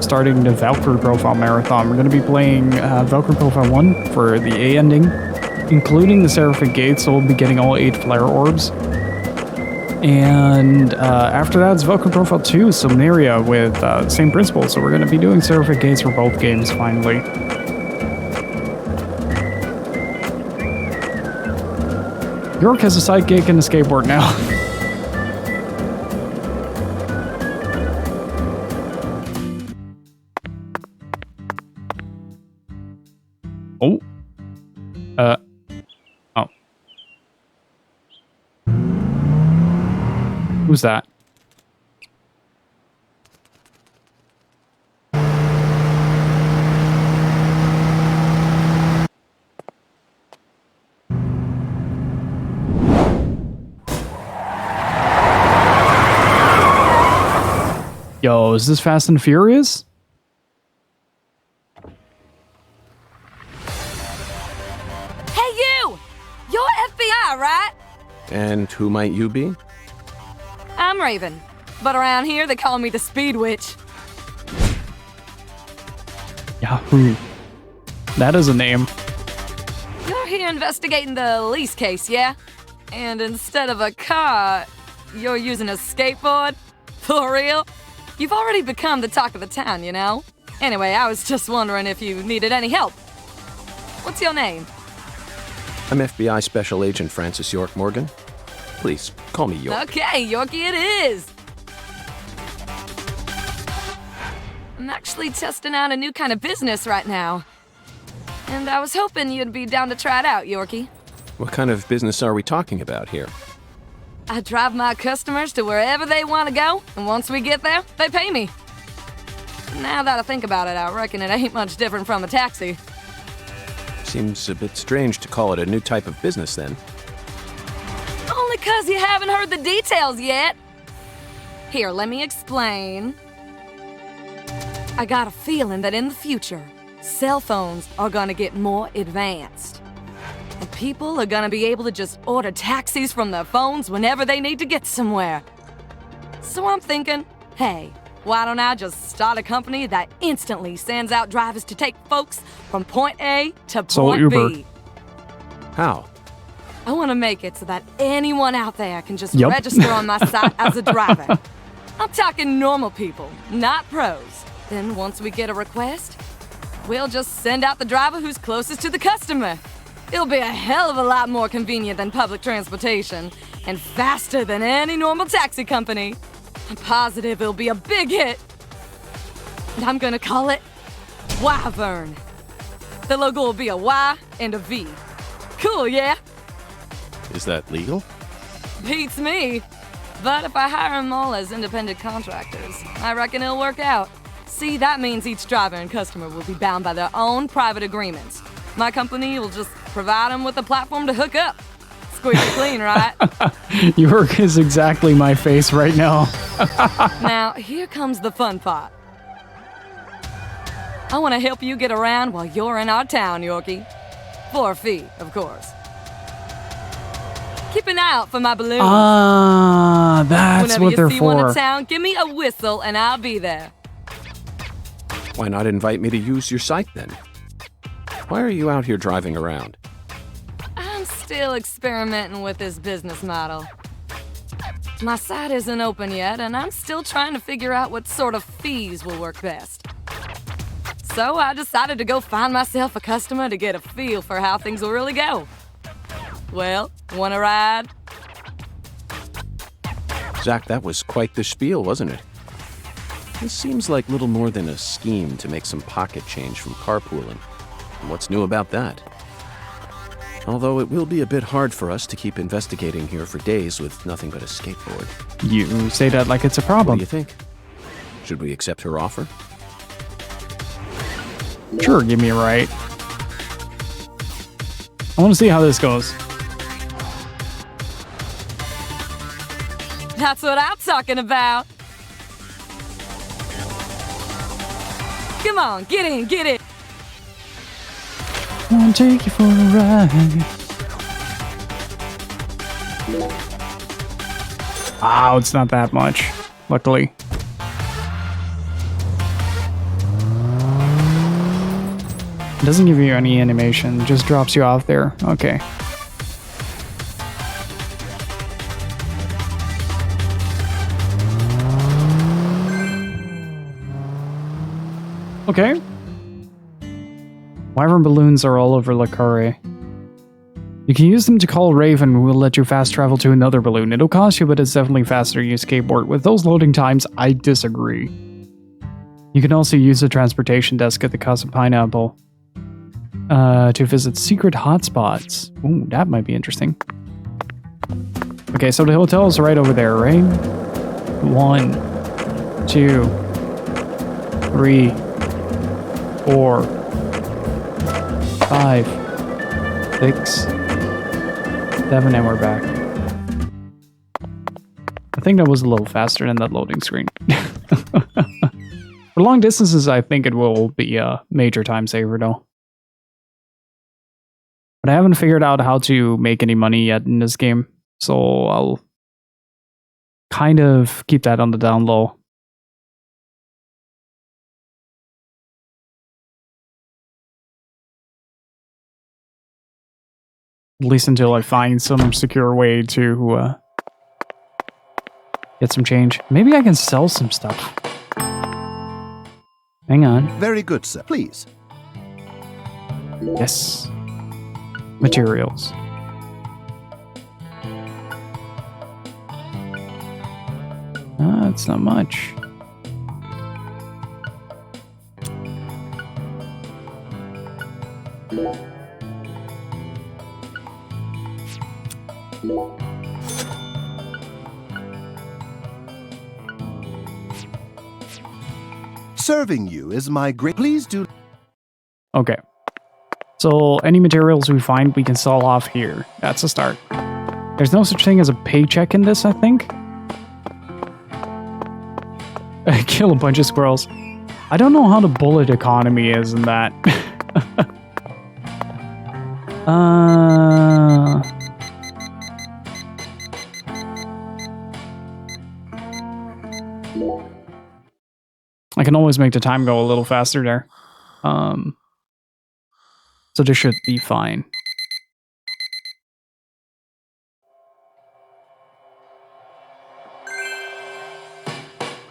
starting the Valkyrie Profile Marathon. We're going to be playing Valkyrie Profile 1 for the A ending, including the Seraphic Gate, so we'll be getting all 8 flare orbs. And after that, it's Velcro Profile 2, Subnaria with same principle. So we're going to be doing certificates for both games finally. York has a sidekick and a skateboard now. Oh. Oh. Who's that? Yo, is this Fast and Furious? Hey, you! You're FBI, right? And who might you be? I'm Raven, but around here they call me the Speed Witch. Yahoo. That is a name. You're here investigating the lease case, yeah? And instead of a car, you're using a skateboard? For real? You've already become the talk of the town, you know? Anyway, I was just wondering if you needed any help. What's your name? I'm FBI Special Agent Francis York Morgan. Please, call me York. Okay, Yorkie it is! I'm actually testing out a new kind of business right now. And I was hoping you'd be down to try it out, Yorkie. What kind of business are we talking about here? I drive my customers to wherever they want to go, and once we get there, they pay me. Now that I think about it, I reckon it ain't much different from a taxi. Seems a bit strange to call it a new type of business then. Only 'cause you haven't heard the details yet. Here, let me explain. I got a feeling that in the future, cell phones are gonna get more advanced. And people are gonna be able to just order taxis from their phones whenever they need to get somewhere. So I'm thinking, hey, why don't I just start a company that instantly sends out drivers to take folks from point A to point B? How? I want to make it so that anyone out there can just Yup. register on my site as a driver. I'm talking normal people, not pros. Then once we get a request, we'll just send out the driver who's closest to the customer. It'll be a hell of a lot more convenient than public transportation and faster than any normal taxi company. I'm positive it'll be a big hit. And I'm gonna call it Wyvern. The logo will be a Y and a V. Cool, yeah? Is that legal? Beats me. But if I hire them all as independent contractors, I reckon it'll work out. See, that means each driver and customer will be bound by their own private agreements. My company will just provide them with a platform to hook up. Squeaky clean, right? York is exactly my face right now. Now, here comes the fun part. I want to help you get around while you're in our town, Yorkie. For a fee, of course. Keep an eye out for my balloons. Ah, that's Whenever what they're you see one for. in town, give me a whistle and I'll be there. Why not invite me to use your site then? Why are you out here driving around? I'm still experimenting with this business model. My site isn't open yet, and I'm still trying to figure out what sort of fees will work best. So I decided to go find myself a customer to get a feel for how things will really go. Well, want a ride? Zach, that was quite the spiel, wasn't it? This seems like little more than a scheme to make some pocket change from carpooling. And what's new about that? Although it will be a bit hard for us to keep investigating here for days with nothing but a skateboard. You say that like it's a What problem. do you think? Should we accept her offer? Sure, give me a right. I want to see how this goes. That's what I'm talking about. Come on, get in, get in. I want to take you for a ride. Wow, it's not that much, luckily. It doesn't give you any animation, just drops you off there. Okay. Okay. Wyvern balloons are all over Le Carré. You can use them to call Raven, who will let you fast travel to another balloon. It'll cost you, but it's definitely faster to use skateboard. With those loading times, I disagree. You can also use the transportation desk at the Casa Pineapple to visit secret hotspots. Ooh, that might be interesting. Okay, so the hotel is right over there, right? 1, 2, 3, 4, 5, 6, 7, and we're back. I think that was a little faster than that loading screen. For long distances, I think it will be a major time saver, though. But I haven't figured out how to make any money yet in this game, so I'll kind of keep that on the down low. At least until I find some secure way to get some change. Maybe I can sell some stuff. Hang on. Very good, sir. Please. Yes. Materials. It's not much. Serving you is my great... Please do... Okay. So, any materials we find, we can sell off here. That's a start. There's no such thing as a paycheck in this, I think. Kill a bunch of squirrels. I don't know how the bullet economy is in that. I can always make the time go a little faster there. So this should be fine.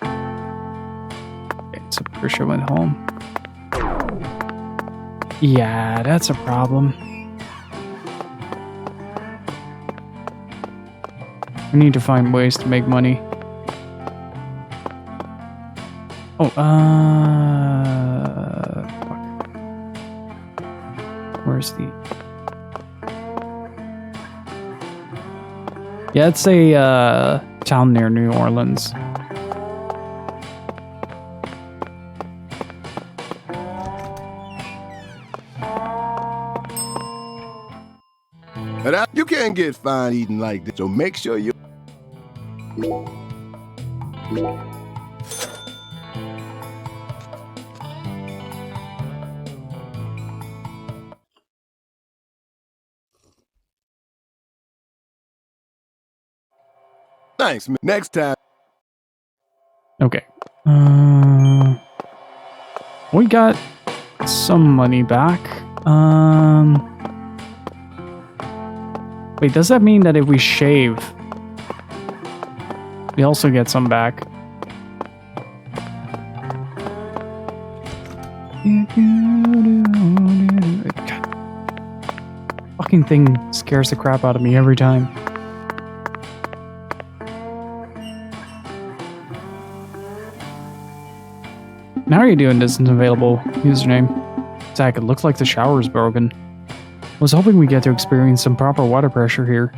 Okay, so Patricia went home. Yeah, that's a problem. We need to find ways to make money. Oh, fuck. Where's the... Yeah, it's a, town near New Orleans. You can't get fine eating like this, so make sure you... Thanks, man. Next time. Okay. We got some money back. Wait, does that mean that if we shave, we also get some back? God. Fucking thing scares the crap out of me every time. How are you doing? This isn't available. Username. Zach, it looks like the shower is broken. I was hoping we get to experience some proper water pressure here.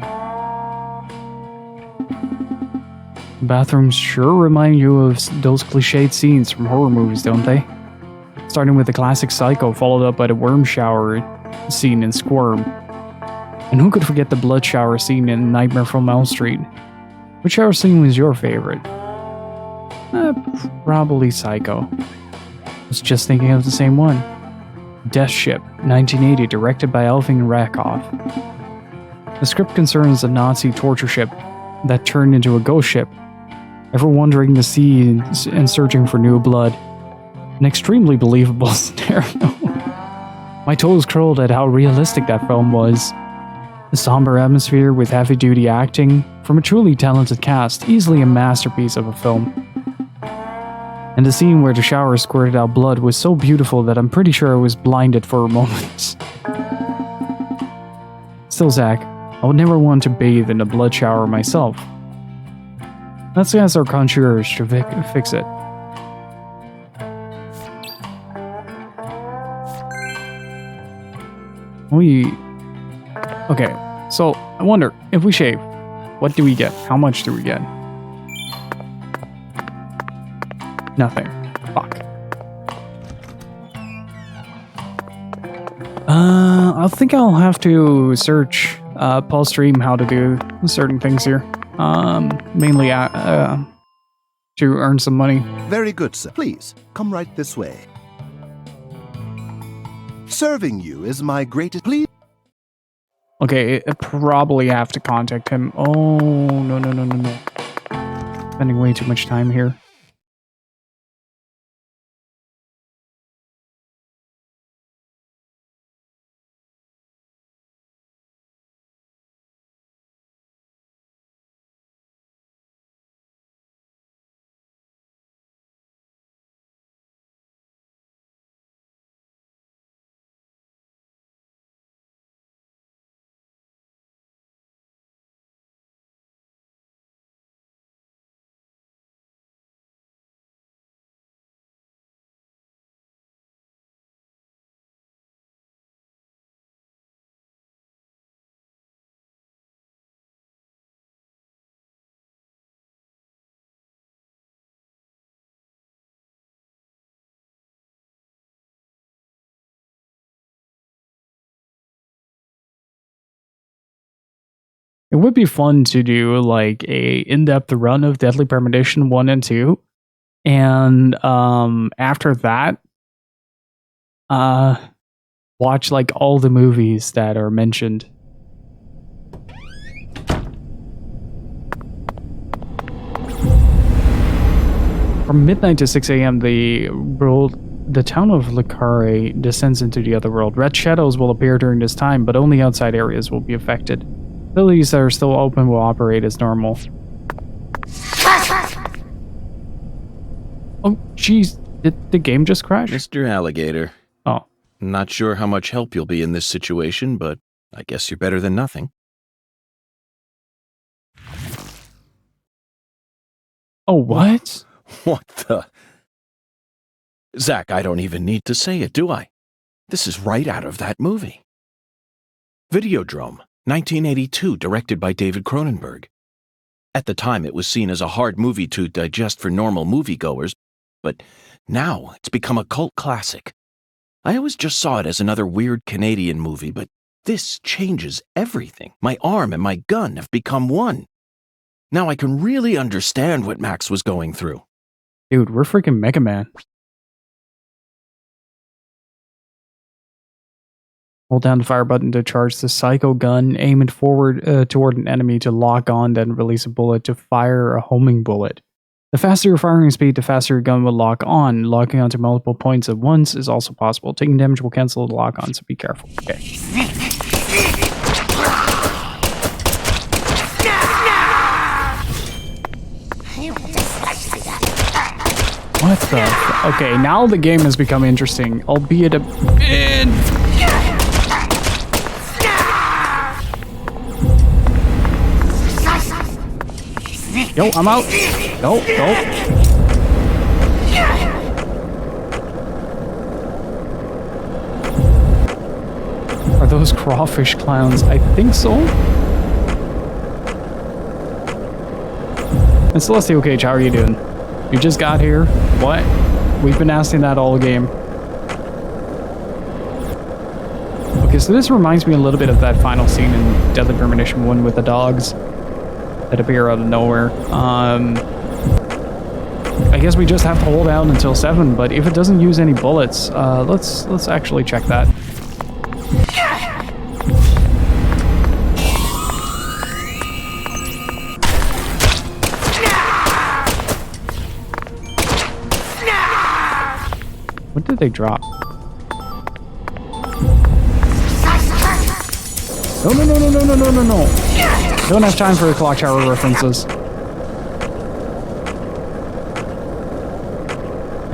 Bathrooms sure remind you of those cliched scenes from horror movies, don't they? Starting with the classic Psycho, followed up by the worm shower scene in Squirm. And who could forget the blood shower scene in Nightmare from Elm Street? Which shower scene was your favorite? Probably Psycho. I was just thinking of the same one. Death Ship, 1980, directed by Elving Rakoff. The script concerns a Nazi torture ship that turned into a ghost ship, ever wandering the seas and searching for new blood. An extremely believable scenario. My toes curled at how realistic that film was. The somber atmosphere with heavy-duty acting from a truly talented cast, easily a masterpiece of a film. And the scene where the shower squirted out blood was so beautiful that I'm pretty sure I was blinded for a moment. Still, Zach, I would never want to bathe in a blood shower myself. Let's ask our concierge to fix it. Okay, so I wonder, if we shave, what do we get? How much do we get? Nothing. Fuck. I think I'll have to search Paul's stream how to do certain things here. Mainly to earn some money. Very good, sir. Please, come right this way. Serving you is my greatest... Please... Okay, I probably have to contact him. Oh, no. Spending way too much time here. It would be fun to do like a in-depth run of Deadly Premonition 1 and 2. And after that, watch like all the movies that are mentioned. From midnight to 6 a.m., the town of Carré descends into the other world. Red shadows will appear during this time, but only outside areas will be affected. Facilities that are still open will operate as normal. Oh, jeez. Did the game just crash? Mr. Alligator. Oh. Not sure how much help you'll be in this situation, but I guess you're better than nothing. Oh, what? What the... Zach, I don't even need to say it, do I? This is right out of that movie. Videodrome, 1982, directed by David Cronenberg. At the time, it was seen as a hard movie to digest for normal moviegoers, but now it's become a cult classic. I always just saw it as another weird Canadian movie, but this changes everything. My arm and my gun have become one. Now I can really understand what Max was going through. Dude, we're freaking Mega Man. Hold down the fire button to charge the psycho gun. Aim it forward toward an enemy to lock on, then release a bullet to fire a homing bullet. The faster your firing speed, the faster your gun will lock on. Locking onto multiple points at once is also possible. Taking damage will cancel the lock on, so be careful. Okay. What the? Okay, now the game has become interesting, albeit a bit. Yo, I'm out. Go. Are those crawfish clowns? I think so. And Celestial Cage, how are you doing? You just got here? What? We've been asking that all game. Okay, so this reminds me a little bit of that final scene in Deadly Premonition 1 with the dogs that appear out of nowhere. I guess we just have to hold out until 7, but if it doesn't use any bullets, let's actually check that. What did they drop? No. Don't have time for clock tower references.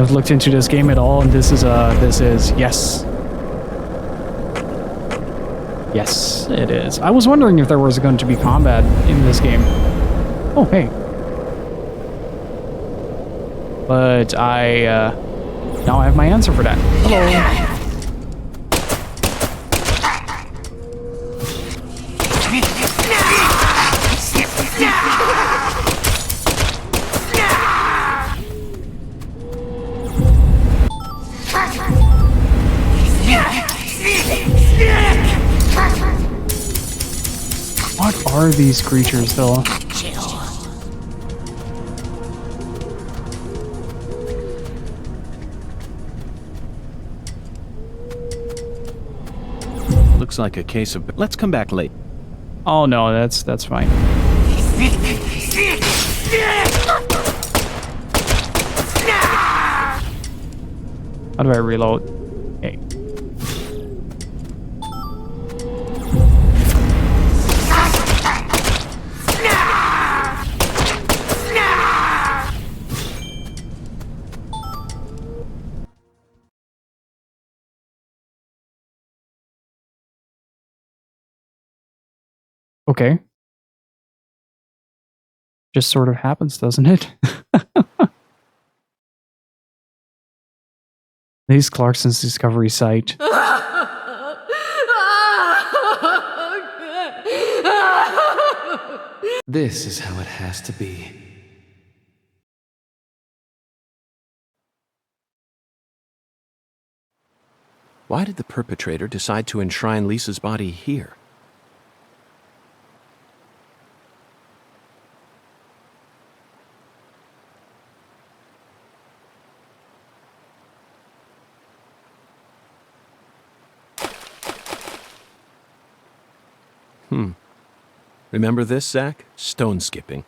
I've looked into this game at all, and this is yes. Yes, it is. I was wondering if there was going to be combat in this game. Oh, hey. But now I have my answer for that. Hello. What are these creatures, though? Looks like a case of... Let's come back late. Oh no, that's fine. How do I reload? Okay. Okay. Just sort of happens, doesn't it? These Clarkson's discovery site. This is how it has to be. Why did the perpetrator decide to enshrine Lisa's body here? Remember this, Zach? Stone skipping.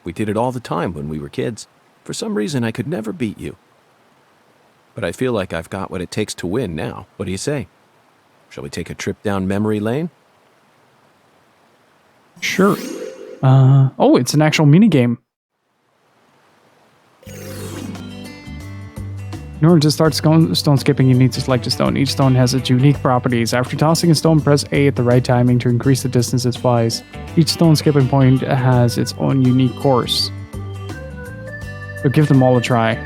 We did it all the time when we were kids. For some reason, I could never beat you. But I feel like I've got what it takes to win now. What do you say? Shall we take a trip down memory lane? Sure. Oh, it's an actual minigame. In order to start stone skipping, you need to select a stone. Each stone has its unique properties. After tossing a stone, press A at the right timing to increase the distance it flies. Each stone skipping point has its own unique course. So give them all a try.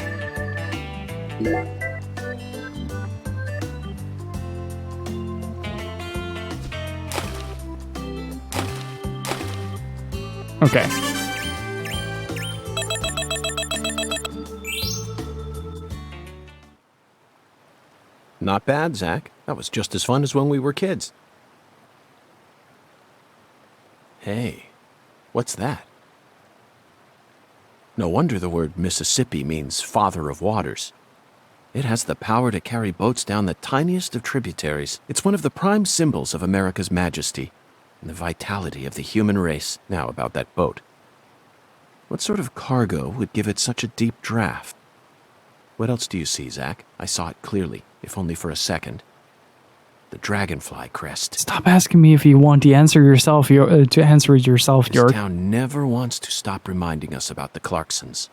Okay. Not bad, Zach. That was just as fun as when we were kids. Hey, what's that? No wonder the word Mississippi means father of waters. It has the power to carry boats down the tiniest of tributaries. It's one of the prime symbols of America's majesty and the vitality of the human race. Now about that boat. What sort of cargo would give it such a deep draft? What else do you see, Zach? I saw it clearly, if only for a second. The dragonfly crest. Stop asking me if you want to answer yourself. To answer it yourself, York. This town never wants to stop reminding us about the Clarksons.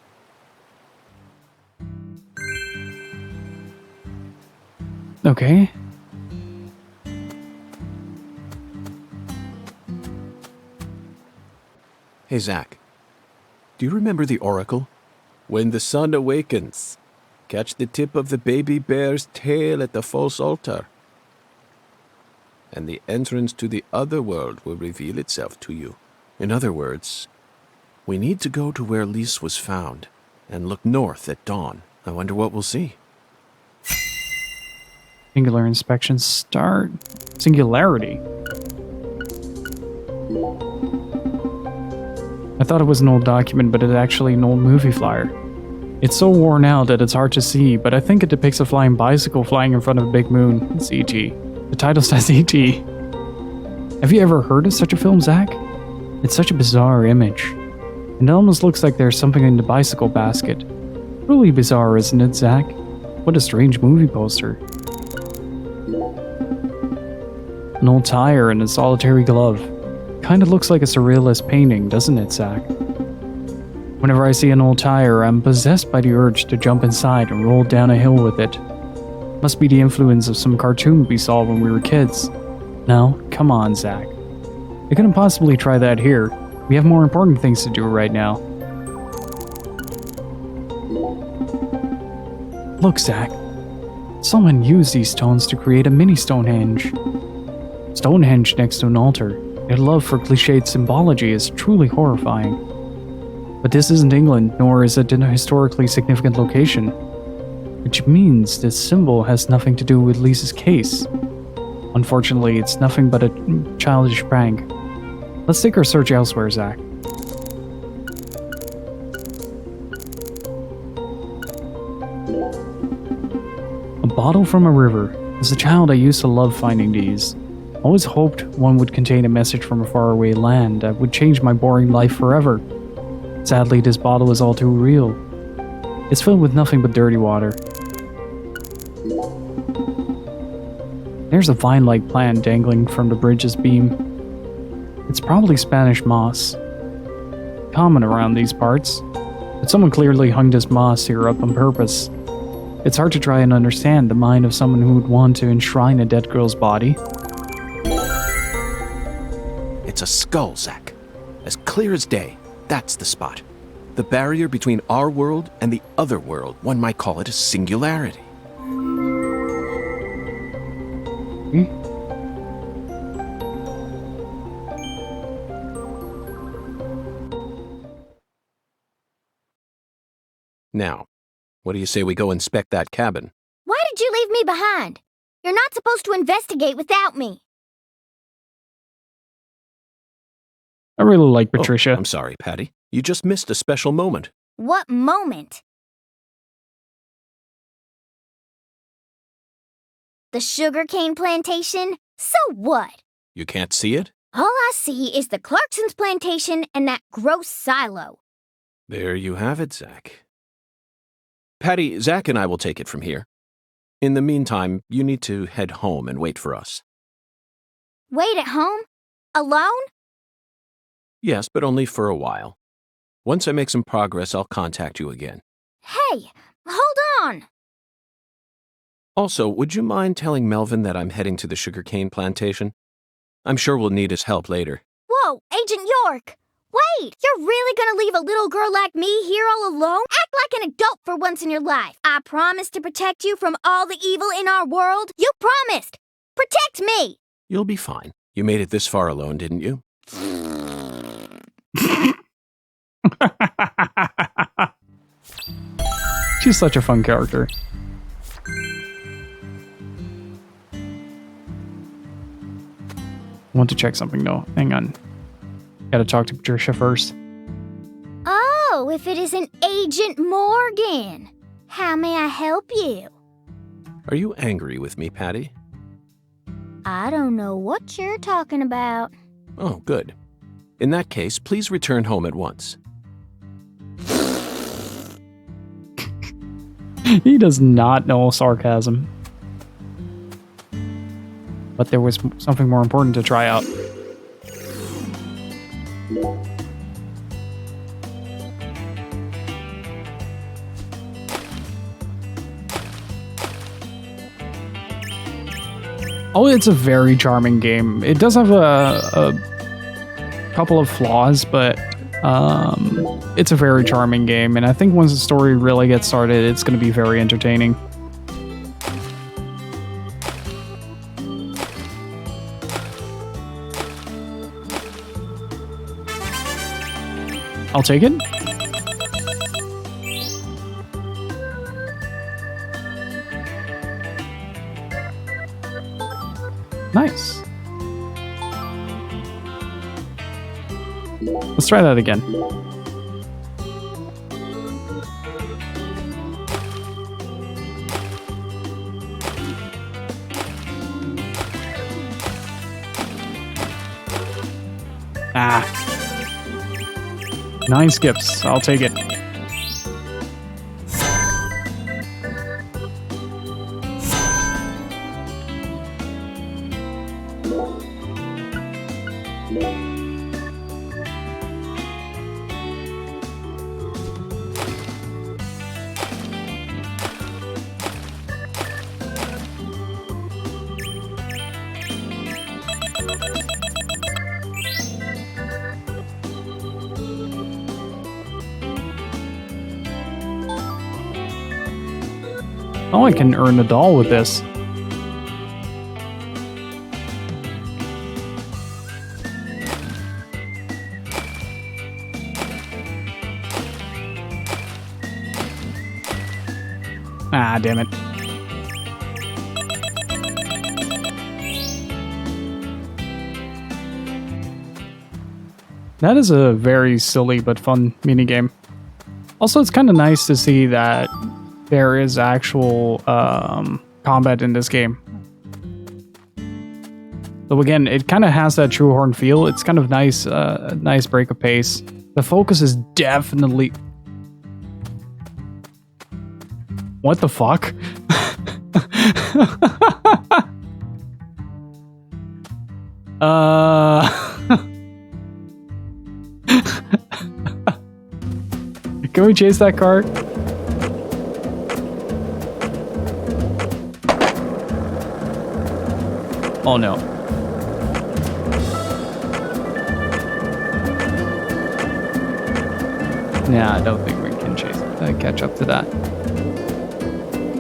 Okay. Hey, Zach. Do you remember the oracle? When the sun awakens, catch the tip of the baby bear's tail at the false altar, and the entrance to the other world will reveal itself to you. In other words, we need to go to where Lise was found and look north at dawn. I wonder what we'll see. Singular inspection start. Singularity. I thought it was an old document, but it's actually an old movie flyer. It's so worn out that it's hard to see, but I think it depicts a flying bicycle flying in front of a big moon. It's E.T. The title says E.T. Have you ever heard of such a film, Zach? It's such a bizarre image. And it almost looks like there's something in the bicycle basket. Really bizarre, isn't it, Zach? What a strange movie poster. An old tire and a solitary glove. Kinda looks like a surrealist painting, doesn't it, Zach? Whenever I see an old tire, I'm possessed by the urge to jump inside and roll down a hill with it. Must be the influence of some cartoon we saw when we were kids. No, come on, Zach. I couldn't possibly try that here. We have more important things to do right now. Look, Zach. Someone used these stones to create a mini Stonehenge. Stonehenge next to an altar. Their love for cliched symbology is truly horrifying. But this isn't England, nor is it in a historically significant location. Which means this symbol has nothing to do with Lisa's case. Unfortunately, it's nothing but a childish prank. Let's take our search elsewhere, Zach. A bottle from a river. As a child, I used to love finding these. Always hoped one would contain a message from a faraway land that would change my boring life forever. Sadly, this bottle is all too real. It's filled with nothing but dirty water. There's a vine-like plant dangling from the bridge's beam. It's probably Spanish moss. Common around these parts, but someone clearly hung this moss here up on purpose. It's hard to try and understand the mind of someone who would want to enshrine a dead girl's body. It's a skull, Zach. As clear as day. That's the spot. The barrier between our world and the other world. One might call it a singularity. Now, what do you say we go inspect that cabin? Why did you leave me behind? You're not supposed to investigate without me. I really like Patricia. Oh, I'm sorry, Patty. You just missed a special moment. What moment? The sugarcane plantation? So what? You can't see it? All I see is the Clarkson's plantation and that gross silo. There you have it, Zach. Patty, Zach and I will take it from here. In the meantime, you need to head home and wait for us. Wait at home? Alone? Yes, but only for a while. Once I make some progress, I'll contact you again. Hey, hold on! Also, would you mind telling Melvin that I'm heading to the sugarcane plantation? I'm sure we'll need his help later. Whoa, Agent York! Wait! You're really gonna leave a little girl like me here all alone? Act like an adult for once in your life. I promised to protect you from all the evil in our world. You promised! Protect me! You'll be fine. You made it this far alone, didn't you? She's such a fun character. I want to check something though. Hang on. Gotta talk to Patricia first. Oh, if it isn't Agent Morgan. How may I help you? Are you angry with me, Patty? I don't know what you're talking about. Oh, good. In that case, please return home at once. He does not know sarcasm. But there was something more important to try out. Oh, it's a very charming game. It does have a couple of flaws, but it's a very charming game, and I think once the story really gets started, it's going to be very entertaining. I'll take it. Nice. Let's try that again. Ah. 9 skips. I'll take it. Oh, I can earn a doll with this. Ah, damn it. That is a very silly but fun minigame. Also, it's kind of nice to see that there is actual combat in this game. So again, it kind of has that True Horn feel. It's kind of nice, nice break of pace. The focus is definitely... What the fuck? Can we chase that car? Oh no. Yeah, I don't think we can catch up to that.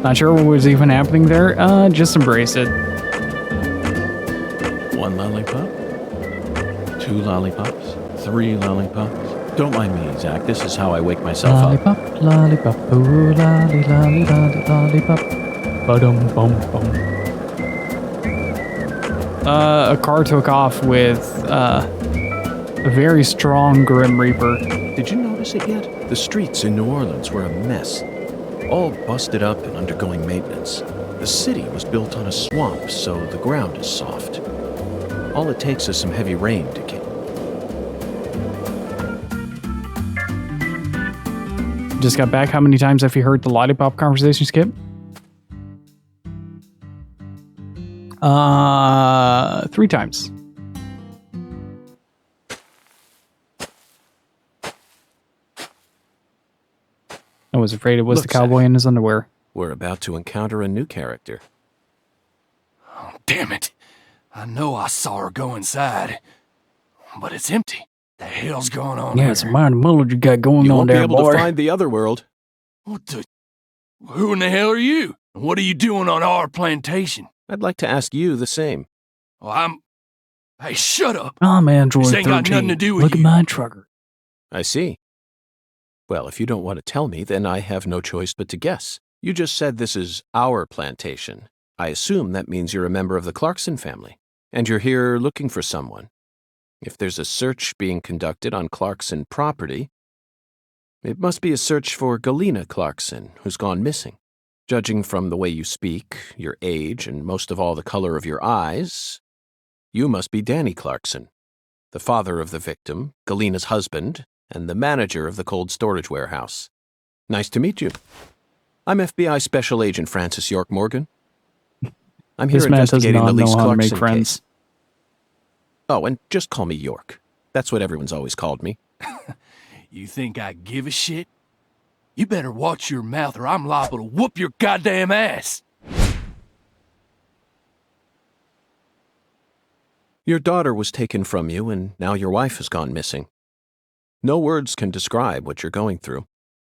Not sure what was even happening there. Just embrace it. 1 lollipop? 2 lollipops? 3 lollipops? Don't mind me, Zach. This is how I wake myself Lollipop, up. lollipop, ooh, lolly, lolly, lolly, lollipop. Ba-dum, bum, bum. A car took off with a very strong Grim Reaper. Did you notice it yet? The streets in New Orleans were a mess. All busted up and undergoing maintenance. The city was built on a swamp, so the ground is soft. All it takes is some heavy rain to kill. Just got back. How many times have you heard the lollipop conversation, Skip? 3 times. I was afraid it was Look, the cowboy Zach, in his underwear. We're about to encounter a new character. Oh, damn it. I know I saw her go inside, but it's empty. The hell's going on Yeah, here? it's a minor mullet you got going You on won't be there, able boy. to find the other world. What the... Who in the hell are you? What are you doing on our plantation? I'd like to ask you the same. Well, I'm... Hey, shut up. I'm Android This ain't 13. got nothing to do with Look you. at my trucker. I see. Well, if you don't want to tell me, then I have no choice but to guess. You just said this is our plantation. I assume that means you're a member of the Clarkson family, and you're here looking for someone. If there's a search being conducted on Clarkson property, it must be a search for Galena Clarkson, who's gone missing. Judging from the way you speak, your age, and most of all the color of your eyes, you must be Danny Clarkson, the father of the victim, Galena's husband, and the manager of the cold storage warehouse. Nice to meet you. I'm FBI Special Agent Francis York Morgan. I'm here This man does investigating not the know Lease how to make Clarkson friends. case. Oh, and just call me York. That's what everyone's always called me. You think I give a shit? You better watch your mouth or I'm liable to whoop your goddamn ass. Your daughter was taken from you, and now your wife has gone missing. No words can describe what you're going through.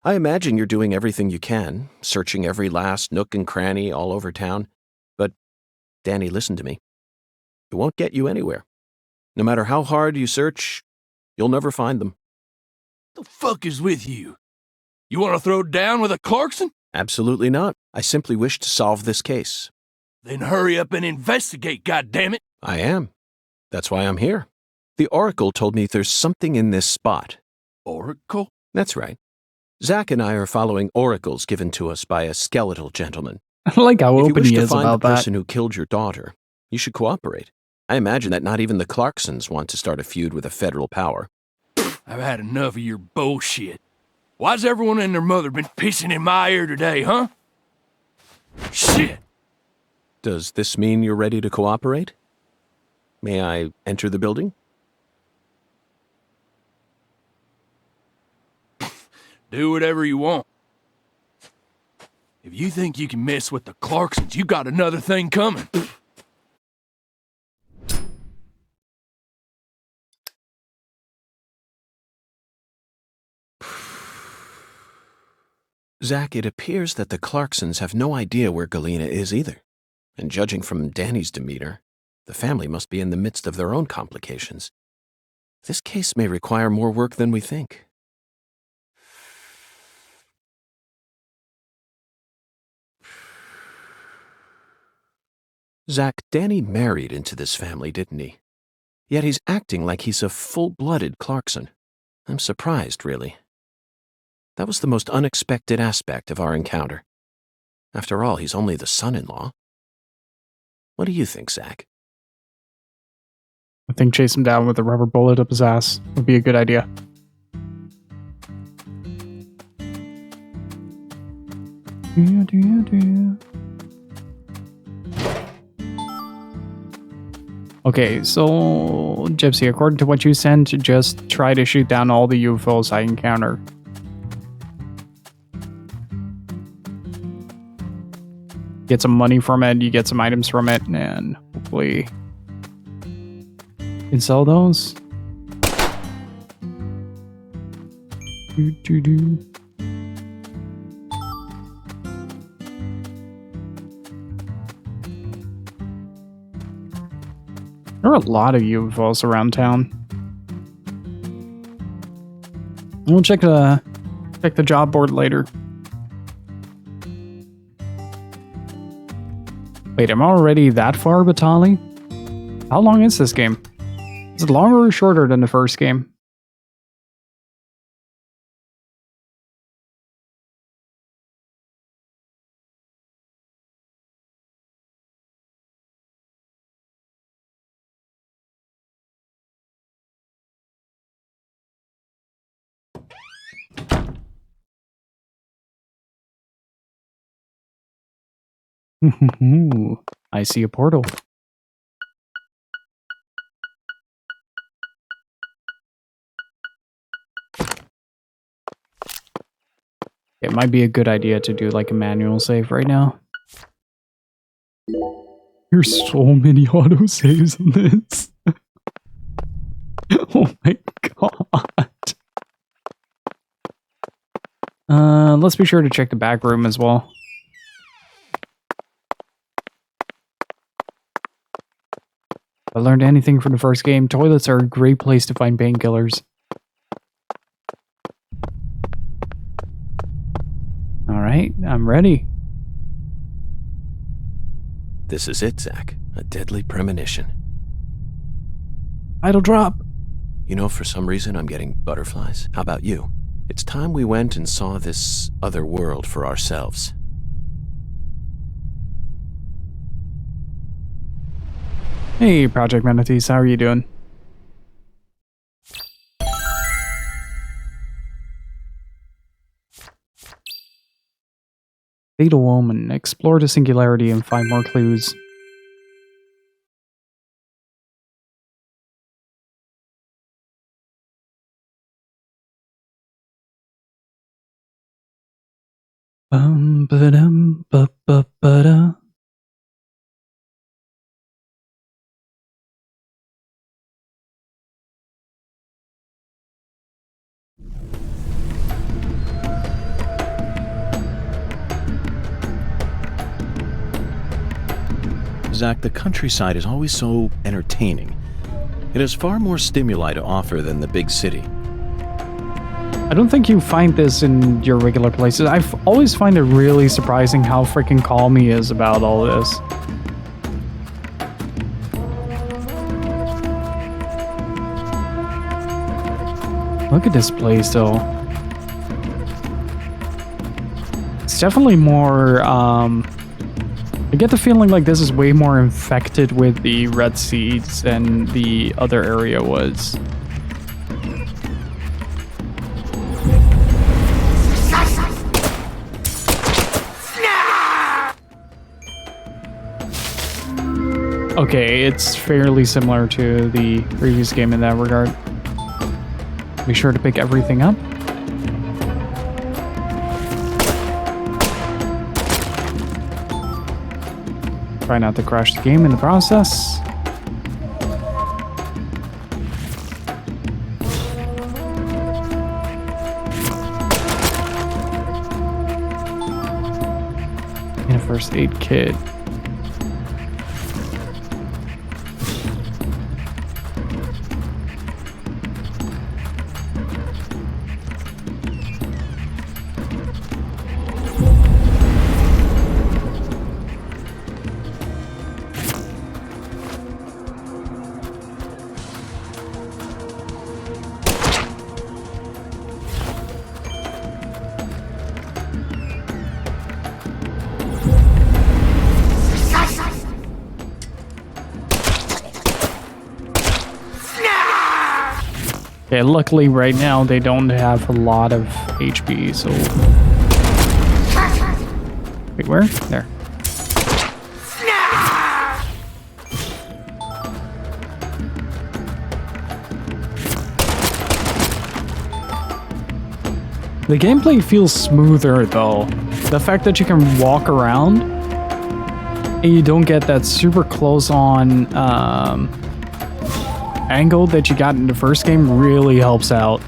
I imagine you're doing everything you can, searching every last nook and cranny all over town. But, Danny, listen to me. It won't get you anywhere. No matter how hard you search, you'll never find them. The fuck is with you? You want to throw down with a Clarkson? Absolutely not. I simply wish to solve this case. Then hurry up and investigate, goddammit. I am. That's why I'm here. The Oracle told me there's something in this spot. Oracle? That's right. Zach and I are following oracles given to us by a skeletal gentleman. I like how If you open wish he to is find about the that. person who killed your daughter, you should cooperate. I imagine that not even the Clarksons want to start a feud with a federal power. I've had enough of your bullshit. Why's everyone and their mother been pissing in my ear today, huh? Shit! Does this mean you're ready to cooperate? May I enter the building? Do whatever you want. If you think you can mess with the Clarksons, you got another thing coming. Zach, it appears that the Clarksons have no idea where Galena is either. And judging from Danny's demeanor, the family must be in the midst of their own complications. This case may require more work than we think. Zach, Danny married into this family, didn't he? Yet he's acting like he's a full-blooded Clarkson. I'm surprised, really. That was the most unexpected aspect of our encounter. After all, he's only the son-in-law. What do you think, Zach? I think chase him down with a rubber bullet up his ass would be a good idea. Okay, so Gypsy, according to what you sent, just try to shoot down all the UFOs I encounter. Get some money from it, you get some items from it, and hopefully you can sell those. There are a lot of UFOs around town. We'll check the job board later. Wait, I'm already that far, Batali? How long is this game? Is it longer or shorter than the first game? I see a portal. It might be a good idea to do like a manual save right now. There's so many autosaves on this. Oh my god. Let's be sure to check the back room as well. If I learned anything from the first game, toilets are a great place to find painkillers. Alright, I'm ready. This is it, Zach. A deadly premonition. Idle drop. You know, for some reason I'm getting butterflies. How about you? It's time we went and saw this other world for ourselves. Hey, Project Manatees, how are you doing? Fatal Omen. Explore the singularity and find more clues. Ba-dum-ba-ba-ba-da. Zach, the countryside is always so entertaining. It has far more stimuli to offer than the big city. I don't think you find this in your regular places. I always find it really surprising how freaking calm he is about all this. Look at this place, though. It's definitely more, I get the feeling like this is way more infected with the red seeds than the other area was. Okay, it's fairly similar to the previous game in that regard. Be sure to pick everything up. Try not to crash the game in the process. First aid kit. Okay, luckily right now they don't have a lot of HP, so... Wait, where? There. The gameplay feels smoother though. The fact that you can walk around and you don't get that super close on angle that you got in the first game really helps out.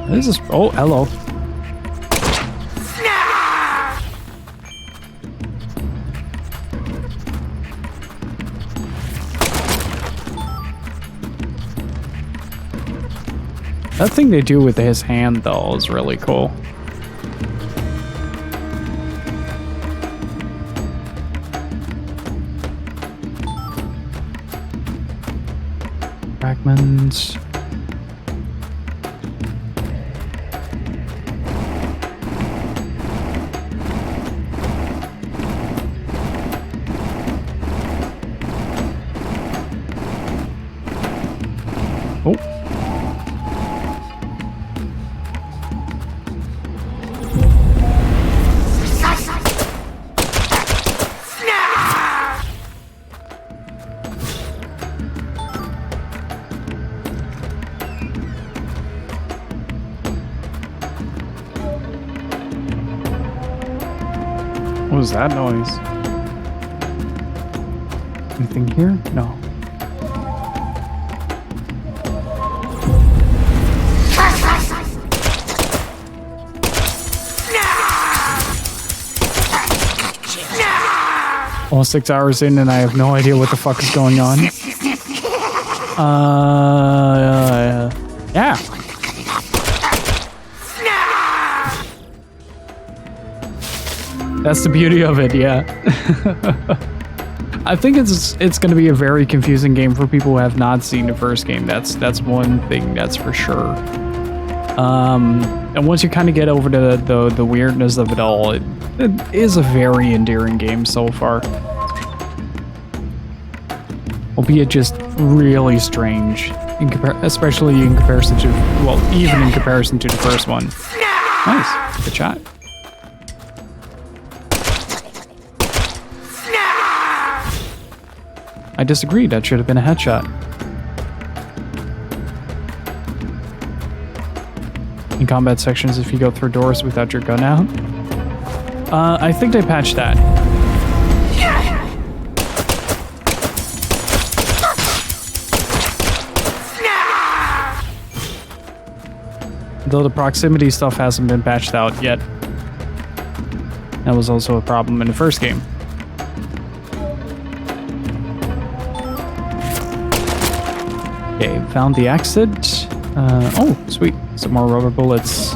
This is... oh, hello. That thing they do with his hand, though, is really cool. Fragments. Oh. What was that noise? Anything here? No. Almost 6 hours in and I have no idea what the fuck is going on. Yeah. That's the beauty of it, yeah. I think it's going to be a very confusing game for people who have not seen the first game. That's one thing that's for sure. And once you kind of get over the weirdness of it all, it is a very endearing game so far. Albeit just really strange, especially in comparison to, well, even in comparison to the first one. Nice, good shot. I disagree, that should have been a headshot. In combat sections, if you go through doors without your gun out. I think they patched that. Though the proximity stuff hasn't been patched out yet. That was also a problem in the first game. Okay, found the exit. Oh, sweet. Some more rubber bullets.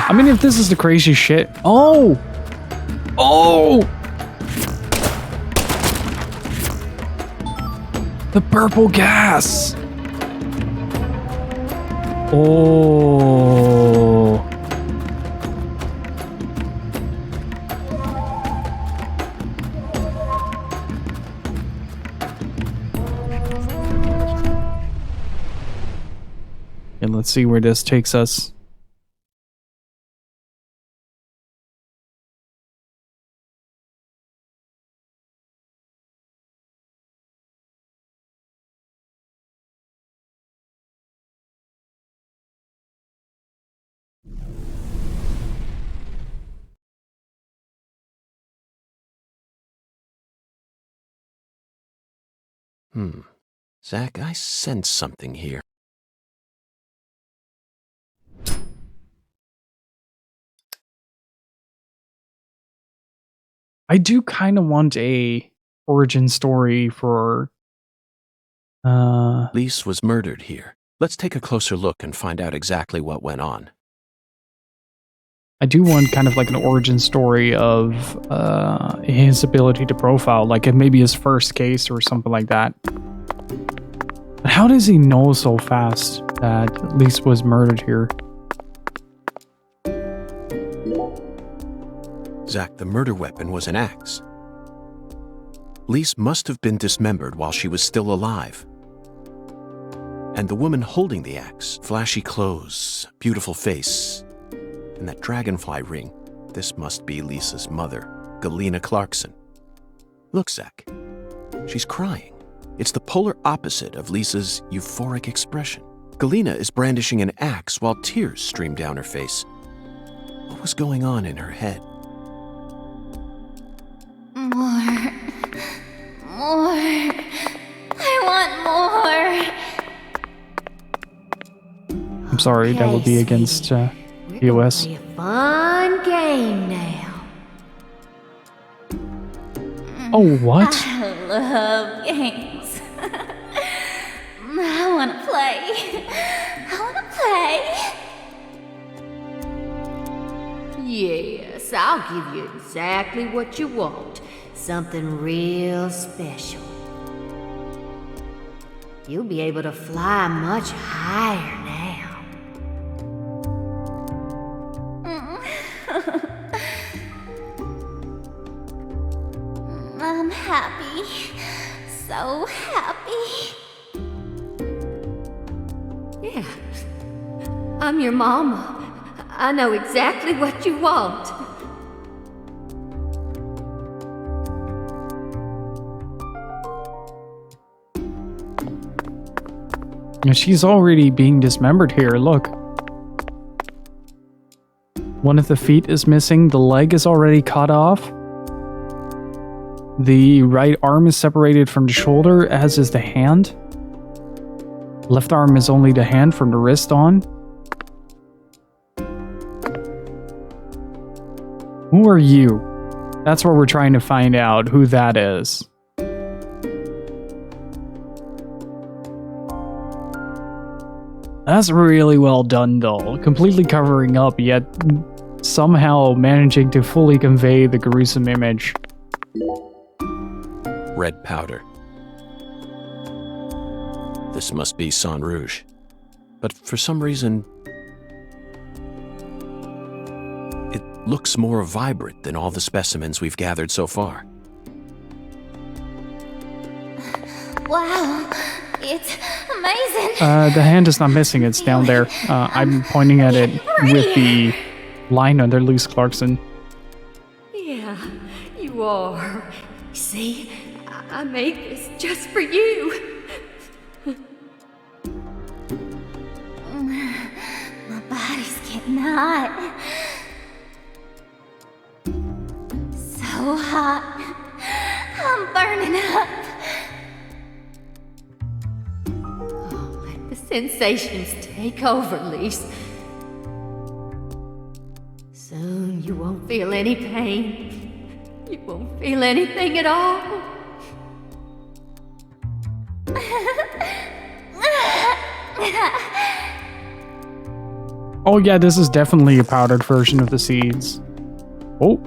I mean, if this is the crazy shit... Oh! Oh! The purple gas! Oh... And let's see where this takes us. Zach, I sense something here. I do kind of want a origin story for... Lise was murdered here. Let's take a closer look and find out exactly what went on. I do want kind of like an origin story of his ability to profile, like maybe his first case or something like that. But how does he know so fast that Lise was murdered here? Zach, the murder weapon was an axe. Lise must have been dismembered while she was still alive. And the woman holding the axe, flashy clothes, beautiful face, and that dragonfly ring, this must be Lisa's mother, Galena Clarkson. Look, Zach, she's crying. It's the polar opposite of Lisa's euphoric expression. Galena is brandishing an axe while tears stream down her face. What was going on in her head? More. I want more. I'm sorry, that would be against POS. Play a fun game now. Oh, what? I love games. I want to play. Yes, I'll give you exactly what you want. Something real special. You'll be able to fly much higher now. I'm happy. So happy. Yeah, I'm your mama. I know exactly what you want. She's already being dismembered here, look. One of the feet is missing, the leg is already cut off. The right arm is separated from the shoulder, as is the hand. Left arm is only the hand from the wrist on. Who are you? That's what we're trying to find out, who that is. That's really well done, though. Completely covering up, yet somehow managing to fully convey the gruesome image. Red powder. This must be Sang Rouge. But for some reason, it looks more vibrant than all the specimens we've gathered so far. Wow, it's amazing. The hand is not missing, it's down there. I'm pointing at it with the line under Lise Clarkson. Yeah, you are. See, I made this just for you. My body's getting hot. So hot. I'm burning up. The sensations take over, Lise. Soon you won't feel any pain. You won't feel anything at all. Oh yeah, this is definitely a powdered version of the seeds. Oh.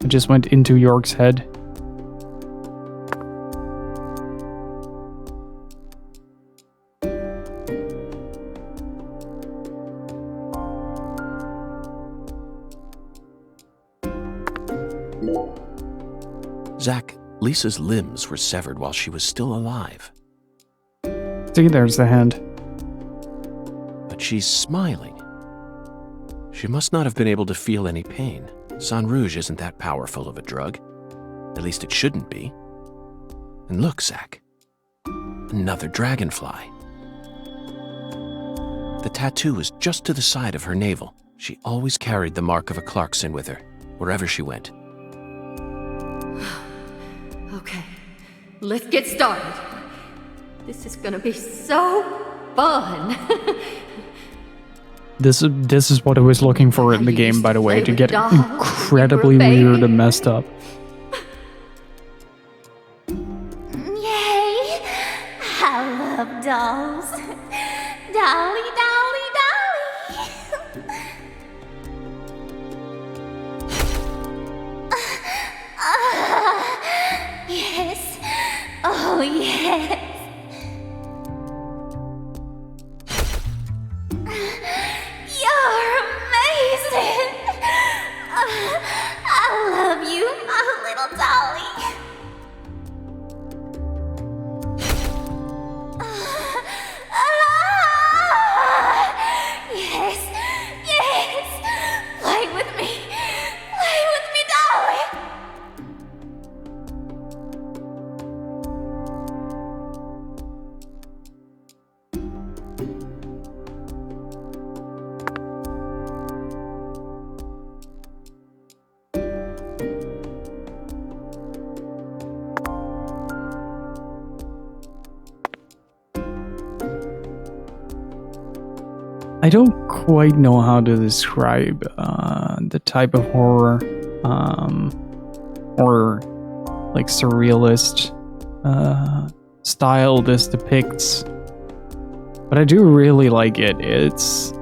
It just went into York's head. Zach, Lisa's limbs were severed while she was still alive. See, there's the hand. But she's smiling. She must not have been able to feel any pain. Sang Rouge isn't that powerful of a drug. At least it shouldn't be. And look, Zach. Another dragonfly. The tattoo is just to the side of her navel. She always carried the mark of a Clarkson with her, wherever she went. Okay, let's get started. This is gonna be so fun. This is what I was looking for in the game, by the way, to get incredibly weird and messed up. Yay! I love dolls. Dolly, dolly, dolly. Yes. Oh, yes. You're amazing. I love you, my little dolly. Yes, yes. Play with me. Play with me, dolly. I don't quite know how to describe the type of horror, or like surrealist style this depicts, but I do really like it. It's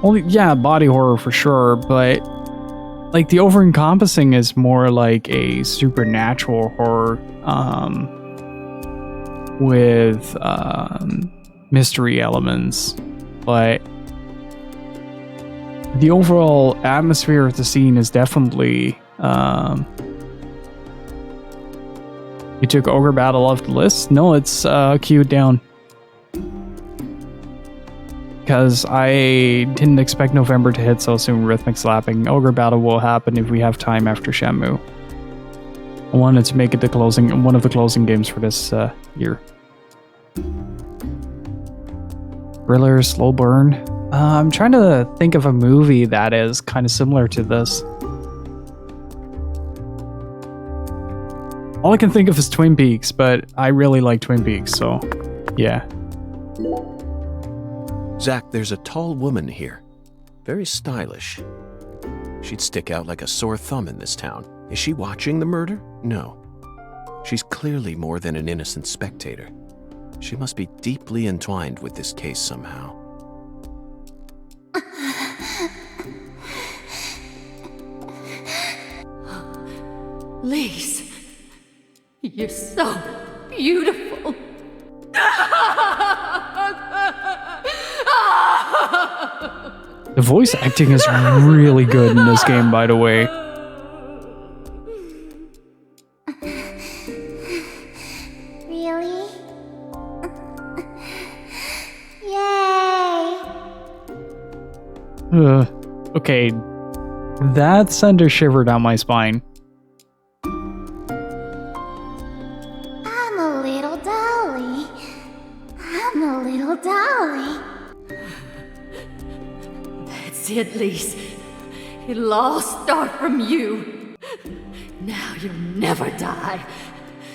only, yeah, body horror for sure, but like the over-encompassing is more like a supernatural horror, with mystery elements, but the overall atmosphere of the scene is definitely you took Ogre Battle off the list? No, it's queued down because I didn't expect November to hit so soon. Rhythmic slapping. Ogre Battle will happen if we have time after Shamu. I wanted to make it one of the closing games for this year. Thriller, slow burn. I'm trying to think of a movie that is kind of similar to this. All I can think of is Twin Peaks, but I really like Twin Peaks, so yeah. Zach, there's a tall woman here. Very stylish. She'd stick out like a sore thumb in this town. Is she watching the murder? No. She's clearly more than an innocent spectator. She must be deeply entwined with this case somehow. Lise, you're so beautiful. The voice acting is really good in this game, by the way. Really? Yay! Okay, that sent a shiver down my spine. I'm a little dolly. I'm a little dolly. That's it, Lise. It'll all start from you. Now you'll never die.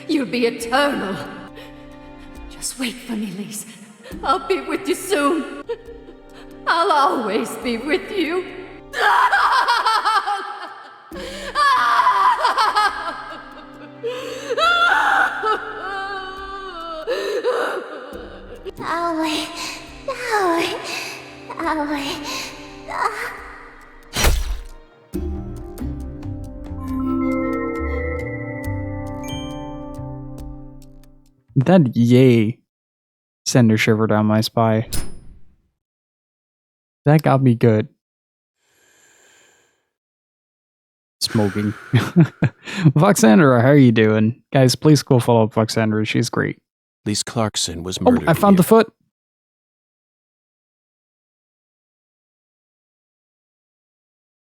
You'll be eternal. Just wait for me, Lise. I'll be with you soon. I'll always be with you. Dolly, dolly, dolly. That yay sent a shiver down my spine. That got me good. Smoking. Voxandra, how are you doing? Guys, please go follow up Voxandra. She's great. Lise Clarkson was Oh, murdered. I found the foot.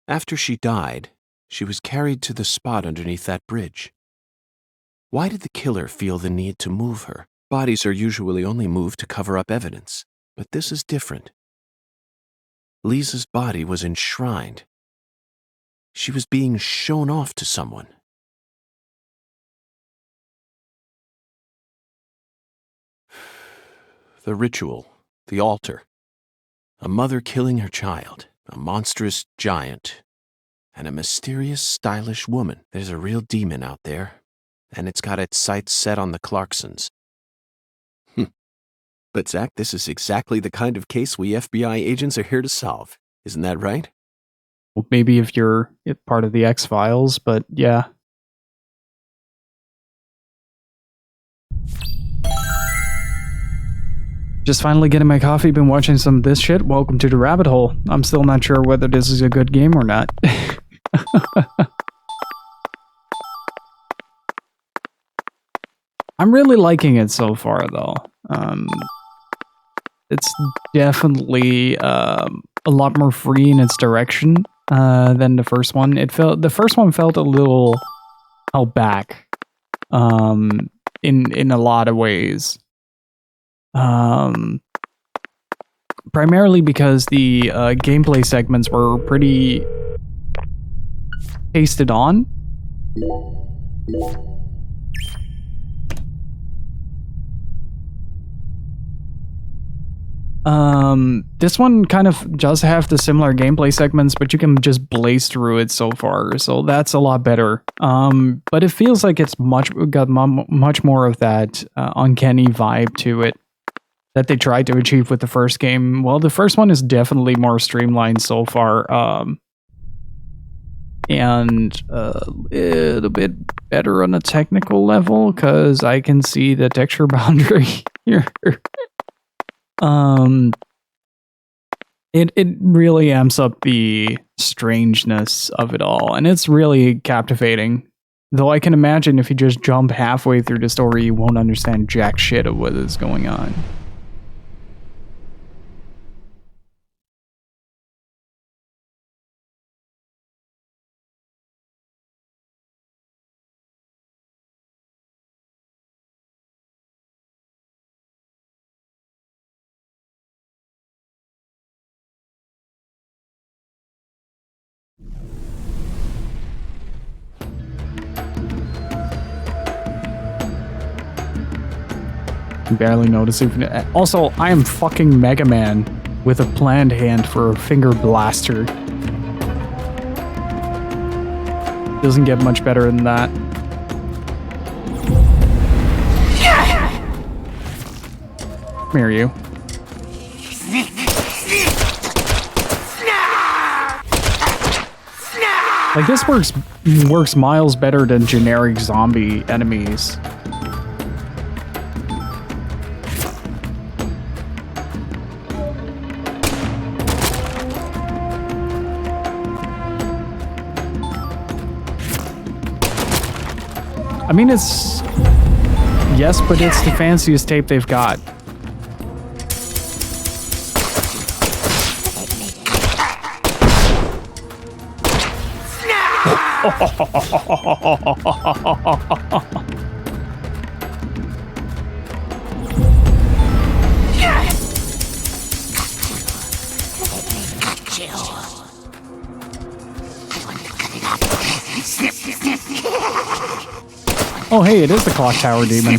After she died, she was carried to the spot underneath that bridge. Why did the killer feel the need to move her? Bodies are usually only moved to cover up evidence, but this is different. Lisa's body was enshrined. she was being shown off to someone. The ritual, the altar, a mother killing her child, a monstrous giant, and a mysterious, stylish woman. There's a real demon out there, and it's got its sights set on the Clarksons. But Zach, this is exactly the kind of case we FBI agents are here to solve. Isn't that right? Well, maybe if you're part of the X-Files, but yeah. Just finally getting my coffee, been watching some of this shit. Welcome to the rabbit hole. I'm still not sure whether this is a good game or not. I'm really liking it so far, though. It's definitely a lot more free in its direction than the first one. The first one felt a little held back in a lot of ways. Primarily because the gameplay segments were pretty pasted on. This one kind of does have the similar gameplay segments, but you can just blaze through it so far, so that's a lot better. But it feels like it's got much more of that uncanny vibe to it that they tried to achieve with the first game. Well, the first one is definitely more streamlined so far, and a little bit better on a technical level, because I can see the texture boundary here. It really amps up the strangeness of it all, and it's really captivating. Though I can imagine if you just jump halfway through the story, you won't understand jack shit of what is going on. Barely notice even. Also, I am fucking Mega Man with a planned hand for a finger blaster. Doesn't get much better than that. Come here, you. Like, this works miles better than generic zombie enemies. I mean, it's... Yes, but it's the fanciest tape they've got. Oh, hey, it is the clock tower demon.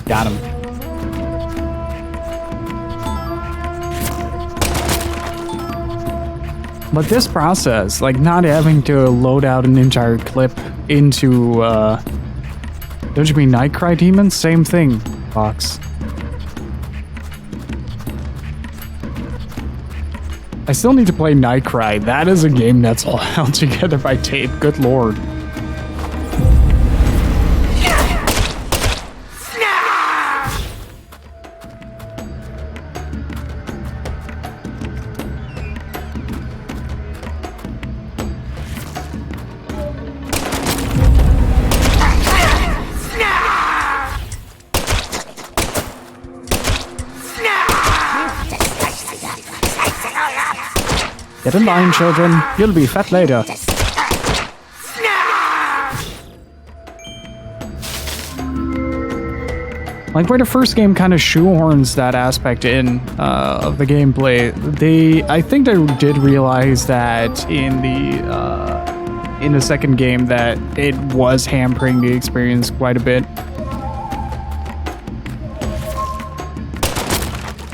Got him. But this process, like not having to load out an entire clip into, don't you mean Nightcry demons? Same thing, Fox. I still need to play Nightcry. That is a game that's all held together by tape. Good lord. Get in line, children. You'll be fat later. Like where the first game kind of shoehorns that aspect in of the gameplay, I think they did realize that in the second game that it was hampering the experience quite a bit.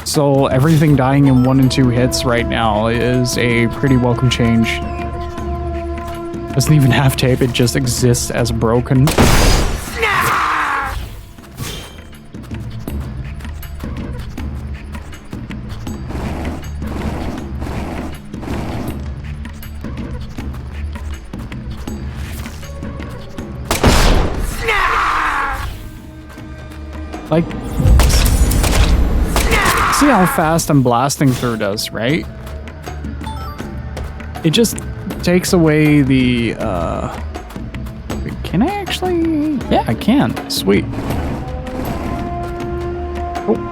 So everything dying in 1 and 2 hits right now is a pretty welcome change. Doesn't even have tape, it just exists as broken. Like, see how fast I'm blasting through this, right? It just takes away the, wait, can I actually? Yeah, I can. Sweet. Oh.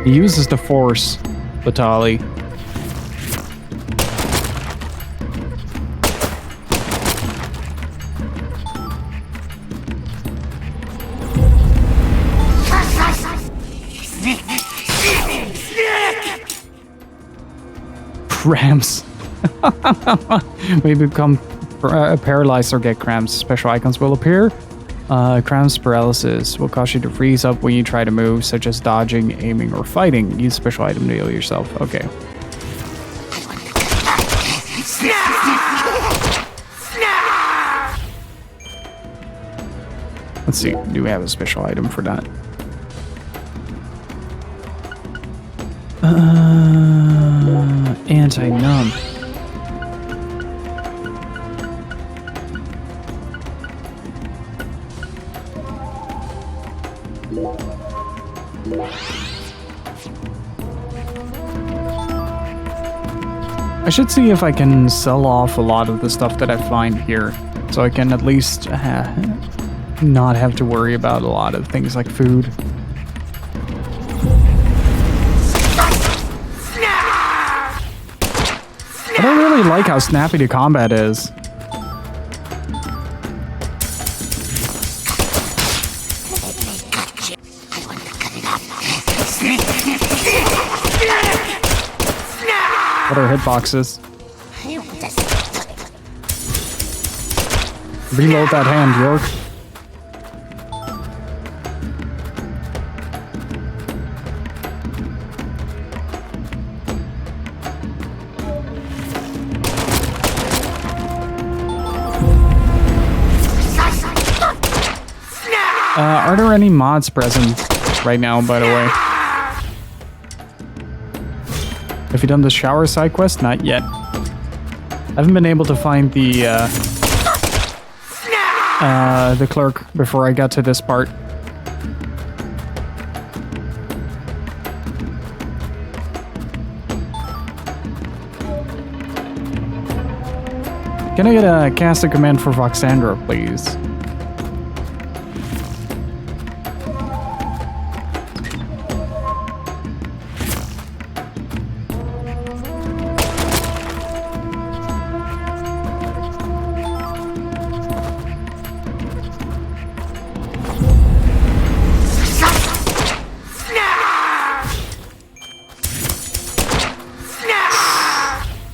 He uses the force, Batali. Cramps. Maybe become paralyzed or get cramps. Special icons will appear. Cramps paralysis will cause you to freeze up when you try to move, such as dodging, aiming, or fighting. Use special item to heal yourself. Okay. Let's see. Do we have a special item for that? Anti-numb. I should see if I can sell off a lot of the stuff that I find here, so I can at least not have to worry about a lot of things like food. I don't really like how snappy the combat is. What are hitboxes? Reload that hand, York. Are there any mods present right now, by the way? Have you done the shower side quest? Not yet. I haven't been able to find the clerk before I got to this part. Can I get a cast a command for Voxandra, please?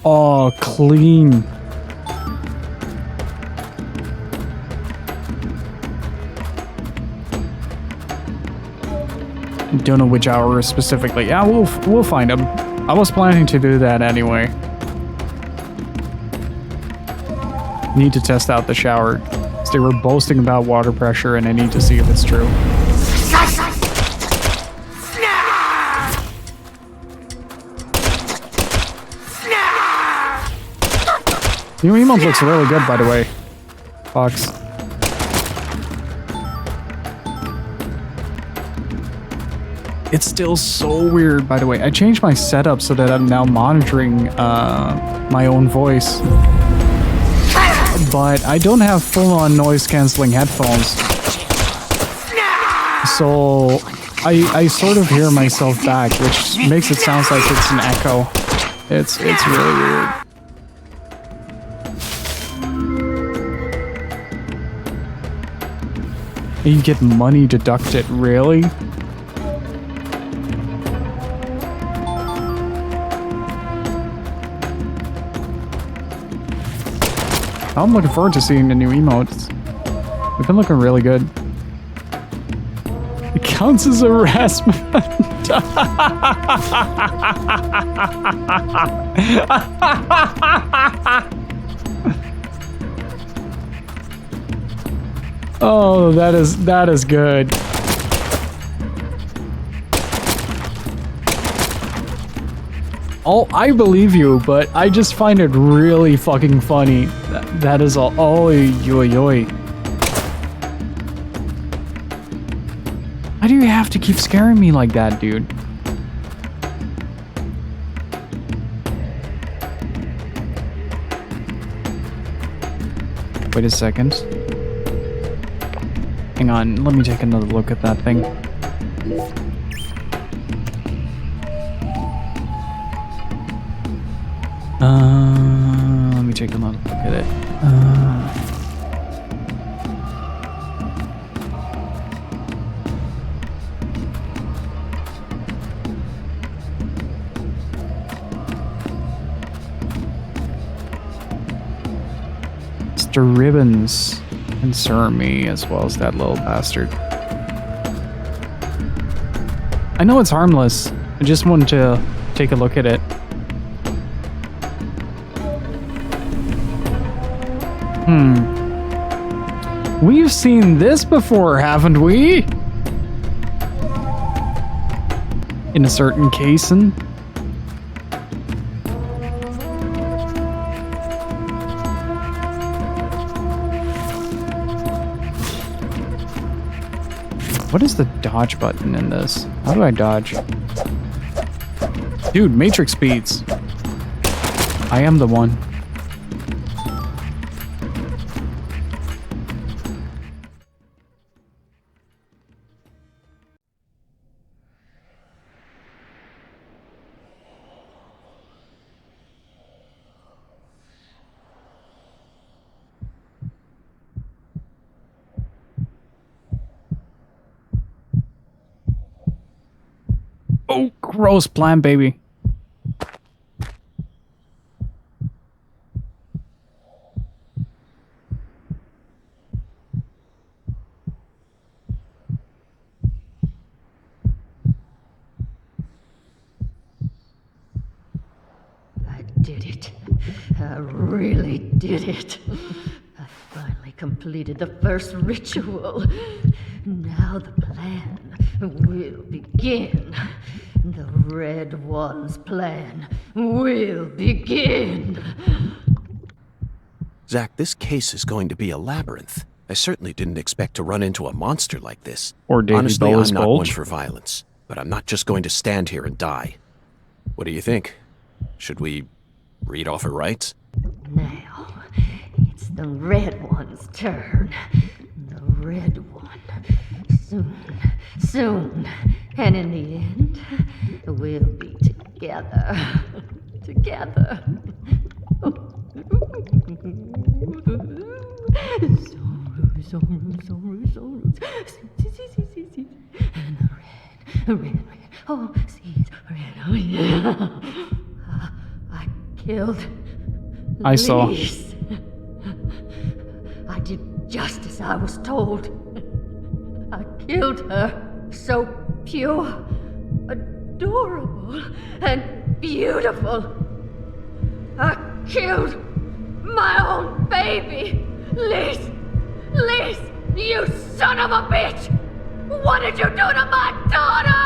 Oh, clean. Don't know which hour specifically. Yeah, we'll find them. I was planning to do that anyway. Need to test out the shower. They were boasting about water pressure, and I need to see if it's true. New emote looks really good, by the way. Fox. It's still so weird, by the way. I changed my setup so that I'm now monitoring my own voice. But I don't have full-on noise-canceling headphones. So I sort of hear myself back, which makes it sound like it's an echo. It's really weird. You get money deducted, really? I'm looking forward to seeing the new emotes. They've been looking really good. It counts as harassment. Oh, that is good. Oh, I believe you, but I just find it really fucking funny. That is all. Oi, oi, oi. Why do you have to keep scaring me like that, dude? Wait a second. Hang on, let me take another look at that thing. Let me take another look at it. Mr. Ribbons concern me as well as that little bastard. I know it's harmless. I just wanted to take a look at it. We've seen this before, haven't we? In a certain casing. What is the dodge button in this? How do I dodge? Dude, Matrix speeds. I am the one. Oh, gross plant baby. I did it. I really did it. I finally completed the first ritual. Now the plan will begin. The Red One's plan will begin. Zach, this case is going to be a labyrinth. I certainly didn't expect to run into a monster like this. Or David Honestly, Bowie's I'm not one bulge. for violence, but I'm not just going to stand here and die. What do you think? Should we read off her rights? Now, it's the Red One's turn. The Red One. Soon. And in the end, we'll be together. Together. And the red. Oh, seeds, red. Oh, yeah. I killed I saw. Lise. I did just as I was told. I killed her. So pure, adorable, and beautiful. I killed my own baby. Lise, you son of a bitch! What did you do to my daughter?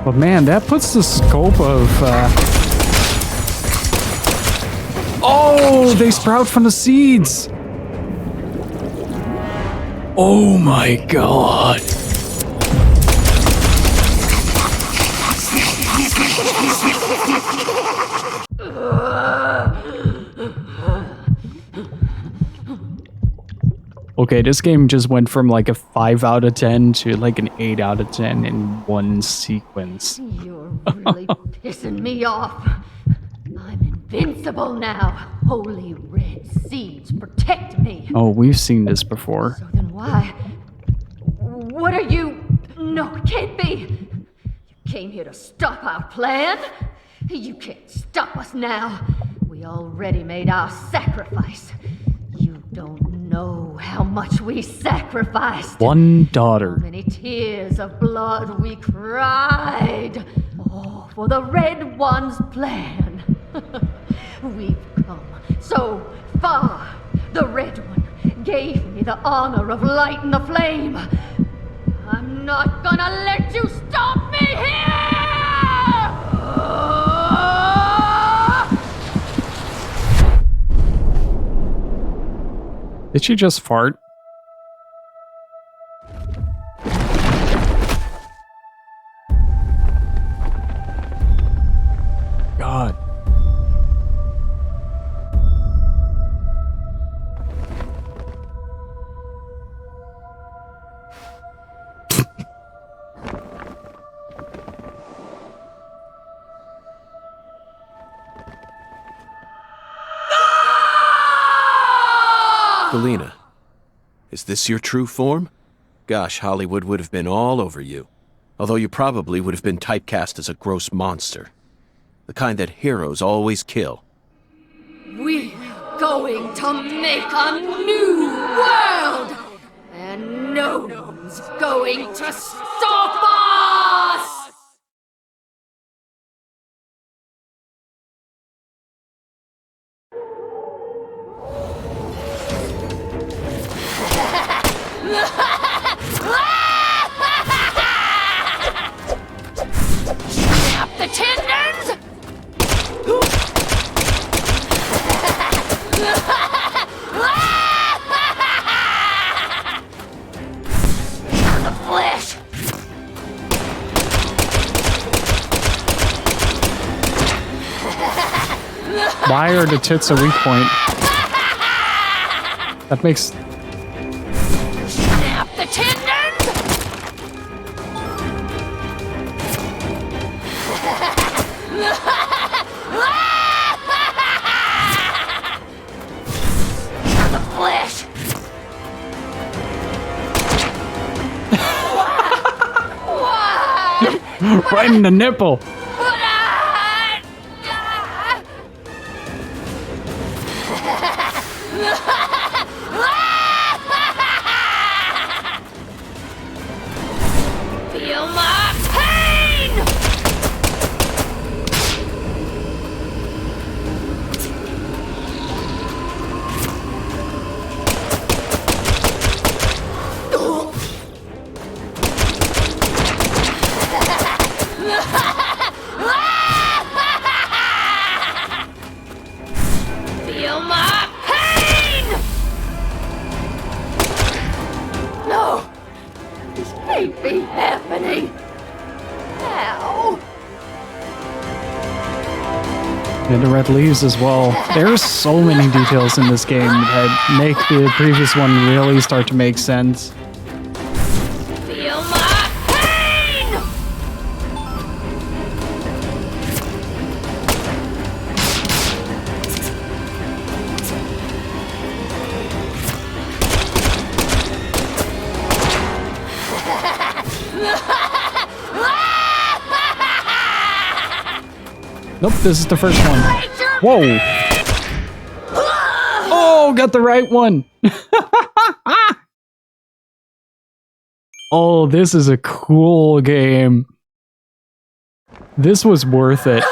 But man, that puts the scope of... Oh, they sprout from the seeds! Oh my god. Okay, this game just went from like a 5 out of 10 to like an 8 out of 10 in one sequence. You're really pissing me off. I'm invincible now. Holy red seeds protect me. Oh, we've seen this before. So then why? What are you? No, it can't be. You came here to stop our plan? You can't stop us now. We already made our sacrifice. You don't know how much we sacrificed. One daughter. How many tears of blood we cried. Oh, for the Red One's plan. We've come so far. The Red One gave me the honor of lighting the flame. I'm not gonna let you stop me here! Did she just fart? God. Galena, is this your true form? Gosh, Hollywood would have been all over you. Although you probably would have been typecast as a gross monster. The kind that heroes always kill. We're going to make a new world! And no one's going to stop us! Snap the tendons! The flesh! Why are the tits a weak point? That makes... Snap the tendons! The flesh! Why? right in the nipple! Feel my pain! Feel my pain! No! This can't be happening! How? And the red leaves as well. There's so many details in this game that make the previous one really start to make sense. Feel my pain! Nope, this is the first one. Whoa! Oh, got the right one! Oh, this is a cool game. This was worth it.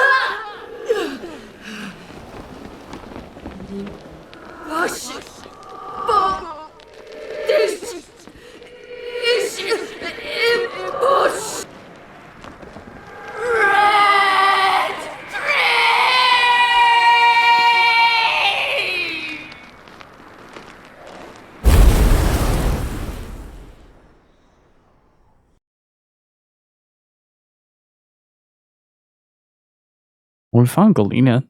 Push! But this is push! We found Galena.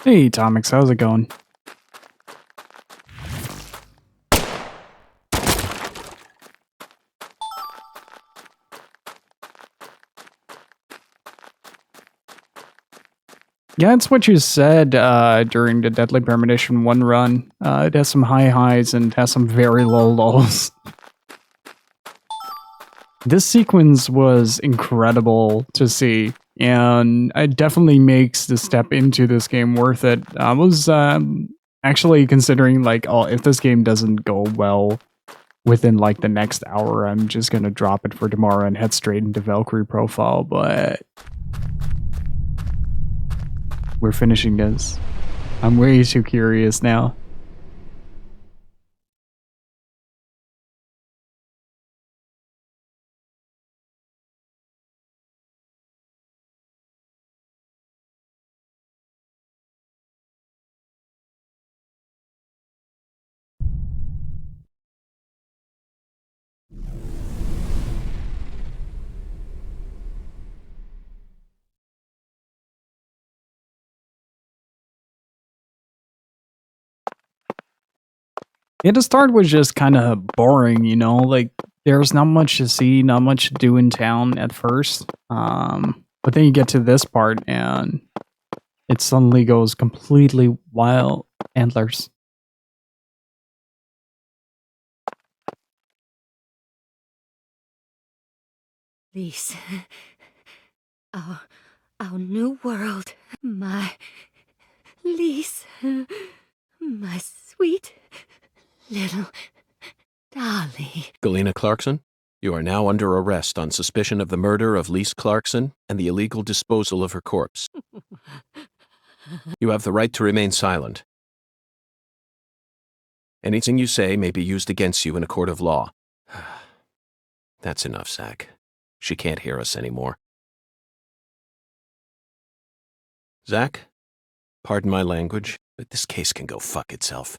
Hey, Tomix, how's it going? Yeah, it's what you said during the Deadly Premonition 1 run. It has some high highs and has some very low lows. This sequence was incredible to see, and it definitely makes the step into this game worth it. I was actually considering, like, oh, if this game doesn't go well within, like, the next hour, I'm just gonna drop it for tomorrow and head straight into Valkyrie Profile, but we're finishing this. I'm way too curious now. Yeah, the start was just kind of boring, you know, like there's not much to see, not much to do in town at first. But then you get to this part and it suddenly goes completely wild. Antlers. Lise, our new world, my Lise, my sweet little dolly. Galena Clarkson, you are now under arrest on suspicion of the murder of Lise Clarkson and the illegal disposal of her corpse. You have the right to remain silent. Anything you say may be used against you in a court of law. That's enough, Zach. She can't hear us anymore. Zach, pardon my language, but this case can go fuck itself.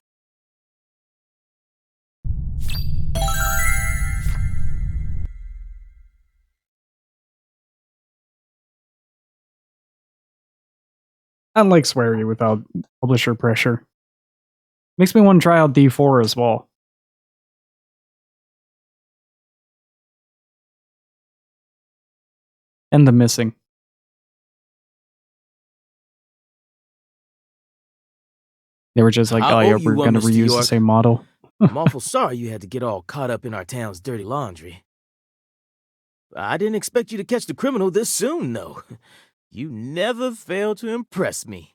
I like swearing without publisher pressure. Makes me want to try out D4 as well. And the missing. They were just like, oh yeah, we're going to reuse the same model. I'm awful sorry you had to get all caught up in our town's dirty laundry. I didn't expect you to catch the criminal this soon, though. You never fail to impress me.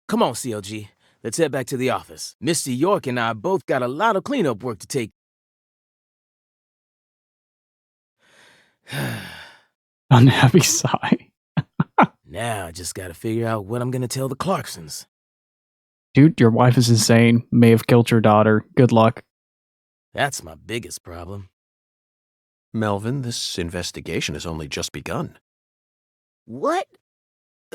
Come on, CLG. Let's head back to the office. Mr. York and I both got a lot of cleanup work to take. Unhappy sigh. Now I just gotta figure out what I'm gonna tell the Clarksons. Dude, your wife is insane. May have killed your daughter. Good luck. That's my biggest problem. Melvin, this investigation has only just begun. What?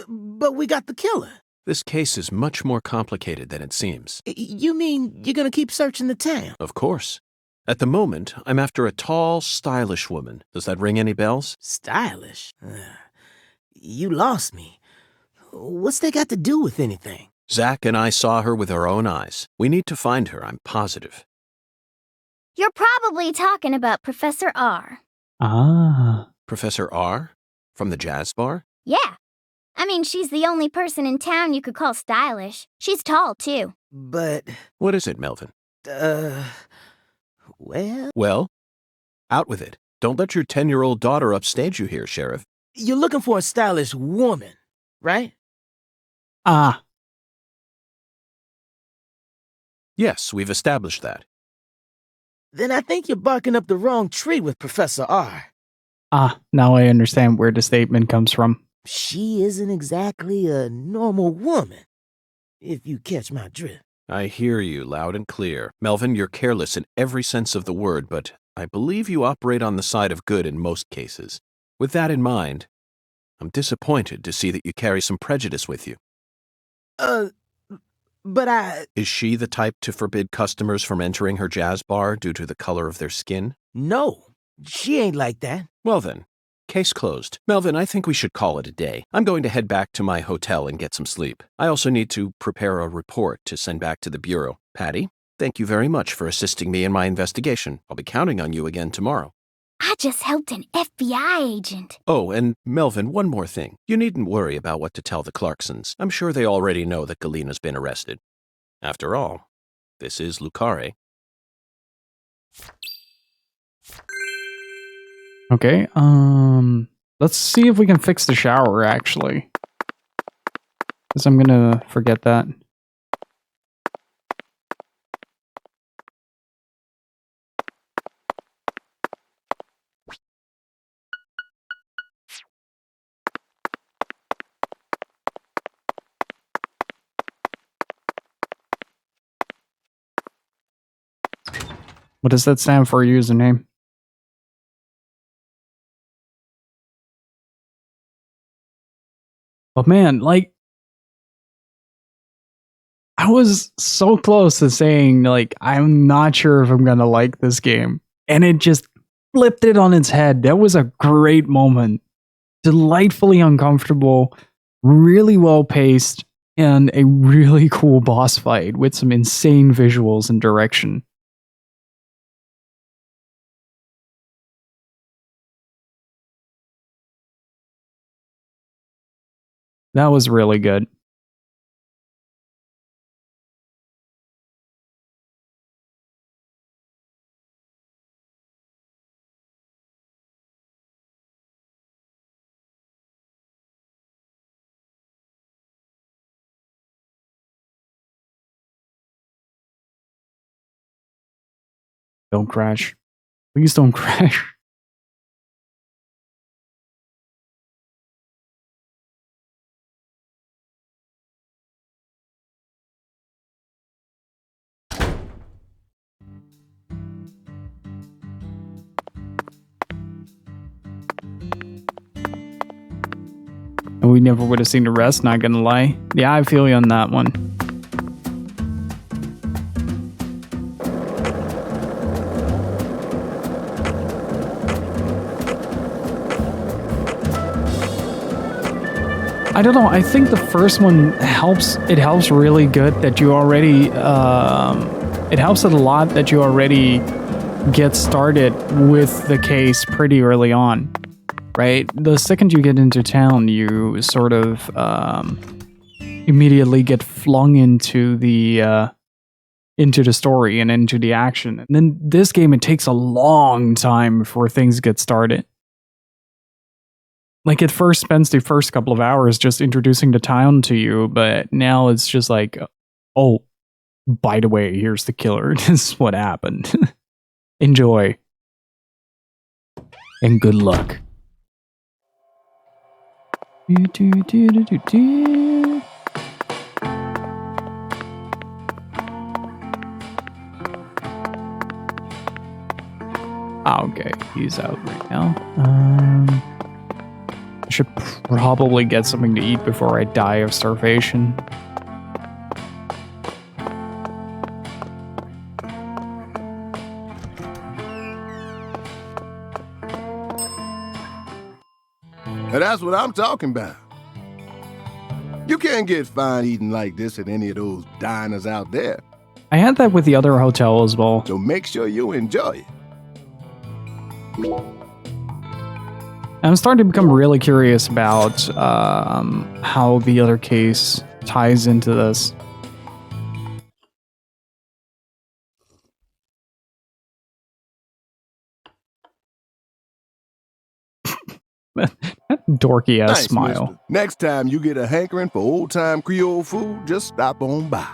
But we got the killer. This case is much more complicated than it seems. You mean you're gonna keep searching the town? Of course. At the moment, I'm after a tall, stylish woman. Does that ring any bells? Stylish? You lost me. What's that got to do with anything? Zach and I saw her with our own eyes. We need to find her, I'm positive. You're probably talking about Professor R. Ah. Professor R? From the jazz bar? Yeah. I mean, she's the only person in town you could call stylish. She's tall, too. But... What is it, Melvin? Well... Well? Out with it. Don't let your 10-year-old daughter upstage you here, Sheriff. You're looking for a stylish woman, right? Ah. Yes, we've established that. Then I think you're barking up the wrong tree with Professor R. Ah, now I understand where the statement comes from. She isn't exactly a normal woman, if you catch my drift. I hear you loud and clear. Melvin, you're careless in every sense of the word, but I believe you operate on the side of good in most cases. With that in mind, I'm disappointed to see that you carry some prejudice with you. But I... Is she the type to forbid customers from entering her jazz bar due to the color of their skin? No. She ain't like that. Well then, case closed. Melvin, I think we should call it a day. I'm going to head back to my hotel and get some sleep. I also need to prepare a report to send back to the Bureau. Patty, thank you very much for assisting me in my investigation. I'll be counting on you again tomorrow. I just helped an FBI agent. Oh, and Melvin, one more thing. You needn't worry about what to tell the Clarksons. I'm sure they already know that Galena's been arrested. After all, this is Carré. Okay, let's see if we can fix the shower, actually. Because I'm gonna forget that. What does that stand for, username? But man, like, I was so close to saying, like, I'm not sure if I'm gonna like this game. And it just flipped it on its head. That was a great moment. Delightfully uncomfortable, really well paced, and a really cool boss fight with some insane visuals and direction. That was really good. Don't crash. Please don't crash. And we never would have seen the rest, not gonna lie. Yeah, I feel you on that one. I don't know, I think the first one helps, it helps really good that you already, it helps it a lot that you already get started with the case pretty early on. Right? The second you get into town, you sort of immediately get flung into the story and into the action. And then this game, it takes a long time before things get started. Like, it first spends the first couple of hours just introducing the town to you, but now it's just like, oh, by the way, here's the killer. This is what happened. Enjoy. And good luck. Okay, he's out right now. I should probably get something to eat before I die of starvation. Now that's what I'm talking about. You can't get fine eating like this at any of those diners out there. I had that with the other hotel as well. So make sure you enjoy it. I'm starting to become really curious about how the other case ties into this. That dorky ass Nice, smile. mister. Next time you get a hankering for old-time Creole food, just stop on by.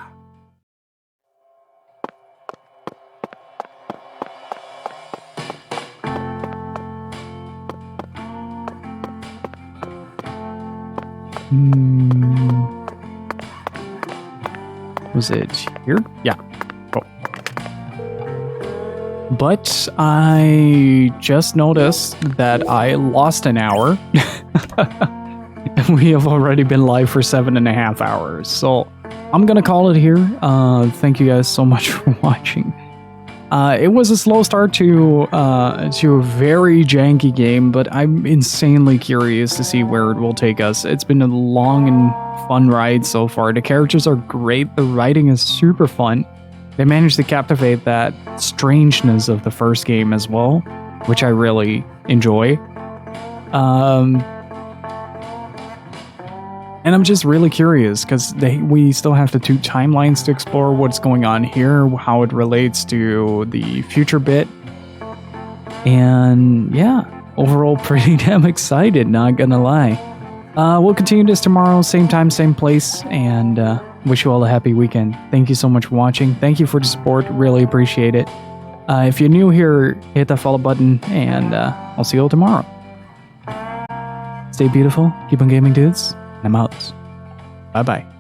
Was it here? Yeah. Cool. But I just noticed that I lost an hour. And we have already been live for 7.5 hours. So I'm going to call it here. Thank you guys so much for watching. It was a slow start to a very janky game, but I'm insanely curious to see where it will take us. It's been a long and fun ride so far. The characters are great. The writing is super fun. They managed to captivate that strangeness of the first game as well, which I really enjoy. And I'm just really curious because we still have the 2 timelines to explore what's going on here, how it relates to the future bit. And yeah, overall pretty damn excited, not gonna lie. We'll continue this tomorrow, same time, same place, and wish you all a happy weekend. Thank you so much for watching. Thank you for the support, really appreciate it. If you're new here, hit that follow button, and I'll see you all tomorrow. Stay beautiful, keep on gaming, dudes. I'm out. Bye-bye.